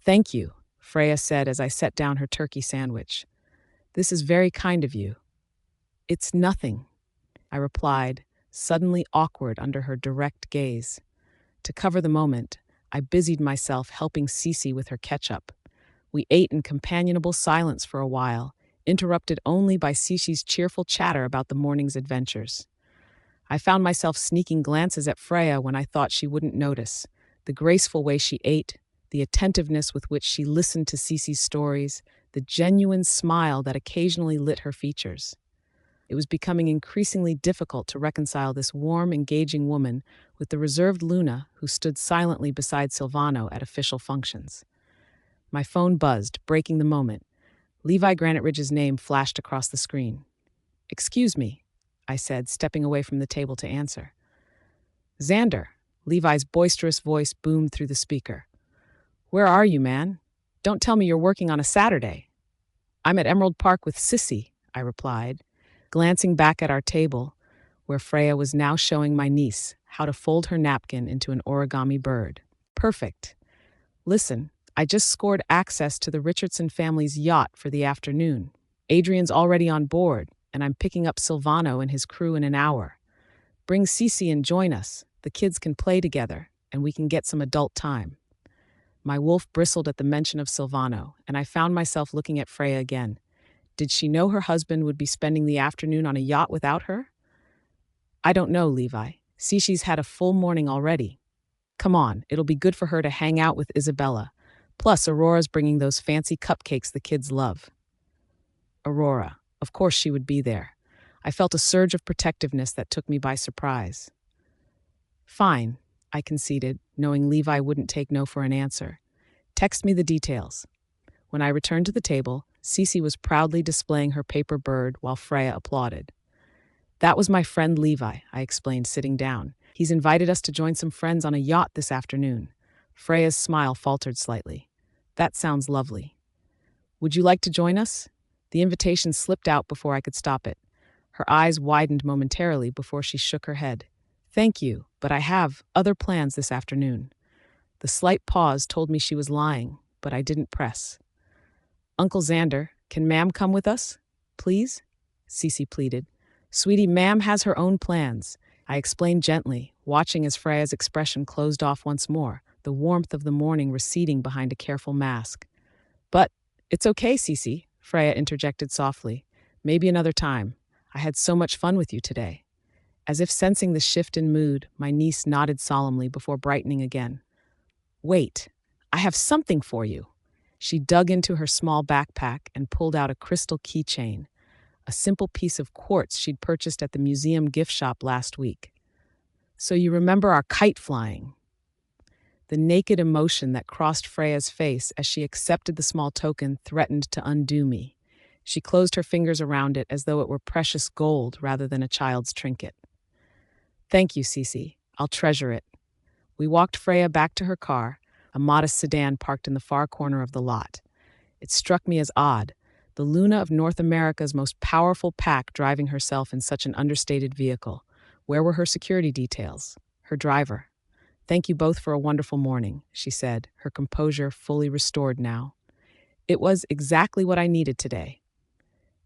"Thank you," Freya said as I set down her turkey sandwich. "This is very kind of you." "It's nothing," I replied, suddenly awkward under her direct gaze. To cover the moment, I busied myself helping Cece with her ketchup. We ate in companionable silence for a while, interrupted only by Cece's cheerful chatter about the morning's adventures. I found myself sneaking glances at Freya when I thought she wouldn't notice. The graceful way she ate, the attentiveness with which she listened to Cece's stories, the genuine smile that occasionally lit her features. It was becoming increasingly difficult to reconcile this warm, engaging woman with the reserved Luna who stood silently beside Silvano at official functions. My phone buzzed, breaking the moment. Levi Granite Ridge's name flashed across the screen. "Excuse me," I said, stepping away from the table to answer. "Xander," Levi's boisterous voice boomed through the speaker. "Where are you, man? Don't tell me you're working on a Saturday." "I'm at Emerald Park with Sissy," I replied, glancing back at our table, where Freya was now showing my niece how to fold her napkin into an origami bird. "Perfect. Listen, I just scored access to the Richardson family's yacht for the afternoon. Adrian's already on board, and I'm picking up Silvano and his crew in an hour. Bring Cece and join us. The kids can play together, and we can get some adult time." My wolf bristled at the mention of Silvano, and I found myself looking at Freya again. Did she know her husband would be spending the afternoon on a yacht without her? "I don't know, Levi. Cece's had a full morning already. Come on, it'll be good for her to hang out with Isabella. Plus, Aurora's bringing those fancy cupcakes the kids love." Aurora. Of course she would be there. I felt a surge of protectiveness that took me by surprise. "Fine," I conceded, knowing Levi wouldn't take no for an answer. "Text me the details." When I returned to the table, Cece was proudly displaying her paper bird while Freya applauded. "That was my friend Levi," I explained, sitting down. He's invited us to join some friends on a yacht this afternoon. Freya's smile faltered slightly. That sounds lovely. Would you like to join us? The invitation slipped out before I could stop it. Her eyes widened momentarily before she shook her head. Thank you, but I have other plans this afternoon. The slight pause told me she was lying, but I didn't press. Uncle Xander, can Ma'am come with us? Please? Cece pleaded. Sweetie, Ma'am has her own plans. I explained gently, watching as Freya's expression closed off once more, the warmth of the morning receding behind a careful mask. But it's okay, Cece, Freya interjected softly. Maybe another time. I had so much fun with you today. As if sensing the shift in mood, my niece nodded solemnly before brightening again. Wait, I have something for you. She dug into her small backpack and pulled out a crystal keychain, a simple piece of quartz she'd purchased at the museum gift shop last week. So you remember our kite flying? The naked emotion that crossed Freya's face as she accepted the small token threatened to undo me. She closed her fingers around it as though it were precious gold rather than a child's trinket. Thank you, Cece. I'll treasure it. We walked Freya back to her car, a modest sedan parked in the far corner of the lot. It struck me as odd, the Luna of North America's most powerful pack driving herself in such an understated vehicle. Where were her security details? Her driver? Thank you both for a wonderful morning, she said, her composure fully restored now. It was exactly what I needed today.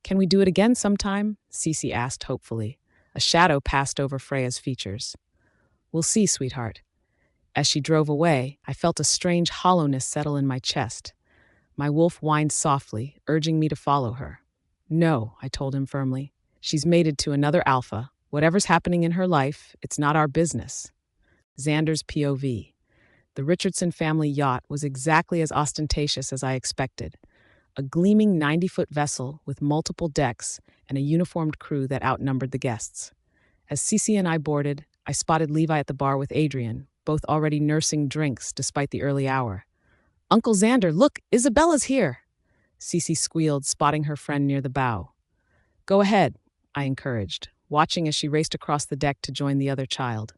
Can we do it again sometime? Cece asked hopefully. A shadow passed over Freya's features. We'll see, sweetheart. As she drove away, I felt a strange hollowness settle in my chest. My wolf whined softly, urging me to follow her. No, I told him firmly. She's mated to another alpha. Whatever's happening in her life, it's not our business. Xander's POV. The Richardson family yacht was exactly as ostentatious as I expected. A gleaming 90-foot vessel with multiple decks and a uniformed crew that outnumbered the guests. As Cece and I boarded, I spotted Levi at the bar with Adrian, both already nursing drinks despite the early hour. Uncle Xander, look, Isabella's here! Cece squealed, spotting her friend near the bow. Go ahead, I encouraged, watching as she raced across the deck to join the other child.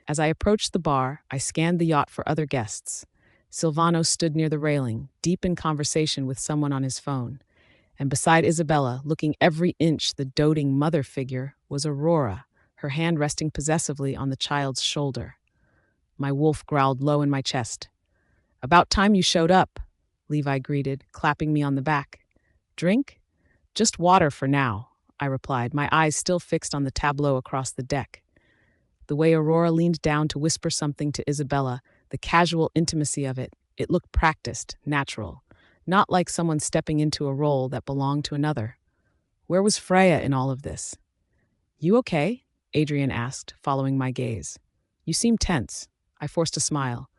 As I approached the bar, I scanned the yacht for other guests. Silvano stood near the railing, deep in conversation with someone on his phone. And beside Isabella, looking every inch the doting mother figure, was Aurora, her hand resting possessively on the child's shoulder. My wolf growled low in my chest. About time you showed up, Levi greeted, clapping me on the back. Drink? Just water for now, I replied, my eyes still fixed on the tableau across the deck. The way Aurora leaned down to whisper something to Isabella, the casual intimacy of it, it looked practiced, natural, not like someone stepping into a role that belonged to another. Where was Freya in all of this? You okay? Adrian asked, following my gaze. You seem tense. I forced a smile.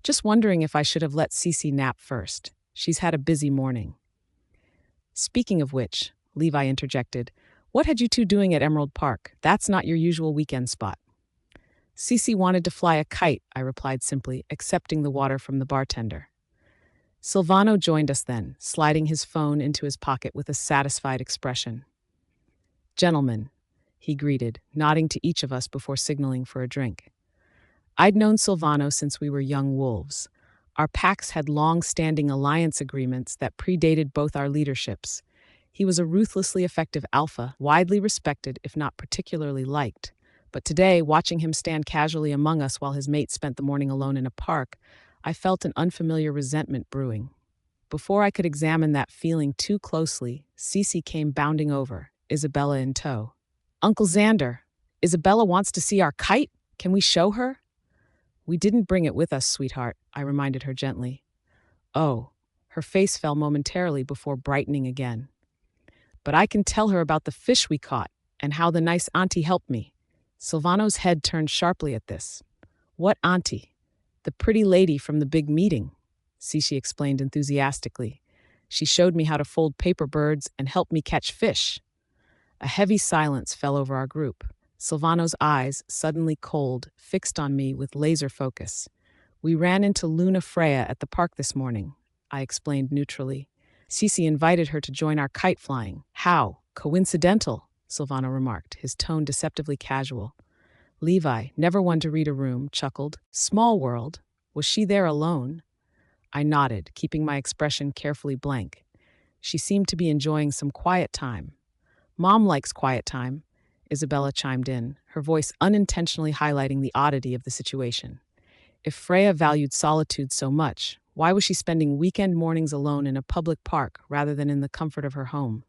Just wondering if I should have let Cece nap first. She's had a busy morning. Speaking of which, Levi interjected, what had you two doing at Emerald Park? That's not your usual weekend spot. Cece wanted to fly a kite, I replied simply, accepting the water from the bartender. Silvano joined us then, sliding his phone into his pocket with a satisfied expression. Gentlemen, he greeted, nodding to each of us before signaling for a drink. I'd known Silvano since we were young wolves. Our packs had long-standing alliance agreements that predated both our leaderships. He was a ruthlessly effective alpha, widely respected if not particularly liked. But today, watching him stand casually among us while his mate spent the morning alone in a park, I felt an unfamiliar resentment brewing. Before I could examine that feeling too closely, Cece came bounding over, Isabella in tow. Uncle Xander, Isabella wants to see our kite. Can we show her? We didn't bring it with us, sweetheart, I reminded her gently. Oh, her face fell momentarily before brightening again. But I can tell her about the fish we caught and how the nice auntie helped me. Silvano's head turned sharply at this. What auntie? The pretty lady from the big meeting, Cece explained enthusiastically. She showed me how to fold paper birds and helped me catch fish. A heavy silence fell over our group. Silvano's eyes, suddenly cold, fixed on me with laser focus. We ran into Luna Freya at the park this morning, I explained neutrally. Cece invited her to join our kite flying. How? Coincidental, Silvano remarked, his tone deceptively casual. Levi, never one to read a room, chuckled. Small world. Was she there alone? I nodded, keeping my expression carefully blank. She seemed to be enjoying some quiet time. Mom likes quiet time, Isabella chimed in, her voice unintentionally highlighting the oddity of the situation. If Freya valued solitude so much, why was she spending weekend mornings alone in a public park rather than in the comfort of her home?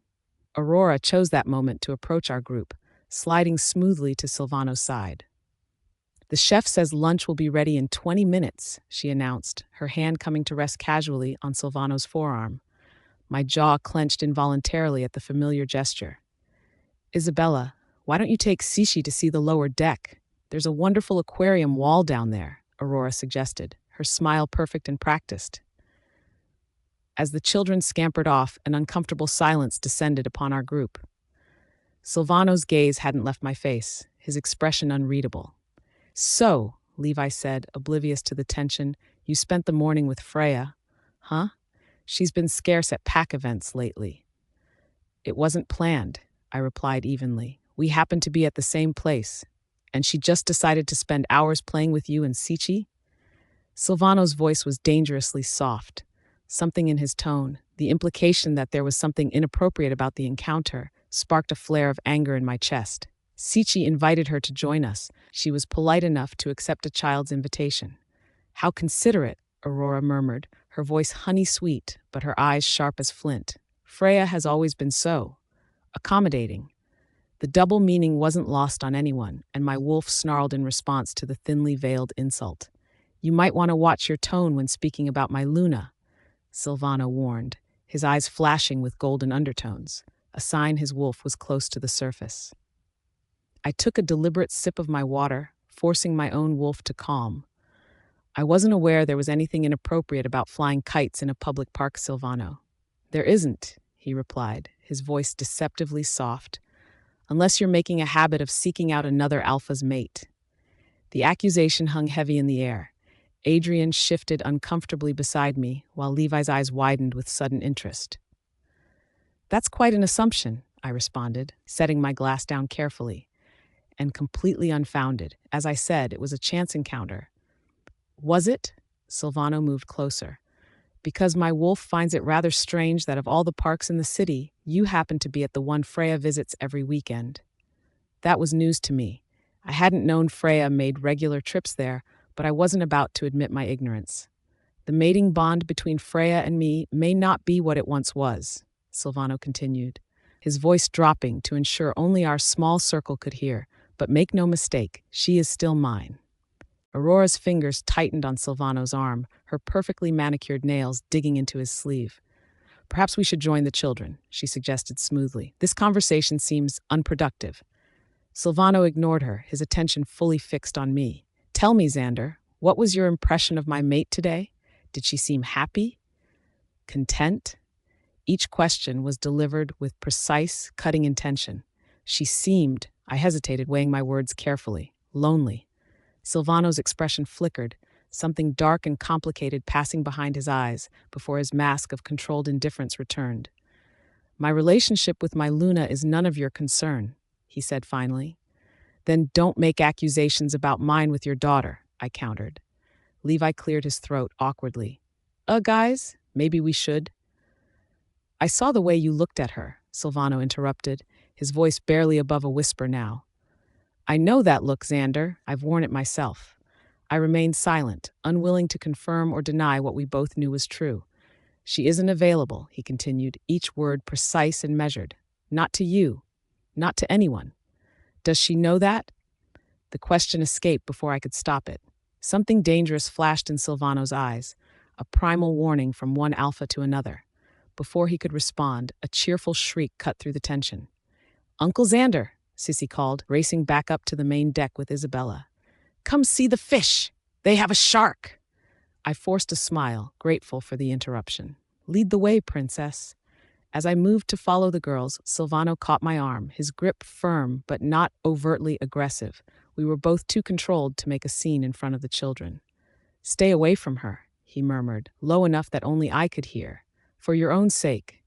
Aurora chose that moment to approach our group, sliding smoothly to Silvano's side. The chef says lunch will be ready in 20 minutes, she announced, her hand coming to rest casually on Silvano's forearm. My jaw clenched involuntarily at the familiar gesture. Isabella, why don't you take Sishi to see the lower deck? There's a wonderful aquarium wall down there, Aurora suggested, her smile perfect and practiced. As the children scampered off, an uncomfortable silence descended upon our group. Silvano's gaze hadn't left my face, his expression unreadable. So, Levi said, oblivious to the tension, you spent the morning with Freya, huh? She's been scarce at pack events lately. It wasn't planned, I replied evenly. We happened to be at the same place, and she just decided to spend hours playing with you and Sichi? Silvano's voice was dangerously soft. Something in his tone, the implication that there was something inappropriate about the encounter, sparked a flare of anger in my chest. Sichi invited her to join us. She was polite enough to accept a child's invitation. How considerate, Aurora murmured, her voice honey-sweet, but her eyes sharp as flint. Freya has always been so. Accommodating. The double meaning wasn't lost on anyone, and my wolf snarled in response to the thinly veiled insult. You might want to watch your tone when speaking about my Luna, Silvano warned, his eyes flashing with golden undertones, a sign his wolf was close to the surface. I took a deliberate sip of my water, forcing my own wolf to calm. I wasn't aware there was anything inappropriate about flying kites in a public park, Silvano. There isn't, he replied, his voice deceptively soft, unless you're making a habit of seeking out another alpha's mate. The accusation hung heavy in the air. Adrian shifted uncomfortably beside me, while Levi's eyes widened with sudden interest. That's quite an assumption, I responded, setting my glass down carefully, and completely unfounded. As I said, it was a chance encounter. Was it? Silvano moved closer. Because my wolf finds it rather strange that of all the parks in the city, you happen to be at the one Freya visits every weekend. That was news to me. I hadn't known Freya made regular trips there, but I wasn't about to admit my ignorance. The mating bond between Freya and me may not be what it once was, Silvano continued, his voice dropping to ensure only our small circle could hear, but make no mistake, she is still mine. Aurora's fingers tightened on Silvano's arm, her perfectly manicured nails digging into his sleeve. Perhaps we should join the children, she suggested smoothly. This conversation seems unproductive. Silvano ignored her, his attention fully fixed on me. Tell me, Xander, what was your impression of my mate today? Did she seem happy? Content? Each question was delivered with precise, cutting intention. She seemed, I hesitated, weighing my words carefully, lonely. Silvano's expression flickered, something dark and complicated passing behind his eyes before his mask of controlled indifference returned. My relationship with my Luna is none of your concern, he said finally. Then don't make accusations about mine with your daughter, I countered. Levi cleared his throat awkwardly. Guys, maybe we should. I saw the way you looked at her, Silvano interrupted, his voice barely above a whisper now. I know that look, Xander. I've worn it myself. I remained silent, unwilling to confirm or deny what we both knew was true. She isn't available, he continued, each word precise and measured. Not to you. Not to anyone. Does she know that? The question escaped before I could stop it. Something dangerous flashed in Silvano's eyes, a primal warning from one alpha to another. Before he could respond, a cheerful shriek cut through the tension. Uncle Xander, Sissy called, racing back up to the main deck with Isabella. Come see the fish! They have a shark! I forced a smile, grateful for the interruption. Lead the way, princess. As I moved to follow the girls, Silvano caught my arm, his grip firm but not overtly aggressive. We were both too controlled to make a scene in front of the children. Stay away from her, he murmured, low enough that only I could hear. For your own sake.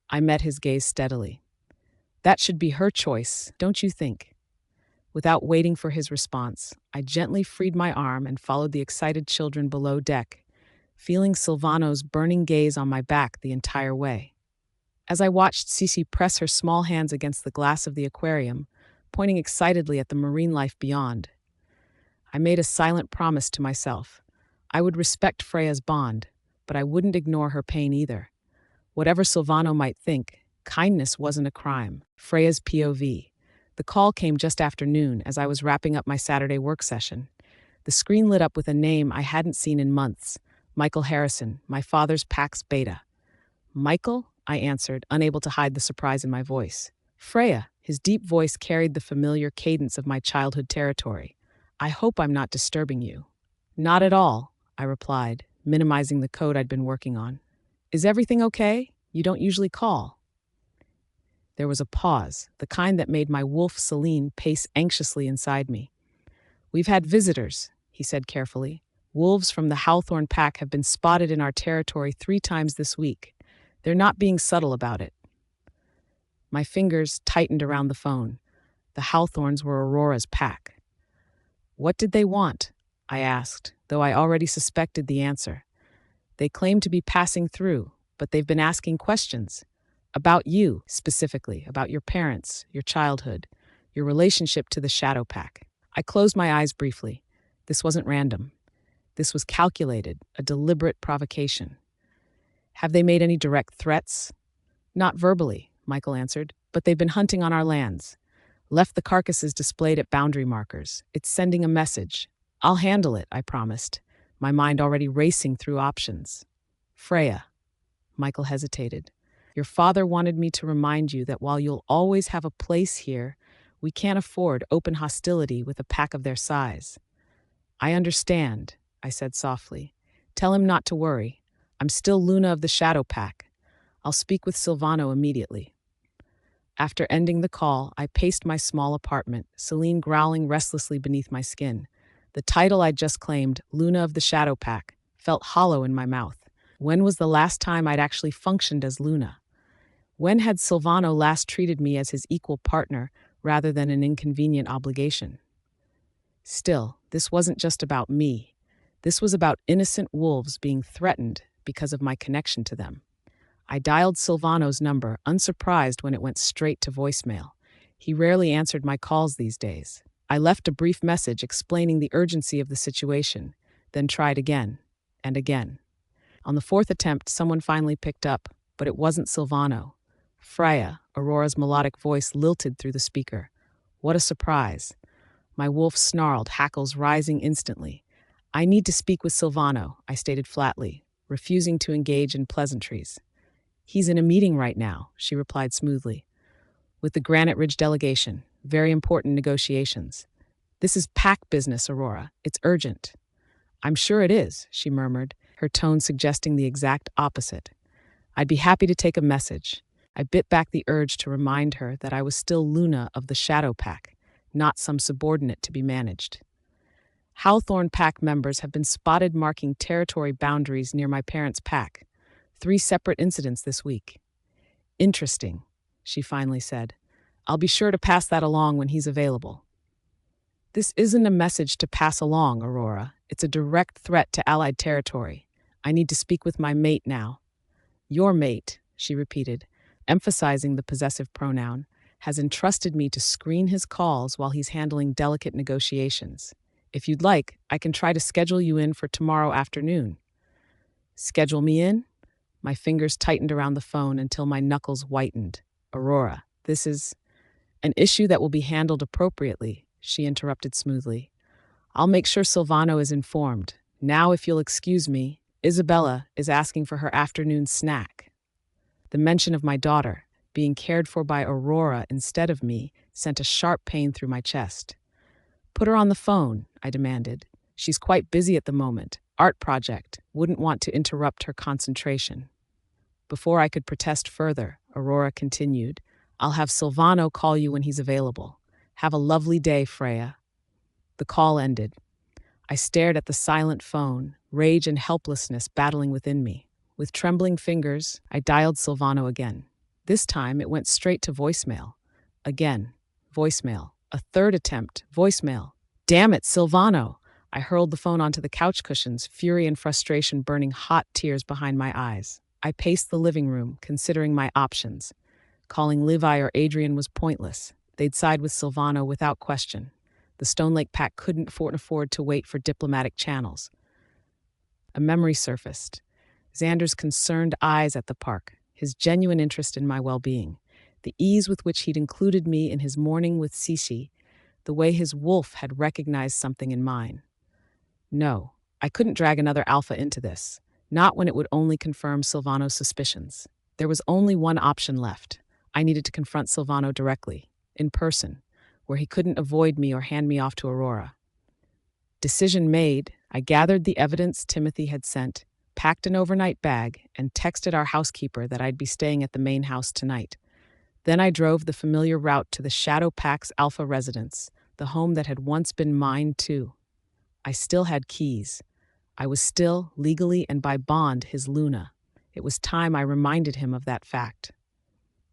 I met his gaze steadily. That should be her choice, don't you think? Without waiting for his response, I gently freed my arm and followed the excited children below deck, feeling Silvano's burning gaze on my back the entire way. As I watched Cece press her small hands against the glass of the aquarium, pointing excitedly at the marine life beyond, I made a silent promise to myself. I would respect Freya's bond, but I wouldn't ignore her pain either. Whatever Silvano might think, kindness wasn't a crime. Freya's POV. The call came just after noon as I was wrapping up my Saturday work session. The screen lit up with a name I hadn't seen in months. Michael Harrison, my father's Pax Beta. Michael? I answered, unable to hide the surprise in my voice. Freya, his deep voice carried the familiar cadence of my childhood territory. I hope I'm not disturbing you. Not at all, I replied, minimizing the code I'd been working on. Is everything okay? You don't usually call. There was a pause, the kind that made my wolf Celine pace anxiously inside me. We've had visitors, he said carefully. Wolves from the Hawthorne pack have been spotted in our territory 3 times this week. They're not being subtle about it. My fingers tightened around the phone. The Hawthorns were Aurora's pack. What did they want? I asked, though I already suspected the answer. They claim to be passing through, but they've been asking questions. About you, specifically, about your parents, your childhood, your relationship to the Shadow Pack. I closed my eyes briefly. This wasn't random. This was calculated, a deliberate provocation. Have they made any direct threats? Not verbally, Michael answered, but they've been hunting on our lands. Left the carcasses displayed at boundary markers. It's sending a message. I'll handle it, I promised, my mind already racing through options. Freya. Michael hesitated. Your father wanted me to remind you that while you'll always have a place here, we can't afford open hostility with a pack of their size. I understand, I said softly. Tell him not to worry. I'm still Luna of the Shadow Pack. I'll speak with Silvano immediately. After ending the call, I paced my small apartment, Celine growling restlessly beneath my skin. The title I'd just claimed, Luna of the Shadow Pack, felt hollow in my mouth. When was the last time I'd actually functioned as Luna? When had Silvano last treated me as his equal partner rather than an inconvenient obligation? Still, this wasn't just about me. This was about innocent wolves being threatened because of my connection to them. I dialed Silvano's number, unsurprised when it went straight to voicemail. He rarely answered my calls these days. I left a brief message explaining the urgency of the situation, then tried again and again. On the 4th attempt, someone finally picked up, but it wasn't Silvano. Freya, Aurora's melodic voice lilted through the speaker. What a surprise. My wolf snarled, hackles rising instantly. I need to speak with Silvano, I stated flatly, refusing to engage in pleasantries. He's in a meeting right now, she replied smoothly. With the Granite Ridge delegation, very important negotiations. This is pack business, Aurora. It's urgent. I'm sure it is, she murmured, her tone suggesting the exact opposite. I'd be happy to take a message. I bit back the urge to remind her that I was still Luna of the Shadow Pack, not some subordinate to be managed. Hawthorne Pack members have been spotted marking territory boundaries near my parents' pack. 3 separate incidents this week. Interesting, she finally said. I'll be sure to pass that along when he's available. This isn't a message to pass along, Aurora. It's a direct threat to Allied territory. I need to speak with my mate now. Your mate, she repeated, emphasizing the possessive pronoun, has entrusted me to screen his calls while he's handling delicate negotiations. If you'd like, I can try to schedule you in for tomorrow afternoon. Schedule me in? My fingers tightened around the phone until my knuckles whitened. Aurora, this is an issue that will be handled appropriately, she interrupted smoothly. I'll make sure Silvano is informed. Now, if you'll excuse me, Isabella is asking for her afternoon snack. The mention of my daughter, being cared for by Aurora instead of me, sent a sharp pain through my chest. Put her on the phone, I demanded. She's quite busy at the moment. Art project. Wouldn't want to interrupt her concentration. Before I could protest further, Aurora continued, I'll have Silvano call you when he's available. Have a lovely day, Freya. The call ended. I stared at the silent phone, rage and helplessness battling within me. With trembling fingers, I dialed Silvano again. This time, it went straight to voicemail. Again, voicemail. A third attempt, voicemail. Damn it, Silvano! I hurled the phone onto the couch cushions, fury and frustration burning hot tears behind my eyes. I paced the living room, considering my options. Calling Levi or Adrian was pointless. They'd side with Silvano without question. The Stone Lake pack couldn't afford to wait for diplomatic channels. A memory surfaced. Xander's concerned eyes at the park, his genuine interest in my well-being, the ease with which he'd included me in his morning with Sisi, the way his wolf had recognized something in mine. No, I couldn't drag another alpha into this, not when it would only confirm Silvano's suspicions. There was only one option left. I needed to confront Silvano directly, in person, where he couldn't avoid me or hand me off to Aurora. Decision made, I gathered the evidence Timothy had sent, packed an overnight bag, and texted our housekeeper that I'd be staying at the main house tonight. Then I drove the familiar route to the Shadow Pack's Alpha residence, the home that had once been mine too. I still had keys. I was still, legally and by bond, his Luna. It was time I reminded him of that fact.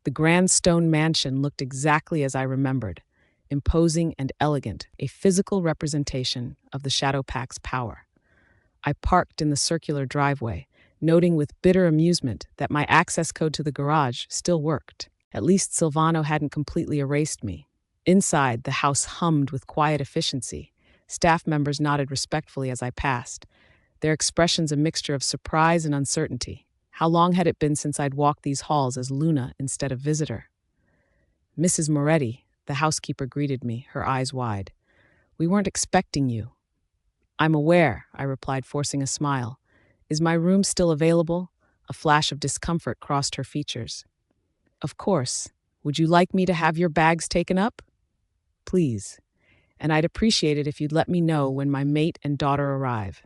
The grand stone mansion looked exactly as I remembered, imposing and elegant, a physical representation of the Shadow Pack's power. I parked in the circular driveway, noting with bitter amusement that my access code to the garage still worked. At least Silvano hadn't completely erased me. Inside, the house hummed with quiet efficiency. Staff members nodded respectfully as I passed, their expressions a mixture of surprise and uncertainty. How long had it been since I'd walked these halls as Luna instead of visitor? Mrs. Moretti, the housekeeper, greeted me, her eyes wide. "We weren't expecting you." "I'm aware," I replied, forcing a smile. "Is my room still available?" A flash of discomfort crossed her features. "Of course. Would you like me to have your bags taken up?" "Please. And I'd appreciate it if you'd let me know when my mate and daughter arrive."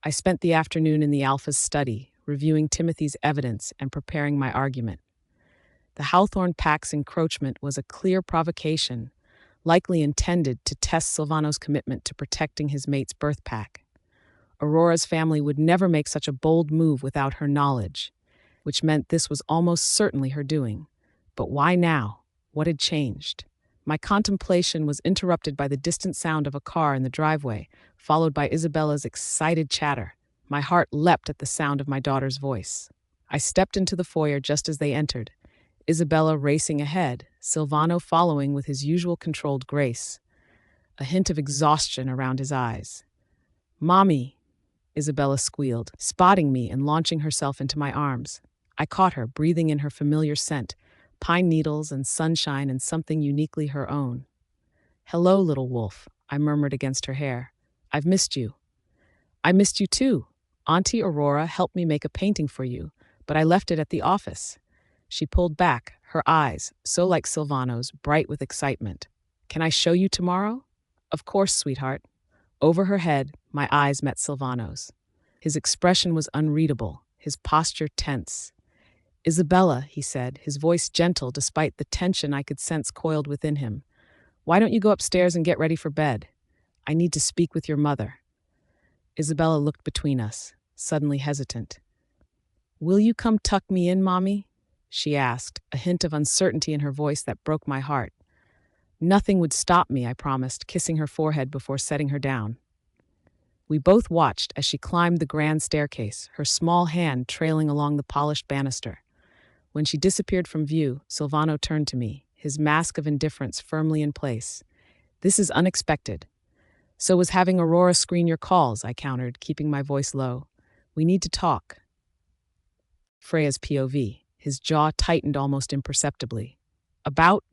I spent the afternoon in the Alpha's study, reviewing Timothy's evidence and preparing my argument. The Hawthorne Pack's encroachment was a clear provocation, likely intended to test Silvano's commitment to protecting his mate's birth pack. Aurora's family would never make such a bold move without her knowledge, which meant this was almost certainly her doing. But why now? What had changed? My contemplation was interrupted by the distant sound of a car in the driveway, followed by Isabella's excited chatter. My heart leapt at the sound of my daughter's voice. I stepped into the foyer just as they entered, Isabella racing ahead, Silvano following with his usual controlled grace, a hint of exhaustion around his eyes. "Mommy," Isabella squealed, spotting me and launching herself into my arms. I caught her, breathing in her familiar scent, pine needles and sunshine and something uniquely her own. "Hello, little wolf," I murmured against her hair. "I've missed you." "I missed you too. Auntie Aurora helped me make a painting for you, but I left it at the office." She pulled back, her eyes, so like Silvano's, bright with excitement. "Can I show you tomorrow?" "Of course, sweetheart." Over her head, my eyes met Silvano's. His expression was unreadable, his posture tense. "Isabella," he said, his voice gentle despite the tension I could sense coiled within him. "Why don't you go upstairs and get ready for bed? I need to speak with your mother." Isabella looked between us, suddenly hesitant. "Will you come tuck me in, Mommy?" she asked, a hint of uncertainty in her voice that broke my heart. "Nothing would stop me," I promised, kissing her forehead before setting her down. We both watched as she climbed the grand staircase, her small hand trailing along the polished banister. When she disappeared from view, Silvano turned to me, his mask of indifference firmly in place. "This is unexpected." "So was having Aurora screen your calls," I countered, keeping my voice low. "We need to talk." Freya's POV, his jaw tightened almost imperceptibly. "About?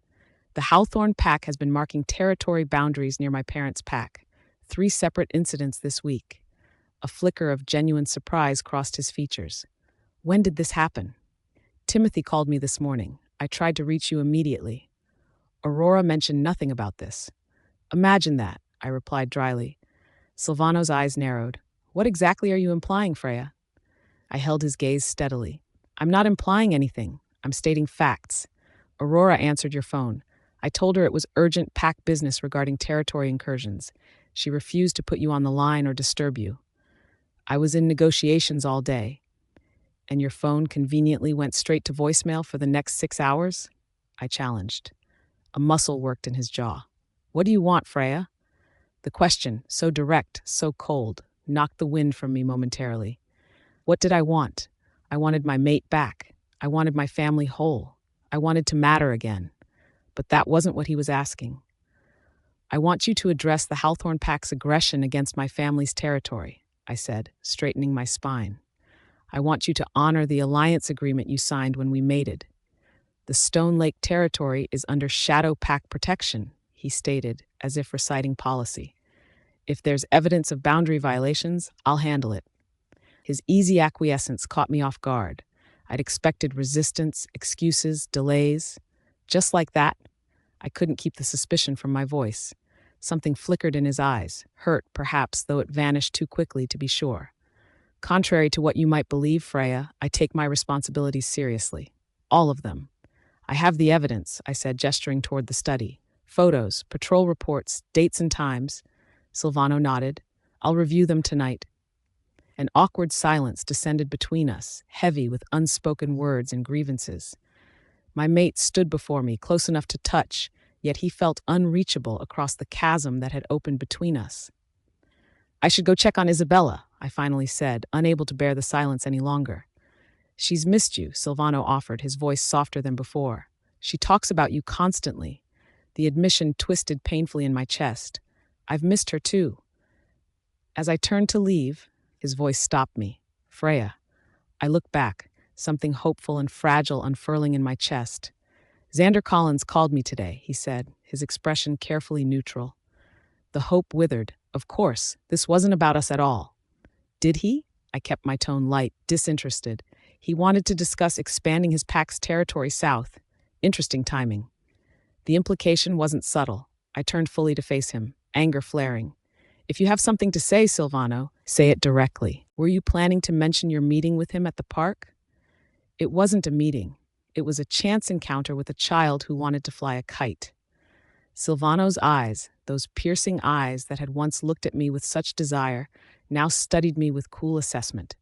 The Hawthorne Pack has been marking territory boundaries near my parents' pack. 3 separate incidents this week." A flicker of genuine surprise crossed his features. "When did this happen?" "Timothy called me this morning. I tried to reach you immediately." "Aurora mentioned nothing about this." "Imagine that," I replied dryly. Silvano's eyes narrowed. "What exactly are you implying, Freya?" I held his gaze steadily. "I'm not implying anything. I'm stating facts. Aurora answered your phone. I told her it was urgent pack business regarding territory incursions. She refused to put you on the line or disturb you. I was in negotiations all day." "And your phone conveniently went straight to voicemail for the next 6 hours?" I challenged. A muscle worked in his jaw. "What do you want, Freya?" The question, so direct, so cold, knocked the wind from me momentarily. What did I want? I wanted my mate back. I wanted my family whole. I wanted to matter again. But that wasn't what he was asking. "I want you to address the Hawthorne Pack's aggression against my family's territory," I said, straightening my spine. "I want you to honor the alliance agreement you signed when we mated. The Stone Lake territory is under Shadow Pack protection," he stated, as if reciting policy. "If there's evidence of boundary violations, I'll handle it." His easy acquiescence caught me off guard. I'd expected resistance, excuses, delays. Just like that, I couldn't keep the suspicion from my voice. Something flickered in his eyes, hurt perhaps, though it vanished too quickly to be sure. "Contrary to what you might believe, Freya, I take my responsibilities seriously. All of them. I have the evidence," I said, gesturing toward the study. "Photos, patrol reports, dates and times." Silvano nodded. "I'll review them tonight." An awkward silence descended between us, heavy with unspoken words and grievances. My mate stood before me, close enough to touch, yet he felt unreachable across the chasm that had opened between us. "I should go check on Isabella," I finally said, unable to bear the silence any longer. "She's missed you," Silvano offered, his voice softer than before. "She talks about you constantly." The admission twisted painfully in my chest. "I've missed her too." As I turned to leave, his voice stopped me. "Freya." I looked back, something hopeful and fragile unfurling in my chest. "Xander Collins called me today," he said, his expression carefully neutral. The hope withered. Of course, this wasn't about us at all. "Did he?" I kept my tone light, disinterested. "He wanted to discuss expanding his pack's territory south. Interesting timing." The implication wasn't subtle. I turned fully to face him, anger flaring. "If you have something to say, Silvano, say it directly. Were you planning to mention your meeting with him at the park?" It wasn't a meeting. It was a chance encounter with a child who wanted to fly a kite. Silvano's eyes, those piercing eyes that had once looked at me with such desire, now studied me with cool assessment.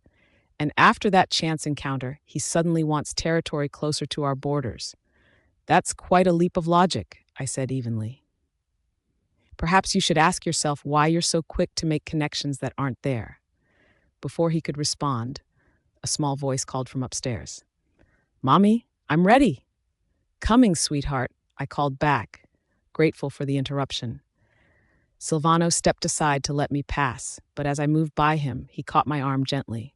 "And after that chance encounter, he suddenly wants territory closer to our borders." "That's quite a leap of logic," I said evenly. "Perhaps you should ask yourself why you're so quick to make connections that aren't there." Before he could respond, a small voice called from upstairs. "Mommy, I'm ready." "Coming, sweetheart," I called back, grateful for the interruption. Silvano stepped aside to let me pass, but as I moved by him, he caught my arm gently.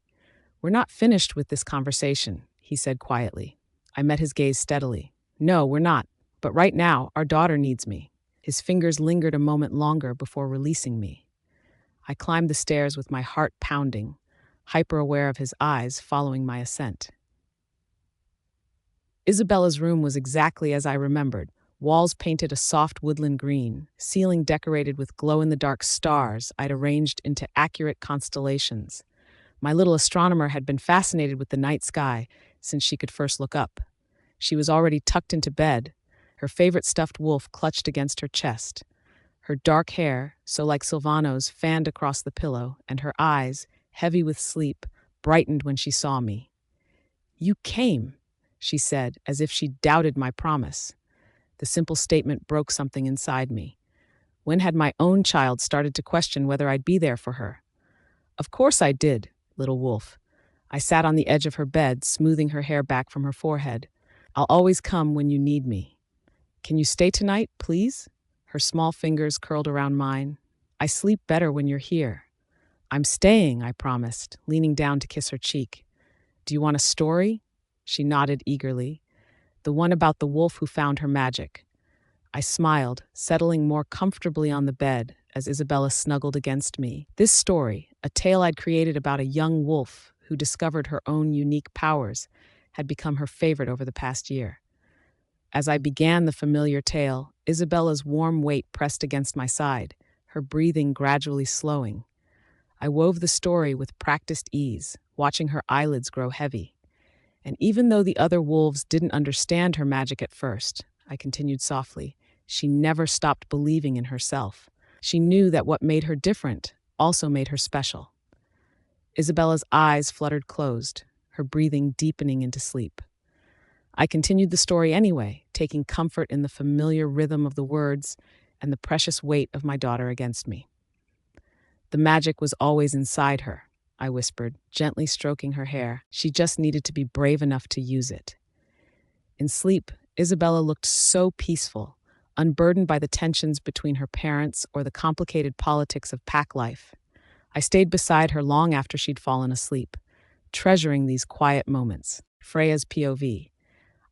"We're not finished with this conversation," he said quietly. I met his gaze steadily. "No, we're not. But right now, our daughter needs me." His fingers lingered a moment longer before releasing me. I climbed the stairs with my heart pounding, hyper-aware of his eyes following my ascent. Isabella's room was exactly as I remembered. Walls painted a soft woodland green, ceiling decorated with glow-in-the-dark stars I'd arranged into accurate constellations. My little astronomer had been fascinated with the night sky since she could first look up. She was already tucked into bed, her favorite stuffed wolf clutched against her chest. Her dark hair, so like Silvano's, fanned across the pillow, and her eyes, heavy with sleep, brightened when she saw me. "You came," she said, as if she doubted my promise. The simple statement broke something inside me. When had my own child started to question whether I'd be there for her? "Of course I did, little wolf." I sat on the edge of her bed, smoothing her hair back from her forehead. "I'll always come when you need me." "Can you stay tonight, please?" Her small fingers curled around mine. "I sleep better when you're here." "I'm staying," I promised, leaning down to kiss her cheek. "Do you want a story?" She nodded eagerly. "The one about the wolf who found her magic." I smiled, settling more comfortably on the bed as Isabella snuggled against me. This story, a tale I'd created about a young wolf who discovered her own unique powers, had become her favorite over the past year. As I began the familiar tale, Isabella's warm weight pressed against my side, her breathing gradually slowing. I wove the story with practiced ease, watching her eyelids grow heavy. "And even though the other wolves didn't understand her magic at first," I continued softly, "she never stopped believing in herself. She knew that what made her different also made her special." Isabella's eyes fluttered closed, her breathing deepening into sleep. I continued the story anyway, taking comfort in the familiar rhythm of the words and the precious weight of my daughter against me. The magic was always inside her, I whispered, gently stroking her hair. She just needed to be brave enough to use it. In sleep, Isabella looked so peaceful, unburdened by the tensions between her parents or the complicated politics of pack life. I stayed beside her long after she'd fallen asleep, treasuring these quiet moments. Freya's POV.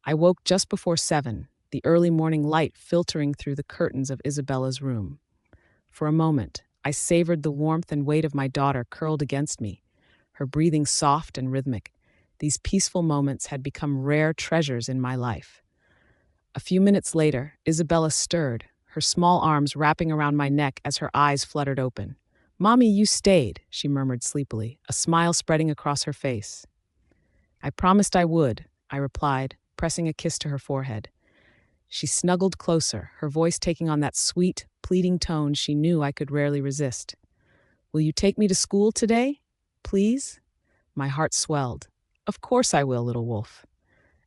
I woke just before 7, the early morning light filtering through the curtains of Isabella's room. For a moment, I savored the warmth and weight of my daughter curled against me, her breathing soft and rhythmic. These peaceful moments had become rare treasures in my life. A few minutes later, Isabella stirred, her small arms wrapping around my neck as her eyes fluttered open. "Mommy, you stayed," she murmured sleepily, a smile spreading across her face. "I promised I would," I replied, pressing a kiss to her forehead. She snuggled closer, her voice taking on that sweet, pleading tone she knew I could rarely resist. "Will you take me to school today? Please?" My heart swelled. "Of course I will, little wolf."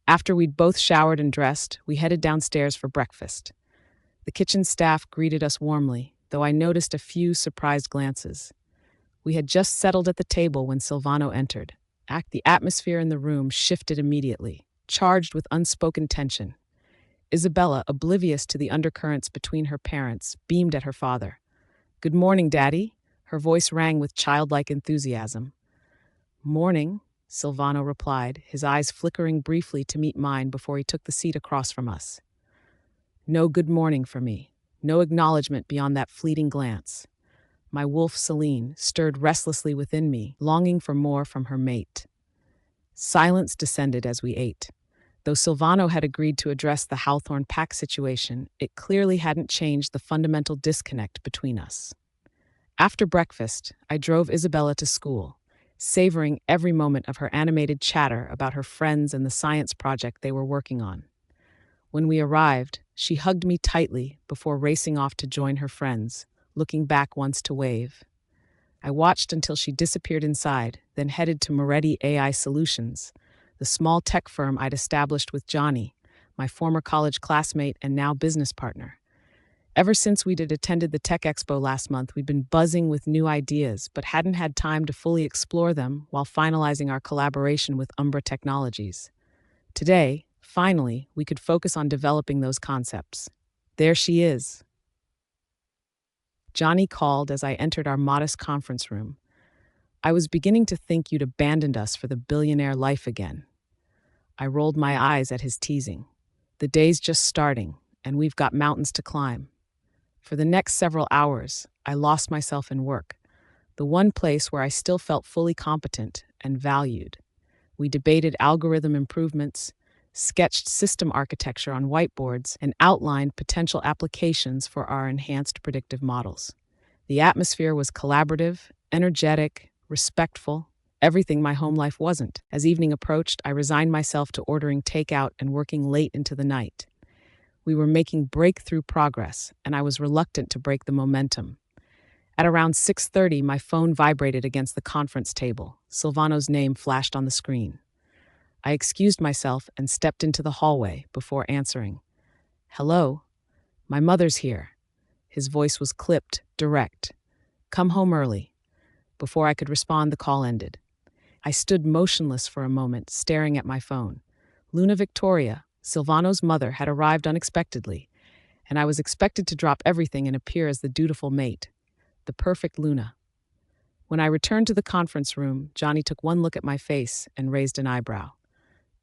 After we'd both showered and dressed, we headed downstairs for breakfast. The kitchen staff greeted us warmly, though I noticed a few surprised glances. We had just settled at the table when Silvano entered. The atmosphere in the room shifted immediately, charged with unspoken tension. Isabella, oblivious to the undercurrents between her parents, beamed at her father. "Good morning, Daddy." Her voice rang with childlike enthusiasm. "Morning," Silvano replied, his eyes flickering briefly to meet mine before he took the seat across from us. No good morning for me, no acknowledgement beyond that fleeting glance. My wolf Celine stirred restlessly within me, longing for more from her mate. Silence descended as we ate. Though Silvano had agreed to address the Hawthorne pack situation, it clearly hadn't changed the fundamental disconnect between us. After breakfast, I drove Isabella to school, savoring every moment of her animated chatter about her friends and the science project they were working on. When we arrived, she hugged me tightly before racing off to join her friends, looking back once to wave. I watched until she disappeared inside, then headed to Moretti AI Solutions, the small tech firm I'd established with Johnny, my former college classmate and now business partner. Ever since we'd attended the Tech Expo last month, we'd been buzzing with new ideas, but hadn't had time to fully explore them while finalizing our collaboration with Umbra Technologies. Today, finally, we could focus on developing those concepts. There she is. Johnny called as I entered our modest conference room. "I was beginning to think you'd abandoned us for the billionaire life again." I rolled my eyes at his teasing. "The day's just starting, and we've got mountains to climb." For the next several hours, I lost myself in work, the one place where I still felt fully competent and valued. We debated algorithm improvements, sketched system architecture on whiteboards, and outlined potential applications for our enhanced predictive models. The atmosphere was collaborative, energetic, respectful, everything my home life wasn't. As evening approached, I resigned myself to ordering takeout and working late into the night. We were making breakthrough progress, and I was reluctant to break the momentum. At around 6:30, my phone vibrated against the conference table. Silvano's name flashed on the screen. I excused myself and stepped into the hallway before answering. "Hello? My mother's here." His voice was clipped, direct. "Come home early." Before I could respond, the call ended. I stood motionless for a moment, staring at my phone. Luna Victoria, Silvano's mother, had arrived unexpectedly, and I was expected to drop everything and appear as the dutiful mate, the perfect Luna. When I returned to the conference room, Johnny took one look at my face and raised an eyebrow.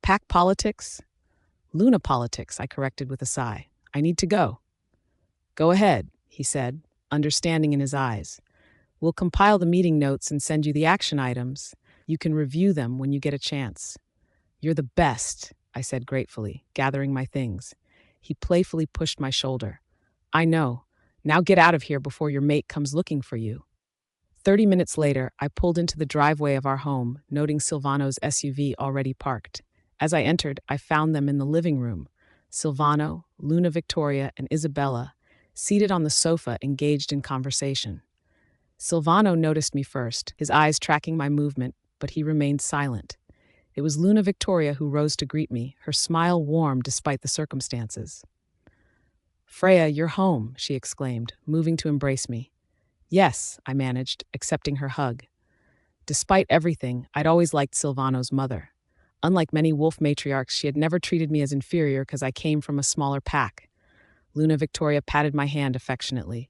"Pack politics?" "Luna politics," I corrected with a sigh. "I need to go." "Go ahead," he said, understanding in his eyes. "We'll compile the meeting notes and send you the action items. You can review them when you get a chance." "You're the best," I said gratefully, gathering my things. He playfully pushed my shoulder. "I know. Now get out of here before your mate comes looking for you." 30 minutes later, I pulled into the driveway of our home, noting Silvano's SUV already parked. As I entered, I found them in the living room. Silvano, Luna Victoria, and Isabella, seated on the sofa, engaged in conversation. Silvano noticed me first, his eyes tracking my movement, but he remained silent. It was Luna Victoria who rose to greet me, her smile warm despite the circumstances. "Freya, you're home," she exclaimed, moving to embrace me. "Yes," I managed, accepting her hug. Despite everything, I'd always liked Silvano's mother. Unlike many wolf matriarchs, she had never treated me as inferior because I came from a smaller pack. Luna Victoria patted my hand affectionately.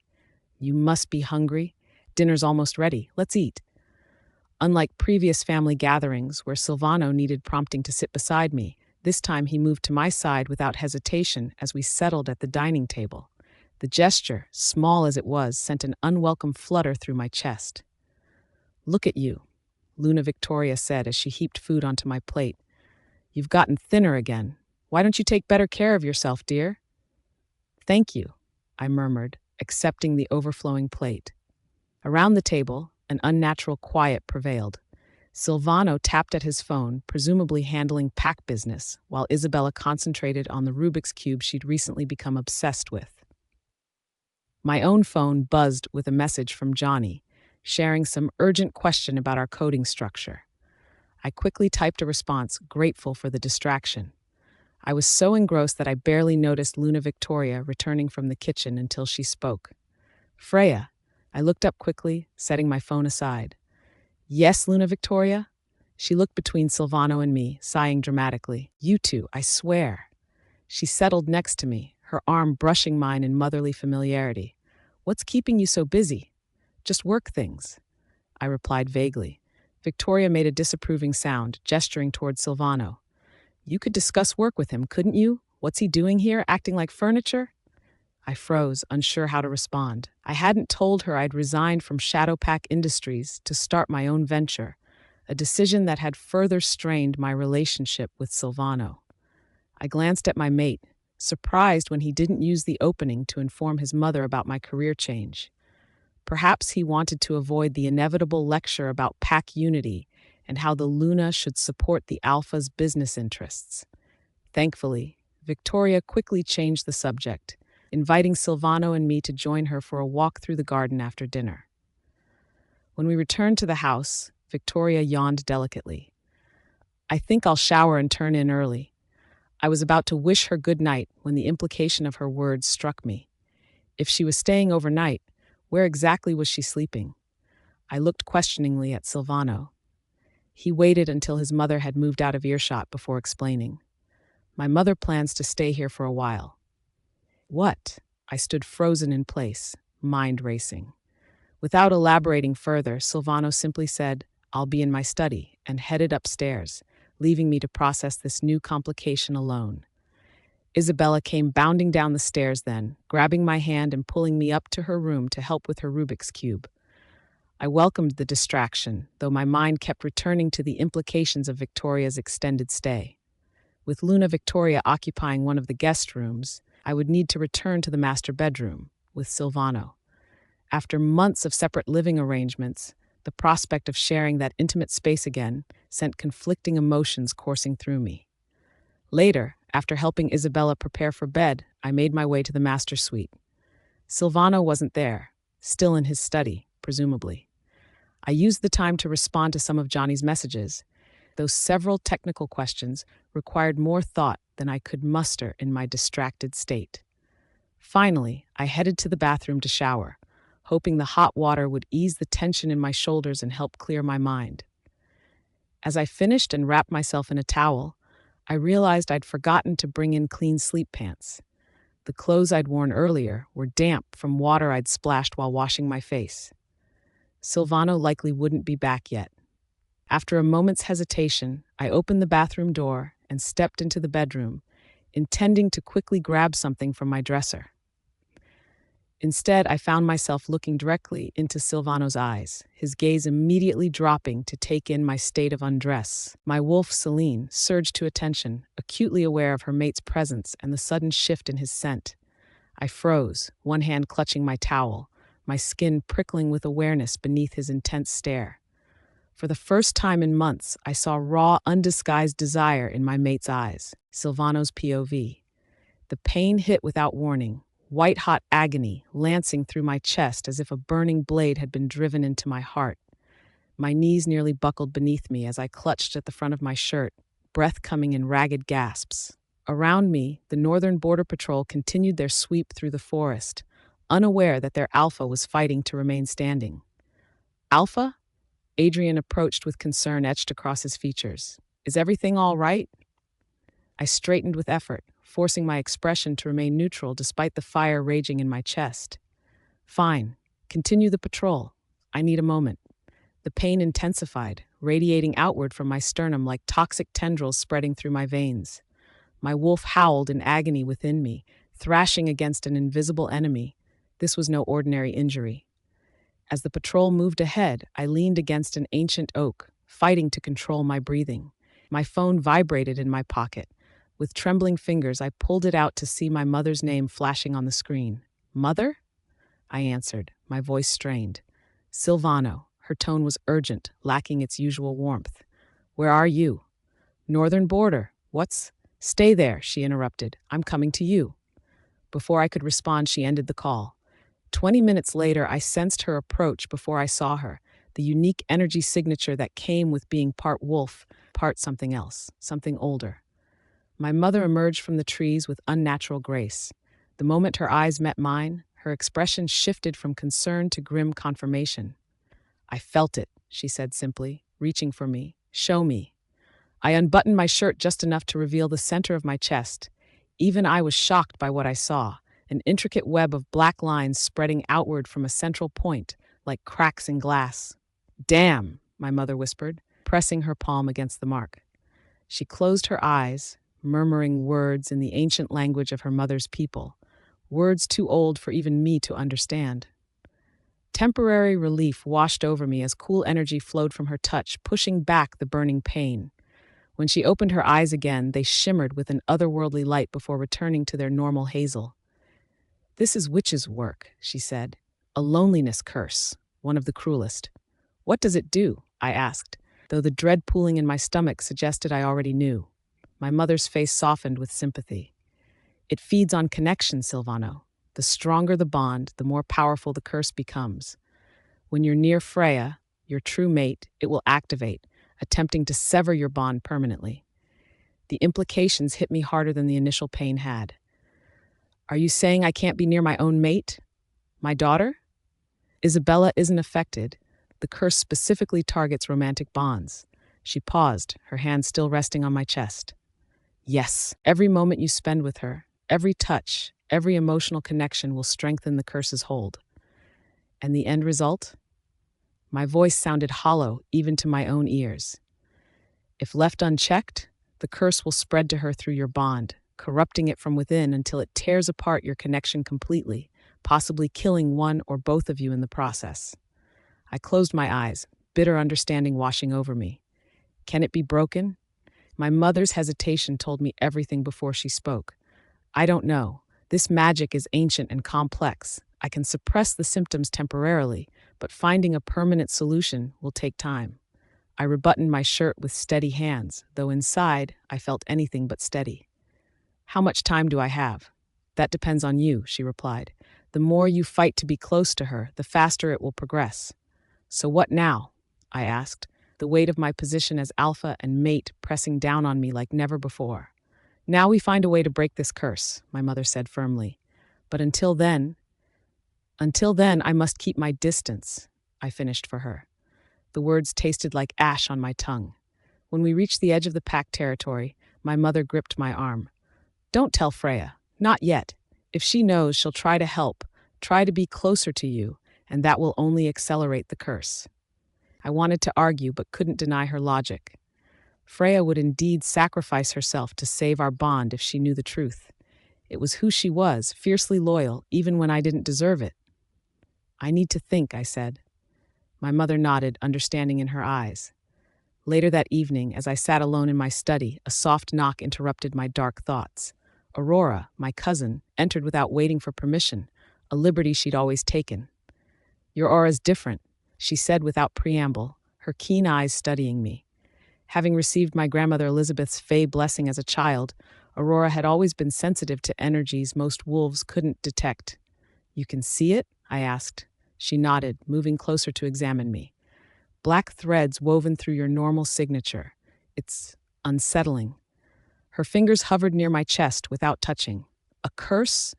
"You must be hungry. Dinner's almost ready. Let's eat." Unlike previous family gatherings where Silvano needed prompting to sit beside me, this time he moved to my side without hesitation as we settled at the dining table. The gesture, small as it was, sent an unwelcome flutter through my chest. "Look at you," Luna Victoria said as she heaped food onto my plate. "You've gotten thinner again. Why don't you take better care of yourself, dear?" "Thank you," I murmured, accepting the overflowing plate. Around the table, an unnatural quiet prevailed. Silvano tapped at his phone, presumably handling pack business, while Isabella concentrated on the Rubik's Cube she'd recently become obsessed with. My own phone buzzed with a message from Johnny, sharing some urgent question about our coding structure. I quickly typed a response, grateful for the distraction. I was so engrossed that I barely noticed Luna Victoria returning from the kitchen until she spoke. "Freya." I looked up quickly, setting my phone aside. "Yes, Luna Victoria?" She looked between Silvano and me, sighing dramatically. "You two, I swear." She settled next to me, her arm brushing mine in motherly familiarity. "What's keeping you so busy?" "Just work things," I replied vaguely. Victoria made a disapproving sound, gesturing toward Silvano. "You could discuss work with him, couldn't you? What's he doing here, acting like furniture?" I froze, unsure how to respond. I hadn't told her I'd resigned from Shadowpack Industries to start my own venture, a decision that had further strained my relationship with Silvano. I glanced at my mate, surprised when he didn't use the opening to inform his mother about my career change. Perhaps he wanted to avoid the inevitable lecture about pack unity and how the Luna should support the Alpha's business interests. Thankfully, Victoria quickly changed the subject, inviting Silvano and me to join her for a walk through the garden after dinner. When we returned to the house, Victoria yawned delicately. "I think I'll shower and turn in early." I was about to wish her good night when the implication of her words struck me. If she was staying overnight, where exactly was she sleeping? I looked questioningly at Silvano. He waited until his mother had moved out of earshot before explaining. "My mother plans to stay here for a while." "What?" I stood frozen in place, mind racing. Without elaborating further, Silvano simply said, "I'll be in my study," and headed upstairs, leaving me to process this new complication alone. Isabella came bounding down the stairs then, grabbing my hand and pulling me up to her room to help with her Rubik's Cube. I welcomed the distraction, though my mind kept returning to the implications of Victoria's extended stay. With Luna Victoria occupying one of the guest rooms, I would need to return to the master bedroom with Silvano. After months of separate living arrangements, the prospect of sharing that intimate space again sent conflicting emotions coursing through me. Later, after helping Isabella prepare for bed, I made my way to the master suite. Silvano wasn't there, still in his study, presumably. I used the time to respond to some of Johnny's messages, though several technical questions required more thought than I could muster in my distracted state. Finally, I headed to the bathroom to shower, hoping the hot water would ease the tension in my shoulders and help clear my mind. As I finished and wrapped myself in a towel, I realized I'd forgotten to bring in clean sleep pants. The clothes I'd worn earlier were damp from water I'd splashed while washing my face. Silvano likely wouldn't be back yet. After a moment's hesitation, I opened the bathroom door and stepped into the bedroom, intending to quickly grab something from my dresser. Instead, I found myself looking directly into Silvano's eyes, his gaze immediately dropping to take in my state of undress. My wolf, Celine, surged to attention, acutely aware of her mate's presence and the sudden shift in his scent. I froze, one hand clutching my towel, my skin prickling with awareness beneath his intense stare. For the first time in months, I saw raw, undisguised desire in my mate's eyes, Silvano's POV. The pain hit without warning, white-hot agony lancing through my chest as if a burning blade had been driven into my heart. My knees nearly buckled beneath me as I clutched at the front of my shirt, breath coming in ragged gasps. Around me, the Northern Border Patrol continued their sweep through the forest, unaware that their alpha was fighting to remain standing. Alpha? Adrian approached with concern etched across his features. Is everything all right? I straightened with effort, forcing my expression to remain neutral despite the fire raging in my chest. Fine. Continue the patrol. I need a moment. The pain intensified, radiating outward from my sternum like toxic tendrils spreading through my veins. My wolf howled in agony within me, thrashing against an invisible enemy. This was no ordinary injury. As the patrol moved ahead, I leaned against an ancient oak, fighting to control my breathing. My phone vibrated in my pocket. With trembling fingers, I pulled it out to see my mother's name flashing on the screen. Mother? I answered, my voice strained. Silvano. Her tone was urgent, lacking its usual warmth. Where are you? Northern border. What's? Stay there, she interrupted. I'm coming to you. Before I could respond, she ended the call. 20 minutes later, I sensed her approach before I saw her, the unique energy signature that came with being part wolf, part something else, something older. My mother emerged from the trees with unnatural grace. The moment her eyes met mine, her expression shifted from concern to grim confirmation. I felt it, she said simply, reaching for me. Show me. I unbuttoned my shirt just enough to reveal the center of my chest. Even I was shocked by what I saw, an intricate web of black lines spreading outward from a central point, like cracks in glass. Damn, my mother whispered, pressing her palm against the mark. She closed her eyes, murmuring words in the ancient language of her mother's people, words too old for even me to understand. Temporary relief washed over me as cool energy flowed from her touch, pushing back the burning pain. When she opened her eyes again, they shimmered with an otherworldly light before returning to their normal hazel. This is witch's work, she said. A loneliness curse, one of the cruelest. What does it do? I asked, though the dread pooling in my stomach suggested I already knew. My mother's face softened with sympathy. It feeds on connection, Silvano. The stronger the bond, the more powerful the curse becomes. When you're near Freya, your true mate, it will activate, attempting to sever your bond permanently. The implications hit me harder than the initial pain had. Are you saying I can't be near my own mate? My daughter? Isabella isn't affected. The curse specifically targets romantic bonds. She paused, her hand still resting on my chest. Yes, every moment you spend with her, every touch, every emotional connection will strengthen the curse's hold. And the end result? My voice sounded hollow, even to my own ears. If left unchecked, the curse will spread to her through your bond, corrupting it from within until it tears apart your connection completely, possibly killing one or both of you in the process. I closed my eyes, bitter understanding washing over me. Can it be broken? My mother's hesitation told me everything before she spoke. I don't know. This magic is ancient and complex. I can suppress the symptoms temporarily, but finding a permanent solution will take time. I rebuttoned my shirt with steady hands, though inside I felt anything but steady. How much time do I have? That depends on you, she replied. The more you fight to be close to her, the faster it will progress. So what now? I asked, the weight of my position as alpha and mate pressing down on me like never before. Now we find a way to break this curse, my mother said firmly. But until then, I must keep my distance, I finished for her. The words tasted like ash on my tongue. When we reached the edge of the packed territory, my mother gripped my arm. Don't tell Freya, not yet. If she knows, she'll try to help, try to be closer to you, and that will only accelerate the curse. I wanted to argue, but couldn't deny her logic. Freya would indeed sacrifice herself to save our bond if she knew the truth. It was who she was, fiercely loyal, even when I didn't deserve it. I need to think, I said. My mother nodded, understanding in her eyes. Later that evening, as I sat alone in my study, a soft knock interrupted my dark thoughts. Aurora, my cousin, entered without waiting for permission, a liberty she'd always taken. Your aura's different, she said without preamble, her keen eyes studying me. Having received my grandmother Elizabeth's fey blessing as a child, Aurora had always been sensitive to energies most wolves couldn't detect. You can see it? I asked. She nodded, moving closer to examine me. Black threads woven through your normal signature. It's unsettling. Her fingers hovered near my chest without touching. A curse?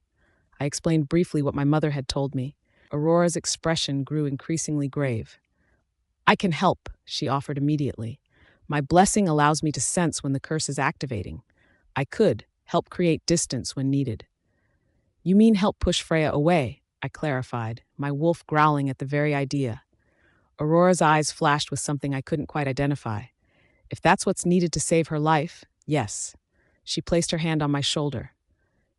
I explained briefly what my mother had told me. Aurora's expression grew increasingly grave. I can help, she offered immediately. My blessing allows me to sense when the curse is activating. I could help create distance when needed. You mean help push Freya away, I clarified, my wolf growling at the very idea. Aurora's eyes flashed with something I couldn't quite identify. If that's what's needed to save her life, yes. She placed her hand on my shoulder.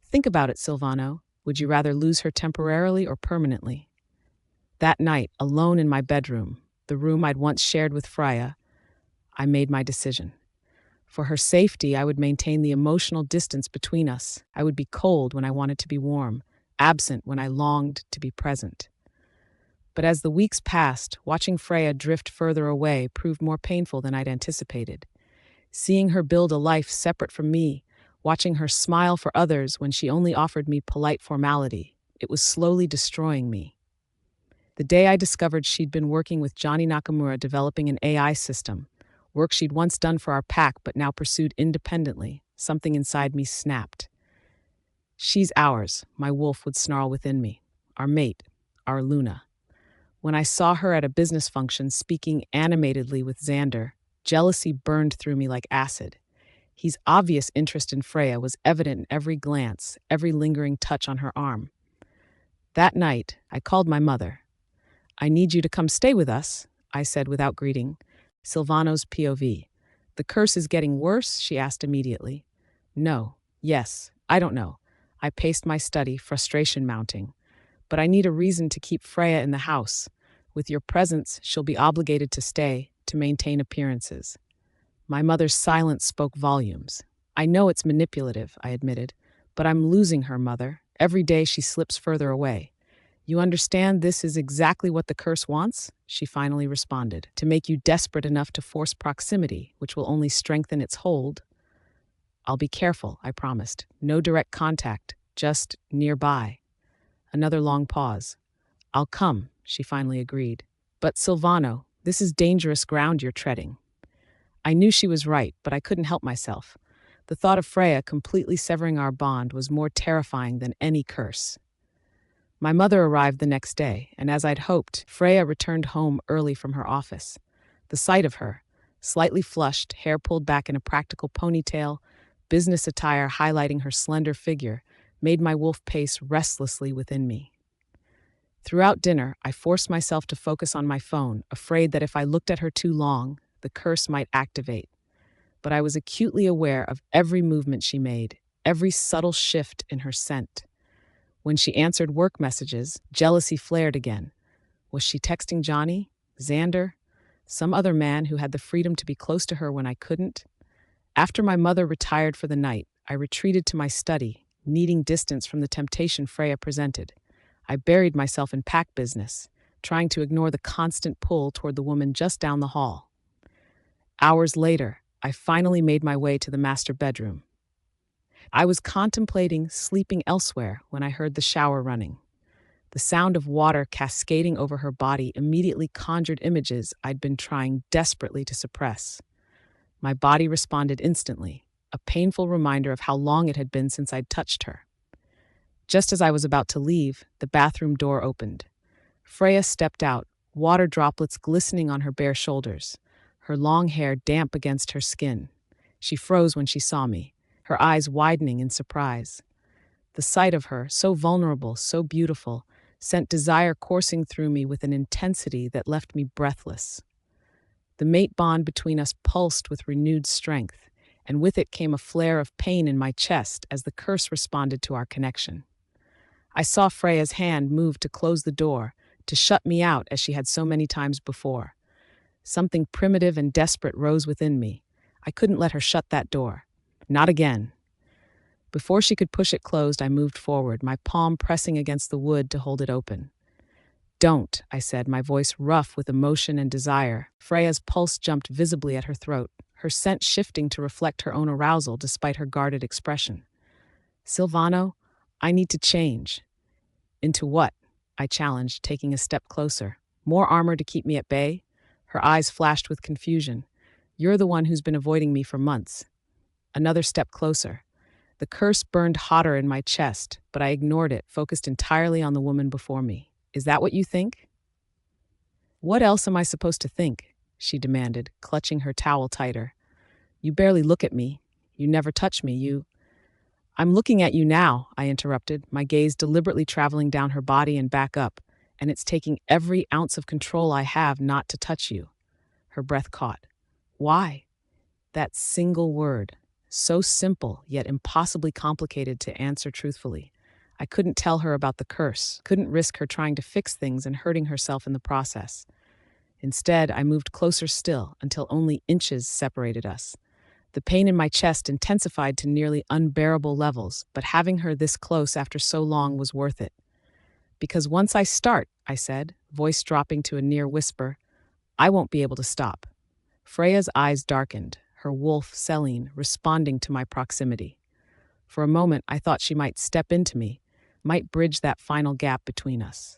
Think about it, Silvano. Would you rather lose her temporarily or permanently? That night, alone in my bedroom, the room I'd once shared with Freya, I made my decision. For her safety, I would maintain the emotional distance between us. I would be cold when I wanted to be warm, absent when I longed to be present. But as the weeks passed, watching Freya drift further away proved more painful than I'd anticipated. Seeing her build a life separate from me, watching her smile for others when she only offered me polite formality, it was slowly destroying me. The day I discovered she'd been working with Johnny Nakamura developing an AI system, work she'd once done for our pack but now pursued independently, something inside me snapped. She's ours, my wolf would snarl within me. Our mate, our Luna. When I saw her at a business function speaking animatedly with Xander, jealousy burned through me like acid. His obvious interest in Freya was evident in every glance, every lingering touch on her arm. That night, I called my mother. I need you to come stay with us, I said without greeting. Silvano's POV. The curse is getting worse, she asked immediately. No. Yes. I don't know. I paced my study, frustration mounting. But I need a reason to keep Freya in the house. With your presence, she'll be obligated to stay, to maintain appearances. My mother's silence spoke volumes. I know it's manipulative, I admitted, but I'm losing her, Mother. Every day she slips further away. You understand this is exactly what the curse wants? She finally responded. To make you desperate enough to force proximity, which will only strengthen its hold. I'll be careful, I promised. No direct contact, just nearby. Another long pause. I'll come, she finally agreed. But Silvano, this is dangerous ground you're treading. I knew she was right, but I couldn't help myself. The thought of Freya completely severing our bond was more terrifying than any curse. My mother arrived the next day, and as I'd hoped, Freya returned home early from her office. The sight of her, slightly flushed, hair pulled back in a practical ponytail, business attire highlighting her slender figure, made my wolf pace restlessly within me. Throughout dinner, I forced myself to focus on my phone, afraid that if I looked at her too long, the curse might activate. But I was acutely aware of every movement she made, every subtle shift in her scent. When she answered work messages, jealousy flared again. Was she texting Johnny? Xander? Some other man who had the freedom to be close to her when I couldn't? After my mother retired for the night, I retreated to my study, needing distance from the temptation Freya presented. I buried myself in pack business, trying to ignore the constant pull toward the woman just down the hall. Hours later, I finally made my way to the master bedroom. I was contemplating sleeping elsewhere when I heard the shower running. The sound of water cascading over her body immediately conjured images I'd been trying desperately to suppress. My body responded instantly, a painful reminder of how long it had been since I'd touched her. Just as I was about to leave, the bathroom door opened. Freya stepped out, water droplets glistening on her bare shoulders, her long hair damp against her skin. She froze when she saw me, her eyes widening in surprise. The sight of her, so vulnerable, so beautiful, sent desire coursing through me with an intensity that left me breathless. The mate bond between us pulsed with renewed strength, and with it came a flare of pain in my chest as the curse responded to our connection. I saw Freya's hand move to close the door, to shut me out as she had so many times before. Something primitive and desperate rose within me. I couldn't let her shut that door. Not again. Before she could push it closed, I moved forward, my palm pressing against the wood to hold it open. Don't, I said, my voice rough with emotion and desire. Freya's pulse jumped visibly at her throat, her scent shifting to reflect her own arousal despite her guarded expression. Silvano, I need to change. Into what? I challenged, taking a step closer. More armor to keep me at bay? Her eyes flashed with confusion. You're the one who's been avoiding me for months. Another step closer. The curse burned hotter in my chest, but I ignored it, focused entirely on the woman before me. Is that what you think? What else am I supposed to think? She demanded, clutching her towel tighter. You barely look at me. You never touch me. I'm looking at you now, I interrupted, my gaze deliberately traveling down her body and back up, and it's taking every ounce of control I have not to touch you. Her breath caught. Why? That single word. So simple, yet impossibly complicated to answer truthfully. I couldn't tell her about the curse, couldn't risk her trying to fix things and hurting herself in the process. Instead, I moved closer still until only inches separated us. The pain in my chest intensified to nearly unbearable levels, but having her this close after so long was worth it. Because once I start, I said, voice dropping to a near whisper, I won't be able to stop. Freya's eyes darkened, her wolf, Selene, responding to my proximity. For a moment, I thought she might step into me, might bridge that final gap between us.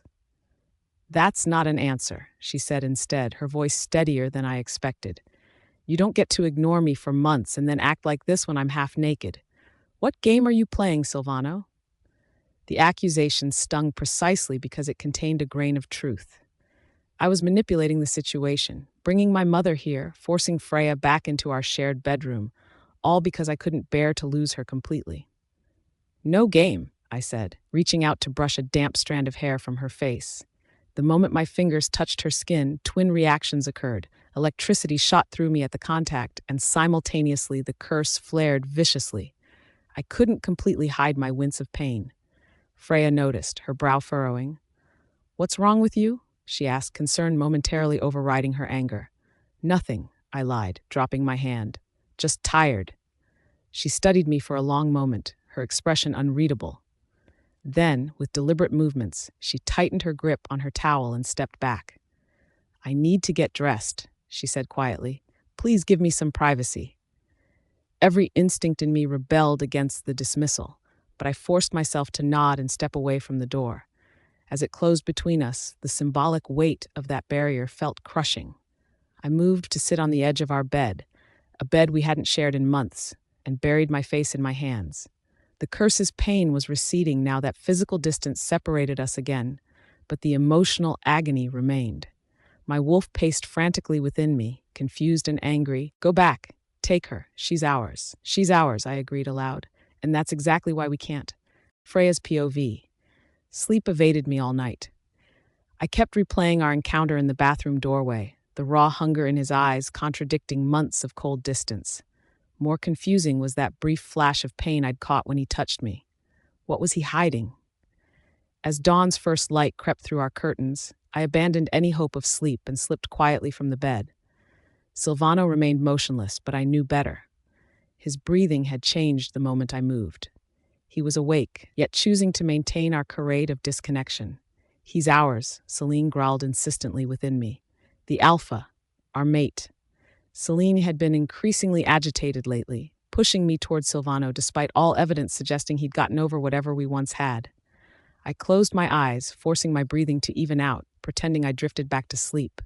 That's not an answer, she said instead, her voice steadier than I expected. You don't get to ignore me for months and then act like this when I'm half naked. What game are you playing, Silvano? The accusation stung precisely because it contained a grain of truth. I was manipulating the situation, bringing my mother here, forcing Freya back into our shared bedroom, all because I couldn't bear to lose her completely. No game, I said, reaching out to brush a damp strand of hair from her face. The moment my fingers touched her skin, twin reactions occurred. Electricity shot through me at the contact, and simultaneously the curse flared viciously. I couldn't completely hide my wince of pain. Freya noticed, her brow furrowing. What's wrong with you? She asked, concern momentarily overriding her anger. Nothing, I lied, dropping my hand. Just tired. She studied me for a long moment, her expression unreadable. Then, with deliberate movements, she tightened her grip on her towel and stepped back. I need to get dressed, she said quietly. Please give me some privacy. Every instinct in me rebelled against the dismissal, but I forced myself to nod and step away from the door. As it closed between us, the symbolic weight of that barrier felt crushing. I moved to sit on the edge of our bed, a bed we hadn't shared in months, and buried my face in my hands. The curse's pain was receding now that physical distance separated us again, but the emotional agony remained. My wolf paced frantically within me, confused and angry. Go back. Take her. She's ours. She's ours, I agreed aloud. And that's exactly why we can't. Freya's POV. Sleep evaded me all night. I kept replaying our encounter in the bathroom doorway, the raw hunger in his eyes contradicting months of cold distance. More confusing was that brief flash of pain I'd caught when he touched me. What was he hiding? As dawn's first light crept through our curtains, I abandoned any hope of sleep and slipped quietly from the bed. Silvano remained motionless, but I knew better. His breathing had changed the moment I moved. He was awake, yet choosing to maintain our charade of disconnection. He's ours, Selene growled insistently within me. The alpha, our mate. Selene had been increasingly agitated lately, pushing me toward Silvano despite all evidence suggesting he'd gotten over whatever we once had. I closed my eyes, forcing my breathing to even out, pretending I drifted back to sleep.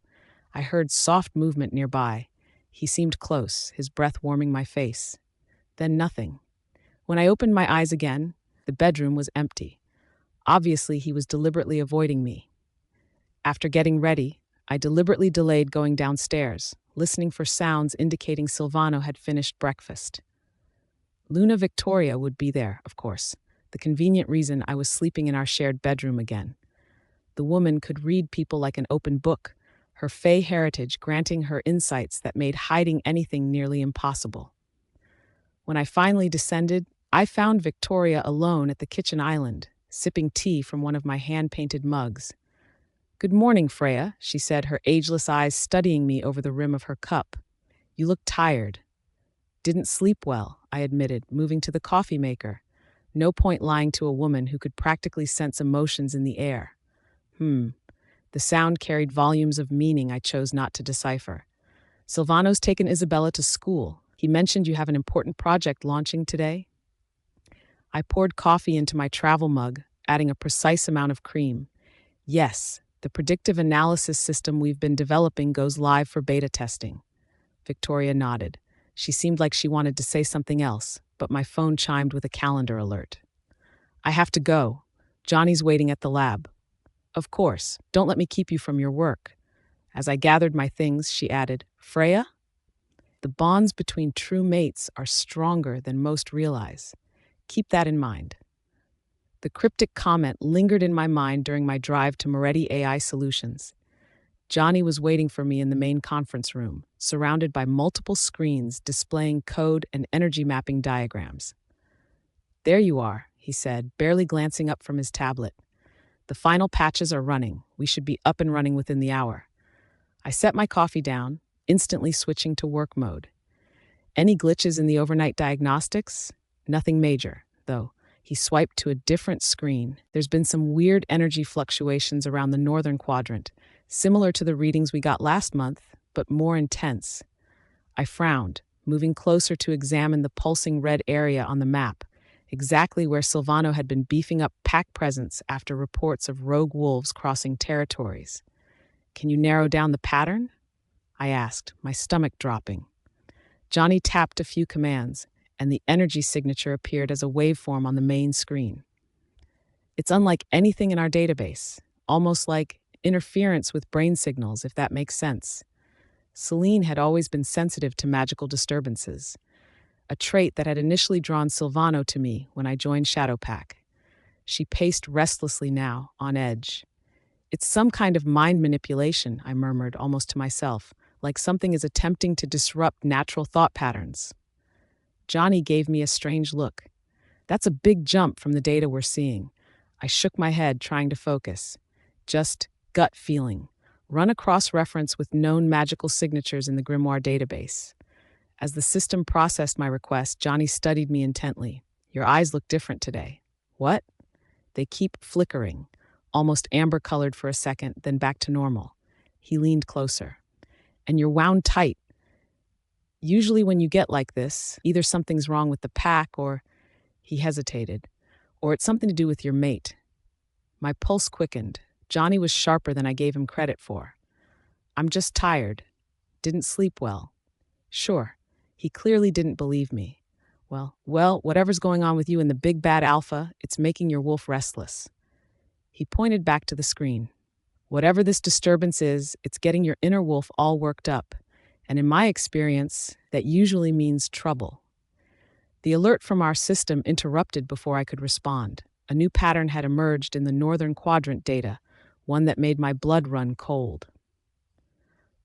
I heard soft movement nearby. He seemed close, his breath warming my face. Then nothing. When I opened my eyes again, the bedroom was empty. Obviously, he was deliberately avoiding me. After getting ready, I deliberately delayed going downstairs, listening for sounds indicating Silvano had finished breakfast. Luna Victoria would be there, of course, the convenient reason I was sleeping in our shared bedroom again. The woman could read people like an open book, her Fey heritage granting her insights that made hiding anything nearly impossible. When I finally descended, I found Victoria alone at the kitchen island, sipping tea from one of my hand-painted mugs. Good morning, Freya, she said, her ageless eyes studying me over the rim of her cup. You look tired. Didn't sleep well, I admitted, moving to the coffee maker. No point lying to a woman who could practically sense emotions in the air. The sound carried volumes of meaning I chose not to decipher. Silvano's taken Isabella to school. He mentioned you have an important project launching today. I poured coffee into my travel mug, adding a precise amount of cream. Yes, The predictive analysis system we've been developing goes live for beta testing. Victoria nodded. She seemed like she wanted to say something else, but my phone chimed with a calendar alert. I have to go. Johnny's waiting at the lab. Of course, don't let me keep you from your work. As I gathered my things, she added, Freya? The bonds between true mates are stronger than most realize. Keep that in mind. The cryptic comment lingered in my mind during my drive to Moretti AI Solutions. Johnny was waiting for me in the main conference room, surrounded by multiple screens displaying code and energy mapping diagrams. There you are, he said, barely glancing up from his tablet. The final patches are running. We should be up and running within the hour. I set my coffee down, instantly switching to work mode. Any glitches in the overnight diagnostics? Nothing major, though. He swiped to a different screen. There's been some weird energy fluctuations around the northern quadrant, similar to the readings we got last month, but more intense. I frowned, moving closer to examine the pulsing red area on the map, exactly where Silvano had been beefing up pack presence after reports of rogue wolves crossing territories. Can you narrow down the pattern? I asked, my stomach dropping. Johnny tapped a few commands, and the energy signature appeared as a waveform on the main screen. It's unlike anything in our database, almost like interference with brain signals, if that makes sense. Celine had always been sensitive to magical disturbances, a trait that had initially drawn Silvano to me when I joined Shadowpack. She paced restlessly now, on edge. It's some kind of mind manipulation, I murmured, almost to myself, like something is attempting to disrupt natural thought patterns. Johnny gave me a strange look. That's a big jump from the data we're seeing. I shook my head, trying to focus. Just gut feeling. Run a cross-reference with known magical signatures in the Grimoire database. As the system processed my request, Johnny studied me intently. Your eyes look different today. What? They keep flickering, almost amber-colored for a second, then back to normal. He leaned closer. And you're wound tight. Usually when you get like this, either something's wrong with the pack or, he hesitated, or it's something to do with your mate. My pulse quickened. Johnny was sharper than I gave him credit for. I'm just tired. Didn't sleep well. Sure. He clearly didn't believe me. Well, whatever's going on with you in the big bad alpha, it's making your wolf restless. He pointed back to the screen. Whatever this disturbance is, it's getting your inner wolf all worked up. And in my experience, that usually means trouble. The alert from our system interrupted before I could respond. A new pattern had emerged in the northern quadrant data, one that made my blood run cold.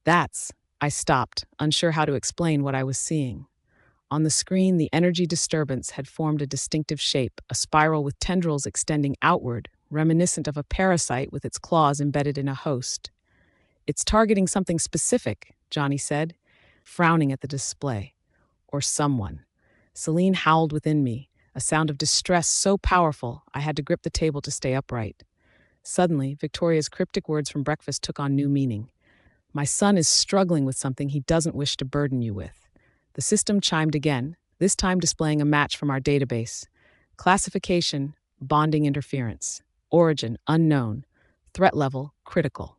I stopped, unsure how to explain what I was seeing. On the screen, the energy disturbance had formed a distinctive shape, a spiral with tendrils extending outward, reminiscent of a parasite with its claws embedded in a host. It's targeting something specific, Johnny said, frowning at the display. Or someone. Celine howled within me, a sound of distress so powerful I had to grip the table to stay upright. Suddenly, Victoria's cryptic words from breakfast took on new meaning. My son is struggling with something he doesn't wish to burden you with. The system chimed again, this time displaying a match from our database. Classification, bonding interference. Origin, unknown. Threat level, critical.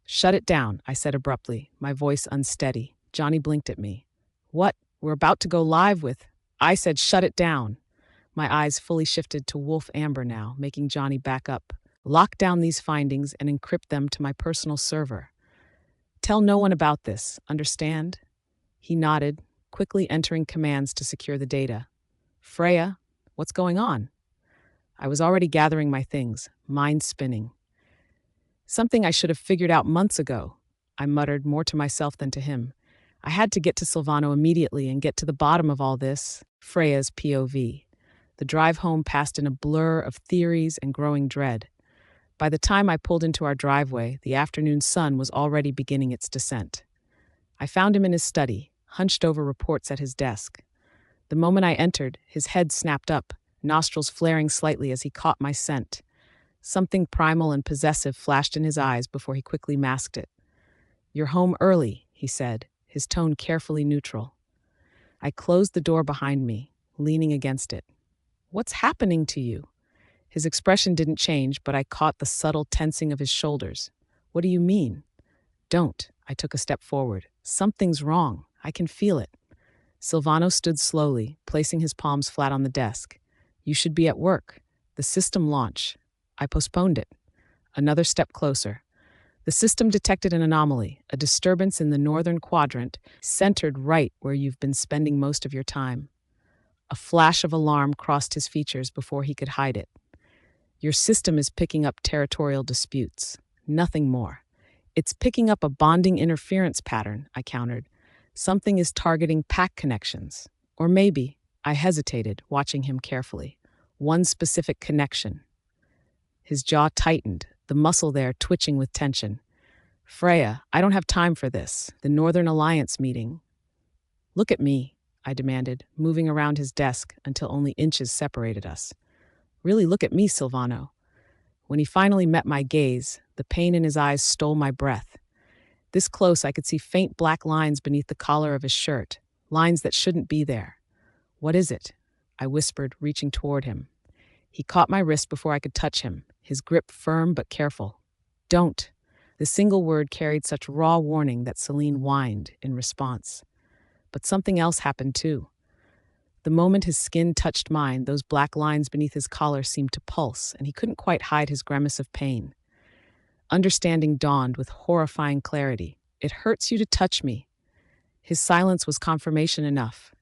Shut it down, I said abruptly, my voice unsteady. Johnny blinked at me. What? We're about to go live with... I said shut it down. My eyes fully shifted to Wolf Amber now, making Johnny back up. Lock down these findings and encrypt them to my personal server. Tell no one about this, understand? He nodded, quickly entering commands to secure the data. Freya, what's going on? I was already gathering my things, mind spinning. Something I should have figured out months ago, I muttered more to myself than to him. I had to get to Silvano immediately and get to the bottom of all this, Freya's POV. The drive home passed in a blur of theories and growing dread. By the time I pulled into our driveway, the afternoon sun was already beginning its descent. I found him in his study, hunched over reports at his desk. The moment I entered, his head snapped up, nostrils flaring slightly as he caught my scent. Something primal and possessive flashed in his eyes before he quickly masked it. You're home early, he said, his tone carefully neutral. I closed the door behind me, leaning against it. What's happening to you? His expression didn't change, but I caught the subtle tensing of his shoulders. What do you mean? Don't. I took a step forward. Something's wrong. I can feel it. Silvano stood slowly, placing his palms flat on the desk. You should be at work. The system launch. I postponed it. Another step closer. The system detected an anomaly, a disturbance in the northern quadrant, centered right where you've been spending most of your time. A flash of alarm crossed his features before he could hide it. Your system is picking up territorial disputes. Nothing more. It's picking up a bonding interference pattern, I countered. Something is targeting pack connections. Or maybe, I hesitated, watching him carefully. One specific connection. His jaw tightened, the muscle there twitching with tension. Freya, I don't have time for this. The Northern Alliance meeting. Look at me, I demanded, moving around his desk until only inches separated us. Really look at me, Silvano. When he finally met my gaze, the pain in his eyes stole my breath. This close, I could see faint black lines beneath the collar of his shirt, lines that shouldn't be there. What is it? I whispered, reaching toward him. He caught my wrist before I could touch him, his grip firm but careful. Don't. The single word carried such raw warning that Celine whined in response. But something else happened too. The moment his skin touched mine, those black lines beneath his collar seemed to pulse, and he couldn't quite hide his grimace of pain. Understanding dawned with horrifying clarity. It hurts you to touch me. His silence was confirmation enough.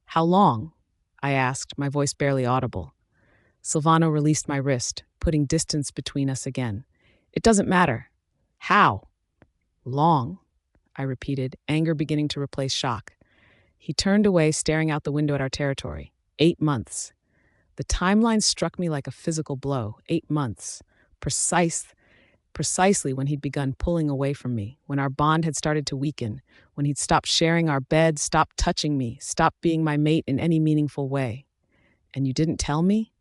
How long? I asked, my voice barely audible. Silvano released my wrist, putting distance between us again. It doesn't matter. How? Long, I repeated, anger beginning to replace shock. He turned away, staring out the window at our territory. 8 months. The timeline struck me like a physical blow. 8 months. Precisely when he'd begun pulling away from me, when our bond had started to weaken, when he'd stopped sharing our bed, stopped touching me, stopped being my mate in any meaningful way. And you didn't tell me?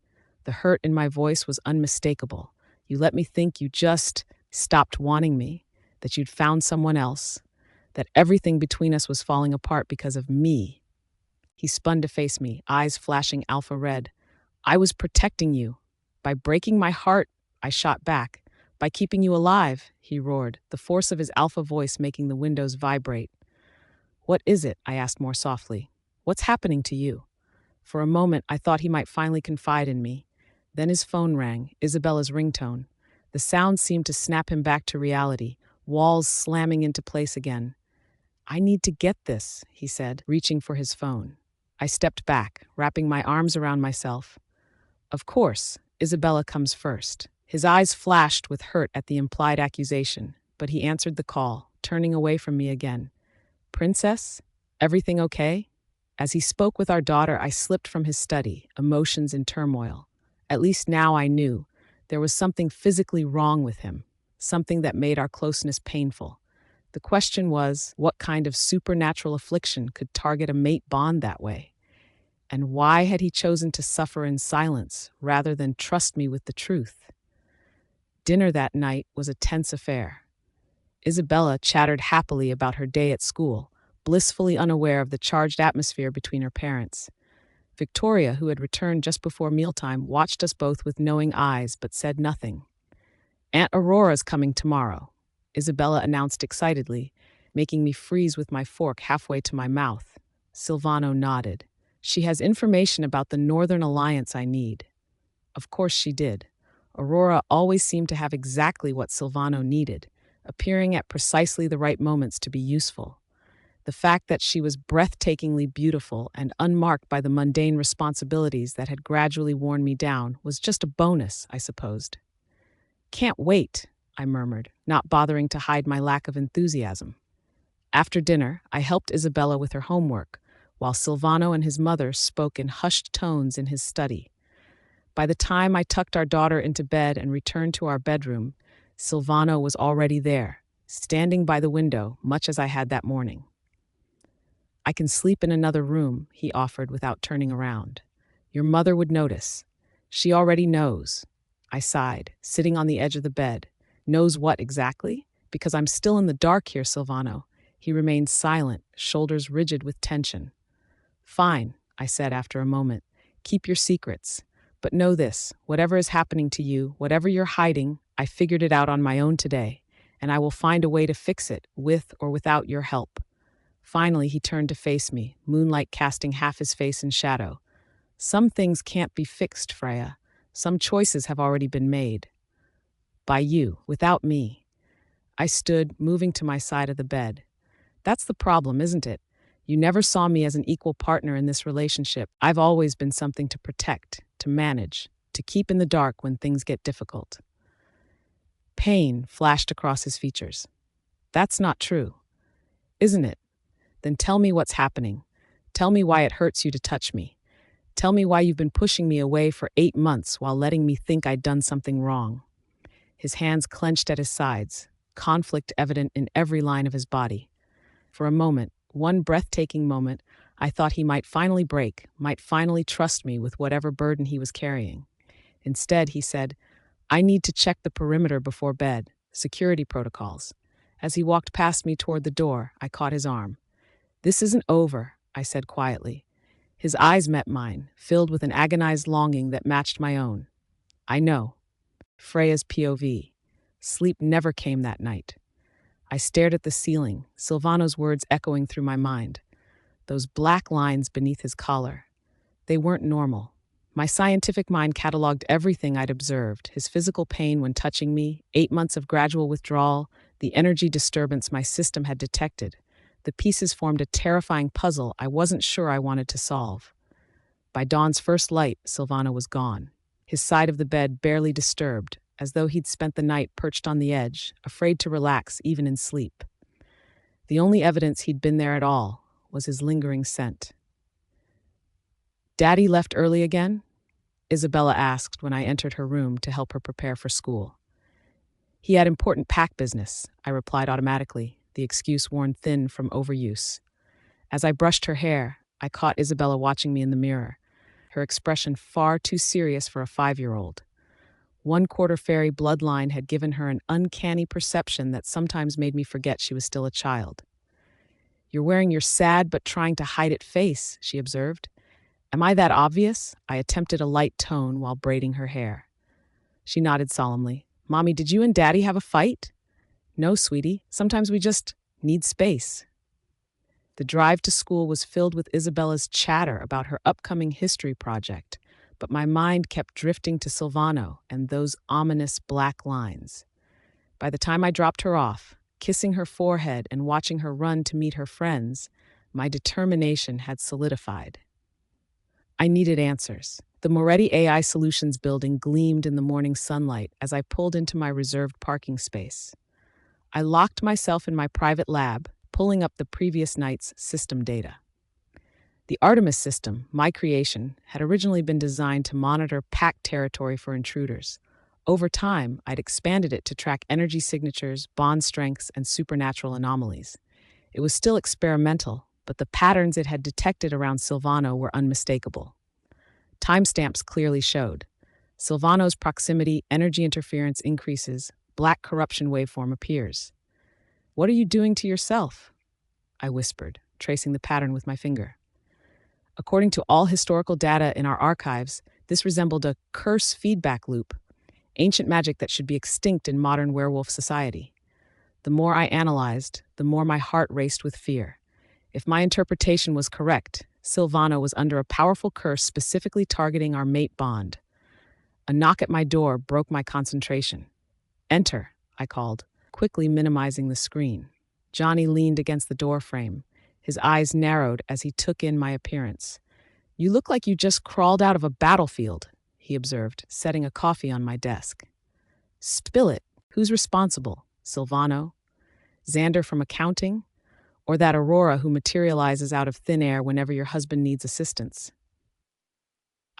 The hurt in my voice was unmistakable. You let me think you just stopped wanting me, that you'd found someone else, that everything between us was falling apart because of me. He spun to face me, eyes flashing alpha red. I was protecting you. By breaking my heart, I shot back. By keeping you alive, he roared, the force of his alpha voice making the windows vibrate. What is it? I asked more softly. What's happening to you? For a moment, I thought he might finally confide in me. Then his phone rang, Isabella's ringtone. The sound seemed to snap him back to reality, walls slamming into place again. I need to get this, he said, reaching for his phone. I stepped back, wrapping my arms around myself. Of course, Isabella comes first. His eyes flashed with hurt at the implied accusation, but he answered the call, turning away from me again. Princess? Everything okay? As he spoke with our daughter, I slipped from his study, emotions in turmoil. At least now I knew there was something physically wrong with him, something that made our closeness painful. The question was, what kind of supernatural affliction could target a mate bond that way? And why had he chosen to suffer in silence rather than trust me with the truth? Dinner that night was a tense affair. Isabella chattered happily about her day at school, blissfully unaware of the charged atmosphere between her parents. Victoria, who had returned just before mealtime, watched us both with knowing eyes but said nothing. Aunt Aurora's coming tomorrow, Isabella announced excitedly, making me freeze with my fork halfway to my mouth. Silvano nodded. She has information about the Northern Alliance I need. Of course she did. Aurora always seemed to have exactly what Silvano needed, appearing at precisely the right moments to be useful. The fact that she was breathtakingly beautiful and unmarked by the mundane responsibilities that had gradually worn me down was just a bonus, I supposed. Can't wait, I murmured, not bothering to hide my lack of enthusiasm. After dinner, I helped Isabella with her homework, while Silvano and his mother spoke in hushed tones in his study. By the time I tucked our daughter into bed and returned to our bedroom, Silvano was already there, standing by the window, much as I had that morning. I can sleep in another room, he offered without turning around. Your mother would notice. She already knows. I sighed, sitting on the edge of the bed. Knows what exactly? Because I'm still in the dark here, Silvano. He remained silent, shoulders rigid with tension. Fine, I said after a moment. Keep your secrets. But know this, whatever is happening to you, whatever you're hiding, I figured it out on my own today, and I will find a way to fix it, with or without your help." Finally, he turned to face me, moonlight casting half his face in shadow. "Some things can't be fixed, Freya. Some choices have already been made. By you, without me." I stood, moving to my side of the bed. "That's the problem, isn't it? You never saw me as an equal partner in this relationship. I've always been something to protect, to manage, to keep in the dark when things get difficult." Pain flashed across his features. "That's not true, isn't it? Then tell me what's happening. Tell me why it hurts you to touch me. Tell me why you've been pushing me away for 8 months while letting me think I'd done something wrong." His hands clenched at his sides, conflict evident in every line of his body. For a moment, one breathtaking moment, I thought he might finally break, might finally trust me with whatever burden he was carrying. Instead, he said, "I need to check the perimeter before bed, security protocols." As he walked past me toward the door, I caught his arm. "This isn't over," I said quietly. His eyes met mine, filled with an agonized longing that matched my own. "I know." Freya's POV. Sleep never came that night. I stared at the ceiling, Silvano's words echoing through my mind. Those black lines beneath his collar. They weren't normal. My scientific mind cataloged everything I'd observed: his physical pain when touching me, 8 months of gradual withdrawal, the energy disturbance my system had detected. The pieces formed a terrifying puzzle I wasn't sure I wanted to solve. By dawn's first light, Silvano was gone, his side of the bed barely disturbed, as though he'd spent the night perched on the edge, afraid to relax even in sleep. The only evidence he'd been there at all was his lingering scent. "Daddy left early again?" Isabella asked when I entered her room to help her prepare for school. "He had important pack business," I replied automatically, the excuse worn thin from overuse. As I brushed her hair, I caught Isabella watching me in the mirror, her expression far too serious for a 5-year-old. One-quarter fairy bloodline had given her an uncanny perception that sometimes made me forget she was still a child. "You're wearing your sad but trying to hide it face," she observed. "Am I that obvious?" I attempted a light tone while braiding her hair. She nodded solemnly. "Mommy, did you and Daddy have a fight?" "No, sweetie. Sometimes we just need space." The drive to school was filled with Isabella's chatter about her upcoming history project, but my mind kept drifting to Silvano and those ominous black lines. By the time I dropped her off, kissing her forehead and watching her run to meet her friends, my determination had solidified. I needed answers. The Moretti AI Solutions building gleamed in the morning sunlight as I pulled into my reserved parking space. I locked myself in my private lab, pulling up the previous night's system data. The Artemis system, my creation, had originally been designed to monitor packed territory for intruders. Over time, I'd expanded it to track energy signatures, bond strengths, and supernatural anomalies. It was still experimental, but the patterns it had detected around Silvano were unmistakable. Timestamps clearly showed. Silvano's proximity, energy interference increases, black corruption waveform appears. "What are you doing to yourself?" I whispered, tracing the pattern with my finger. According to all historical data in our archives, this resembled a curse feedback loop, ancient magic that should be extinct in modern werewolf society. The more I analyzed, the more my heart raced with fear. If my interpretation was correct, Silvano was under a powerful curse specifically targeting our mate bond. A knock at my door broke my concentration. "Enter," I called, quickly minimizing the screen. Johnny leaned against the door frame. His eyes narrowed as he took in my appearance. "You look like you just crawled out of a battlefield," he observed, setting a coffee on my desk. "Spill it. Who's responsible? Silvano? Xander from accounting? Or that Aurora who materializes out of thin air whenever your husband needs assistance?"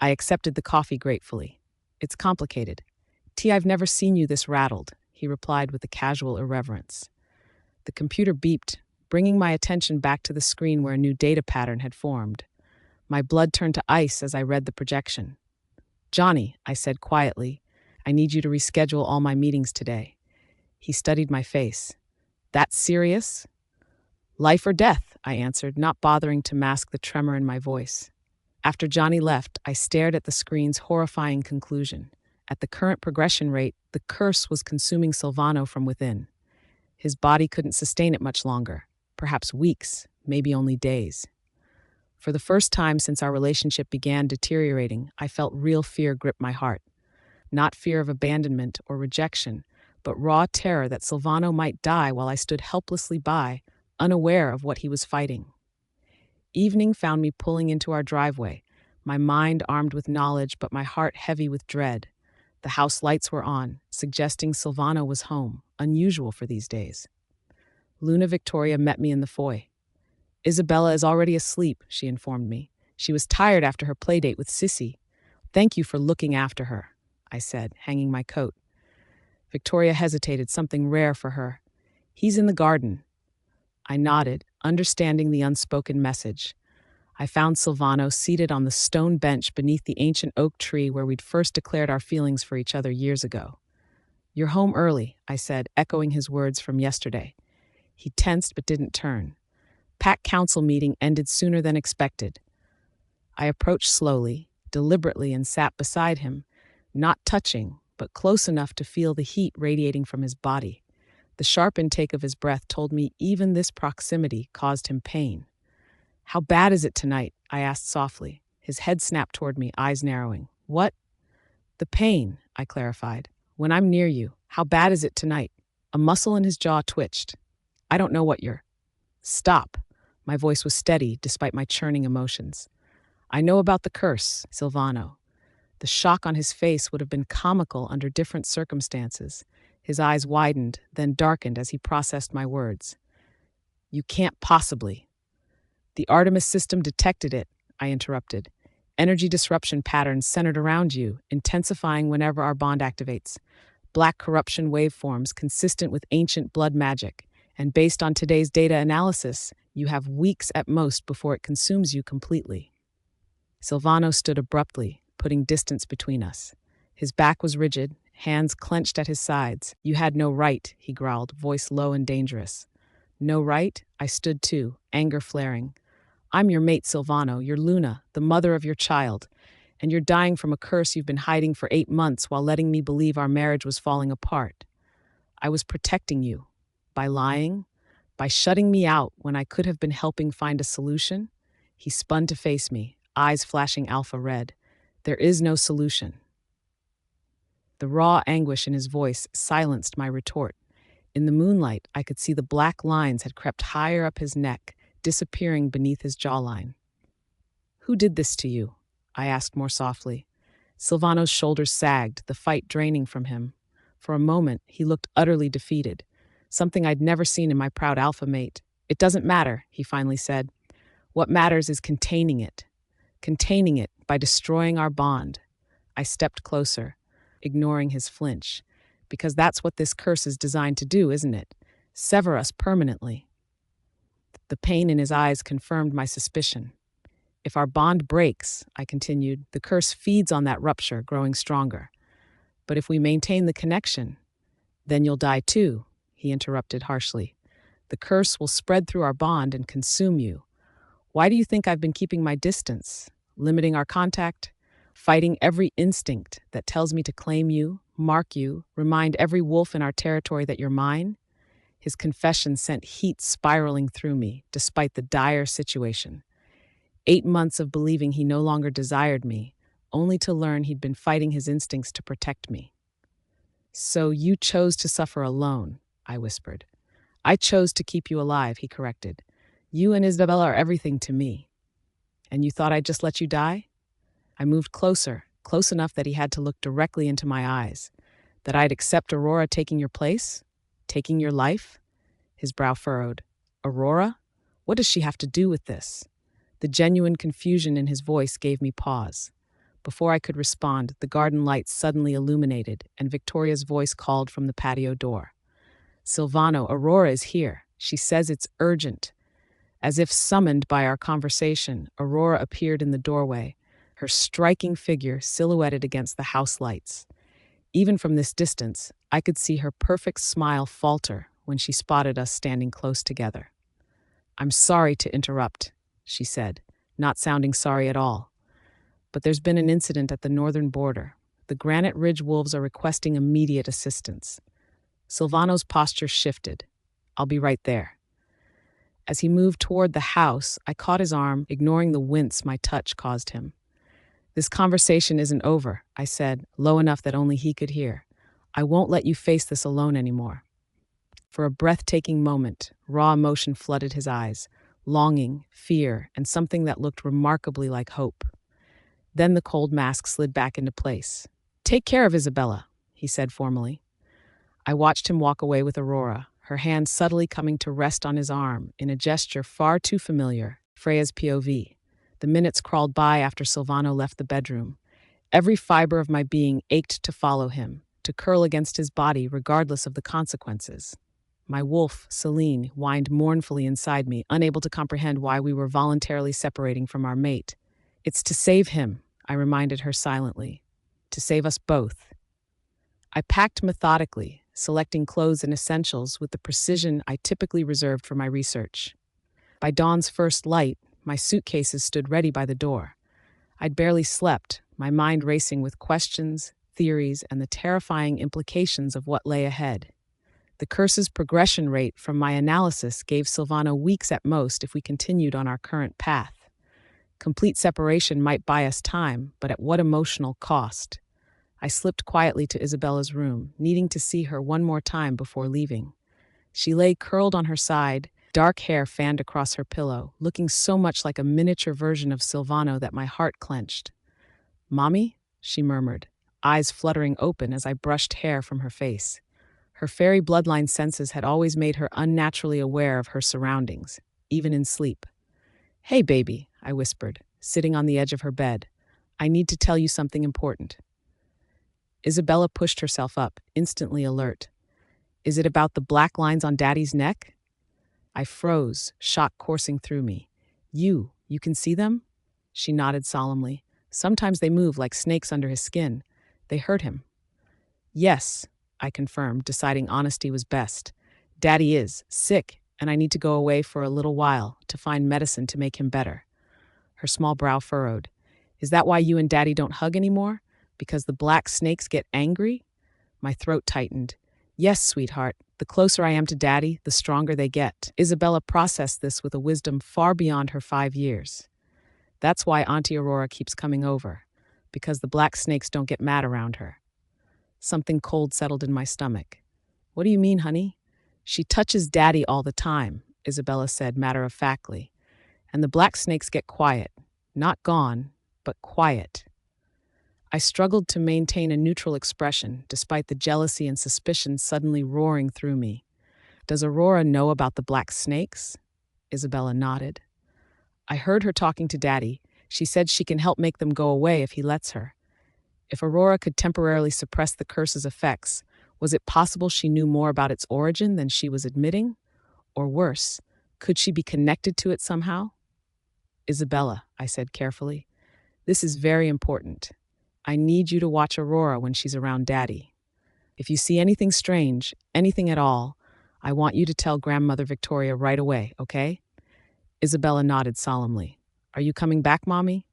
I accepted the coffee gratefully. "It's complicated. T, I've never seen you this rattled," he replied with a casual irreverence. The computer beeped, bringing my attention back to the screen where a new data pattern had formed. My blood turned to ice as I read the projection. "Johnny," I said quietly, "I need you to reschedule all my meetings today." He studied my face. "That's serious?" "Life or death," I answered, not bothering to mask the tremor in my voice. After Johnny left, I stared at the screen's horrifying conclusion. At the current progression rate, the curse was consuming Silvano from within. His body couldn't sustain it much longer, perhaps weeks, maybe only days. For the first time since our relationship began deteriorating, I felt real fear grip my heart. Not fear of abandonment or rejection, but raw terror that Silvano might die while I stood helplessly by, unaware of what he was fighting. Evening found me pulling into our driveway, my mind armed with knowledge but my heart heavy with dread. The house lights were on, suggesting Silvano was home, unusual for these days. Luna Victoria met me in the foyer. Isabella is already asleep, she informed me. She was tired after her playdate with Sissy. Thank you for looking after her, I said, hanging my coat. Victoria hesitated, something rare for her. He's in the garden. I nodded, understanding the unspoken message. I found Silvano seated on the stone bench beneath the ancient oak tree where we'd first declared our feelings for each other years ago. You're home early, I said, echoing his words from yesterday. He tensed but didn't turn. Pack council meeting ended sooner than expected. I approached slowly, deliberately, and sat beside him, not touching, but close enough to feel the heat radiating from his body. The sharp intake of his breath told me even this proximity caused him pain. How bad is it tonight? I asked softly. His head snapped toward me, eyes narrowing. What? The pain, I clarified. When I'm near you, how bad is it tonight? A muscle in his jaw twitched. I don't know what you're... Stop. My voice was steady despite my churning emotions. I know about the curse, Silvano. The shock on his face would have been comical under different circumstances. His eyes widened, then darkened as he processed my words. You can't possibly. The Artemis system detected it, I interrupted. Energy disruption patterns centered around you, intensifying whenever our bond activates. Black corruption waveforms consistent with ancient blood magic. And based on today's data analysis, you have weeks at most before it consumes you completely. Silvano stood abruptly, putting distance between us. His back was rigid, hands clenched at his sides. You had no right, he growled, voice low and dangerous. No right? I stood too, anger flaring. I'm your mate, Silvano, your Luna, the mother of your child, and you're dying from a curse you've been hiding for 8 months while letting me believe our marriage was falling apart. I was protecting you. By lying? By shutting me out when I could have been helping find a solution? He spun to face me, eyes flashing alpha red. There is no solution. The raw anguish in his voice silenced my retort. In the moonlight, I could see the black lines had crept higher up his neck, disappearing beneath his jawline. Who did this to you? I asked more softly. Silvano's shoulders sagged, the fight draining from him. For a moment, he looked utterly defeated, something I'd never seen in my proud alpha mate. It doesn't matter, he finally said. What matters is containing it. Containing it by destroying our bond. I stepped closer, ignoring his flinch, because that's what this curse is designed to do, isn't it? Sever us permanently. The pain in his eyes confirmed my suspicion. If our bond breaks, I continued, the curse feeds on that rupture, growing stronger. But if we maintain the connection, then you'll die too, he interrupted harshly. The curse will spread through our bond and consume you. Why do you think I've been keeping my distance, limiting our contact, fighting every instinct that tells me to claim you, mark you, remind every wolf in our territory that you're mine? His confession sent heat spiraling through me, despite the dire situation. 8 months of believing he no longer desired me, only to learn he'd been fighting his instincts to protect me. So you chose to suffer alone, I whispered. I chose to keep you alive, he corrected. You and Isabella are everything to me. And you thought I'd just let you die? I moved closer, close enough that he had to look directly into my eyes. That I'd accept Aurora taking your place? Taking your life? His brow furrowed. Aurora? What does she have to do with this? The genuine confusion in his voice gave me pause. Before I could respond, the garden lights suddenly illuminated, and Victoria's voice called from the patio door. Silvano, Aurora is here. She says it's urgent. As if summoned by our conversation, Aurora appeared in the doorway, her striking figure silhouetted against the house lights. Even from this distance, I could see her perfect smile falter when she spotted us standing close together. I'm sorry to interrupt, she said, not sounding sorry at all. but there's been an incident at the northern border. The Granite Ridge wolves are requesting immediate assistance. Silvano's posture shifted. I'll be right there. As he moved toward the house, I caught his arm, ignoring the wince my touch caused him. This conversation isn't over, I said, low enough that only he could hear. I won't let you face this alone anymore. For a breathtaking moment, raw emotion flooded his eyes, longing, fear, and something that looked remarkably like hope. Then the cold mask slid back into place. Take care of Isabella, he said formally. I watched him walk away with Aurora, her hand subtly coming to rest on his arm in a gesture far too familiar, Freya's POV. The minutes crawled by after Silvano left the bedroom. Every fiber of my being ached to follow him, to curl against his body regardless of the consequences. My wolf, Celine, whined mournfully inside me, unable to comprehend why we were voluntarily separating from our mate. It's to save him, I reminded her silently. To save us both. I packed methodically, selecting clothes and essentials with the precision I typically reserved for my research. By dawn's first light, my suitcases stood ready by the door. I'd barely slept, my mind racing with questions, theories, and the terrifying implications of what lay ahead. The curse's progression rate from my analysis gave Silvano weeks at most if we continued on our current path. Complete separation might buy us time, but at what emotional cost? I slipped quietly to Isabella's room, needing to see her one more time before leaving. She lay curled on her side, dark hair fanned across her pillow, looking so much like a miniature version of Silvano that my heart clenched. "Mommy?" she murmured, eyes fluttering open as I brushed hair from her face. Her fairy bloodline senses had always made her unnaturally aware of her surroundings, even in sleep. "Hey, baby," I whispered, sitting on the edge of her bed. "I need to tell you something important." Isabella pushed herself up, instantly alert. "Is it about the black lines on Daddy's neck?" I froze, shock coursing through me. You can see them?" She nodded solemnly. "Sometimes they move like snakes under his skin. They hurt him." "Yes," I confirmed, deciding honesty was best. "Daddy is sick, and I need to go away for a little while to find medicine to make him better." Her small brow furrowed. "Is that why you and Daddy don't hug anymore? Because the black snakes get angry?" My throat tightened. "Yes, sweetheart. The closer I am to Daddy, the stronger they get." Isabella processed this with a wisdom far beyond her 5 years. "That's why Aunt Aurora keeps coming over, because the black snakes don't get mad around her." Something cold settled in my stomach. "What do you mean, honey?" "She touches Daddy all the time," Isabella said matter-of-factly. "And the black snakes get quiet. Not gone, but quiet." I struggled to maintain a neutral expression, despite the jealousy and suspicion suddenly roaring through me. "Does Aurora know about the black snakes?" Isabella nodded. "I heard her talking to Daddy. She said she can help make them go away if he lets her. If Aurora could temporarily suppress the curse's effects, was it possible she knew more about its origin than she was admitting? Or worse, could she be connected to it somehow?" "Isabella," I said carefully, "this is very important. I need you to watch Aurora when she's around Daddy. If you see anything strange, anything at all, I want you to tell Grandmother Victoria right away, okay?" Isabella nodded solemnly. "Are you coming back, Mommy?"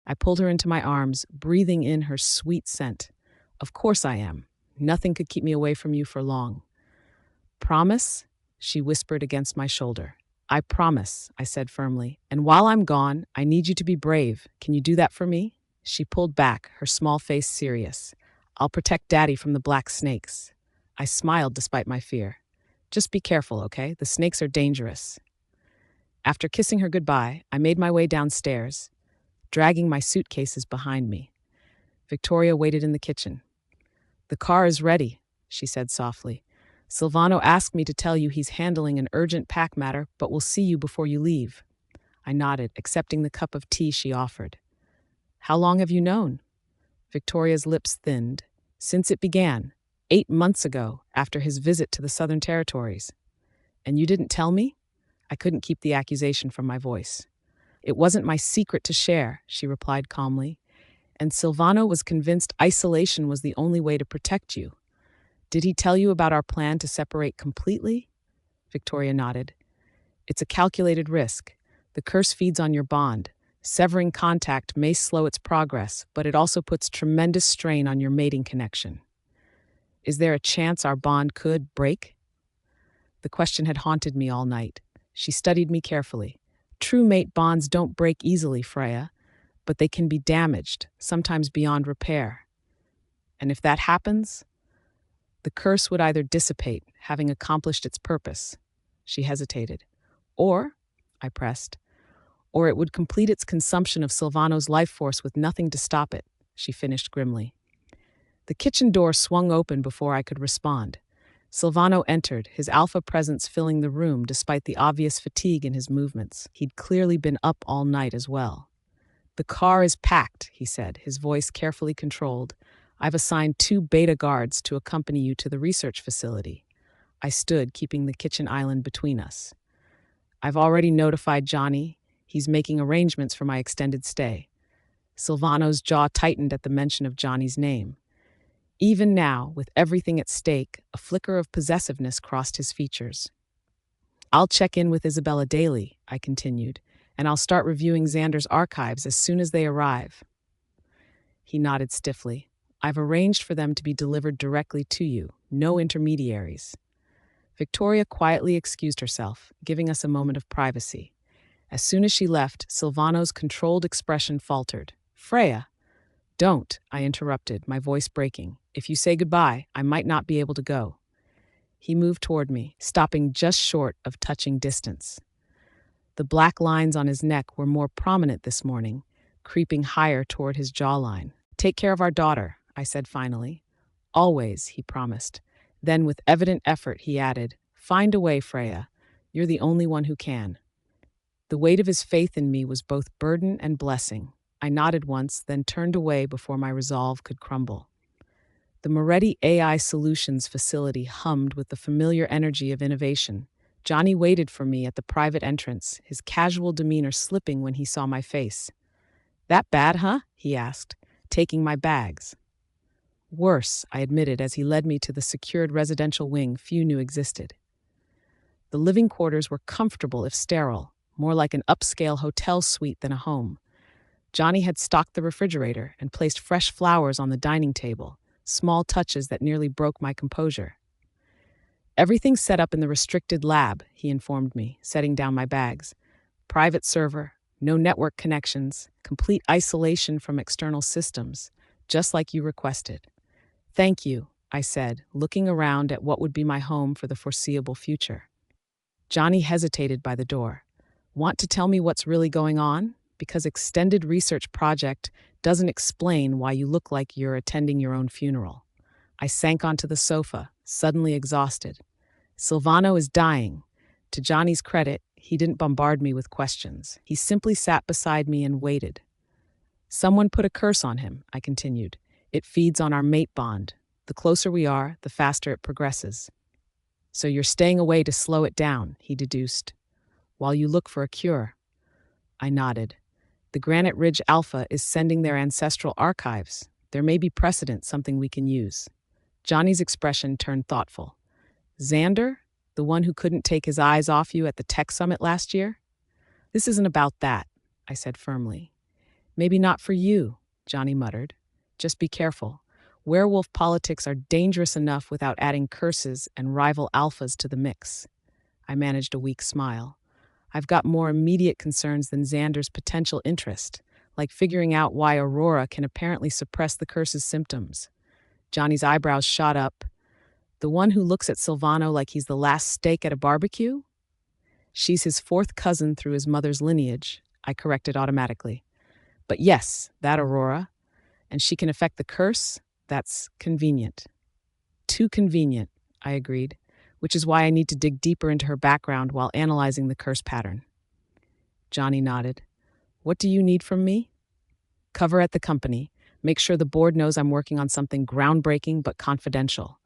I pulled her into my arms, breathing in her sweet scent. "Of course I am. Nothing could keep me away from you for long." "Promise?" she whispered against my shoulder. "I promise," I said firmly. "And while I'm gone, I need you to be brave. Can you do that for me?" She pulled back, her small face serious. "I'll protect Daddy from the black snakes." I smiled despite my fear. "Just be careful, okay? The snakes are dangerous." After kissing her goodbye, I made my way downstairs, dragging my suitcases behind me. Victoria waited in the kitchen. "The car is ready," she said softly. "Silvano asked me to tell you he's handling an urgent pack matter, but will see you before you leave." I nodded, accepting the cup of tea she offered. "How long have you known?" Victoria's lips thinned. "Since it began, 8 months ago, after his visit to the Southern Territories." "And you didn't tell me?" I couldn't keep the accusation from my voice. "It wasn't my secret to share," she replied calmly. "And Silvano was convinced isolation was the only way to protect you." "Did he tell you about our plan to separate completely?" Victoria nodded. "It's a calculated risk. The curse feeds on your bond. Severing contact may slow its progress, but it also puts tremendous strain on your mating connection. Is there a chance our bond could break? The question had haunted me all night. She studied me carefully. True mate bonds don't break easily, Freya, but they can be damaged, sometimes beyond repair. And if that happens, the curse would either dissipate, having accomplished its purpose. She hesitated. Or, I pressed, or it would complete its consumption of Silvano's life force with nothing to stop it, she finished grimly. The kitchen door swung open before I could respond. Silvano entered, his alpha presence filling the room despite the obvious fatigue in his movements. He'd clearly been up all night as well. "The car is packed," he said, his voice carefully controlled. "I've assigned 2 beta guards to accompany you to the research facility." I stood, keeping the kitchen island between us. "I've already notified Johnny. He's making arrangements for my extended stay." Silvano's jaw tightened at the mention of Johnny's name. Even now, with everything at stake, a flicker of possessiveness crossed his features. "I'll check in with Isabella daily," I continued, "and I'll start reviewing Xander's archives as soon as they arrive." He nodded stiffly. "I've arranged for them to be delivered directly to you, no intermediaries." Victoria quietly excused herself, giving us a moment of privacy. As soon as she left, Silvano's controlled expression faltered. "Freya." "Don't," I interrupted, my voice breaking. "If you say goodbye, I might not be able to go." He moved toward me, stopping just short of touching distance. The black lines on his neck were more prominent this morning, creeping higher toward his jawline. "Take care of our daughter," I said finally. "Always," he promised. Then, with evident effort, he added, "Find a way, Freya. You're the only one who can." The weight of his faith in me was both burden and blessing. I nodded once, then turned away before my resolve could crumble. The Moretti AI Solutions facility hummed with the familiar energy of innovation. Johnny waited for me at the private entrance, his casual demeanor slipping when he saw my face. "That bad, huh?" he asked, taking my bags. "Worse," I admitted as he led me to the secured residential wing few knew existed. The living quarters were comfortable if sterile, more like an upscale hotel suite than a home. Johnny had stocked the refrigerator and placed fresh flowers on the dining table, small touches that nearly broke my composure. "Everything's set up in the restricted lab," he informed me, setting down my bags. "Private server, no network connections, complete isolation from external systems, just like you requested." "Thank you," I said, looking around at what would be my home for the foreseeable future. Johnny hesitated by the door. "Want to tell me what's really going on? Because extended research project doesn't explain why you look like you're attending your own funeral." I sank onto the sofa, suddenly exhausted. Silvano is dying. To Johnny's credit, he didn't bombard me with questions. He simply sat beside me and waited. "Someone put a curse on him," I continued. "It feeds on our mate bond. The closer we are, the faster it progresses." "So you're staying away to slow it down," he deduced, "while you look for a cure." I nodded. "The Granite Ridge Alpha is sending their ancestral archives. There may be precedent, something we can use." Johnny's expression turned thoughtful. "Xander? The one who couldn't take his eyes off you at the tech summit last year?" "This isn't about that," I said firmly. "Maybe not for you," Johnny muttered. "Just be careful. Werewolf politics are dangerous enough without adding curses and rival alphas to the mix." I managed a weak smile. "I've got more immediate concerns than Xander's potential interest, like figuring out why Aurora can apparently suppress the curse's symptoms." Johnny's eyebrows shot up. "The one who looks at Silvano like he's the last steak at a barbecue?" "She's his 4th cousin through his mother's lineage," I corrected automatically. "But yes, that Aurora. And she can affect the curse? That's convenient." "Too convenient," I agreed, which is why I need to dig deeper into her background while analyzing the curse pattern. Johnny nodded. "What do you need from me?" "Cover at the company. Make sure the board knows I'm working on something groundbreaking but confidential.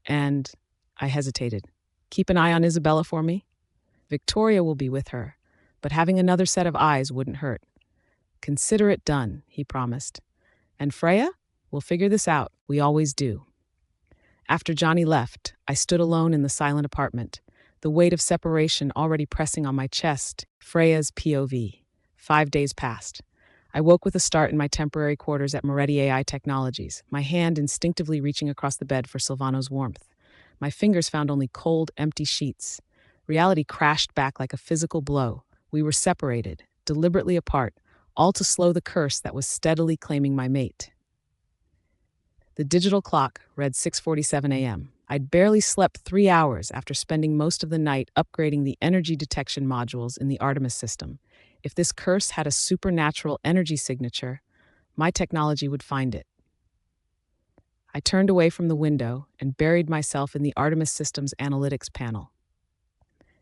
And," I hesitated, "keep an eye on Isabella for me?" "Victoria will be with her, but having another set of eyes wouldn't hurt." "Consider it done," he promised. "And Freya? We'll figure this out. We always do." After Johnny left, I stood alone in the silent apartment, the weight of separation already pressing on my chest. Freya's POV. 5 days passed. I woke with a start in my temporary quarters at Moretti AI Technologies, my hand instinctively reaching across the bed for Silvano's warmth. My fingers found only cold, empty sheets. Reality crashed back like a physical blow. We were separated, deliberately apart, all to slow the curse that was steadily claiming my mate. The digital clock read 6:47 a.m. I'd barely slept 3 hours after spending most of the night upgrading the energy detection modules in the Artemis system. If this curse had a supernatural energy signature, my technology would find it. I turned away from the window and buried myself in the Artemis system's analytics panel.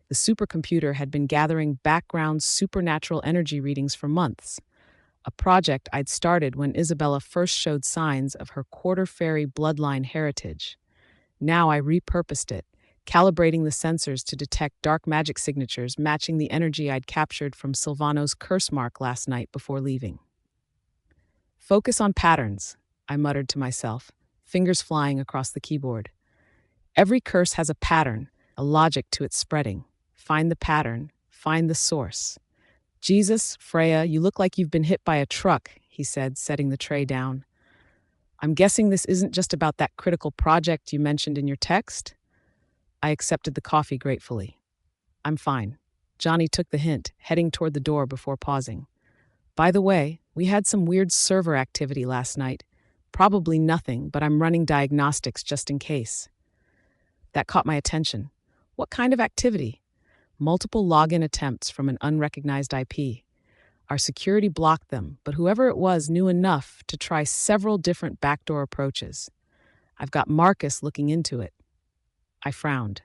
The supercomputer had been gathering background supernatural energy readings for months, a project I'd started when Isabella first showed signs of her quarter fairy bloodline heritage. Now I repurposed it, calibrating the sensors to detect dark magic signatures matching the energy I'd captured from Silvano's curse mark last night before leaving. Focus on patterns, I muttered to myself, fingers flying across the keyboard. Every curse has a pattern, a logic to its spreading. Find the pattern, find the source. Jesus, Freya, you look like you've been hit by a truck, he said, setting the tray down. I'm guessing this isn't just about that critical project you mentioned in your text? I accepted the coffee gratefully. I'm fine. Johnny took the hint, heading toward the door before pausing. By the way, we had some weird server activity last night. Probably nothing, but I'm running diagnostics just in case. That caught my attention. What kind of activity? Multiple login attempts from an unrecognized IP. Our security blocked them, but whoever it was knew enough to try several different backdoor approaches. I've got Marcus looking into it. I frowned.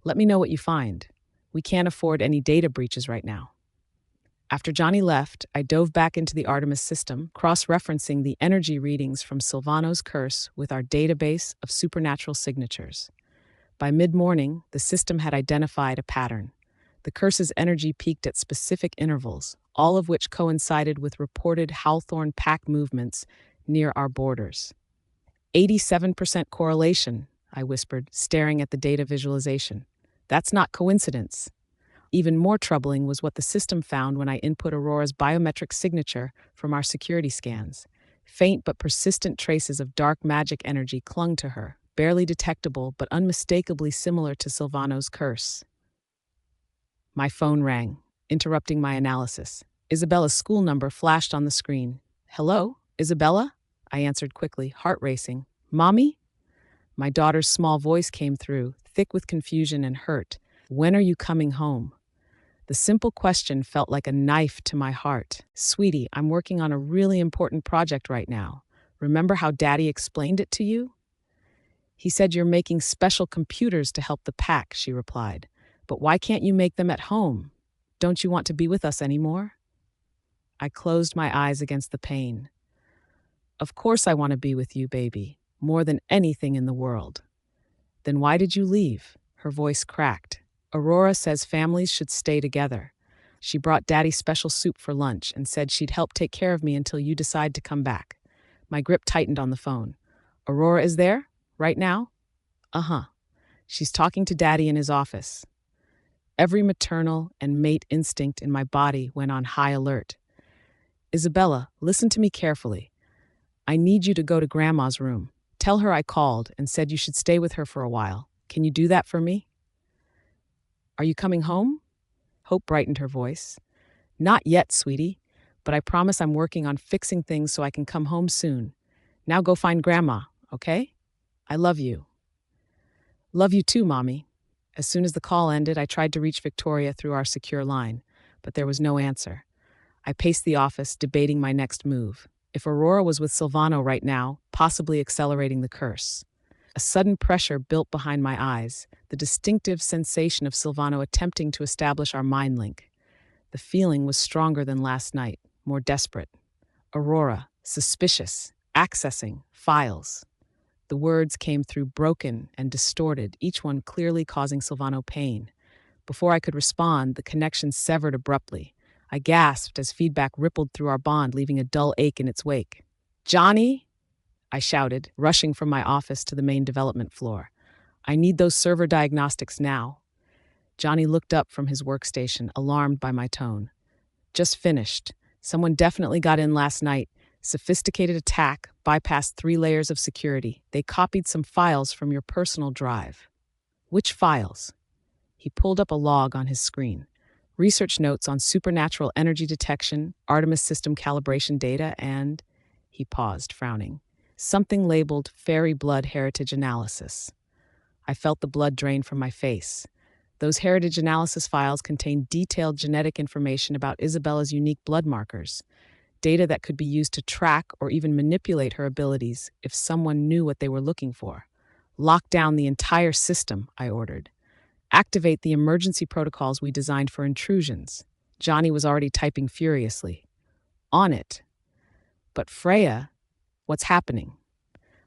Let me know what you find. We can't afford any data breaches right now. After Johnny left, I dove back into the Artemis system, cross-referencing the energy readings from Silvano's curse with our database of supernatural signatures. By mid-morning, the system had identified a pattern. The curse's energy peaked at specific intervals, all of which coincided with reported Hawthorne pack movements near our borders. 87% correlation, I whispered, staring at the data visualization. That's not coincidence. Even more troubling was what the system found when I input Aurora's biometric signature from our security scans. Faint but persistent traces of dark magic energy clung to her, barely detectable but unmistakably similar to Silvano's curse. My phone rang, interrupting my analysis. Isabella's school number flashed on the screen. Hello, Isabella? I answered quickly, heart racing. Mommy? My daughter's small voice came through, thick with confusion and hurt. When are you coming home? The simple question felt like a knife to my heart. Sweetie, I'm working on a really important project right now. Remember how Daddy explained it to you? He said you're making special computers to help the pack, she replied. But why can't you make them at home? Don't you want to be with us anymore? I closed my eyes against the pain. Of course I want to be with you, baby, more than anything in the world. Then why did you leave? Her voice cracked. Aurora says families should stay together. She brought Daddy special soup for lunch and said she'd help take care of me until you decide to come back. My grip tightened on the phone. Aurora is there? Right now? Uh-huh. She's talking to Daddy in his office. Every maternal and mate instinct in my body went on high alert. Isabella, listen to me carefully. I need you to go to Grandma's room. Tell her I called and said you should stay with her for a while. Can you do that for me? Are you coming home? Hope brightened her voice. Not yet, sweetie, but I promise I'm working on fixing things so I can come home soon. Now go find Grandma, okay? I love you. Love you too, Mommy. As soon as the call ended, I tried to reach Victoria through our secure line, but there was no answer. I paced the office, debating my next move. If Aurora was with Silvano right now, possibly accelerating the curse. A sudden pressure built behind my eyes, the distinctive sensation of Silvano attempting to establish our mind link. The feeling was stronger than last night, more desperate. Aurora, suspicious, accessing, files. The words came through broken and distorted, each one clearly causing Silvano pain. Before I could respond, the connection severed abruptly. I gasped as feedback rippled through our bond, leaving a dull ache in its wake. Johnny? I shouted, rushing from my office to the main development floor. I need those server diagnostics now. Johnny looked up from his workstation, alarmed by my tone. Just finished. Someone definitely got in last night. Sophisticated attack, bypassed 3 layers of security. They copied some files from your personal drive. Which files? He pulled up a log on his screen. Research notes on supernatural energy detection, Artemis system calibration data, and... He paused, frowning. Something labeled fairy blood heritage analysis. I felt the blood drain from my face. Those heritage analysis files contained detailed genetic information about Isabella's unique blood markers, data that could be used to track or even manipulate her abilities if someone knew what they were looking for. Lock down the entire system, I ordered. Activate the emergency protocols we designed for intrusions. Johnny was already typing furiously. On it. But Freya, what's happening?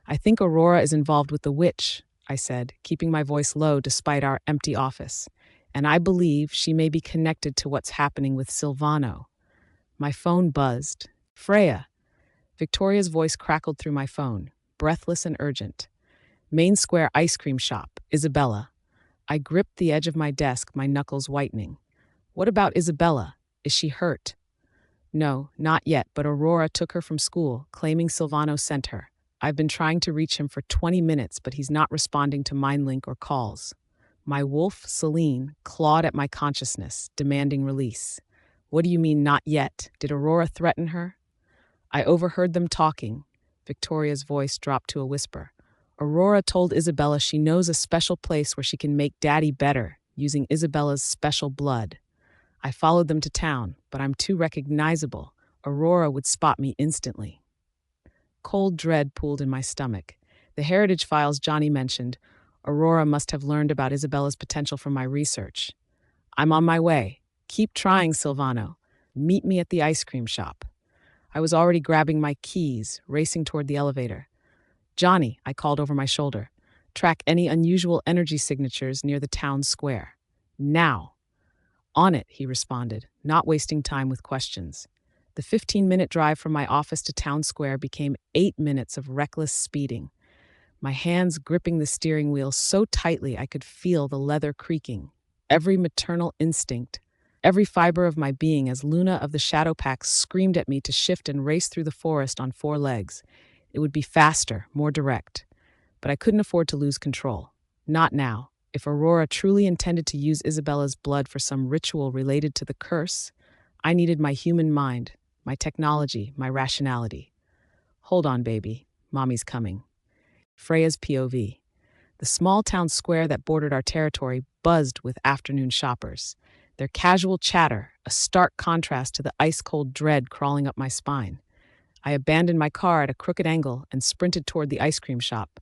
I think Aurora is involved with the witch, I said, keeping my voice low despite our empty office. And I believe she may be connected to what's happening with Silvano. My phone buzzed. Freya. Victoria's voice crackled through my phone, breathless and urgent. Main Square ice cream shop, Isabella. I gripped the edge of my desk, my knuckles whitening. What about Isabella? Is she hurt? No, not yet, but Aurora took her from school, claiming Silvano sent her. I've been trying to reach him for 20 minutes, but he's not responding to MindLink or calls. My wolf, Celine, clawed at my consciousness, demanding release. What do you mean, not yet? Did Aurora threaten her? I overheard them talking. Victoria's voice dropped to a whisper. Aurora told Isabella she knows a special place where she can make Daddy better, using Isabella's special blood. I followed them to town, but I'm too recognizable. Aurora would spot me instantly. Cold dread pooled in my stomach. The heritage files Johnny mentioned, Aurora must have learned about Isabella's potential from my research. I'm on my way. Keep trying, Silvano. Meet me at the ice cream shop. I was already grabbing my keys, racing toward the elevator. Johnny, I called over my shoulder. Track any unusual energy signatures near the town square. Now. On it, he responded, not wasting time with questions. The 15-minute drive from my office to town square became 8 minutes of reckless speeding. My hands gripping the steering wheel so tightly I could feel the leather creaking. Every maternal instinct, every fiber of my being as Luna of the Shadow Pack screamed at me to shift and race through the forest on 4 legs. It would be faster, more direct. But I couldn't afford to lose control. Not now. If Aurora truly intended to use Isabella's blood for some ritual related to the curse, I needed my human mind, my technology, my rationality. Hold on, baby. Mommy's coming. Freya's POV. The small town square that bordered our territory buzzed with afternoon shoppers. Their casual chatter, a stark contrast to the ice-cold dread crawling up my spine. I abandoned my car at a crooked angle and sprinted toward the ice cream shop,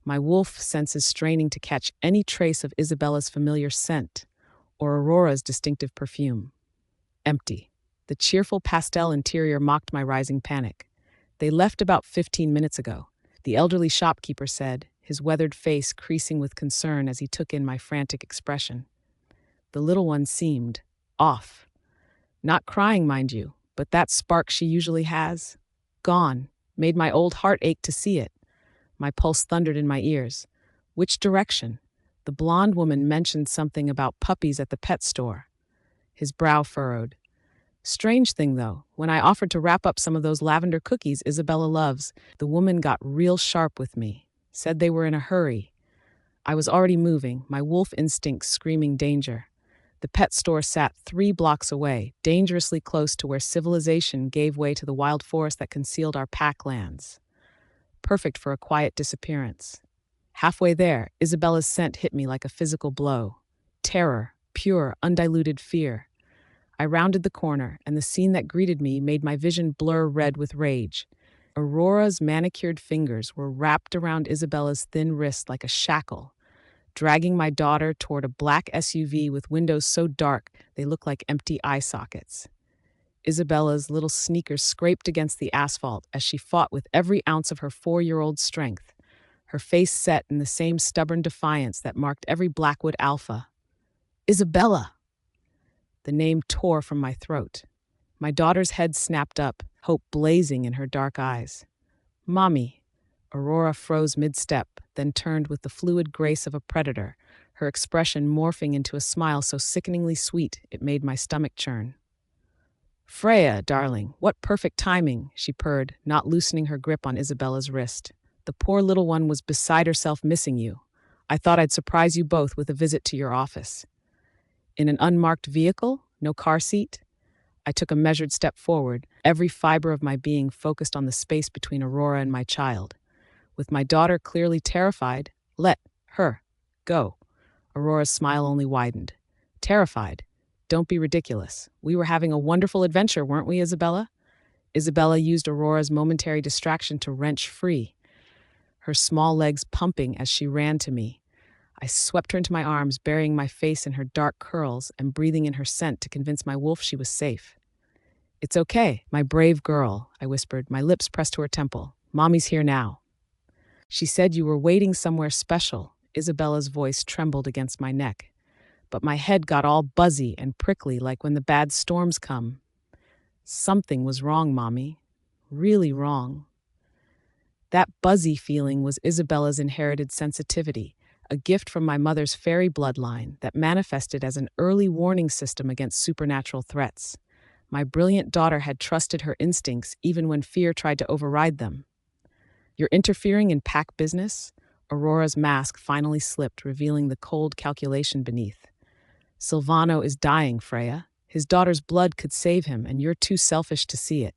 my wolf senses straining to catch any trace of Isabella's familiar scent or Aurora's distinctive perfume. Empty. The cheerful pastel interior mocked my rising panic. They left about 15 minutes ago, the elderly shopkeeper said, his weathered face creasing with concern as he took in my frantic expression. The little one seemed off. Not crying, mind you, but that spark she usually has. Gone. Made my old heart ache to see it. My pulse thundered in my ears. Which direction? The blonde woman mentioned something about puppies at the pet store. His brow furrowed. Strange thing, though, when I offered to wrap up some of those lavender cookies Isabella loves, the woman got real sharp with me, said they were in a hurry. I was already moving, my wolf instincts screaming danger. The pet store sat 3 blocks away, dangerously close to where civilization gave way to the wild forest that concealed our pack lands. Perfect for a quiet disappearance. Halfway there, Isabella's scent hit me like a physical blow. Terror, pure, undiluted fear. I rounded the corner, and the scene that greeted me made my vision blur red with rage. Aurora's manicured fingers were wrapped around Isabella's thin wrist like a shackle, dragging my daughter toward a black SUV with windows so dark they looked like empty eye sockets. Isabella's little sneakers scraped against the asphalt as she fought with every ounce of her 4-year-old strength, her face set in the same stubborn defiance that marked every Blackwood alpha. Isabella! The name tore from my throat. My daughter's head snapped up, hope blazing in her dark eyes. Mommy! Aurora froze mid-step, then turned with the fluid grace of a predator, her expression morphing into a smile so sickeningly sweet it made my stomach churn. Freya, darling, what perfect timing, she purred, not loosening her grip on Isabella's wrist. The poor little one was beside herself missing you. I thought I'd surprise you both with a visit to your office. In an unmarked vehicle? No car seat? I took a measured step forward, every fiber of my being focused on the space between Aurora and my child. With my daughter clearly terrified, let her go. Aurora's smile only widened. Terrified? Don't be ridiculous. We were having a wonderful adventure, weren't we, Isabella? Isabella used Aurora's momentary distraction to wrench free, her small legs pumping as she ran to me. I swept her into my arms, burying my face in her dark curls and breathing in her scent to convince my wolf she was safe. It's okay, my brave girl, I whispered, my lips pressed to her temple. Mommy's here now. She said you were waiting somewhere special. Isabella's voice trembled against my neck, but my head got all buzzy and prickly like when the bad storms come. Something was wrong, Mommy. Really wrong. That buzzy feeling was Isabella's inherited sensitivity, a gift from my mother's fairy bloodline that manifested as an early warning system against supernatural threats. My brilliant daughter had trusted her instincts even when fear tried to override them. You're interfering in pack business? Aurora's mask finally slipped, revealing the cold calculation beneath. Silvano is dying, Freya. His daughter's blood could save him, and you're too selfish to see it.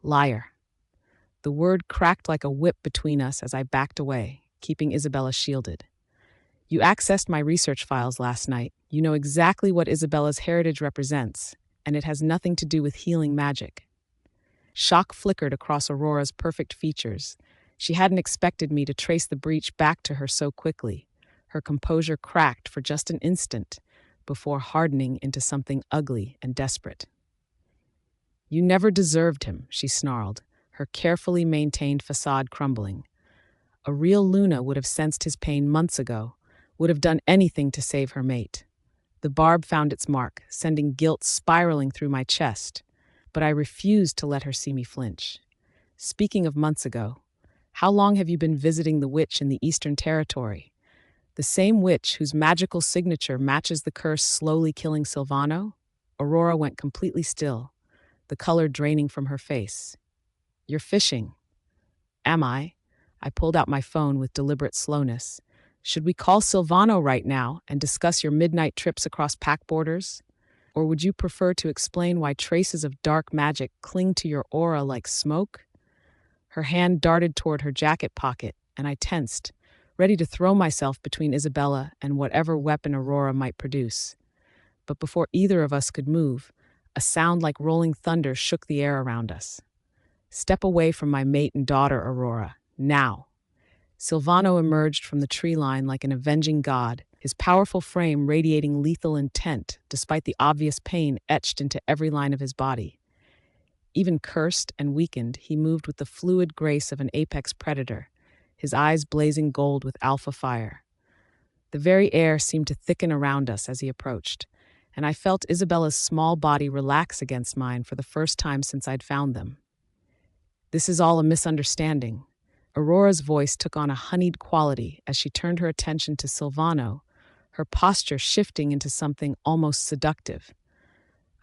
Liar. The word cracked like a whip between us as I backed away, keeping Isabella shielded. You accessed my research files last night. You know exactly what Isabella's heritage represents, and it has nothing to do with healing magic. Shock flickered across Aurora's perfect features. She hadn't expected me to trace the breach back to her so quickly. Her composure cracked for just an instant before hardening into something ugly and desperate. You never deserved him, she snarled, her carefully maintained facade crumbling. A real Luna would have sensed his pain months ago, would have done anything to save her mate. The barb found its mark, sending guilt spiraling through my chest, but I refused to let her see me flinch. Speaking of months ago, how long have you been visiting the witch in the Eastern Territory? The same witch whose magical signature matches the curse slowly killing Silvano? Aurora went completely still, the color draining from her face. You're fishing. Am I? I pulled out my phone with deliberate slowness. Should we call Silvano right now and discuss your midnight trips across pack borders? Or would you prefer to explain why traces of dark magic cling to your aura like smoke? Her hand darted toward her jacket pocket, and I tensed, ready to throw myself between Isabella and whatever weapon Aurora might produce. But before either of us could move, a sound like rolling thunder shook the air around us. Step away from my mate and daughter, Aurora, now. Silvano emerged from the tree line like an avenging god, his powerful frame radiating lethal intent despite the obvious pain etched into every line of his body. Even cursed and weakened, he moved with the fluid grace of an apex predator, his eyes blazing gold with alpha fire. The very air seemed to thicken around us as he approached, and I felt Isabella's small body relax against mine for the first time since I'd found them. This is all a misunderstanding. Aurora's voice took on a honeyed quality as she turned her attention to Silvano, her posture shifting into something almost seductive.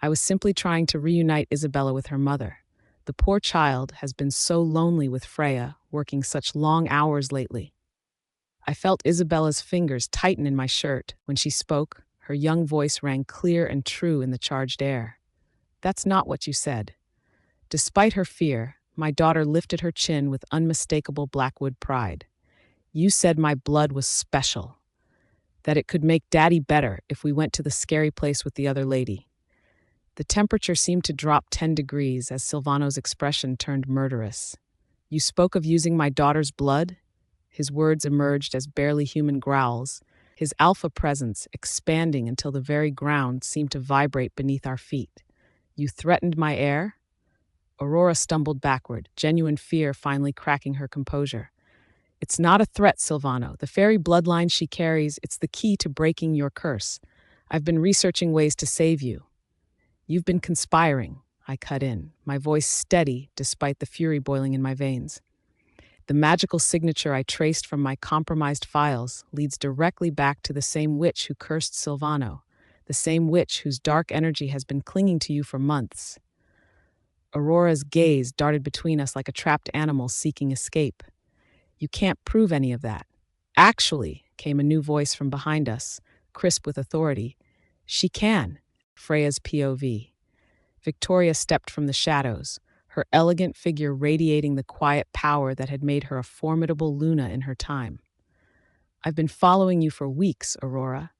I was simply trying to reunite Isabella with her mother. The poor child has been so lonely with Freya, working such long hours lately. I felt Isabella's fingers tighten in my shirt. When she spoke, her young voice rang clear and true in the charged air. That's not what you said. Despite her fear, my daughter lifted her chin with unmistakable Blackwood pride. You said my blood was special, that it could make Daddy better if we went to the scary place with the other lady. The temperature seemed to drop 10 degrees as Silvano's expression turned murderous. You spoke of using my daughter's blood? His words emerged as barely human growls, his alpha presence expanding until the very ground seemed to vibrate beneath our feet. You threatened my heir? Aurora stumbled backward, genuine fear finally cracking her composure. It's not a threat, Silvano. The fairy bloodline she carries, it's the key to breaking your curse. I've been researching ways to save you. You've been conspiring, I cut in, my voice steady despite the fury boiling in my veins. The magical signature I traced from my compromised files leads directly back to the same witch who cursed Silvano. the same witch whose dark energy has been clinging to you for months. Aurora's gaze darted between us like a trapped animal seeking escape. You can't prove any of that. Actually, came a new voice from behind us, crisp with authority. She can. Freya's POV. Victoria stepped from the shadows, her elegant figure radiating the quiet power that had made her a formidable Luna in her time. I've been following you for weeks, Aurora.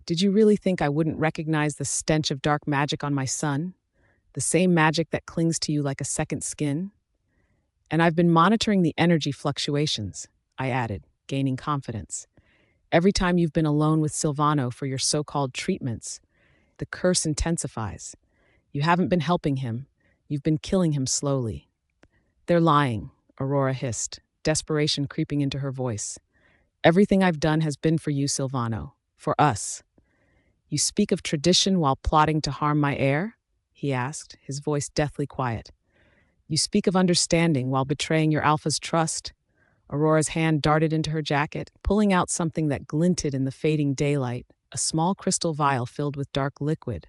Did you really think I wouldn't recognize the stench of dark magic on my son? The same magic that clings to you like a second skin? And I've been monitoring the energy fluctuations, I added, gaining confidence. Every time you've been alone with Silvano for your so-called treatments, the curse intensifies. You haven't been helping him. You've been killing him slowly. They're lying, Aurora hissed, desperation creeping into her voice. Everything I've done has been for you, Silvano. For us. You speak of tradition while plotting to harm my heir? He asked, his voice deathly quiet. You speak of understanding while betraying your alpha's trust? Aurora's hand darted into her jacket, pulling out something that glinted in the fading daylight, a small crystal vial filled with dark liquid.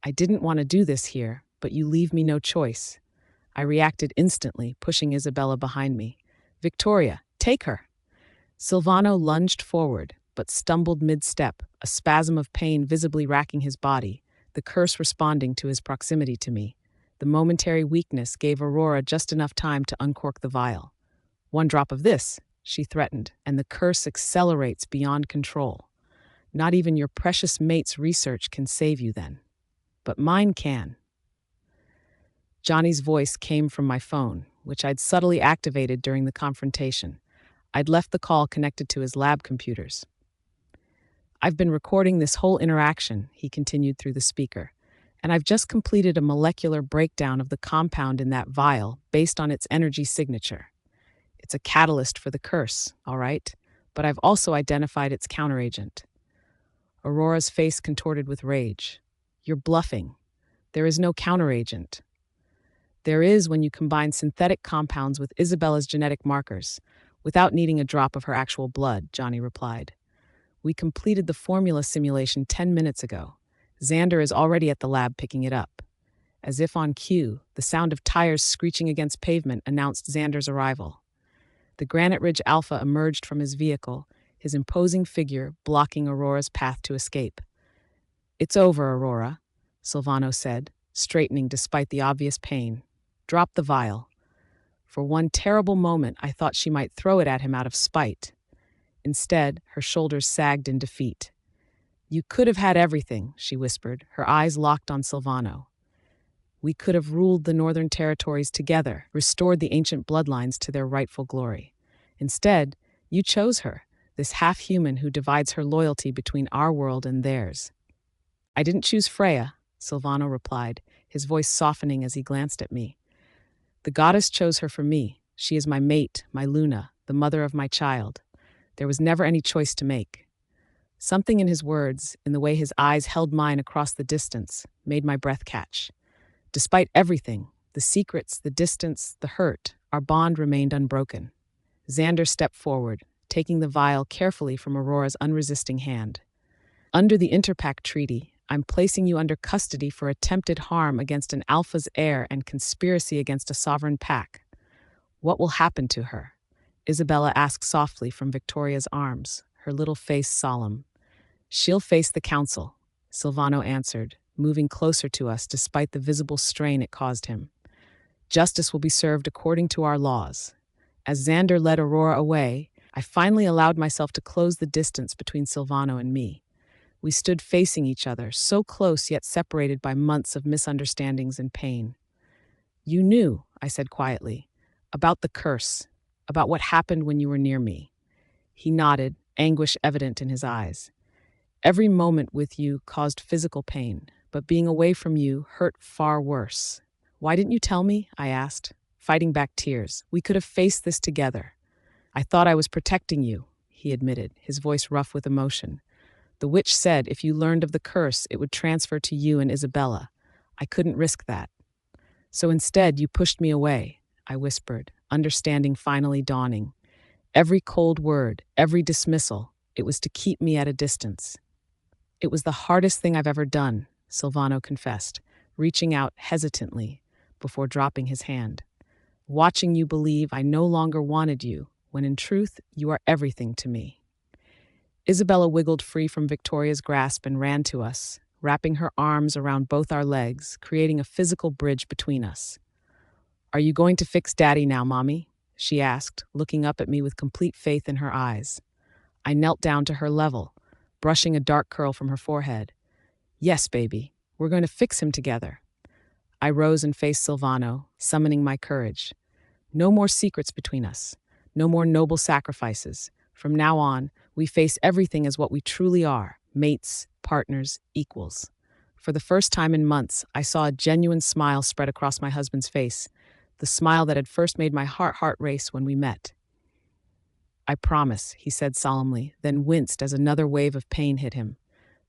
I didn't want to do this here, but you leave me no choice. I reacted instantly, pushing Isabella behind me. Victoria, take her! Silvano lunged forward, but stumbled mid-step, a spasm of pain visibly racking his body, the curse responding to his proximity to me. The momentary weakness gave Aurora just enough time to uncork the vial. One drop of this, she threatened, and the curse accelerates beyond control. Not even your precious mate's research can save you then. But mine can. Johnny's voice came from my phone, which I'd subtly activated during the confrontation. I'd left the call connected to his lab computers. I've been recording this whole interaction, he continued through the speaker, and I've just completed a molecular breakdown of the compound in that vial based on its energy signature. It's a catalyst for the curse, all right, but I've also identified its counteragent. Aurora's face contorted with rage. You're bluffing. There is no counteragent. There is when you combine synthetic compounds with Isabella's genetic markers, without needing a drop of her actual blood, Johnny replied. We completed the formula simulation 10 minutes ago. Xander is already at the lab picking it up. As if on cue, the sound of tires screeching against pavement announced Xander's arrival. The Granite Ridge Alpha emerged from his vehicle, his imposing figure blocking Aurora's path to escape. It's over, Aurora, Silvano said, straightening despite the obvious pain. Drop the vial. For one terrible moment, I thought she might throw it at him out of spite. Instead, her shoulders sagged in defeat. You could have had everything, she whispered, her eyes locked on Silvano. We could have ruled the Northern Territories together, restored the ancient bloodlines to their rightful glory. Instead, you chose her, this half-human who divides her loyalty between our world and theirs. I didn't choose Freya, Silvano replied, his voice softening as he glanced at me. The goddess chose her for me. She is my mate, my Luna, the mother of my child. There was never any choice to make. Something in his words, in the way his eyes held mine across the distance, made my breath catch. Despite everything, the secrets, the distance, the hurt, our bond remained unbroken. Xander stepped forward, taking the vial carefully from Aurora's unresisting hand. Under the Interpact Treaty, I'm placing you under custody for attempted harm against an Alpha's heir and conspiracy against a sovereign pack. What will happen to her? Isabella asked softly from Victoria's arms, her little face solemn. She'll face the council, Silvano answered, moving closer to us despite the visible strain it caused him. Justice will be served according to our laws. As Xander led Aurora away, I finally allowed myself to close the distance between Silvano and me. We stood facing each other, so close yet separated by months of misunderstandings and pain. You knew, I said quietly, about the curse, about what happened when you were near me. He nodded, anguish evident in his eyes. Every moment with you caused physical pain, but being away from you hurt far worse. Why didn't you tell me? I asked, fighting back tears. We could have faced this together. I thought I was protecting you, he admitted, his voice rough with emotion. The witch said if you learned of the curse, it would transfer to you and Isabella. I couldn't risk that. So instead, you pushed me away, I whispered, understanding finally dawning. Every cold word, every dismissal, it was to keep me at a distance. It was the hardest thing I've ever done, Silvano confessed, reaching out hesitantly before dropping his hand. Watching you believe I no longer wanted you, when in truth you are everything to me. Isabella wiggled free from Victoria's grasp and ran to us, wrapping her arms around both our legs, creating a physical bridge between us. "Are you going to fix Daddy now, Mommy?" she asked, looking up at me with complete faith in her eyes. I knelt down to her level, brushing a dark curl from her forehead. "Yes, baby, we're going to fix him together." I rose and faced Silvano, summoning my courage. No more secrets between us. No more noble sacrifices. From now on, we face everything as what we truly are: mates, partners, equals. For the first time in months, I saw a genuine smile spread across my husband's face, the smile that had first made my heart race when we met. "I promise," he said solemnly, then winced as another wave of pain hit him.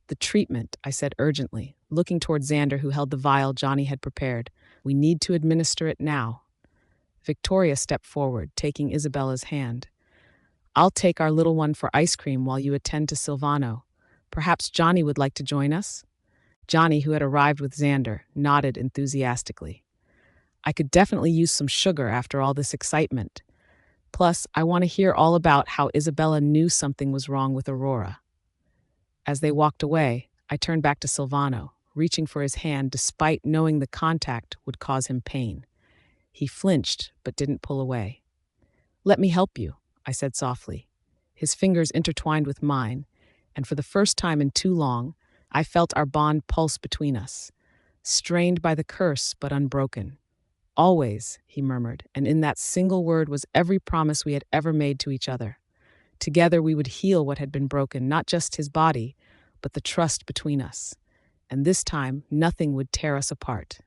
"The treatment," I said urgently, looking toward Xander, who held the vial Johnny had prepared. "We need to administer it now." Victoria stepped forward, taking Isabella's hand. "I'll take our little one for ice cream while you attend to Silvano. Perhaps Johnny would like to join us?" Johnny, who had arrived with Xander, nodded enthusiastically. "I could definitely use some sugar after all this excitement. Plus, I want to hear all about how Isabella knew something was wrong with Aurora." As they walked away, I turned back to Silvano, reaching for his hand despite knowing the contact would cause him pain. He flinched, but didn't pull away. "Let me help you," I said softly. His fingers intertwined with mine, and for the first time in too long, I felt our bond pulse between us, strained by the curse but unbroken. "Always," he murmured, and in that single word was every promise we had ever made to each other. Together we would heal what had been broken, not just his body, but the trust between us. And this time, nothing would tear us apart.